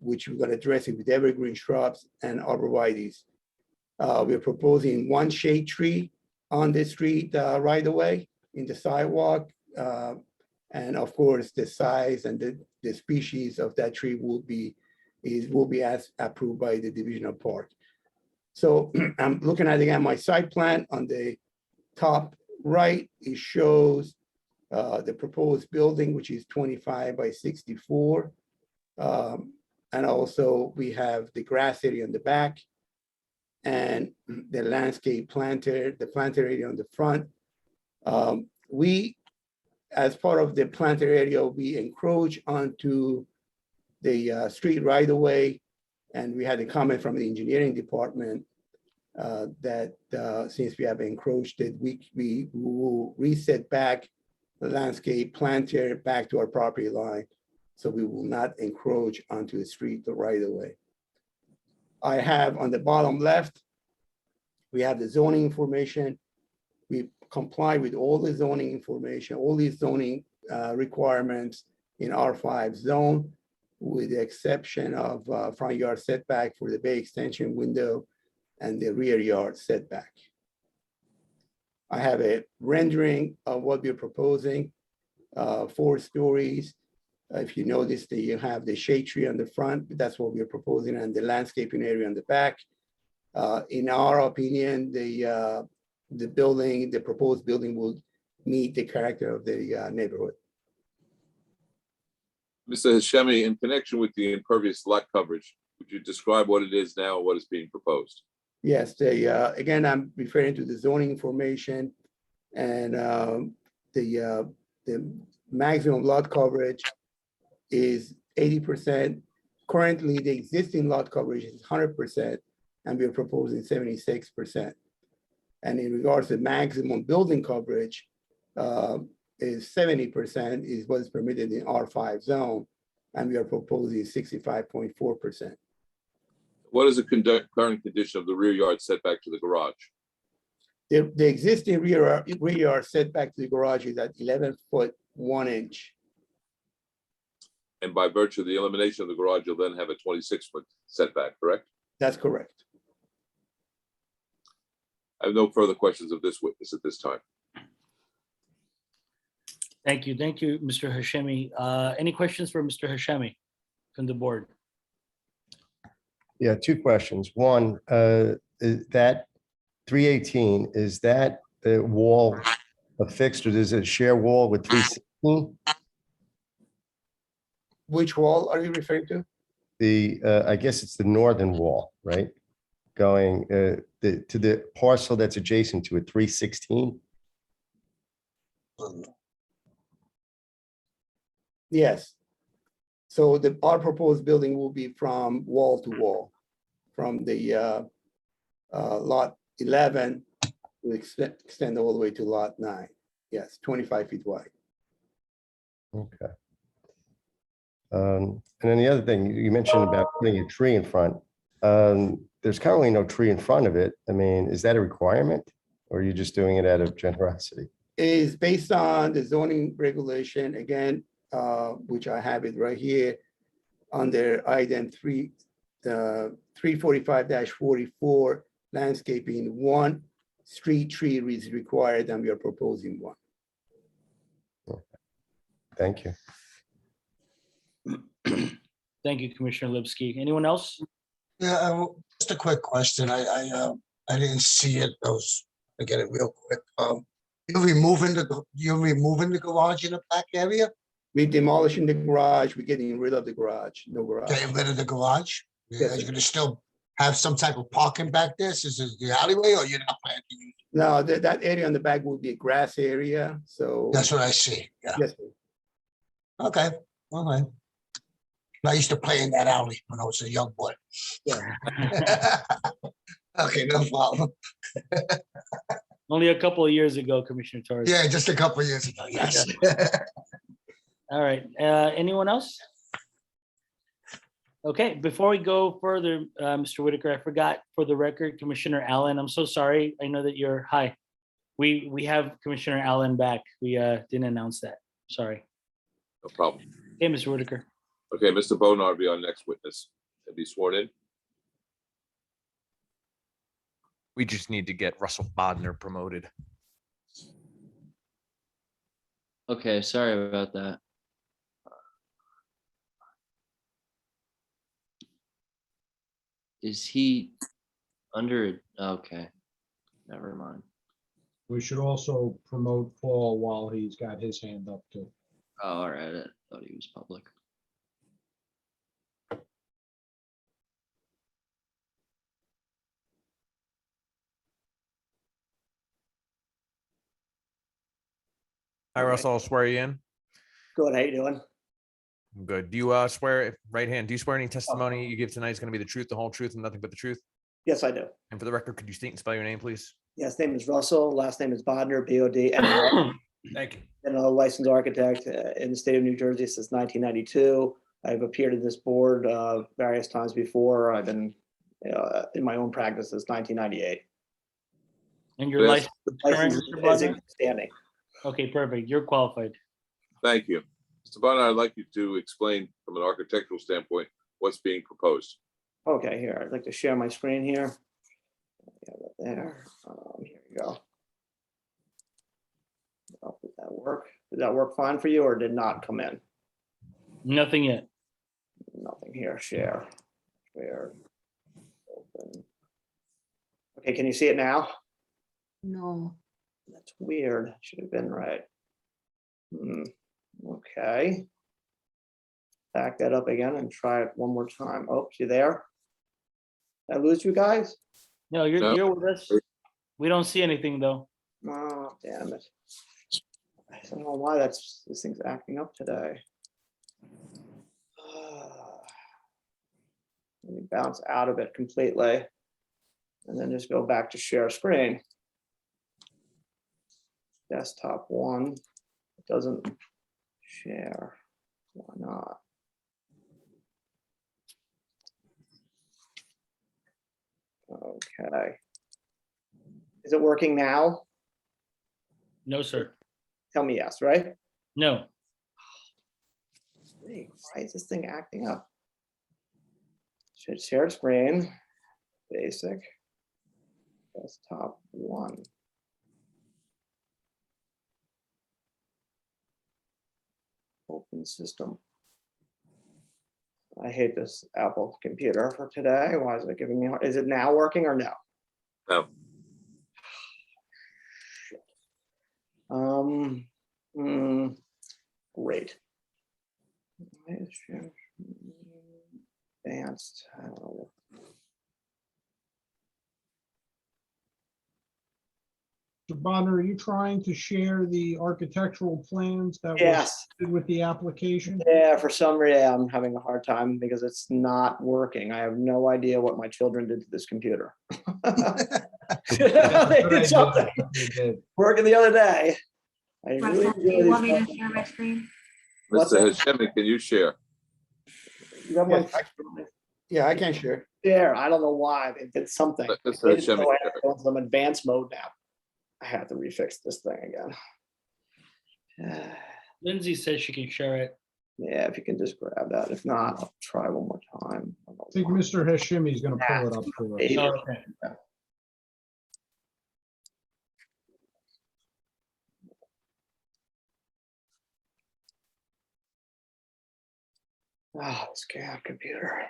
which we're going to address it with evergreen shrubs and arborvitaes. We're proposing 1 shade tree on the street right away in the sidewalk. And of course, the size and the species of that tree will be as approved by the Division of Park. So I'm looking at again my site plan on the top right. It shows the proposed building, which is 25 by 64. And also we have the grass area in the back and the landscape planter, the planter area on the front. We, as part of the planter area, we encroach onto the street right away. And we had a comment from the engineering department that since we have encroached it, we will reset back the landscape planter back to our property line. So we will not encroach onto the street right away. I have on the bottom left, we have the zoning information. We comply with all the zoning information, all these zoning requirements in R5 zone, with the exception of front yard setback for the bay extension window and the rear yard setback. I have a rendering of what we're proposing, 4 stories. If you notice that you have the shade tree on the front, that's what we're proposing, and the landscaping area on the back. In our opinion, the building, the proposed building will meet the character of the neighborhood. Mr. Hashemi, in connection with the impervious lot coverage, would you describe what it is now and what is being proposed? Yes, again, I'm referring to the zoning information, and the maximum lot coverage is 80%. Currently, the existing lot coverage is 100%, and we're proposing 76%. And in regards to maximum building coverage, is 70% is what is permitted in R5 zone, and we are proposing 65.4%. What is the current condition of the rear yard setback to the garage? The existing rear yard setback to the garage is at 11 foot 1 inch. And by virtue of the elimination of the garage, you'll then have a 26-foot setback, correct? That's correct. I have no further questions of this witness at this time. Thank you. Thank you, Mr. Hashemi. Any questions for Mr. Hashemi from the board? Yeah, 2 questions. One, is that 318, is that wall affixed, or is it a share wall with 316? Which wall are you referring to? I guess it's the northern wall, right? Going to the parcel that's adjacent to it, 316? Yes. So our proposed building will be from wall to wall, from the lot 11 will extend all the way to lot 9. Yes, 25 feet wide. Okay. And then the other thing, you mentioned about putting a tree in front. There's currently no tree in front of it. I mean, is that a requirement? Or are you just doing it out of generosity? Is based on the zoning regulation, again, which I have it right here under item 345-44, landscaping, 1 street tree is required, and we are proposing 1. Thank you. Thank you, Commissioner Lipsky. Anyone else? Yeah, just a quick question. I didn't see it. I get it real quick. You're removing the garage in the back area? We're demolishing the garage, we're getting rid of the garage, no garage. Getting rid of the garage? Yes, Are you sir. gonna still have some type of parking back there? Is this the alleyway or you're not planning? to use it? No, that area on the back will be a grass area, so. That's what I see. Yeah. Yes, sir. Okay. All right. I used to play in that alley when I was a young boy. Yeah. Okay, no problem. Only a couple of years ago, Commissioner Torres. Yeah, just a couple of years ago. Yes. All right, anyone else? Okay, before we go further, Mr. Whitaker, I forgot for the record, Commissioner Allen, I'm so sorry. I know that you're, hi. We have Commissioner Allen back. We didn't announce that. Sorry. No problem. Hey, Mr. Whitaker. Okay, Mr. Bonar will be our next witness and be sworn in. We just need to get Russell Bodnar promoted. Okay, sorry about that. Is he under, okay, never mind. We should also promote Paul while he's got his hand up too. Oh, all right, I thought he was public. Hi, Russell, I'll swear you in. Good, how you doing? Good. Do you swear, right hand, do you swear any testimony you give tonight is going to be the truth, the whole truth, and nothing but the truth? Yes, I do. And for the record, could you state and spell your name, please? Yes, name is Russell, last name is Bodnar, B-O-D-N-A-R. Thank you. And a licensed architect in the state of New Jersey since 1992. I've appeared in this board various times before. I've been in my own practice since 1998. And your license is current, License Mr. is Bodnar? standing. Okay, perfect. You're qualified. Thank you. Mr. Bonar, I'd like you to explain from an architectural standpoint what's being proposed. Okay, here, I'd like to share my screen here. Yeah, right there. Here we go. Oh, did that work? Did that work fine for you or did not come in? Nothing yet. Nothing here, share. Open. Okay, can you see it now? No. That's weird. Should have been right. Okay. Back that up again and try it one more time. Oh, you there? Did I lose you guys? No, you're with us. We don't see anything though. Oh, damn it. I don't know why this thing's acting up today. Let me bounce out of it completely and then just go back to share screen. Desktop 1, it doesn't share. Why not? Okay. Is it working now? No, sir. Tell me yes, right? No. Why is this thing acting up? Should share screen, basic, desktop 1. Open system. I hate this Apple computer for today. Why is it giving me, is it now working or no? No. Great. Advanced. I don't know. Mr. Bonner, are you trying to share the architectural plans that were Yes. submitted with the application? Yeah, for some reason I'm having a hard time because it's not working. I have no idea what my children did to this computer. They did something. Working the other day. I Russell, do you want me to share my screen? Mr. Hashemi, can you share? You got Yes, my Yeah, I can share. there. I don't know why. They did something. Mr. They didn't Hashemi, know I had to go into some advanced mode now. I have to refix this thing again. Lindsay says she can share it. Yeah, if you can just grab that. If not, I'll try one more time. I think Mr. Hashimi is going to pull it up for us. Yeah. Okay. Oh, this damn computer.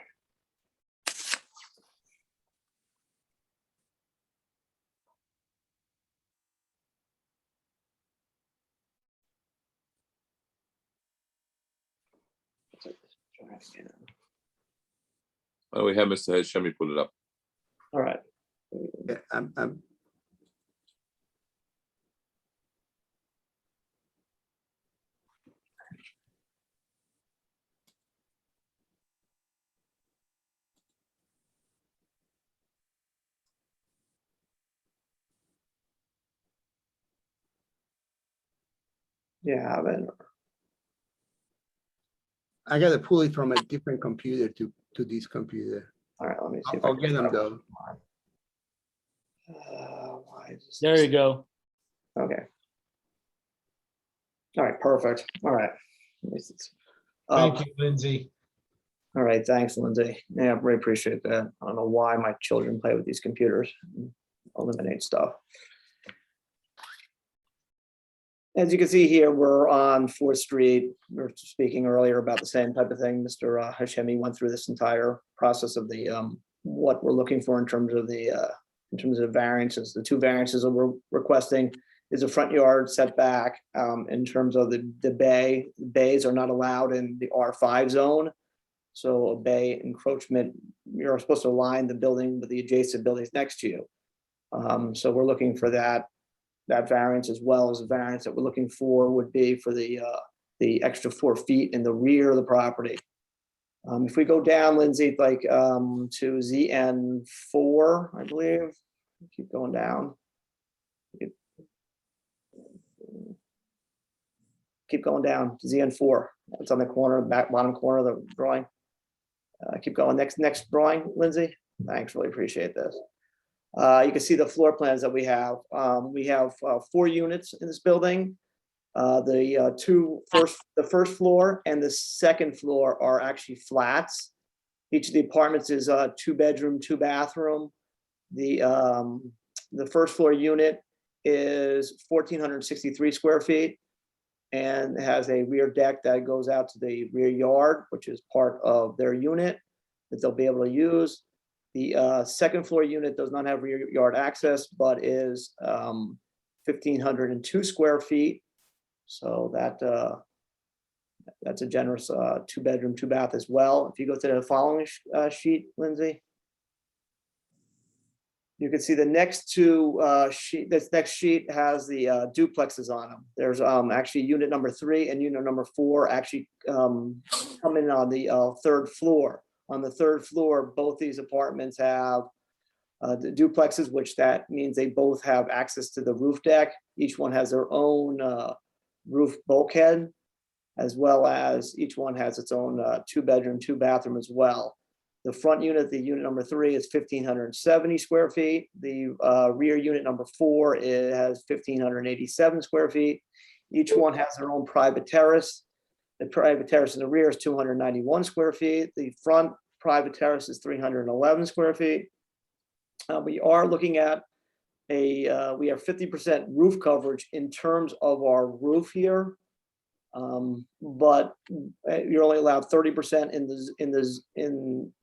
Try it again. Oh, we have Mr. Hashemi put it up. All right. Yeah, I'm Yeah, I mean, I gotta pull it from a different computer to this computer. all right, let me see if I'll I can get them start. though. Why is this? There you go. Okay. All right, perfect. All right. Let me see. Thank you, Lindsay. All right, thanks, Lindsay. Yeah, I really appreciate that. I don't know why my children play with these computers. Eliminate stuff. As you can see here, we're on 4th Street. We were speaking earlier about the same type of thing. Mr. Hashemi went through this entire process of the what we're looking for in terms of the variances. The two variances that we're requesting is a front yard setback. In terms of the bay, bays are not allowed in the R5 zone. So a bay encroachment, you're supposed to align the building with the adjacent buildings next to you. So we're looking for that variance, as well as the variance that we're looking for would be for the extra 4 feet in the rear of the property. If we go down, Lindsay, like to ZN4, I believe, keep going down. Keep going down to ZN4. It's on the corner, back bottom corner of the drawing. Keep going. Next drawing, Lindsay. Thanks, really appreciate this. You can see the floor plans that we have. We have 4 units in this building. The first floor and the second floor are actually flats. Each of the apartments is a 2-bedroom, 2-bathroom. The first floor unit is 1,463 square feet and has a rear deck that goes out to the rear yard, which is part of their unit that they'll be able to use. The second floor unit does not have rear yard access, but is 1,502 square feet. So that's a generous 2-bedroom, 2-bath as well. If you go to the following sheet, Lindsay, you can see the next two sheet. This next sheet has the duplexes on them. There's actually unit number 3 and unit number 4 actually come in on the 3rd floor. On the 3rd floor, both these apartments have the duplexes, which that means they both have access to the roof deck. Each one has their own roof bulkhead, as well as each one has its own 2-bedroom, 2-bathroom as well. The front unit, the unit number 3, is 1,570 square feet. The rear unit number 4, it has 1,587 square feet. Each one has their own private terrace. The private terrace in the rear is 291 square feet. The front private terrace is 311 square feet. We are looking at we have 50% roof coverage in terms of our roof here. But you're only allowed 30% in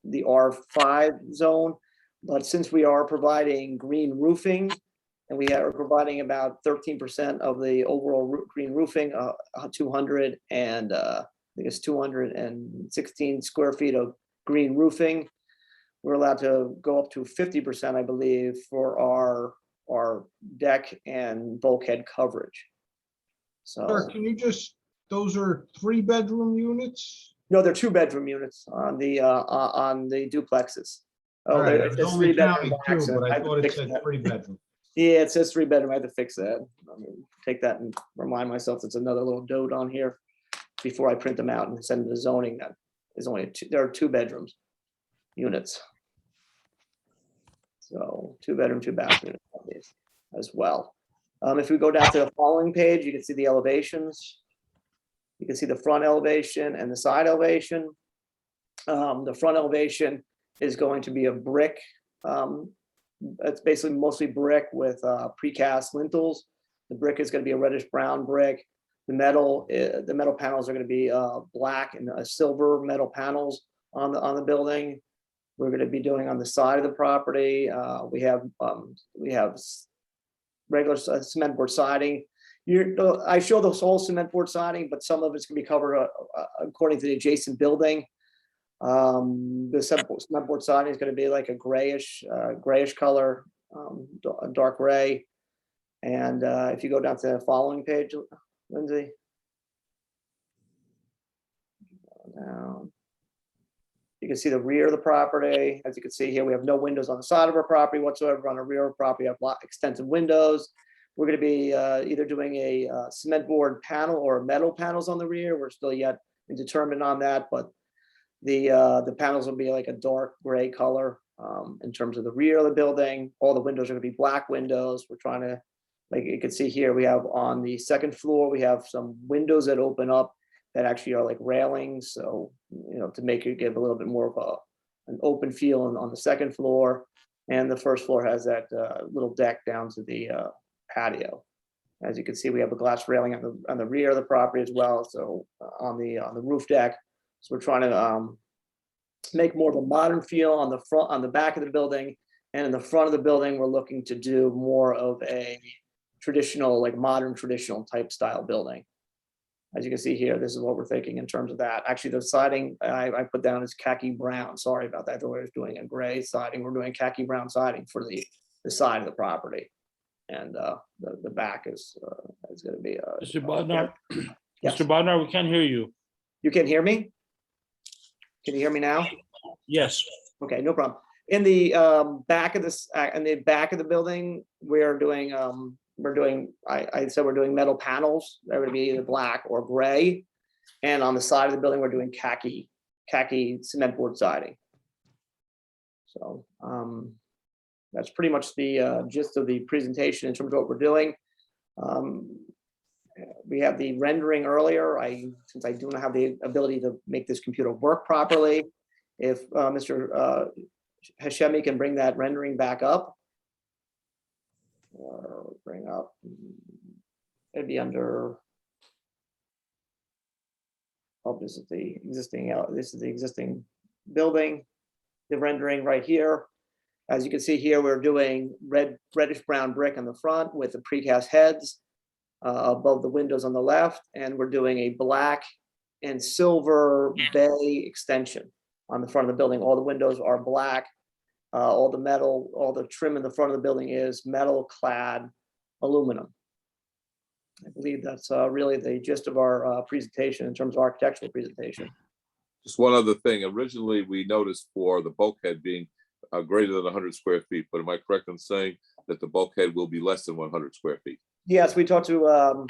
the R5 zone. But since we are providing green roofing, and we are providing about 13% of the overall green roofing, 216 square feet of green roofing, we're allowed to go up to 50%, I believe, for our deck and bulkhead coverage. So, Sir, can you just, those are 3-bedroom units? no, they're 2-bedroom units on the duplexes. Oh, All right, there I it was says only 3-bedroom counting 2, accent. but I I have to thought it fix said that. 3-bedroom. Yeah, it says 3-bedroom. I have to fix that. I'm gonna take that and remind myself it's another little note on here before I print them out and send them to zoning then. is only there are 2 bedrooms units. So 2 bedroom, 2 bath units on these as well. If we go down to the following page, you can see the elevations. You can see the front elevation and the side elevation. The front elevation is going to be a brick. It's basically mostly brick with precast lintels. The brick is going to be a reddish brown brick. The metal panels are going to be black and silver metal panels on the building. We're going to be doing on the side of the property. We have regular cement board siding. I show the whole cement board siding, but some of it's going to be covered according to the adjacent building. The cement board siding is going to be like a grayish color, a dark gray. And if you go down to the following page, Lindsay. Down. You can see the rear of the property. As you can see here, we have no windows on the side of our property whatsoever. On the rear of the property, we have extensive windows. We're going to be either doing a cement board panel or metal panels on the rear. We're still yet determined on that, but the panels will be like a dark gray color in terms of the rear of the building. All the windows are going to be black windows. We're trying to, like you can see here, we have on the second floor, we have some windows that open up that actually are like railings. So, to make it give a little bit more of an open feel on the second floor. And the first floor has that little deck down to the patio. As you can see, we have a glass railing on the rear of the property as well. So on the roof deck. So we're trying to make more of a modern feel on the front, on the back of the building. And in the front of the building, we're looking to do more of a traditional, like modern traditional type style building. As you can see here, this is what we're thinking in terms of that. Actually, the siding I put down is khaki brown. Sorry about that. I thought I was doing a gray siding. We're doing khaki brown siding for the side of the property. And the back is going to be. Mr. Bodnar, Yes. Mr. Bodnar, we can't hear you. You can hear me? Can you hear me now? Yes. Okay, no problem. In the back of this, in the back of the building, we're doing. I said we're doing metal panels. They're going to be either black or gray, and on the side of the building, we're doing khaki cement board siding. So that's pretty much the gist of the presentation in terms of what we're doing. We have the rendering earlier. Since I do not have the ability to make this computer work properly, if Mr. Hashemi can bring that rendering back up. Or bring up, it'd be under, this is the existing building, the rendering right here. As you can see here, we're doing reddish brown brick on the front with the precast heads above the windows on the left, and we're doing a black and silver bay extension on the front of the building. All the windows are black. All the metal, all the trim in the front of the building is metal clad aluminum. I believe that's really the gist of our presentation in terms of architectural presentation. Just one other thing. Originally, we noticed for the bulkhead being greater than 100 square feet, but am I correct in saying that the bulkhead will be less than 100 square feet? Yes, we talked to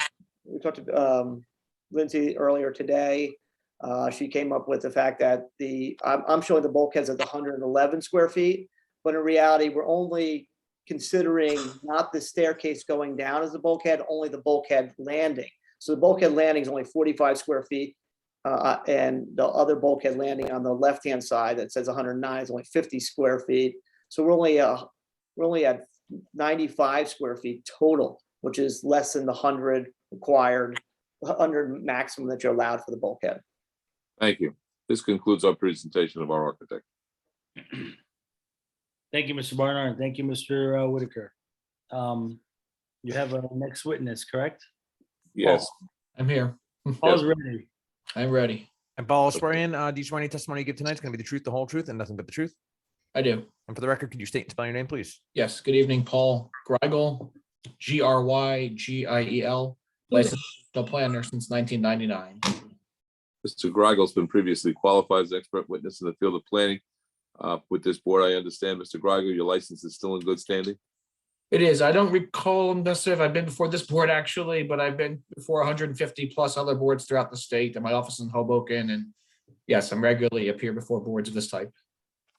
Lindsay earlier today. She came up with the fact that I'm showing the bulkheads at the 111 square feet, but in reality, we're only considering not the staircase going down as the bulkhead, only the bulkhead landing. So the bulkhead landing is only 45 square feet, and the other bulkhead landing on the left-hand side that says 109 is only 50 square feet. So we're only at 95 square feet total, which is less than the 100 required, 100 maximum that you're allowed for the bulkhead. Thank you. This concludes our presentation of our architect. Thank you, Mr. Barnard. Thank you, Mr. Whitaker. You have a next witness, correct? Yes. I'm here. Paul's ready. I'm ready. And Paul, swear in, do you swear any testimony you give tonight is going to be the truth, the whole truth, and nothing but the truth? I do. And for the record, could you state and spell your name, please? Yes. Good evening, Paul Greigel, Grygiel, licensed planner since 1999. Mr. Greigel's been previously qualified as an expert witness in the field of planning. With this board, I understand, Mr. Greigel, your license is still in good standing? It is. I don't recall necessarily if I've been before this board actually, but I've been before 150 plus other boards throughout the state, and my office in Hoboken, and Yes, I'm regularly appear before boards of this type.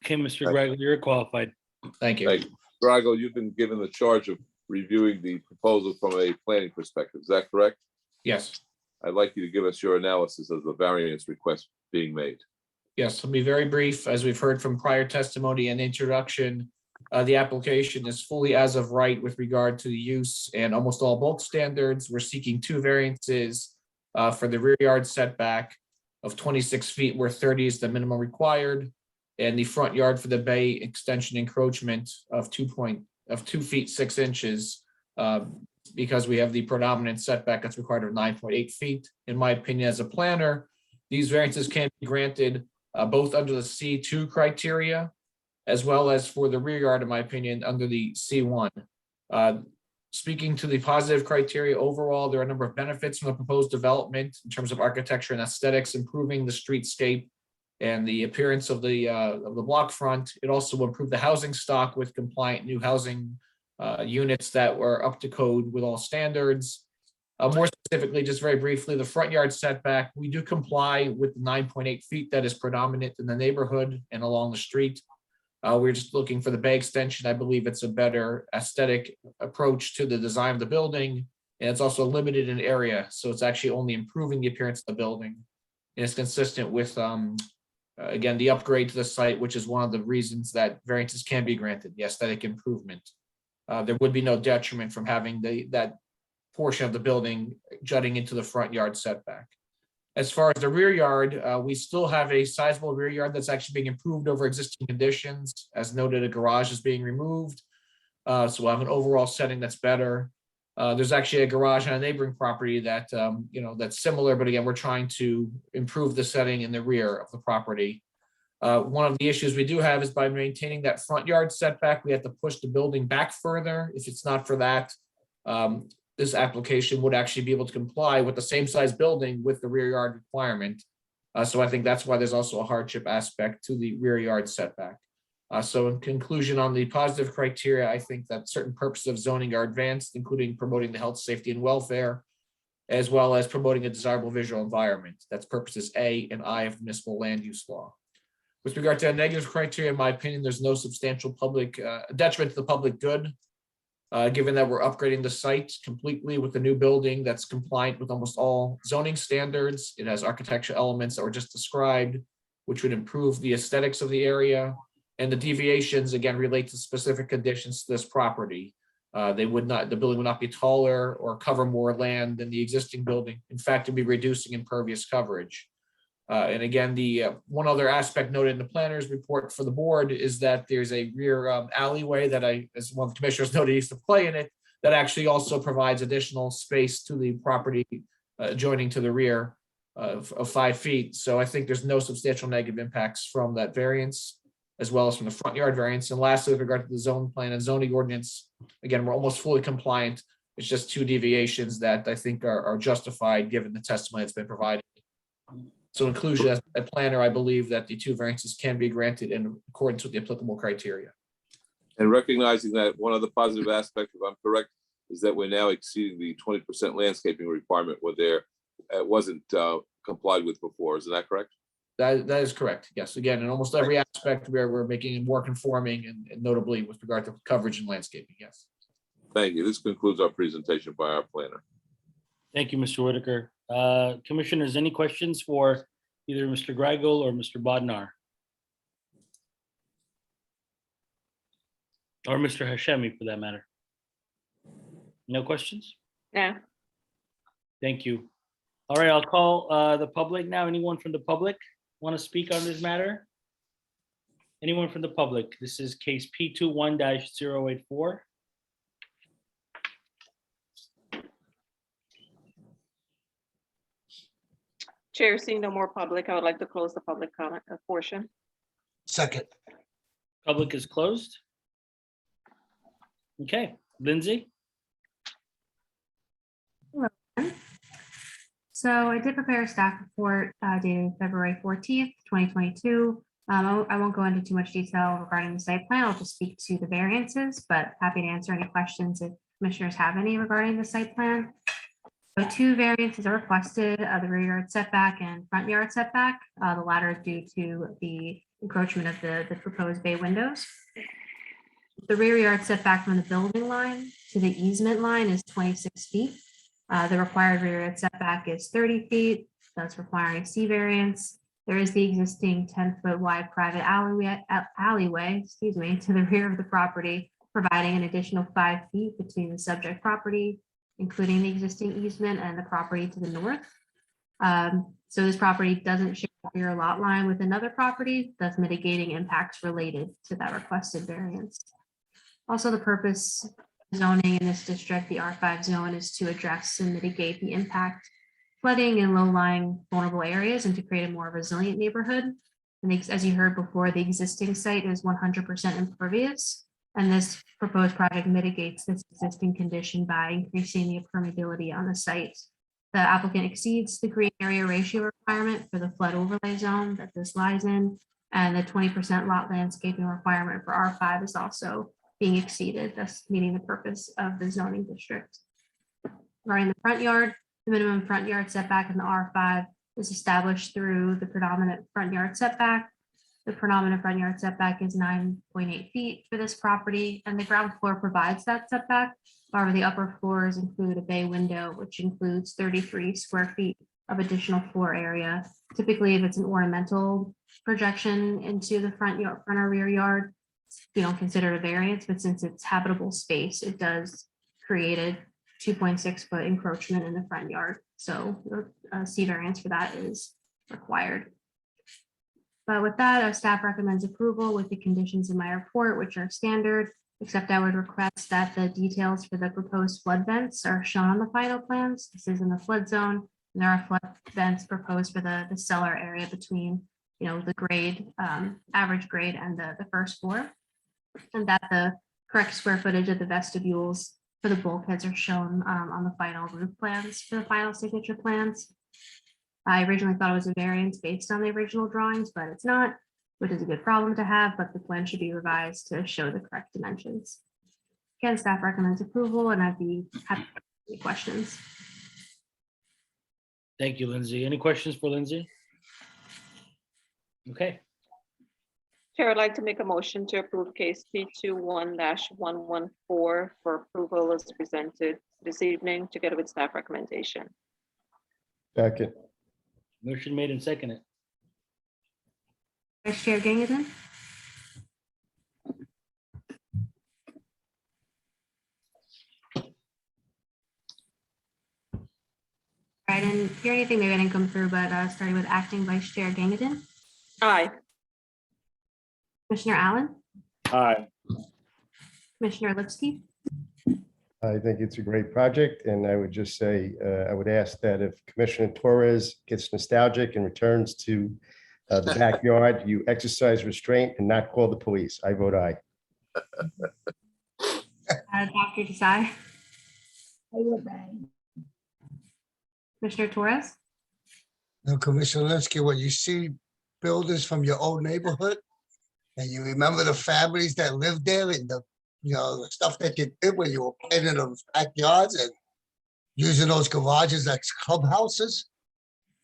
Okay, Mr. Gregor, you're qualified. Thank you. Thank you. Drago, you've been given the charge of reviewing the proposal from a planning perspective. Is that correct? Yes, I'd like you to give us your analysis of the variance request being made. yes, I'll be very brief. As we've heard from prior testimony and introduction, the application is fully as of right with regard to the use and almost all bulk standards. We're seeking 2 variances for the rear yard setback of 26 feet where 30 is the minimum required, and the front yard for the bay extension encroachment of 2 feet 6 inches, because we have the predominant setback that's required of 9.8 feet. In my opinion, as a planner, these variances can be granted both under the C2 criteria, as well as for the rear yard, in my opinion, under the C1. Speaking to the positive criteria overall, there are a number of benefits from the proposed development in terms of architecture and aesthetics, improving the streetscape and the appearance of the block front. It also will improve the housing stock with compliant new housing units that were up to code with all standards. More specifically, just very briefly, the front yard setback, we do comply with the 9.8 feet that is predominant in the neighborhood and along the street. We're just looking for the bay extension. I believe it's a better aesthetic approach to the design of the building. And it's also limited in area. So it's actually only improving the appearance of the building. And it's consistent with, again, the upgrade to the site, which is one of the reasons that variances can be granted, the aesthetic improvement. There would be no detriment from having that portion of the building jutting into the front yard setback. As far as the rear yard, we still have a sizable rear yard that's actually being improved over existing conditions. As noted, a garage is being removed. So we'll have an overall setting that's better. There's actually a garage on a neighboring property that, that's similar, but again, we're trying to improve the setting in the rear of the property. One of the issues we do have is by maintaining that front yard setback, we have to push the building back further. If it's not for that, this application would actually be able to comply with the same size building with the rear yard requirement. So I think that's why there's also a hardship aspect to the rear yard setback. So in conclusion, on the positive criteria, I think that certain purposes of zoning are advanced, including promoting the health, safety, and welfare, as well as promoting a desirable visual environment. That's purposes A and I of municipal land use law. With regard to negative criteria, in my opinion, there's no substantial public detriment to the public good. Given that we're upgrading the site completely with a new building that's compliant with almost all zoning standards. It has architectural elements that were just described, which would improve the aesthetics of the area. And the deviations, again, relate to specific conditions to this property. The building would not be taller or cover more land than the existing building. In fact, it'd be reducing impervious coverage. And again, the one other aspect noted in the planner's report for the board is that there's a rear alleyway that as one of the commissioners noted, used to play in it, that actually also provides additional space to the property adjoining to the rear of 5 feet. So I think there's no substantial negative impacts from that variance, as well as from the front yard variance. And lastly, with regard to the zone plan and zoning ordinance, again, we're almost fully compliant. It's just 2 deviations that I think are justified given the testimony that's been provided. So in conclusion, as a planner, I believe that the 2 variances can be granted in accordance with the applicable criteria. And recognizing that one of the positive aspects, if I'm correct, is that we're now exceeding the 20% landscaping requirement where it wasn't complied with before. Isn't that correct? That is correct. Yes. Again, in almost every aspect where we're making it more conforming and notably with regard to coverage and landscaping. Yes. Thank you. This concludes our presentation by our planner. Thank you, Mr. Whitaker. Commissioners, any questions for either Mr. Greigel or Mr. Bodnar? Or Mr. Hashemi, for that matter? No questions? Yeah. Thank you. All right, I'll call the public now. Anyone from the public want to speak on this matter? Anyone from the public? This is case P21-084. Chair, seeing no more public, I would like to close the public comment portion. Second. Public is closed. Okay, Lindsay? So I did prepare a staff report dated February 14th, 2022. I won't go into too much detail regarding the site plan. I'll just speak to the variances, but happy to answer any questions if commissioners have any regarding the site plan. So two variances are requested, the rear yard setback and front yard setback. The latter is due to the encroachment of the proposed bay windows. The rear yard setback from the building line to the easement line is 26 feet. The required rear yard setback is 30 feet, thus requiring a C variance. There is the existing 10-foot wide private alleyway, to the rear of the property, providing an additional 5 feet between the subject property, including the existing easement, and the property to the north. So this property doesn't share a rear lot line with another property, thus mitigating impacts related to that requested variance. Also, the purpose of zoning in this district, the R5 zone, is to address and mitigate the impact flooding in low-lying vulnerable areas and to create a more resilient neighborhood. And as you heard before, the existing site is 100% impervious, and this proposed project mitigates this existing condition by increasing the permeability on the site. The applicant exceeds the green area ratio requirement for the flood overlay zone that this lies in, and the 20% lot landscaping requirement for R5 is also being exceeded, thus meeting the purpose of the zoning district. Regarding the front yard, the minimum front yard setback in the R5 is established through the predominant front yard setback. The predominant front yard setback is 9.8 feet for this property, and the ground floor provides that setback. However, the upper floors include a bay window, which includes 33 square feet of additional floor area. Typically, if it's an ornamental projection into the front or rear yard, we don't consider it a variance, but since it's habitable space, it does create a 2.6 foot encroachment in the front yard. So a C variance for that is required. But with that, staff recommends approval with the conditions in my report, which are standard, except I would request that the details for the proposed flood vents are shown on the final plans. This is in the flood zone, and there are flood vents proposed for the cellar area between, the grade, average grade and the first floor. And that the correct square footage of the vestibules for the bulkheads are shown on the final roof plans for the final signature plans. I originally thought it was a variance based on the original drawings, but it's not, which is a good problem to have, but the plan should be revised to show the correct dimensions. Again, staff recommends approval, and I'd be happy to answer any questions. Thank you, Lindsay. Any questions for Lindsay? Okay. Chair, I'd like to make a motion to approve case P21-114 for approval as presented this evening, together with staff recommendation. Second. Motion made and seconded. Vice Chair Gangadin. I didn't hear anything, maybe I didn't come through, but starting with acting Vice Chair Gangadin. Aye. Commissioner Allen, Aye. Commissioner Lipsky, I think it's a great project, and I would just say, I would ask that if Commissioner Torres gets nostalgic and returns to the backyard, you exercise restraint and not call the police. I vote aye. Dr. Desai, I would aye. Commissioner Torres, Now, Commissioner Linsky, when you see buildings from your old neighborhood and you remember the families that lived there and the stuff that you did when you were playing in those backyards and using those garages as clubhouses.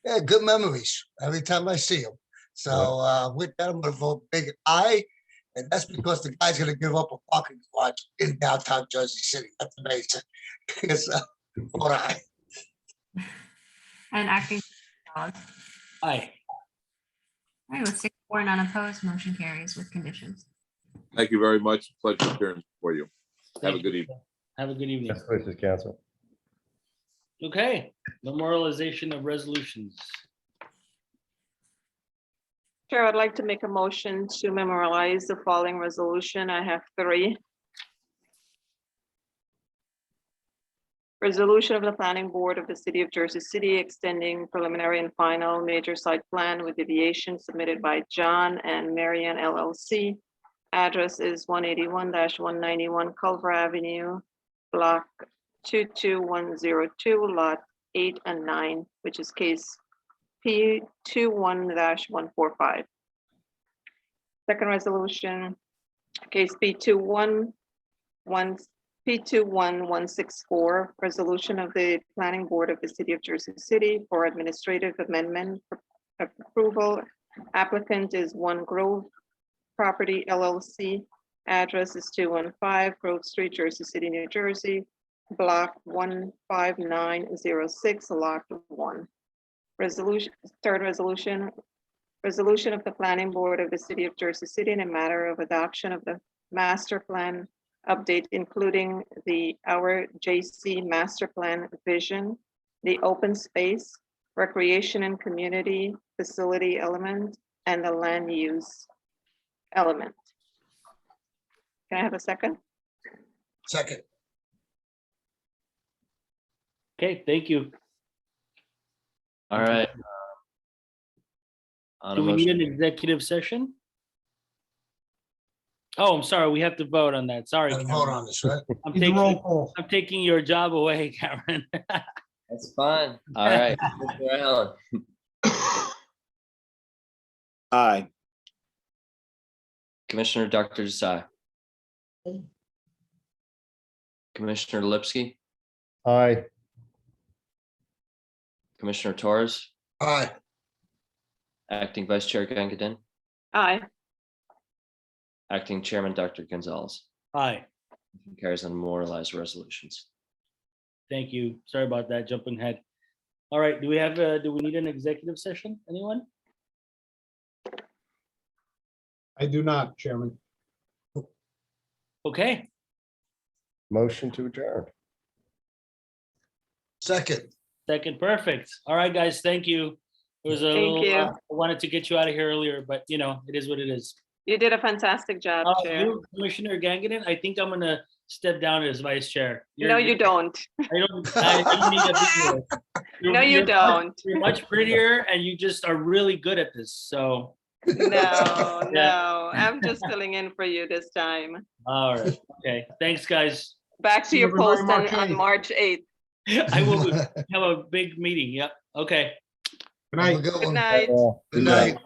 Yeah, good memories every time I see them. So with that, I'm gonna vote big aye. And that's because the guy's gonna give up a parking garage in downtown Jersey City. That's amazing. Because vote aye. and acting Gonzalez. Aye. All right, with 6-4 none opposed, motion carries with conditions. Thank you very much. Pleasure appearing for you. Have a good evening. Have a good evening. Best wishes, council. Okay, memorialization of resolutions. Chair, I'd like to make a motion to memorialize the following resolution. I have 3. Resolution of the Planning Board of the City of Jersey City extending preliminary and final major site plan with deviation submitted by John and Marianne LLC. Address is 181-191 Culver Avenue, block 22102, lot 8 and 9, which is case P21-145. Second resolution, case P21-1 P21164, resolution of the Planning Board of the City of Jersey City for administrative amendment approval. Applicant is One Grove Property LLC. Address is 215 Grove Street, Jersey City, New Jersey, block 15906, lot 1. Resolution, third resolution, resolution of the Planning Board of the City of Jersey City in a matter of adoption of the master plan update, including our JC master plan vision, the open space, recreation and community facility element, and the land use element. Can I have a second? Second. Okay, thank you. All right. On a Do we need motion, an executive session? Oh, I'm sorry, we have to vote on that. Sorry. Gotta vote Cameron. on this, right? I'm Need a roll taking, call. I'm taking your job away, Cameron. that's fine. All right. Mr. Allen, Aye. Commissioner Dr. Desai, Commissioner Lipsky, Aye. Commissioner Torres, Aye. Acting Vice Chair Gangadin, Aye. Acting Chairman Dr. Gonzalez. Hi, Motion carries on memorialized resolutions. thank you. Sorry about that, jumping ahead. All right, do we need an executive session? Anyone? I do not, Chairman. Okay, Motion to adjourn. Second. second, perfect. All right, guys, thank you. It was a Thank little, you. I wanted to get you out of here earlier, but it is what it is. You did a fantastic job, Chair. You, Commissioner Gangadin, I think I'm gonna step down as vice chair. No, you don't. I don't need to be here. No, you don't. You're much prettier and you just are really good at this, so. No, Yeah. no, I'm just filling in for you this time. All right, okay, thanks, guys. Back to See your everybody post March on 8th. March 8th. I will have a big meeting, yep, okay. Good Have a night. good Good one. night. Good night.